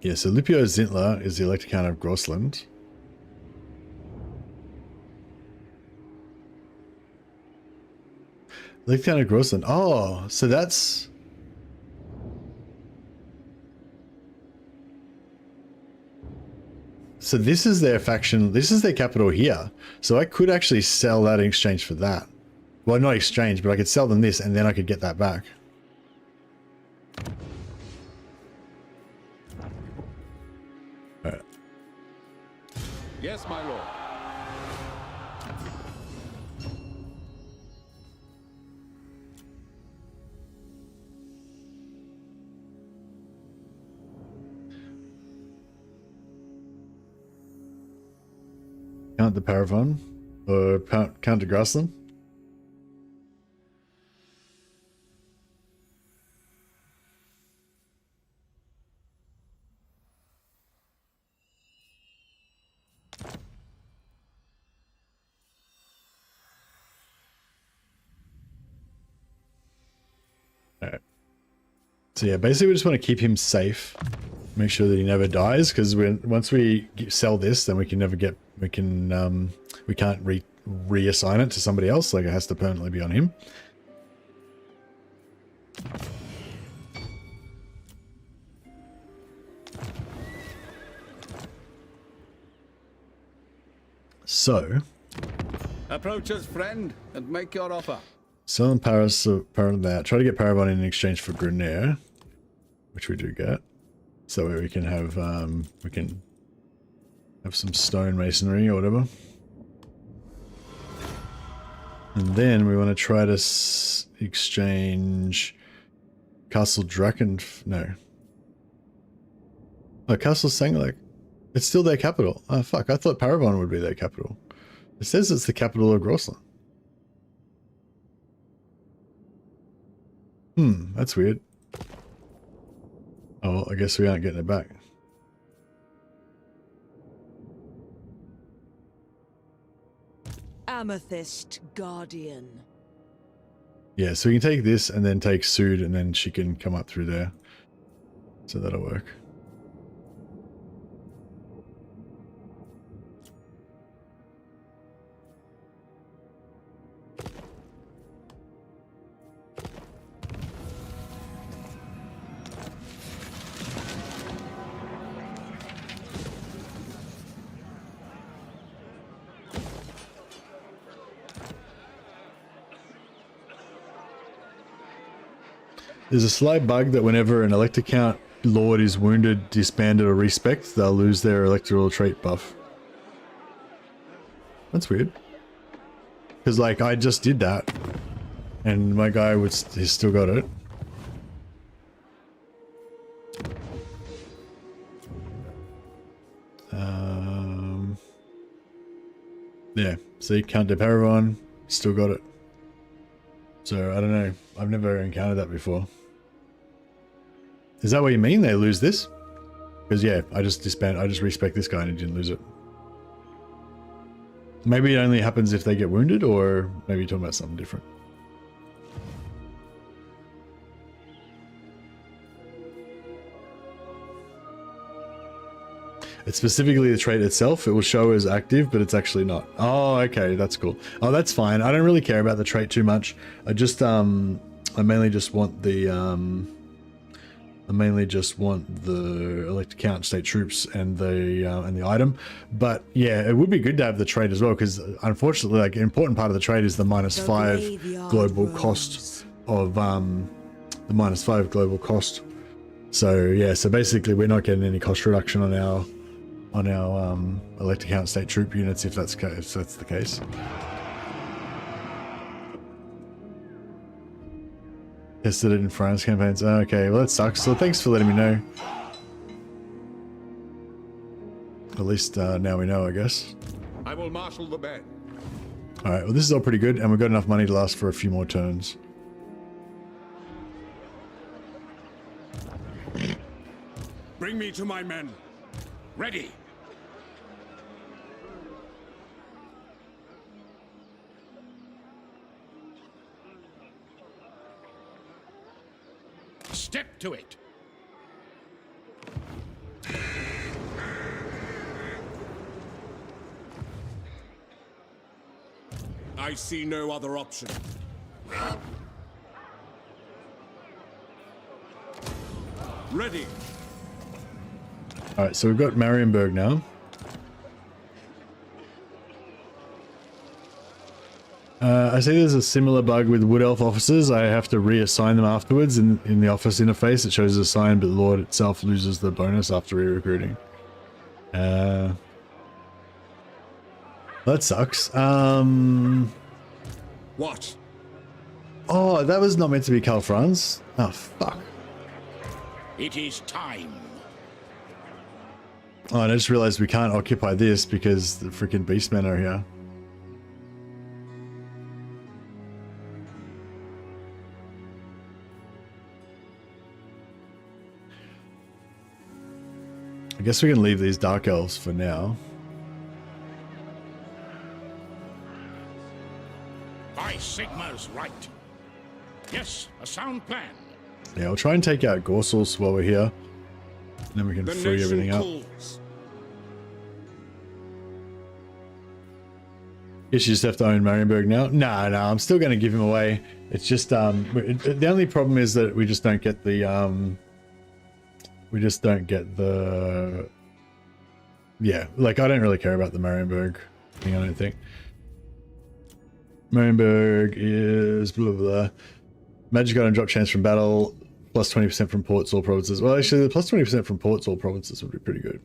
Yeah, so Lipio Zintler is the elector count of Grossland. Elector count of Grossland. Oh, so that's... So this is their faction, this is their capital here. So I could actually sell that in exchange for that. Well, not exchange, but I could sell them this and then I could get that back. Alright. Yes, my lord. Count the Paravon, or count the Grassland. Alright. So yeah, basically we just want to keep him safe. Make sure that he never dies, because once we sell this, then we can never get, we can't reassign it to somebody else. Like, it has to permanently be on him. So, Approach us, friend, and make your offer. sell in Paris, try to get Paravon in exchange for Grenier, which we do get. So we can have some stone masonry or whatever. And then we want to try to exchange Castle Draken. No. Oh, Castle Sangleck. It's still their capital. Oh, fuck. I thought Paravon would be their capital. It says it's the capital of Grossland. That's weird. Oh, well, I guess we aren't getting it back. Amethyst Guardian. Yeah, so we can take this and then take Sood and then she can come up through there. So that'll work. There's a slight bug that whenever an elector count lord is wounded, disbanded, or respect, they'll lose their electoral trait buff. That's weird. Because, like, I just did that. And my guy he's still got it. Yeah, see, Count de Paravon, still got it. So, I don't know. I've never encountered that before. Is that what you mean? They lose this? Because, yeah, I just respect this guy and he didn't lose it. Maybe it only happens if they get wounded, or maybe you're talking about something different. It's specifically the trait itself. It will show as active, but it's actually not. Oh, okay, that's cool. Oh, that's fine. I don't really care about the trait too much. I just, I mainly just want the, elector count, state troops, and the item. But yeah, it would be good to have the trait as well, because unfortunately, like, an important part of the trait is the -5 global cost of the -5 global cost. So yeah, so basically we're not getting any cost reduction on our elector count state troop units if that's the case. Tested it in France campaigns. Oh, okay, well that sucks. So thanks for letting me know. At least now we know, I guess. I will marshal the men. All right. Well, this is all pretty good, and we've got enough money to last for a few more turns. Bring me to my men. Ready. Step to it. I see no other option. Ready. All right, so we've got Marienburg now. I see there's a similar bug with Wood Elf officers. I have to reassign them afterwards in the office interface. It shows assign, but the Lord itself loses the bonus after re-recruiting. That sucks. What? Oh, that was not meant to be Karl Franz. Oh, fuck. It is time. Oh, and I just realized we can't occupy this because the freaking beastmen are here. I guess we can leave these dark elves for now. By Sigma's right. Yes, a sound plan. Yeah, we'll try and take out Gorsels while we're here. And then we can free everything up. Guess you just have to own Marienburg now? No, I'm still going to give him away. It's just, the only problem is that we just don't get the, yeah, like, I don't really care about the Marienburg thing, I don't think. Marienburg is blah, blah, blah. Magic item drop chance from battle, plus 20% from ports, all provinces. Well, actually, the plus 20% from ports, all provinces would be pretty good.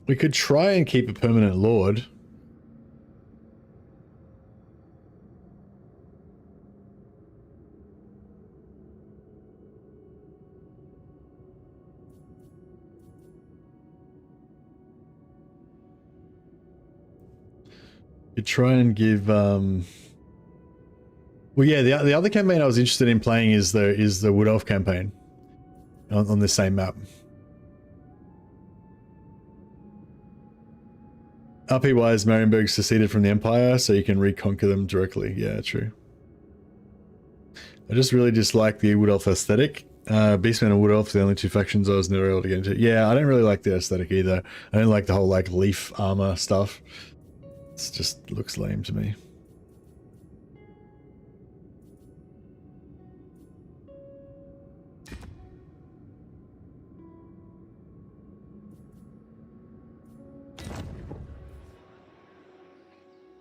We could try and keep a permanent lord. Could try and give well, yeah, the other campaign I was interested in playing is the Wood Elf campaign on the same map. RP wise, Marienburg seceded from the Empire, so you can reconquer them directly. Yeah, true. I just really dislike the Wood Elf aesthetic. Beastman and Wood Elf, the only two factions I was never able to get into. Yeah, I don't really like the aesthetic either. I don't like the whole like leaf armor stuff. It just looks lame to me.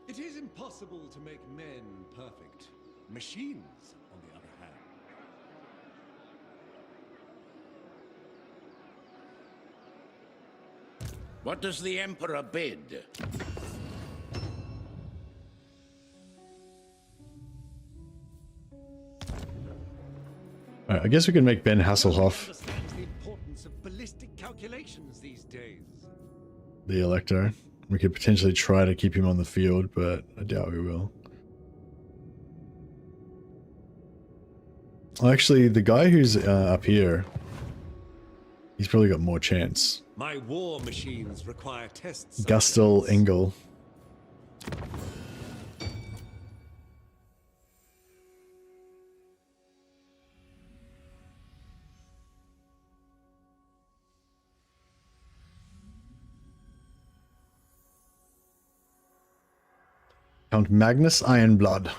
It is impossible to make men perfect. Machines, on the other hand. What does the Emperor bid? Alright, I guess we can make Ben Hasselhoff Understands the importance of ballistic calculations these days. the elector. We could potentially try to keep him on the field, but I doubt we will. Actually, the guy who's up here, he's probably got more chance. My war machines require tests. Gustel Engel. Count Magnus Ironblood.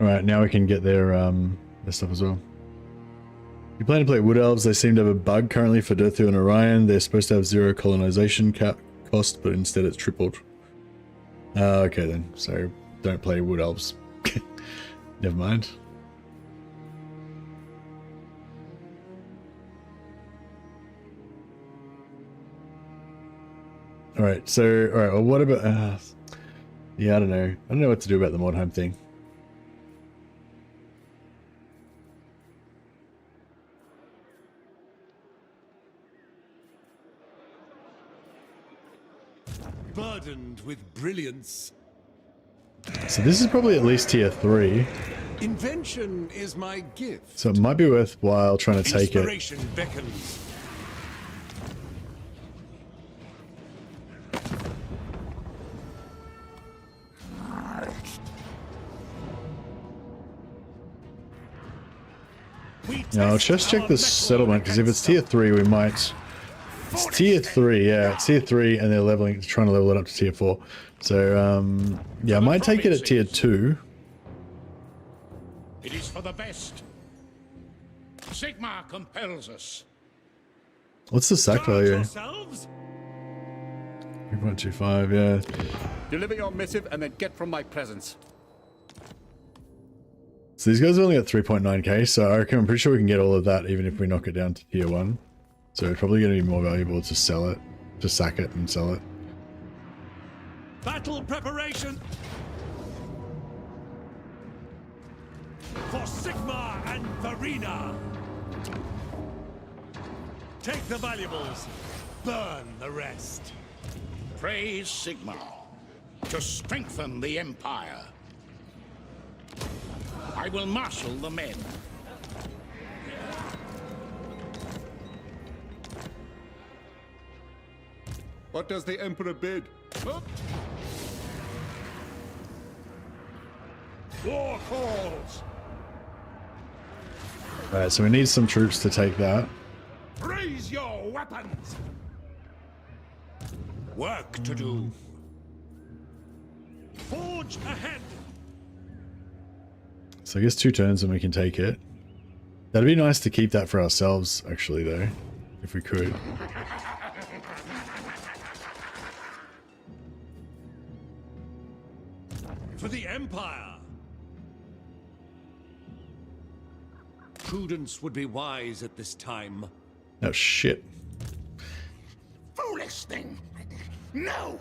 Alright, now we can get their stuff as well. You plan to play Wood Elves, they seem to have a bug currently for Durthu and Orion. They're supposed to have 0 colonization cost, but instead it's tripled. Okay then, so don't play Wood Elves. Never mind. Alright, so, alright, well what about, yeah, I don't know what to do about the Mordheim thing. Burdened with brilliance. So this is probably at least tier 3. Invention is my gift. So it might be worthwhile trying to take it. Inspiration beckons. Now let's just check this settlement, because if it's tier 3 we might... It's tier 3, yeah, it's tier 3 and they're leveling, trying to level it up to tier 4. So, yeah, I might take it at tier 2. It is for the best. Sigmar compels us. What's the sack value? 3.25, yeah. Deliver your missive and then get from my presence. So these guys have only got 3.9k, so I reckon I'm pretty sure we can get all of that even if we knock it down to tier 1. So it's probably going to be more valuable to sell it, to sack it and sell it. Battle preparation for Sigmar and Verena. Take the valuables, burn the rest. Praise Sigmar to strengthen the Empire. I will marshal the men. What does the Emperor bid? Up. War calls. Alright, so we need some troops to take that. Raise your weapons. Work to do. Forge ahead. So I guess 2 turns and we can take it. That'd be nice to keep that for ourselves, actually, though. if we could. For the Empire! Prudence would be wise at this time. Oh shit. Foolish thing! No!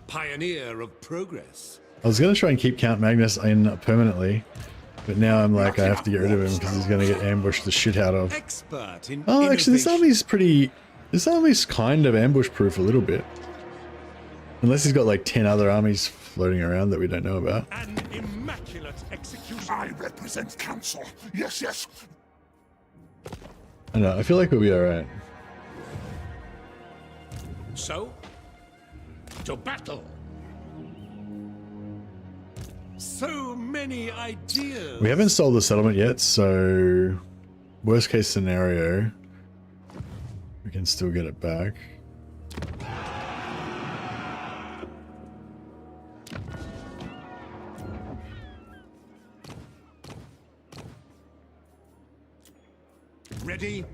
Pioneer of progress. I was gonna try and keep Count Magnus in permanently, but now I'm like, I have to get rid of him because he's gonna get ambushed the shit out of. Expert in Oh, actually, this innovation. army's pretty. This army's kind of ambush proof a little bit. Unless he's got like 10 other armies floating around that we don't know about. An immaculate execution. I represent council. Yes, yes. I know, I feel like we'll be alright. So, to battle. So many ideas. We haven't sold the settlement yet, so worst case scenario, we can still get it back. Ready?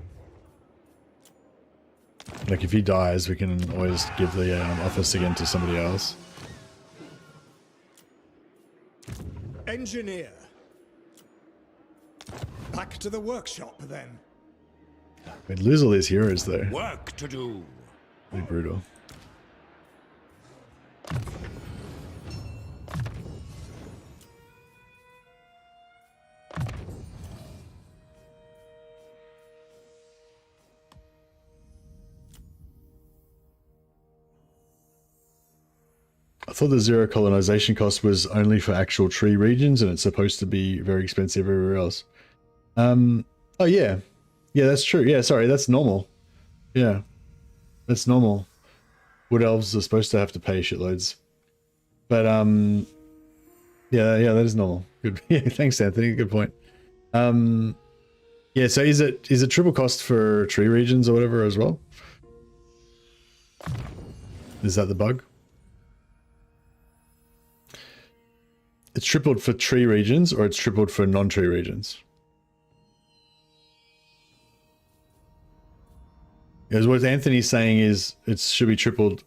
Like if he dies, we can always give the office again to somebody else. Engineer. Back to the workshop then. We'd lose all these heroes though. Work to do. Pretty brutal. I thought the zero colonization cost was only for actual tree regions and it's supposed to be very expensive everywhere else. Oh yeah. Yeah, that's true. Yeah, sorry, that's normal. Yeah. That's normal. Wood elves are supposed to have to pay shitloads. But yeah, that is normal. Good. Yeah, thanks Anthony, good point. Yeah, so is it triple cost for tree regions or whatever as well? Is that the bug? It's tripled for tree regions or it's tripled for non-tree regions? Because what Anthony's saying is it should be tripled.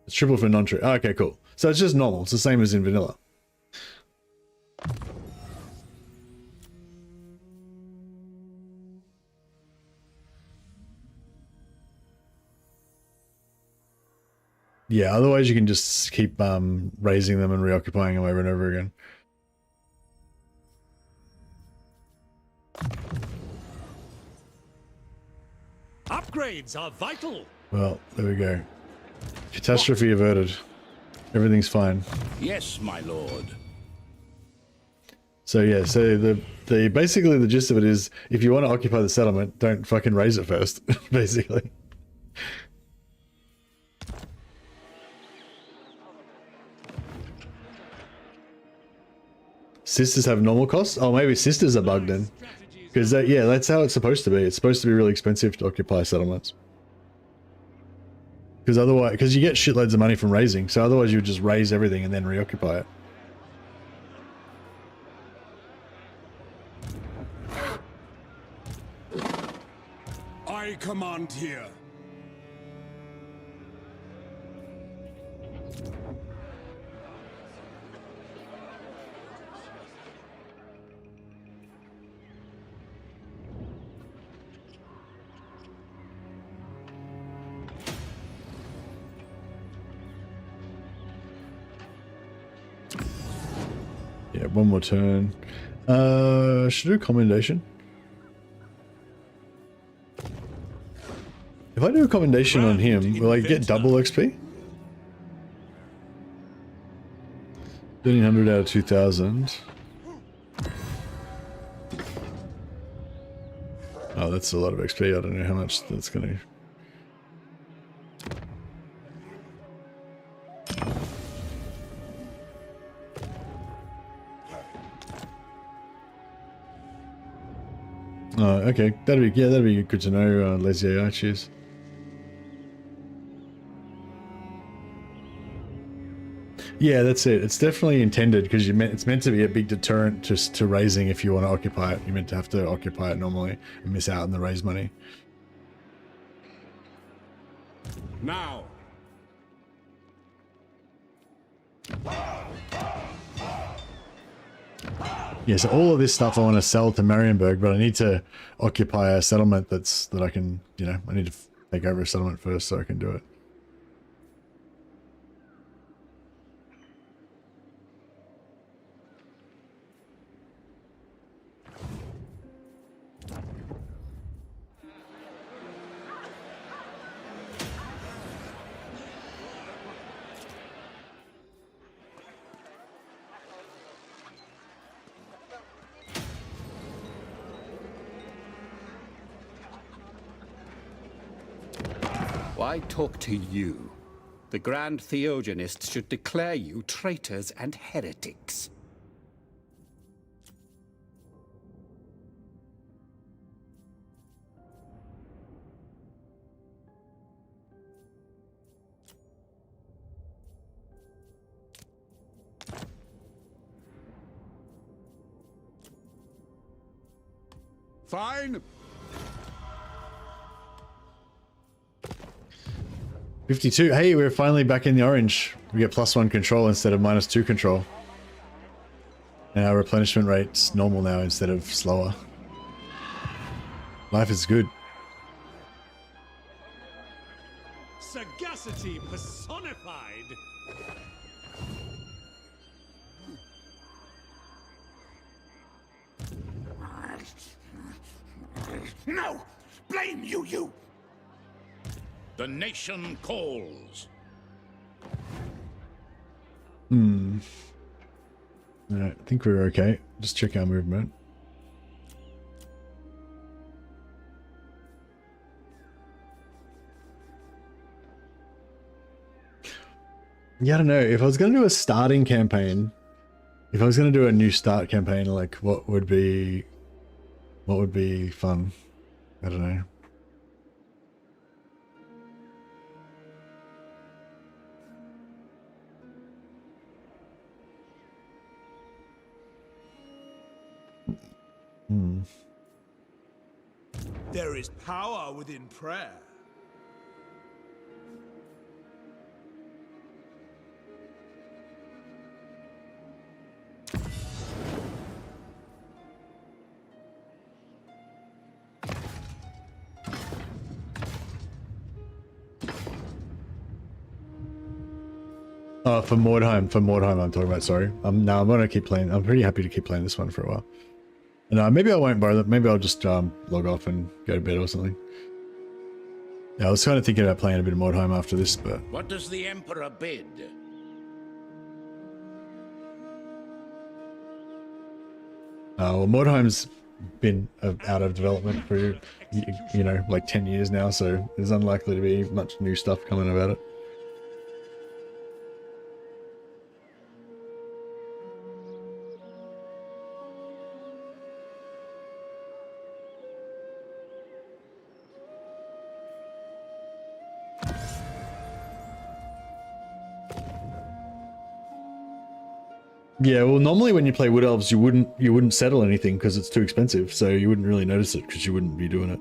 It's tripled for non-tree. Oh, okay, cool. So it's just normal. It's the same as in vanilla. Yeah, otherwise you can just keep raising them and reoccupying them over and over again. Upgrades are vital. Well, there we go. Catastrophe averted. Everything's fine. Yes, my lord. So yeah, so the basically the gist of it is if you want to occupy the settlement, don't fucking raise it first, basically. Sisters have normal costs? Oh, maybe sisters are bugged then. Because yeah, that's how it's supposed to be. It's supposed to be really expensive to occupy settlements. Because otherwise, because you get shitloads of money from raising, so otherwise you would just raise everything and then reoccupy it. I command here. Yeah, one more turn. Should I do a commendation? If I do a commendation on him, will I get double XP? 1300 out of 2000. Oh, that's a lot of XP. I don't know how much that's going to... Oh, okay. That'd be good to know, Lazy AI. Cheers. Yeah, that's it. It's definitely intended because it's meant to be a big deterrent just to raising if you want to occupy it. You're meant to have to occupy it normally and miss out on the raise money. Now. Yeah, so all of this stuff I want to sell to Marienburg, but I need to occupy a settlement that I can, you know, I need to take over a settlement first so I can do it. Why talk to you? The Grand Theogonists should declare you traitors and heretics. Fine. 52. Hey, we're finally back in the orange. We get +1 control instead of -2 control. And our replenishment rate's normal now instead of slower. Life is good. Sagacity personified. No! Blame you, you! The nation calls. Alright, I think we're okay. Just check our movement. Yeah, I don't know. If I was going to do a starting campaign, if I was going to do a new start campaign, like what would be fun? I don't know. There is power within prayer. Oh, for Mordheim I'm talking about, sorry. No, I'm gonna keep playing. I'm pretty happy to keep playing this one for a while. No, maybe I won't borrow that. Maybe I'll just log off and go to bed or something. Yeah, I was kind of thinking about playing a bit of Mordheim after this, but... What does the Emperor bid? Well, Mordheim's been out of development for, you know, like 10 years now, so there's unlikely to be much new stuff coming about it. Yeah, well, normally when you play Wood Elves, you wouldn't settle anything because it's too expensive, so you wouldn't really notice it because you wouldn't be doing it.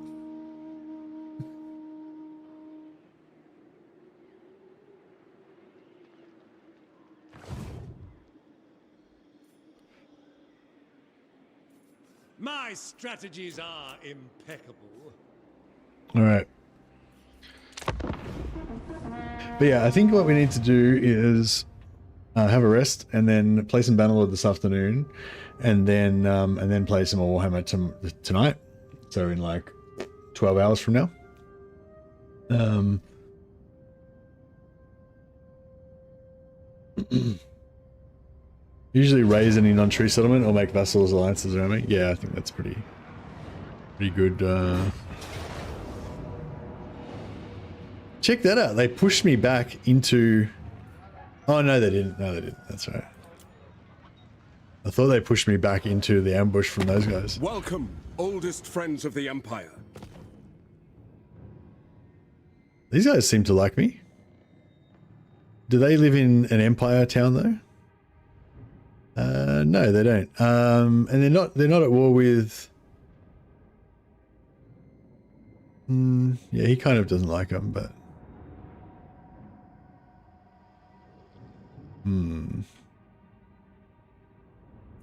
My strategies are impeccable. All right. But yeah, I think what we need to do is have a rest and then play some Bannerlord this afternoon, and then play some more Warhammer tonight. So in like 12 hours from now. Usually raise any non-true settlement or make vassals alliances around me. Yeah, I think that's pretty good. Check that out. They pushed me back into... Oh, no, they didn't. No, they didn't. That's right. I thought they pushed me back into the ambush from those guys. Welcome, oldest friends of the Empire. These guys seem to like me. Do they live in an Empire town, though? No, they don't. And they're not at war with... yeah, he kind of doesn't like them, but... I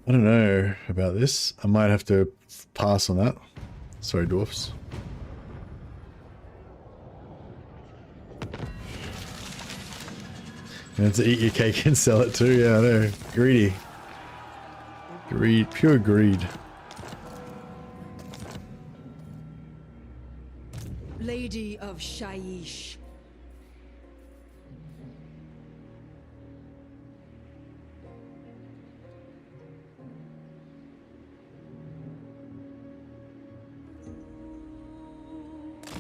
don't know about this. I might have to pass on that. Sorry, dwarfs. You have to eat your cake and sell it too. Yeah, I know. Greedy. Greed. Pure greed. Lady of Shaiish.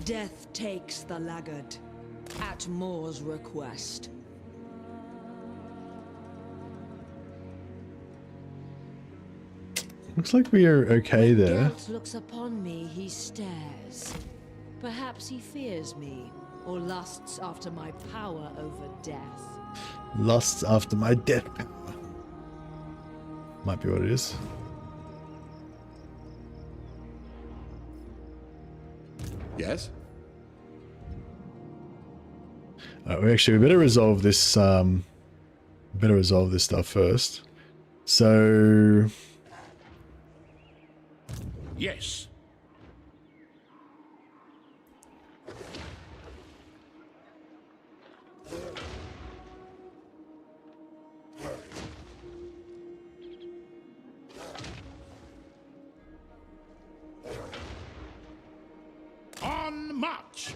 Death takes the laggard, at Moore's request. Looks like we are okay When there. Geralt looks upon me, he stares. Perhaps he fears me, or lusts after my power over death. Lusts after my death. Might be what it is. Yes? We better resolve this. Stuff first. So. Yes. On march.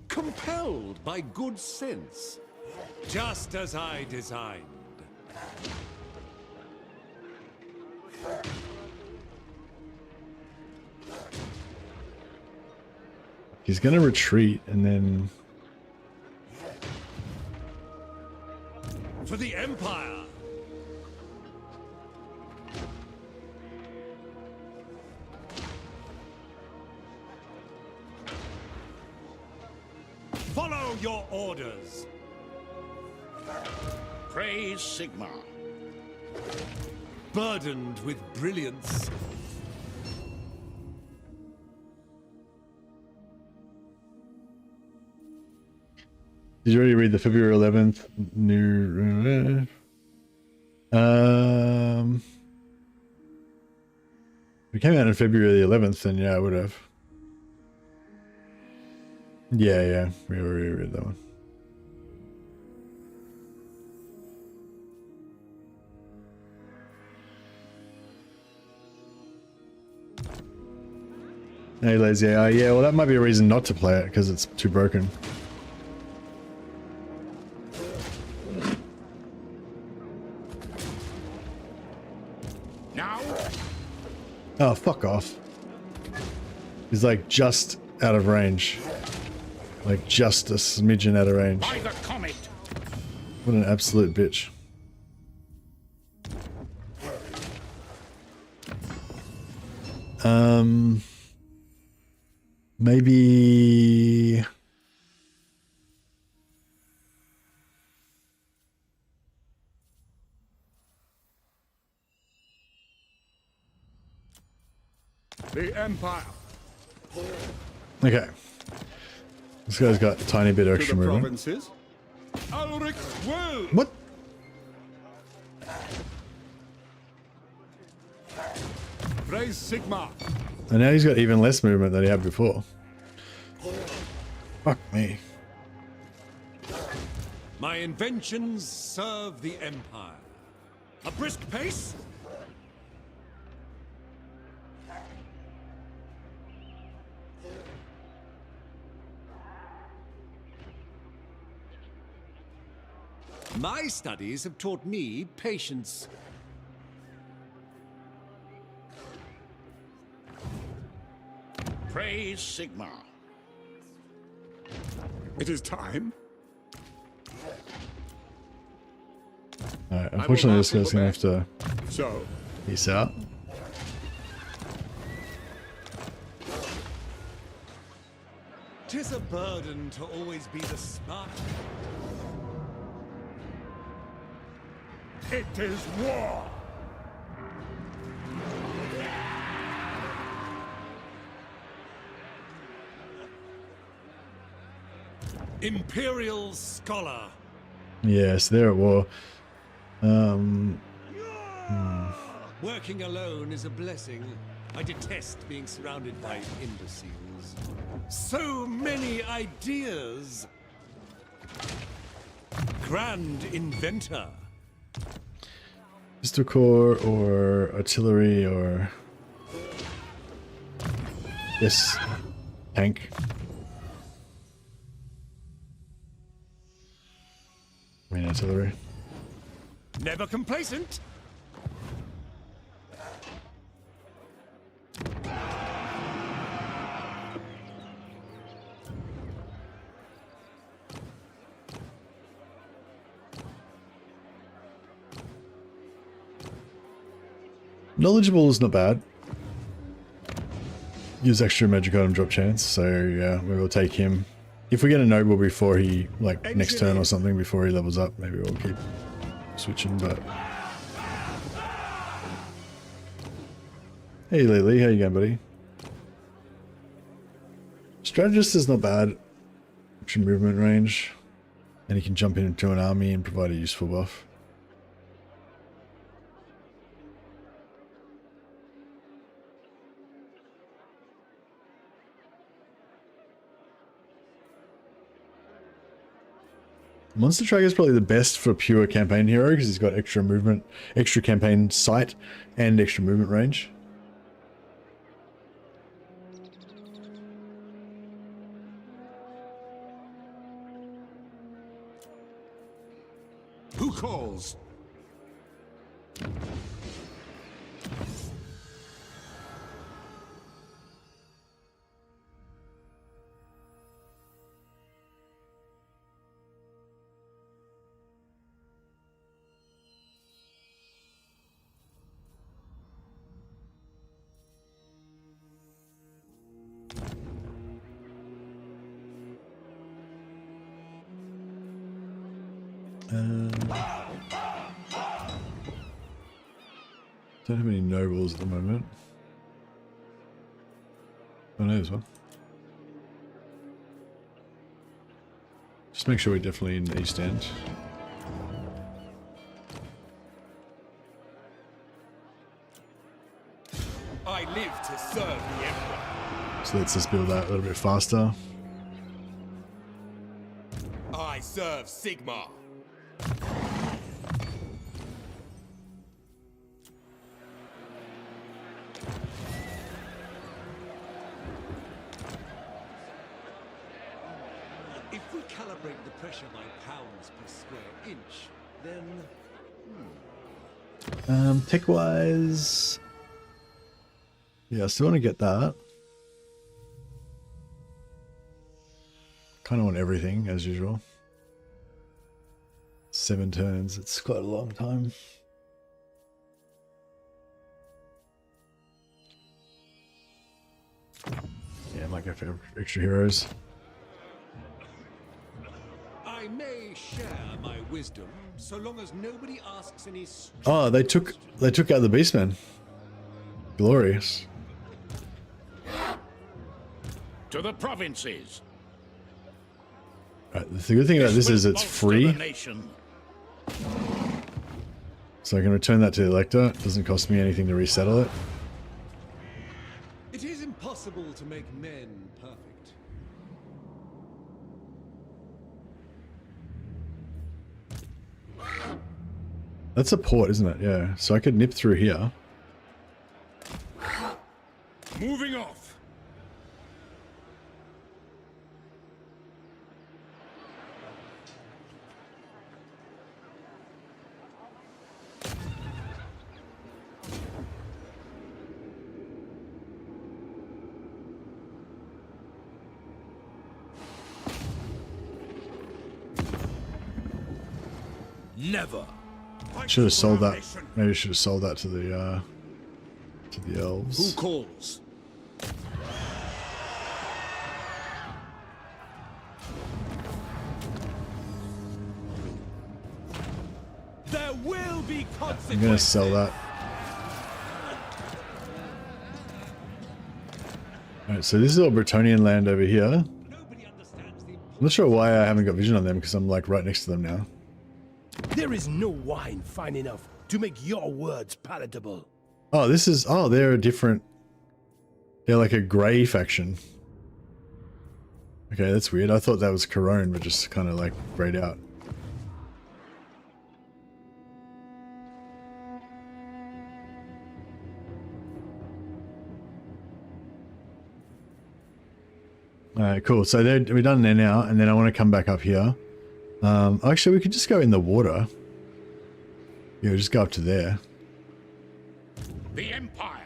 Compelled by good sense, just as I designed. He's gonna retreat and then. For the Empire! Follow your orders! Praise Sigma. Burdened with brilliance. Did you already read the February 11th new? If it came out on February the 11th, then yeah, I would have. Yeah, we already read that one. Hey, lazy AI. Yeah, well, that might be a reason not to play it because it's too broken. Now? Oh, fuck off. He's like just out of range. Like just a smidgen out of range. By the comet. What an absolute bitch. Maybe... The Empire. Okay. This guy's got a tiny bit of extra movement. Provinces. Ulrich's will. What? Praise Sigma. And now he's got even less movement than he had before. Fuck me. My inventions serve the Empire. A brisk pace. My studies have taught me patience. Praise Sigma. It is time. Alright, unfortunately this guy's gonna have to So, peace out. tis a burden to always be the smart. It is war. Imperial scholar. Yes, they're at war. Working alone is a blessing. I detest being surrounded by imbeciles. So many ideas. Grand inventor. Pistol corps or artillery or... Yes, tank. I mean artillery. Never complacent. Knowledgeable is not bad. Gives extra magic item drop chance, so yeah, we will take him. If we get a noble before he, like, next turn or something, before he levels up, maybe we'll keep switching, but... Hey Lily, how you going, buddy? Strategist is not bad. Extra movement range. And he can jump into an army and provide a useful buff. Monster Tracker is probably the best for pure campaign hero because he's got extra movement, extra campaign sight, and extra movement range. Who calls? Don't have any nobles at the moment. Oh no, there's one. Just make sure we're definitely in the East End. I live to serve the Emperor. So let's just build that a little bit faster. I serve Sigmar. If we calibrate the pressure by pounds per square inch, then... Tech-wise... Yeah, I still want to get that. Kind of want everything, as usual. 7 turns, it's quite a long time. Yeah, I might go for extra heroes. I may share my wisdom, so long as nobody asks any... Oh, they took out the Beastmen. Glorious. To the provinces. Right, the good thing about this is it's free. So I can return that to the elector. It doesn't cost me anything to resettle it. It is impossible to make men perfect. That's a port, isn't it? Yeah. So I could nip through here. Moving off. Never. Should have sold that. Maybe I should have sold that to the elves. Who calls? There will be consequences. I'm gonna sell that. Alright, so this is all Bretonian land over here. I'm not sure why I haven't got vision on them because I'm like right next to them now. There is no wine fine enough to make your words palatable. Oh, this is... Oh, they're a different... They're like a grey faction. Okay, that's weird. I thought that was Corone, but just kind of like grayed out. Alright, cool. So we're done there now, and then I want to come back up here. Actually, we could just go in the water. Yeah, we'll just go up to there. The Empire.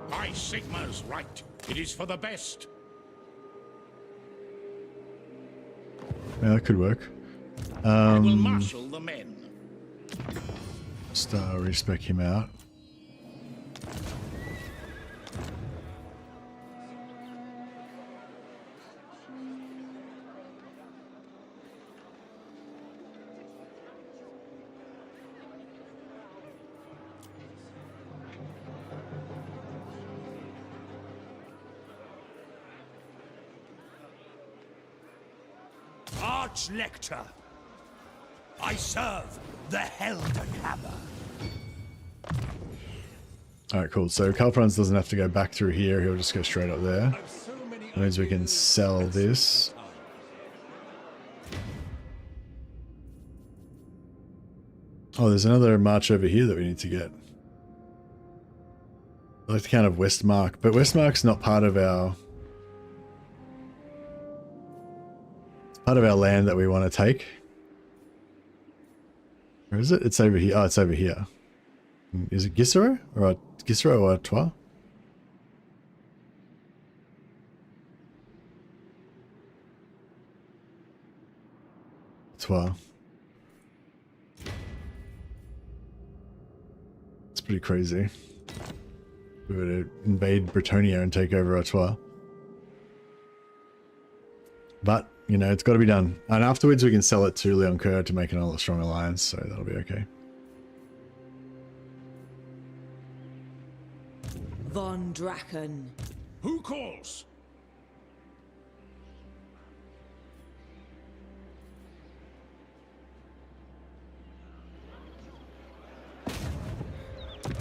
High Sigmar's right. It is for the best. Yeah, that could work. I will marshal the men. Just respec him out. Lector. I serve the Helden Hammer. Alright, cool. So Karl Franz doesn't have to go back through here. He'll just go straight up there. That means we can sell this. Oh, there's another march over here that we need to get. I like the count of Westmark, but Westmark's not part of our... part of our land that we want to take. Where is it? It's over here. Oh, it's over here. Is it Gisero? Or Gisero or Trois? Trois. It's pretty crazy. We were to invade Bretonia and take over Artois. But, you know, it's got to be done. And afterwards we can sell it to Leoncoeur to make another strong alliance, so that'll be okay. Von Draken. Who calls?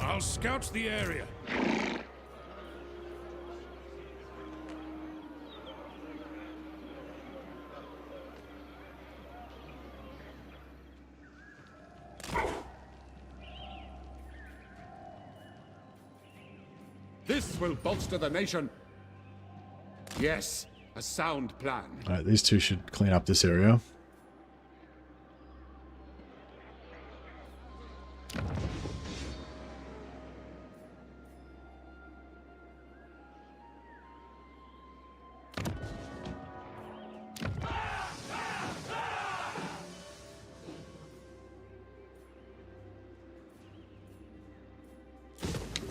I'll scout the area. This will bolster the nation. Yes, a sound plan. Alright, these two should clean up this area.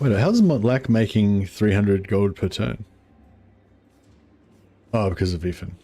Wait, how's Montlac making 300 gold per turn? Oh, because of Ethan.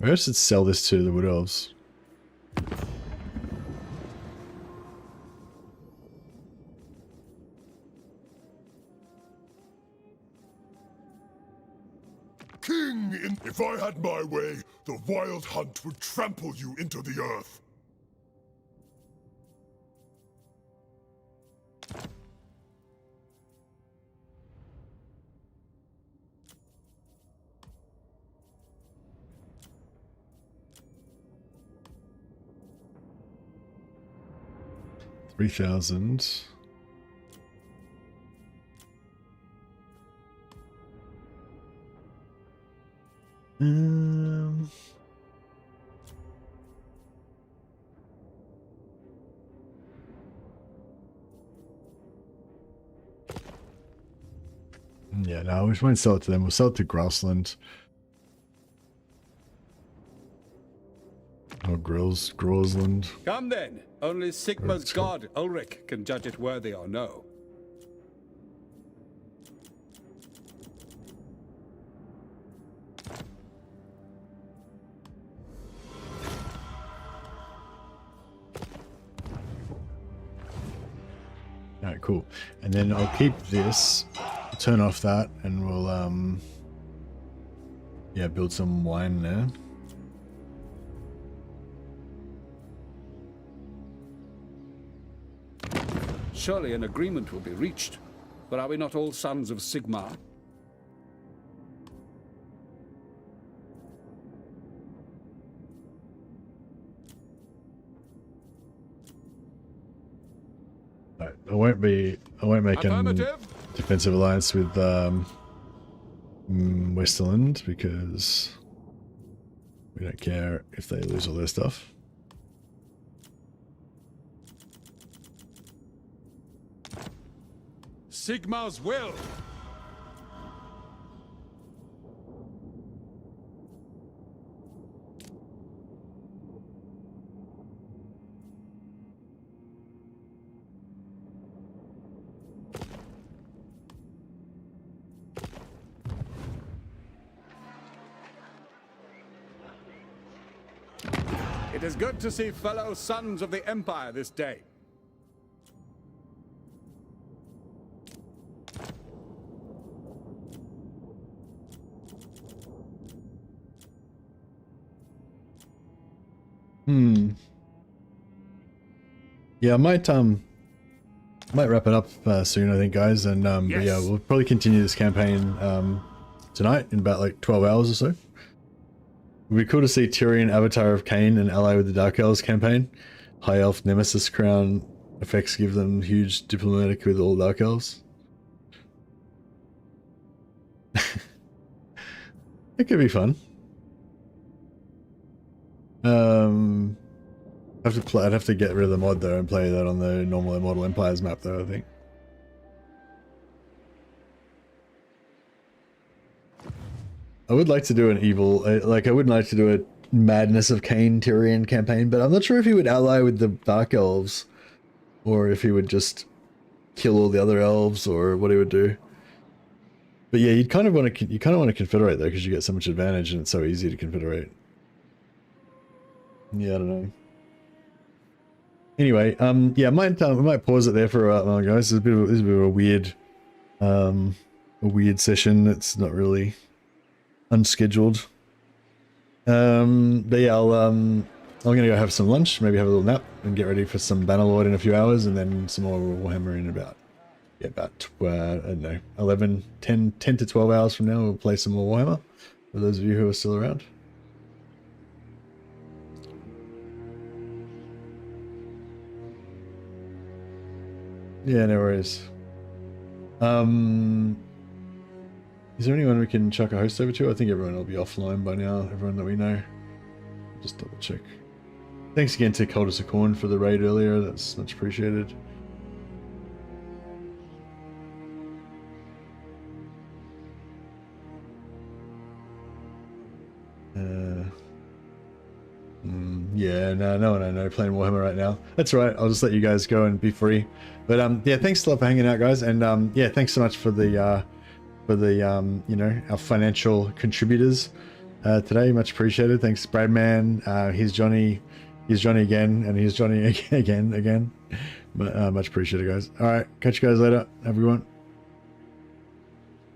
Maybe I should sell this to the Wood Elves. King, if I had my way, the Wild Hunt would trample you into the earth. $3,000. Yeah, no, we won't sell it to them. We'll sell it to Grassland. Oh, Grosland. Come then. Only Sigma's god, Ulrich, can judge it worthy or no. Alright, cool. And then I'll keep this, turn off that, and we'll yeah, build some wine there. Surely an agreement will be reached. But are we not all sons of Sigmar? I won't make a defensive alliance with Westerland because we don't care if they lose all their stuff. Sigmar's will. It is good to see fellow sons of the Empire this day. Yeah, I might wrap it up soon, I think, guys, and but yeah, we'll probably continue this campaign tonight in about like 12 hours or so. It would be cool to see Tyrion, Avatar of Cain, and ally with the Dark Elves campaign. High Elf Nemesis Crown effects give them huge diplomatic with all Dark Elves. It could be fun. I'd have to get rid of the mod though and play that on the normal Immortal Empires map though, I think. I would like to do an evil, like I would like to do a Madness of Cain Tyrion campaign, but I'm not sure if he would ally with the Dark Elves or if he would just kill all the other elves or what he would do. But yeah, you kind of want to confederate though because you get so much advantage and it's so easy to confederate. Yeah, I don't know. Anyway, yeah, we might pause it there for a while, guys. This is a bit of a weird session. It's not really unscheduled. But yeah, I'm gonna go have some lunch, maybe have a little nap, and get ready for some Bannerlord in a few hours, and then some more Warhammer in about I don't know, 10 to 12 hours from now. We'll play some more Warhammer. For those of you who are still around. Yeah, no worries. Is there anyone we can chuck a host over to? I think everyone will be offline by now, everyone that we know. Just double check. Thanks again to Cultus of Corn for the raid earlier, that's much appreciated. Yeah, no one I know playing Warhammer right now. That's right, I'll just let you guys go and be free. But yeah, thanks a lot for hanging out, guys, and yeah, thanks so much for the you know, our financial contributors today. Much appreciated. Thanks, Bradman. Here's Johnny again, and here's Johnny again. But, much appreciated, guys. All right, catch you guys later. Have a good one.